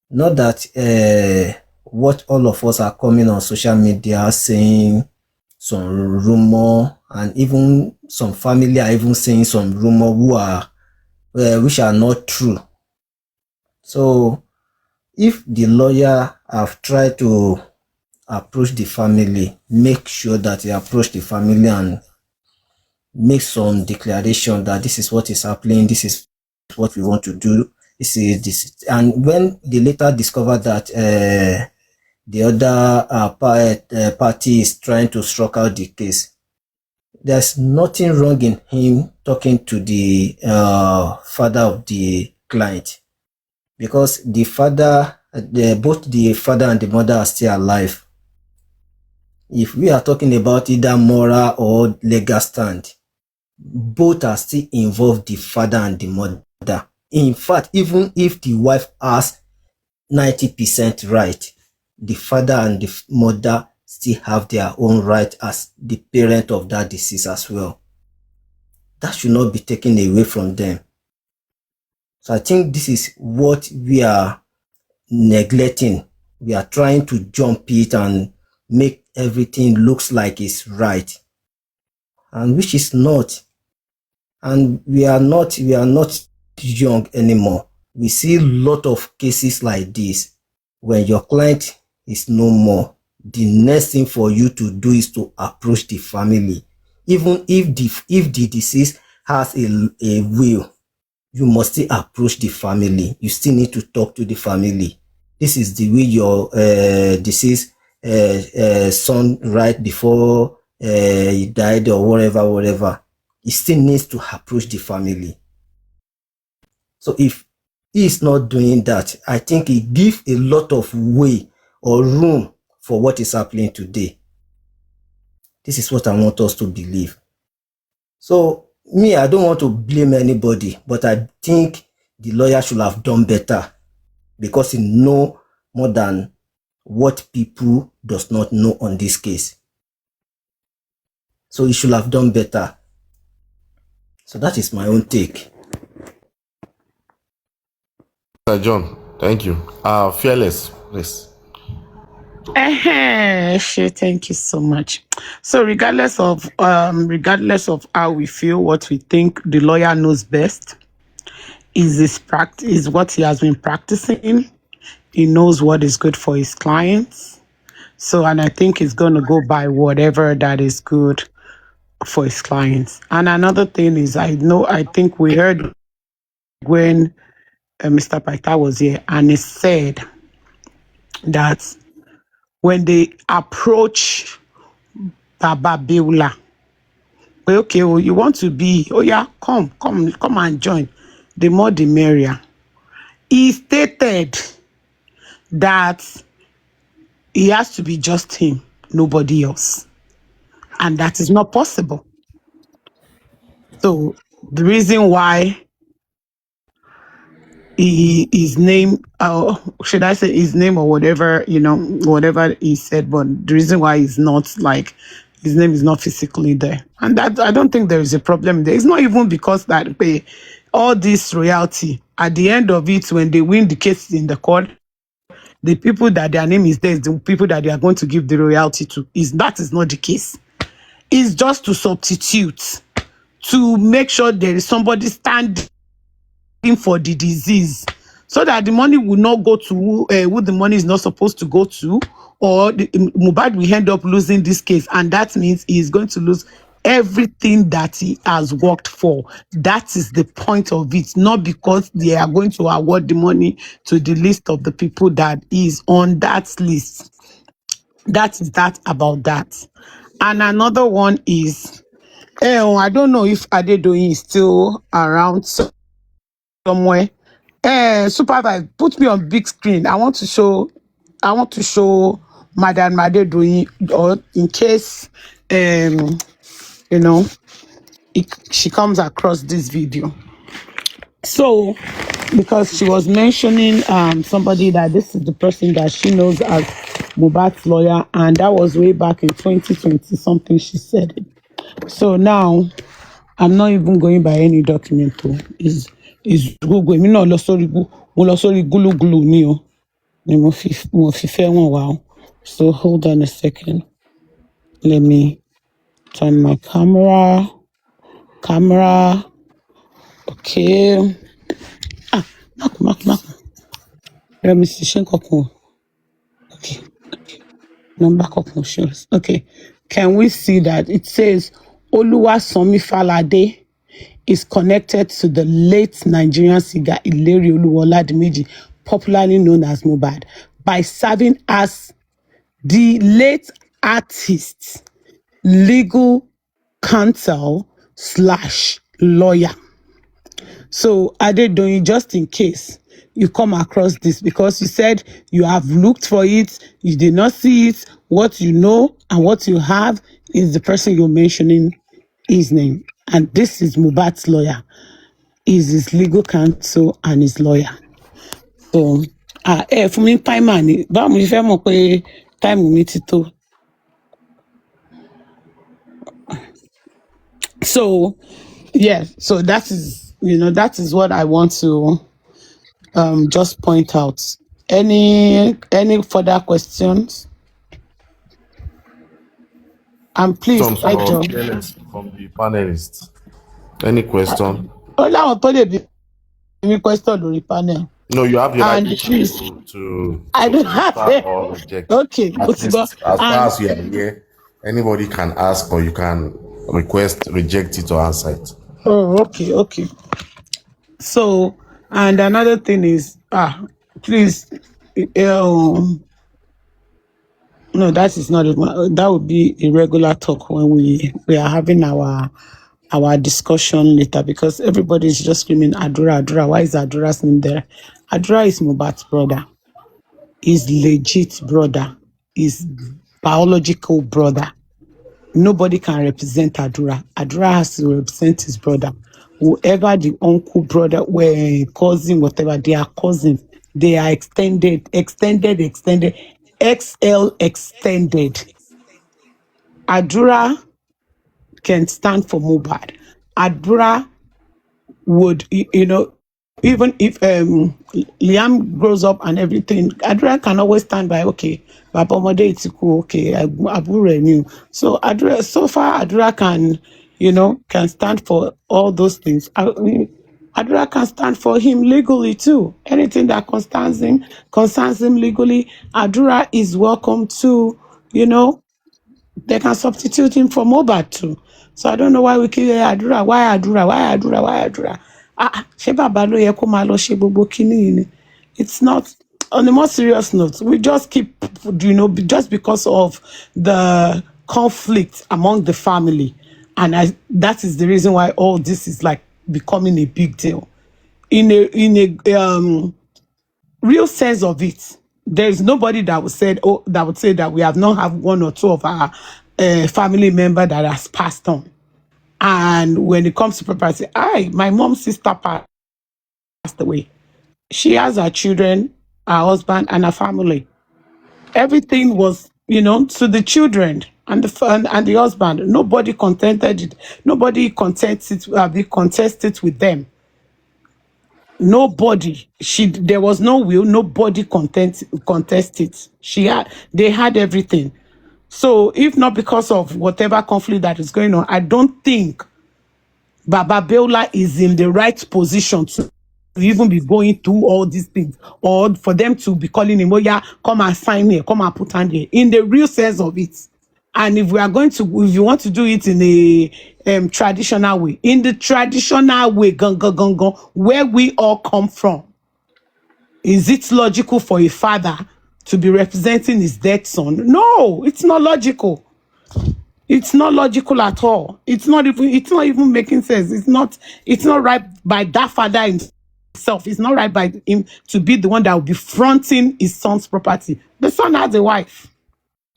Not that what all of us are coming on social media saying some rumor, and even some family are even saying some rumor who are which are not true. So if the lawyer have tried to approach the family, make sure that they approach the family and make some declaration that this is what is happening, this is what we want to do, this is this. And when they later discover that the other party is trying to stroke out the case, there's nothing wrong in him talking to the father of the client, because the father, both the father and the mother are still alive. If we are talking about either moral or legal stand, both are still involved, the father and the mother. In fact, even if the wife has 90% right, the father and the mother still have their own right as the parent of that deceased as well. That should not be taken away from them. So I think this is what we are neglecting. We are trying to jump it and make everything looks like it's right, and which is not. And we are not young anymore. We see a lot of cases like this. When your client is no more, the next thing for you to do is to approach the family. Even if the deceased has a will, you must still approach the family. You still need to talk to the family. This is the way your deceased son right before he died or whatever. He still needs to approach the family. So if he is not doing that, I think he gives a lot of way or room for what is happening today. This is what I want us to believe. So me, I don't want to blame anybody, but I think the lawyer should have done better, because he know more than what people does not know on this case. So he should have done better. So that is my own take. Mr. John, thank you. Fearless, please. Sure, thank you so much. So regardless of how we feel, what we think, the lawyer knows best is what he has been practicing. He knows what is good for his clients. So, and I think he's going to go by whatever that is good for his clients. And another thing is, I think we heard when Mr. Paita was here, and he said that when they approach Baba Beula, okay, well, you want to be, oh yeah, come and join. The more the merrier. He stated that it has to be just him, nobody else. And that is not possible. So the reason why his name, should I say his name or whatever, whatever he said, but the reason why he's not like, his name is not physically there. And that, I don't think there is a problem there. It's not even because that all this royalty, at the end of it, when they win the case in the court, the people that their name is there is the people that they are going to give the royalty to. That is not the case. It's just to substitute, to make sure there is somebody standing for the disease, so that the money will not go to who the money is not supposed to go to, or Mohbad will end up losing this case, and that means he is going to lose everything that he has worked for. That is the point of it, not because they are going to award the money to the list of the people that is on that list. That is that about that. And another one is, I don't know if Adedoyin is still around somewhere. Supervibez, put me on big screen. I want to show Madam Adedoyin, or in case she comes across this video. So, because she was mentioning somebody that this is the person that she knows as Mohbad's lawyer, and that was way back in 2020 something she said it. So now I'm not even going by any document too. Is Google. Me no lọ sórí Gulu ni o. Ni mo fi fẹ́ wọn wá o. So hold on a second. Let me turn my camera. Okay. Mark. Let me see. Okay. Number couple shows. Okay. Can we see that it says Oluwasanmi Falade is connected to the late Nigerian singer Ileri Oluwoladimeji, popularly known as Mohbad, by serving as the late artist's legal counsel / lawyer. So Adedoyin, just in case you come across this, because you said you have looked for it, you did not see it, what you know and what you have is the person you're mentioning, his name. And this is Mohbad's lawyer. Is his legal counsel and his lawyer. So, for me, time money, but I'm pay time mi ti tó. So, yeah, so that is what I want to just point out. Any further questions? And please, From the panelists. Any question? Any question on the panel? No, you have the right to I don't have it. Or reject. Okay, At least, as far as you are here, anybody can ask, or you can request, reject it, or answer it. Oh, okay. So, and another thing is, please, no, that is not that would be a regular talk when we are having our discussion later, because everybody is just screaming Adura. Why is Adura's name there? Adura is Mohbad's brother. His legit brother. His biological brother. Nobody can represent Adura. Adura has to represent his brother. Whoever the uncle, brother, cousin, whatever, they are cousins. They are extended, XL extended. Adura can stand for Mohbad. Adura would, even if Liam grows up and everything, Adura can always stand by, okay, Papa Mode Itiku, okay, Abure new. So Adura, so far Adura can stand for all those things. Adura can stand for him legally too. Anything that concerns him legally, Adura is welcome to, they can substitute him for Mohbad too. So I don't know why we keep Adura. Why Adura? It's not. On a more serious note, we just keep, just because of the conflict among the family, and that is the reason why all this is like becoming a big deal. In a real sense of it, there is nobody that would say that we have not have one or two of our family member that has passed on. And when it comes to property, my mom's sister passed away. She has her children, her husband, and her family. Everything was, to the children and the husband. Nobody contested it. Nobody contested with them. Nobody. There was no will. Nobody contested. They had everything. So if not because of whatever conflict that is going on, I don't think Baba Beola is in the right position to even be going through all these things, or for them to be calling him, oh yeah, come and sign here, come and put hand here, in the real sense of it. And if you want to do it in a traditional way, in the traditional way, where we all come from, is it logical for a father to be representing his dead son? No, it's not logical. It's not logical at all. It's not even making sense. It's not right by that father himself. It's not right by him to be the one that will be fronting his son's property. The son has a wife.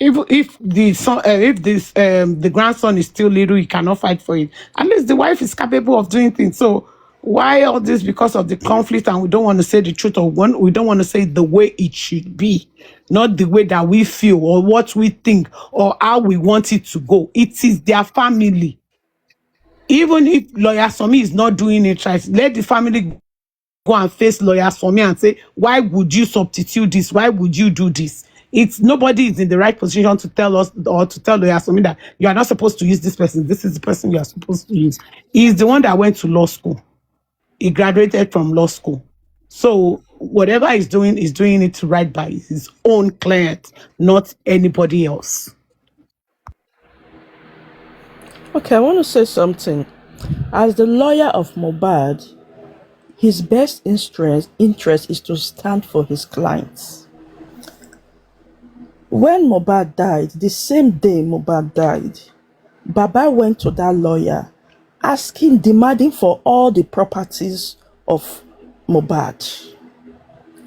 If the grandson is still little, he cannot fight for it. At least the wife is capable of doing things. So why all this? Because of the conflict, and we don't want to say the truth, or we don't want to say the way it should be, not the way that we feel or what we think or how we want it to go. It is their family. Even if lawyer Somi is not doing it right, let the family go and face lawyers for me and say, why would you substitute this? Why would you do this? Nobody is in the right position to tell us or to tell lawyers for me that you are not supposed to use this person. This is the person you are supposed to use. He's the one that went to law school. He graduated from law school. So whatever he's doing it right by his own client, not anybody else. Okay, I want to say something. As the lawyer of Mohbad, his best interest is to stand for his clients. When Mohbad died, the same day Mohbad died, Baba went to that lawyer demanding for all the properties of Mohbad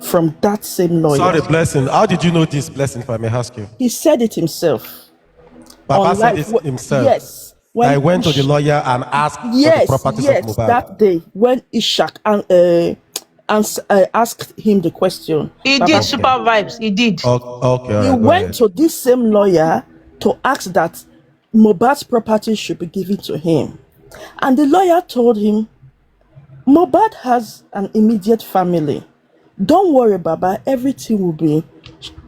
from that same lawyer. Sorry, Blessing. How did you know this, Blessing, if I may ask you? He said it himself. Baba said it himself. Yes. I went to the lawyer and asked for the properties of Mohbad. That day when Ishak asked him the question. He did, Supervibez. He did. Okay. He went to this same lawyer to ask that Mohbad's property should be given to him. And the lawyer told him, Mohbad has an immediate family. Don't worry, Baba, everything will be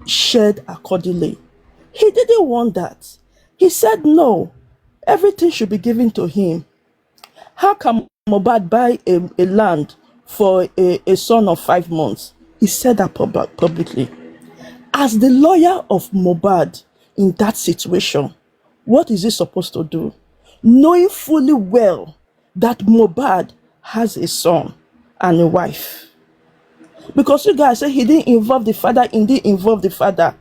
shared accordingly. He didn't want that. He said no, everything should be given to him. How can Mohbad buy a land for a son of 5 months? He said that publicly. As the lawyer of Mohbad in that situation, what is he supposed to do? Knowing fully well that Mohbad has a son and a wife. Because you guys say he didn't involve the father, he didn't involve the father.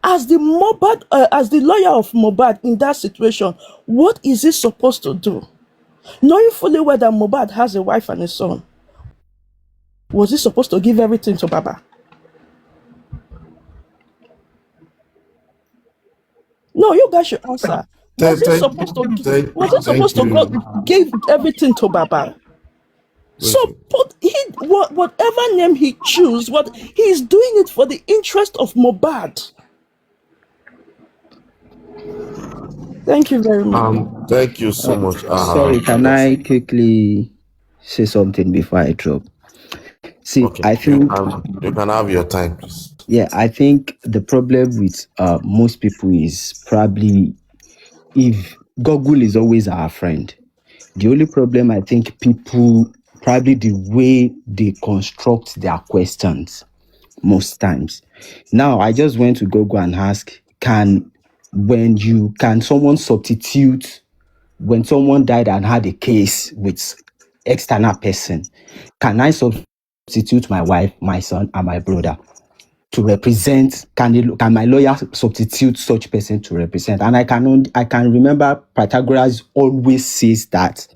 As the lawyer of Mohbad in that situation, what is he supposed to do? Knowing fully well that Mohbad has a wife and a son, was he supposed to give everything to Baba? No, you guys should answer. Was he supposed to give everything to Baba? So whatever name he choose, he's doing it for the interest of Mohbad. Thank you very much. Thank you so much. Sorry, can I quickly say something before I drop? See, okay, I think you can have your time, please. Yeah, I think the problem with most people is probably if Google is always our friend. The only problem I think people probably the way they construct their questions most times. Now I just went to Google and ask, can someone substitute when someone died and had a case with external person? Can I substitute my wife, my son, and my brother to represent? Can my lawyer substitute such person to represent? And I can remember Pythagoras always says that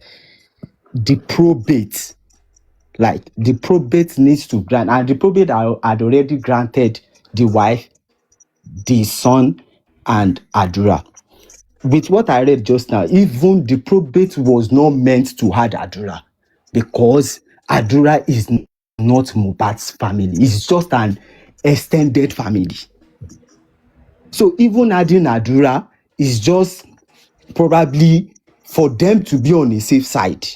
the probate needs to grant, and the probate had already granted the wife, the son, and Adura. With what I read just now, even the probate was not meant to add Adura, because Adura is not Mohbad's family. It's just an extended family. So even adding Adura is just probably for them to be on a safe side.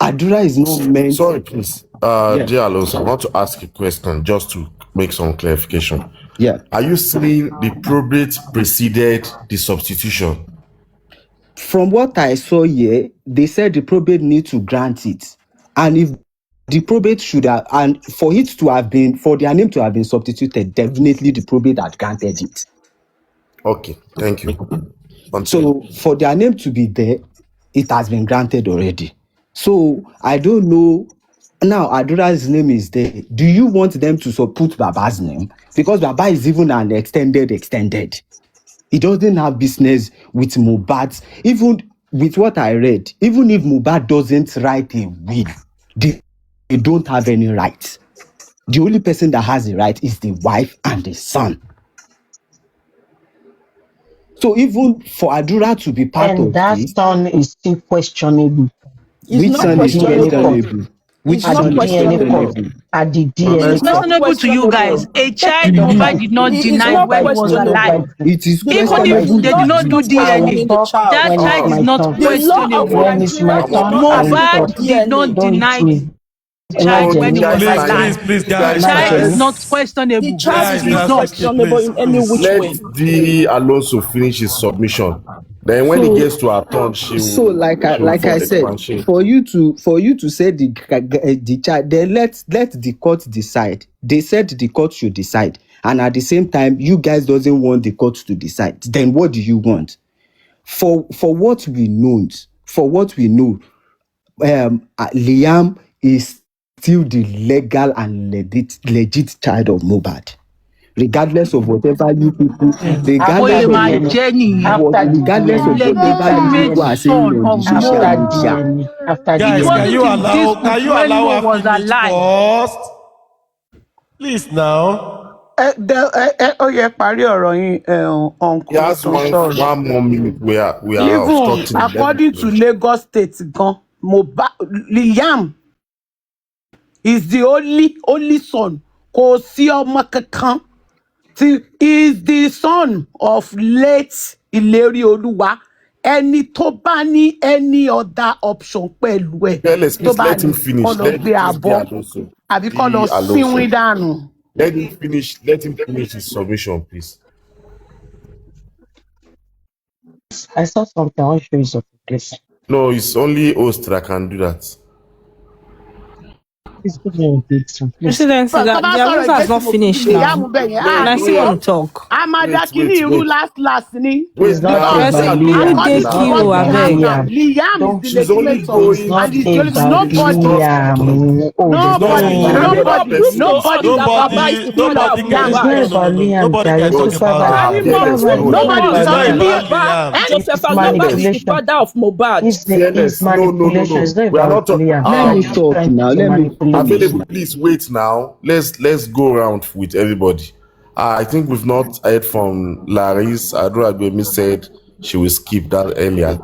Adura is not meant. Sorry, please. Dear Alonso, I want to ask a question just to make some clarification. Yeah. Are you saying the probate preceded the substitution? From what I saw here, they said the probate need to grant it. And if the probate should have, and for it to have been, for their name to have been substituted, definitely the probate had granted it. Okay, thank you. So for their name to be there, it has been granted already. So I don't know. Now Adura's name is there. Do you want them to put Baba's name? Because Baba is even an extended. He doesn't have business with Mohbad. Even with what I read, even if Mohbad doesn't write a will, they don't have any rights. The only person that has the right is the wife and the son. So even for Adura to be part And of that this, son is still questionable. which son is questionable? Which son is questionable? At the DNA It's questionable to you guys. A child Mohbad did not deny not when he was alive. It is Even if questionable. they did not do DNA, that child is not questionable. When it's my turn, I will talk. Mohbad did not Don't deny tease. the child when he was alive. Please, The guys. child is not questionable. The child is not questionable in any which Let way. the Alonso finish his submission. Then when he gets to her turn, she will. So like I said, for you to say the child, then let the court decide. They said the court should decide, and at the same time, you guys doesn't want the court to decide. Then what do you want? For what we know, Liam is still the legal and legit child of Mohbad. Regardless of whatever you people, regardless of whatever you people are saying on the social media. Guys, can you allow her finish first? Please now. Ó yẹ parí ọ̀rọ̀ yín, uncle. Yes, one more minute. We are Even obstructing. according to Lagos State, Liam is the only son. Kò sí ọmọ kankan. Is the son of late Ilerioluwa. Ẹni tó bá ní any other option pẹ̀lú ẹ̀. Tó bá let him ní finish. kó lọ gbé àbọ̀ àbí kó lọ sínwín dànù. Let him finish his submission, please. I saw something. I want to show you something, please. No, it's only host that can do that. Please put me on pizza. Presidency, the answer has not finished now. And I still want to talk. Amadakini irú last ni. It's not Liam Liam is the legitimate son. And he's the Nobody is the father of Mohbad. It's manipulation. It's not about Liam. Let me talk now. Let me. Available, please wait now. Let's go around with everybody. I think we've not heard from Laris. Adura Gbemi said she will skip that earlier.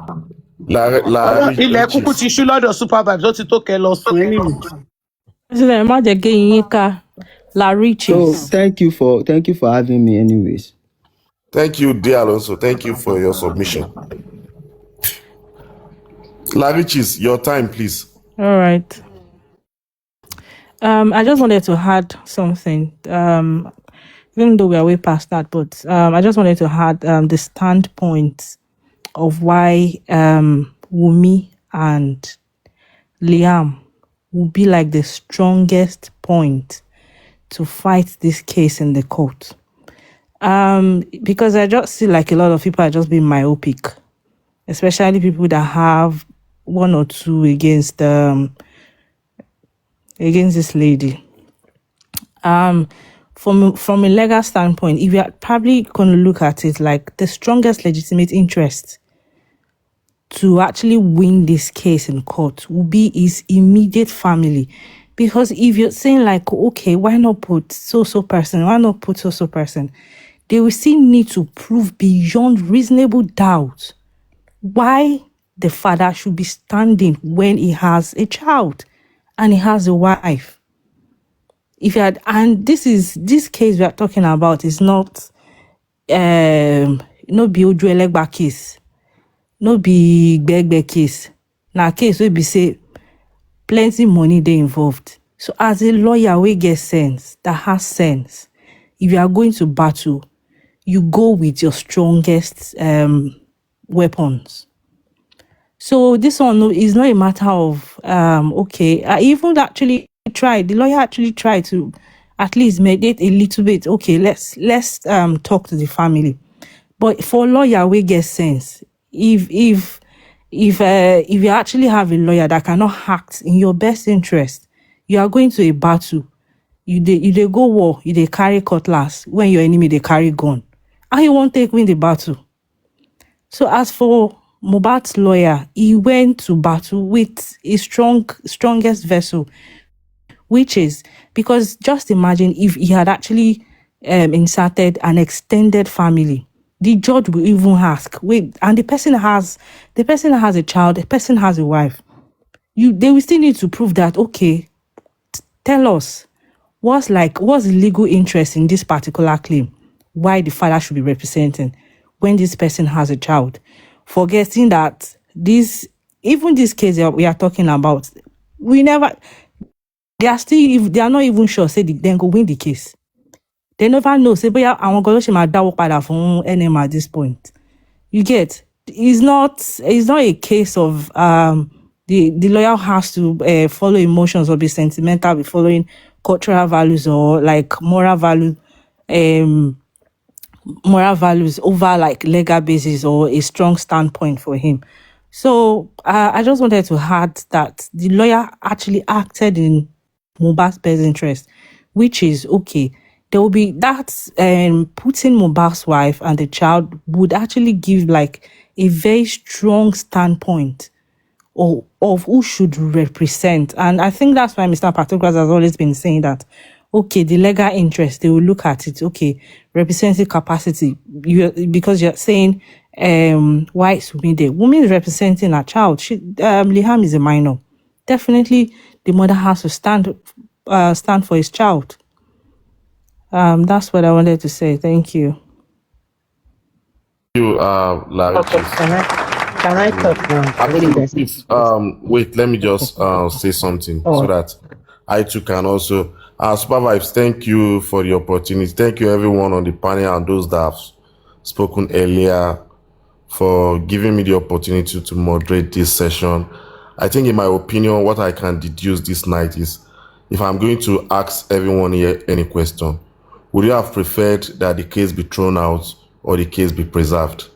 Ilẹ̀ kúkú ti ṣú lọ́dọ̀ Supervibez ó ti tó kẹ́ lọ sùn anyway. President, má jẹ́ gé yín ká Lariches. So thank you for having me anyways. Thank you, dear Alonso. Thank you for your submission. Lariches, your time, please. All right. I just wanted to add something. Even though we are way past that, but I just wanted to add the standpoint of why Wunmi and Liam will be like the strongest point to fight this case in the court. Because I just see like a lot of people are just being myopic, especially people that have one or two against this lady. From a legal standpoint, if you are probably going to look at it like the strongest legitimate interest to actually win this case in court will be his immediate family. Because if you're saying like, okay, why not put so-so person? Why not put so-so person? They will still need to prove beyond reasonable doubt why the father should be standing when he has a child. and he has a wife. If you had, and this case we are talking about is not no be Ojuelegba case, no be Gbegbe case. Now case we be say plenty money they involved. So as a lawyer, we get sense, that has sense. If you are going to battle, you go with your strongest weapons. So this one is not a matter of okay. I even actually tried. The lawyer actually tried to at least mediate a little bit. Okay, let's talk to the family. But for lawyer, we get sense. If you actually have a lawyer that cannot act in your best interest, you are going to a battle. You dey go war. You dey carry cutlass when your enemy they carry gun, and you won't win the battle. So as for Mohbad's lawyer, he went to battle with a strongest vessel, which is because just imagine if he had actually inserted an extended family. The judge will even ask, wait, and the person has a child, the person has a wife. They will still need to prove that, okay, tell us what's the legal interest in this particular claim, why the father should be representing when this person has a child. Forgetting that this case that we are talking about, they are not even sure, say they go win the case. They never know, say, but I'm going to dawo pada fun NM at this point. You get, it's not a case of the lawyer has to follow emotions or be sentimental, be following cultural values or like moral values over like legal basis or a strong standpoint for him. So I just wanted to add that the lawyer actually acted in Mohbad's best interest, which is okay. There will be that putting Mohbad's wife and the child would actually give like a very strong standpoint of who should represent. And I think that's why Mr. Patogras has always been saying that, okay, the legal interest, they will look at it, okay, representative capacity, because you're saying why is Wumi there? Wumi is representing a child. Liam is a minor. Definitely the mother has to stand for his child. That's what I wanted to say. Thank you. You Larry. Okay, can I talk now? Please, wait, let me just say something so that I too can also Supervibez, thank you for the opportunity. Thank you everyone on the panel and those that have spoken earlier for giving me the opportunity to moderate this session. I think in my opinion, what I can deduce this night is, if I'm going to ask everyone here any question, would you have preferred that the case be thrown out or the case be preserved?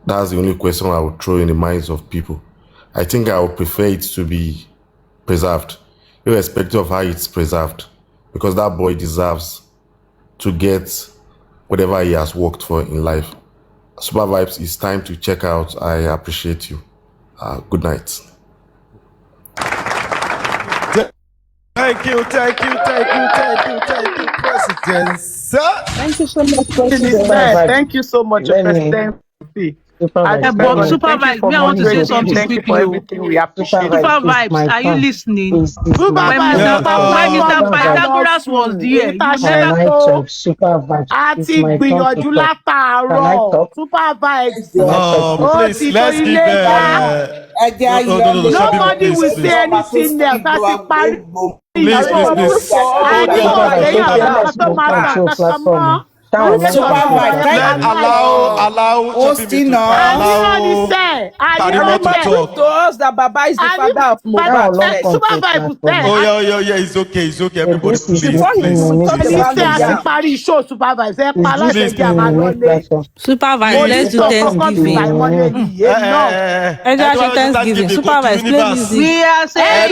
That's the only question I would throw in the minds of people. I think I would prefer it to be preserved, irrespective of how it's preserved, because that boy deserves to get whatever he has worked for in life. Supervibez, it's time to check out. I appreciate you. Good night. Thank you, President. Sir. Thank you so much, President. Thank you so much, President. But Supervibez, me, I want to say something quickly. We appreciate Supervibez, are you listening? When Supervibez, Mr. Pythagoras was there, you never talk. Supervibez, it's my turn to talk. Can I talk? Supervibez. Please, let's give nobody will say anything else. Please. Allow hosting allow to us that Baba is the father of Mohbad. Supervibez. Yeah, it's okay. Everybody, Supervibez, let's do Thanksgiving. Supervibez, let's do Thanksgiving. We are saying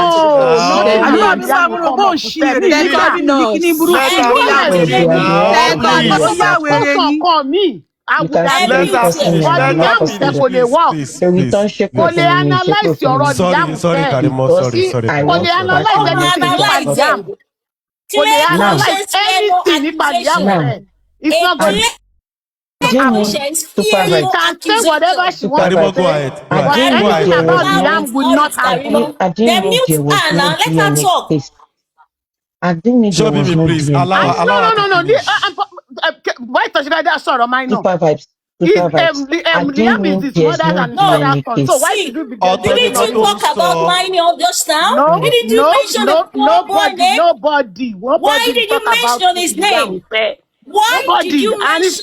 no. Now, Àdúrà mi please. Liam will come up to say me. They're Ní bẹ́ẹ̀ calling bí mi kíní us. burúkú Let yìí, her ó yà finish wèrè speaking. ni. Now, They're calling Ó us. please. yà Of wèrè course. ni. Ó sọ nǹkan mi. I You would can agree. still Let her talk to finish. me But now. Let I'm not her Liam forcing sẹ finish, you. kò lè please, work. please, Èyí tó ń please, ṣépè Kò please. lè fún mi, mi ì ṣépè analyse fún ọ̀rọ̀ yín. Liam Sorry, sẹ́. Karimo. Because Sorry, I Kò want lè Karimo. to Sorry. pass analyse the anything message nípa across to Liam. you. Kò lè Now, analyse anything nípa Liam now, sẹ́. It's not I going to didn't happen. She supervise. can say whatever she wants to Karimo, go Supervise. say, ahead. Go I ahead. but didn't Go know anything ahead, there about was Karimo. no. Liam will not happen. I didn't know there was no DNA test. I didn't know there Show was me, no please. DNA Allow her, test. allow her to No. finish. Why does that sorrow minor? Supervibes. Is Supervibes. I didn't Liam is know his there's mother's no and his father's DNA son. So case. why should we be Ọ̀tọ̀ judging nìkan all tó this? ń sọ. No, nobody. Nobody will talk about Liam. Nobody. And it's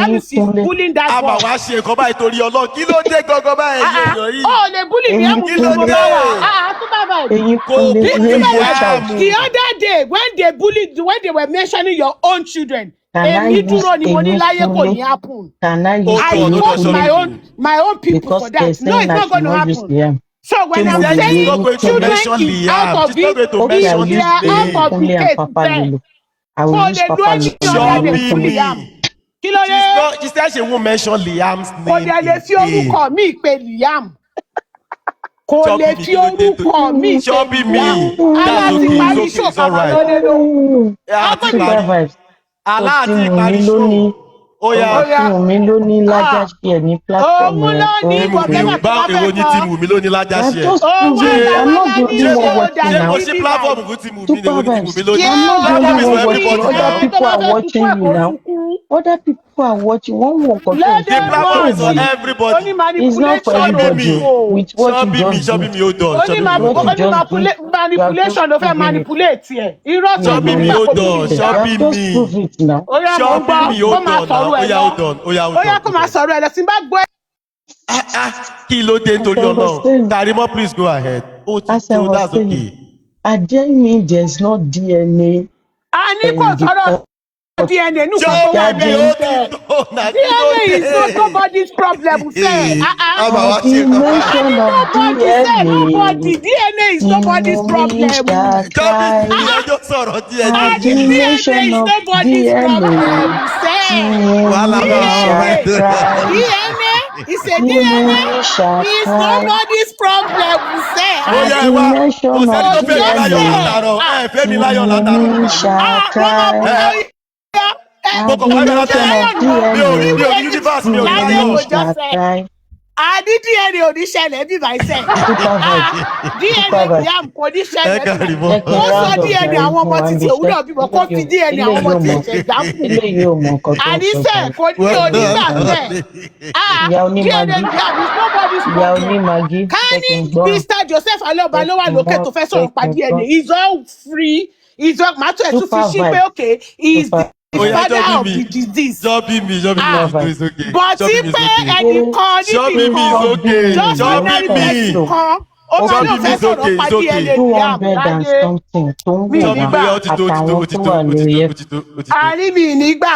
tell you she's bullying that boy. àmà wá ṣe nǹkan báyìí torí Ọlọ́run kí ló dé gangan báyìí èèyàn yìí. Oh, they bully me. Kí ló dé? The other day when they bullied, when they were mentioning your own children, I fought my own people for that. No, it's not going to happen. So when I'm saying children is out of it, they are out of the case. She said she won't mention Liam's name. Kò dẹ̀ lè fi orúkọ mi pè Liam. Kò lè fi orúkọ mi pè Liam. Aláti parí ṣòkà wà lóde ló. Aláti parí ṣòkà. Tíìmù mi ló ní lájà ṣe ẹ̀ ní platform rẹ̀. Báwo èrò ní tíìmù mi ló ní lájà ṣe ẹ̀? I'm not the only one watching now. Ṣé mo ṣe platform fún tíìmù mi ní tíìmù mi ló ní? I'm not the only one watching. Other people are watching you now. Other people are watching. One more control. The platform is for everybody. It's not for everybody. With what you just do. Manipulation ló fẹ́ manipulate ẹ̀. Irọ́ tó bí mi ó dán. Ṣọ́bí mi. Ṣọ́bí mi ó dán náà. Oya kò máa sọ̀rọ̀ ẹ̀ lọ sí bá gbọ́ ẹ̀. Kí ló dé torí Ọlọ́run? Karimo, please go ahead. As I was saying, I dare mean there's no DNA. A ní kò sọ̀rọ̀ DNA no Show control me problem. DNA is not nobody's problem. Say, Coordination of nobody say nobody. DNA DNA is nobody's inú mi problem. ṣàtàì. The DNA Coordination is of nobody's DNA problem. Say, inú mi ṣàtàì. DNA is a Inú mi DNA is ṣàtàì. nobody's problem. Say, Coordination of just DNA inú mi ṣàtàì. Coordination of DNA inú mi ṣàtàì. Adi DNA oníṣẹ̀lẹ̀ bí báyìí sẹ̀. DNA Liam kò ní ṣẹlẹ̀ bí báyìí. Ó sọ DNA àwọn ọmọ títí òun náà bímọ kó fi DNA àwọn ọmọ títí ẹ̀ṣẹ̀ dákú. Eléyìí ò mọ nǹkan tó ń sọ Àníṣe kò ní onígbà bẹ́ẹ̀. Ìyá DNA onímagí Liam is nobody's ìyá problem. onímagí Ká jẹ́ kí ní n gbọ́ràn. Mr. Joseph Alọ́ba ló wà lókè tó fẹ́ sọ̀rọ̀ pa DNA. He's all free. He's all màtó ẹ̀ tún fi sí pé okay he is the father of the disease. But tí pé ẹnìkan níbi kan just ordinary person kan ó máa lọ fẹ́ sọ̀rọ̀ pa DNA Liam 200 and láyé something tó ń mi wò wá nígbà àtàwọn tó wà lórí ẹ̀. àárín mi nígbà.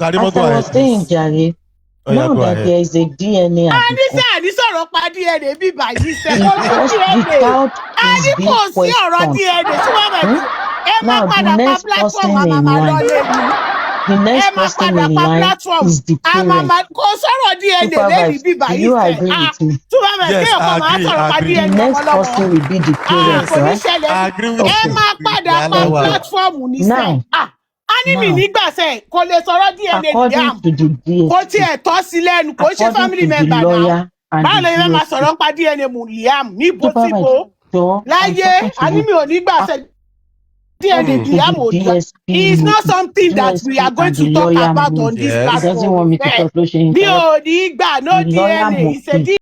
As I was saying, Jare, now that there is a DNA at the Àníṣe àníṣọ̀rọ̀ pa DNA bí báyìí sẹ́ kó sí Because DNA. without Àní his kò sí being ọ̀rọ̀ questioned. DNA tí wọ́n bẹ̀ tí ẹ má Now, padà pa platform àmàmà lọ́lé mi. the Ẹ next má person padà in pa line platform is the parent. àmàmà kò sọ̀rọ̀ DNA lẹ́yìn bí Supervibez, do báyìí you sẹ́. agree with me? Tí wọ́n bẹ̀ tí ọkọ̀ máa sọ̀rọ̀ pa The DNA next ọmọlọ́mọ. person will be the parent, Kò ní right? ṣẹlẹ̀ ẹ má padà pa platform ní sẹ́. Now, Ánìmì nígbà sẹ́ kò lè sọ̀rọ̀ DNA according Liam. to the Kò DSP, tiẹ̀ tọ́ sí lẹ́nu kò ṣe according family to the member náà. lawyer and Báwo the lè fẹ́ máa DSP, sọ̀rọ̀ pa DNA mu Liam níbo tí Supervibez, mo Joe, I'm láyé talking to ànímì you. ò ní gbà sẹ́ DNA To Liam ò the dá. It's not something that we are going and the to talk lawyer about Moody. on this He doesn't platform. want me to talk, ló ṣe Mi interrupt. ò ní gbà no The lawyer DNA. It's a Moody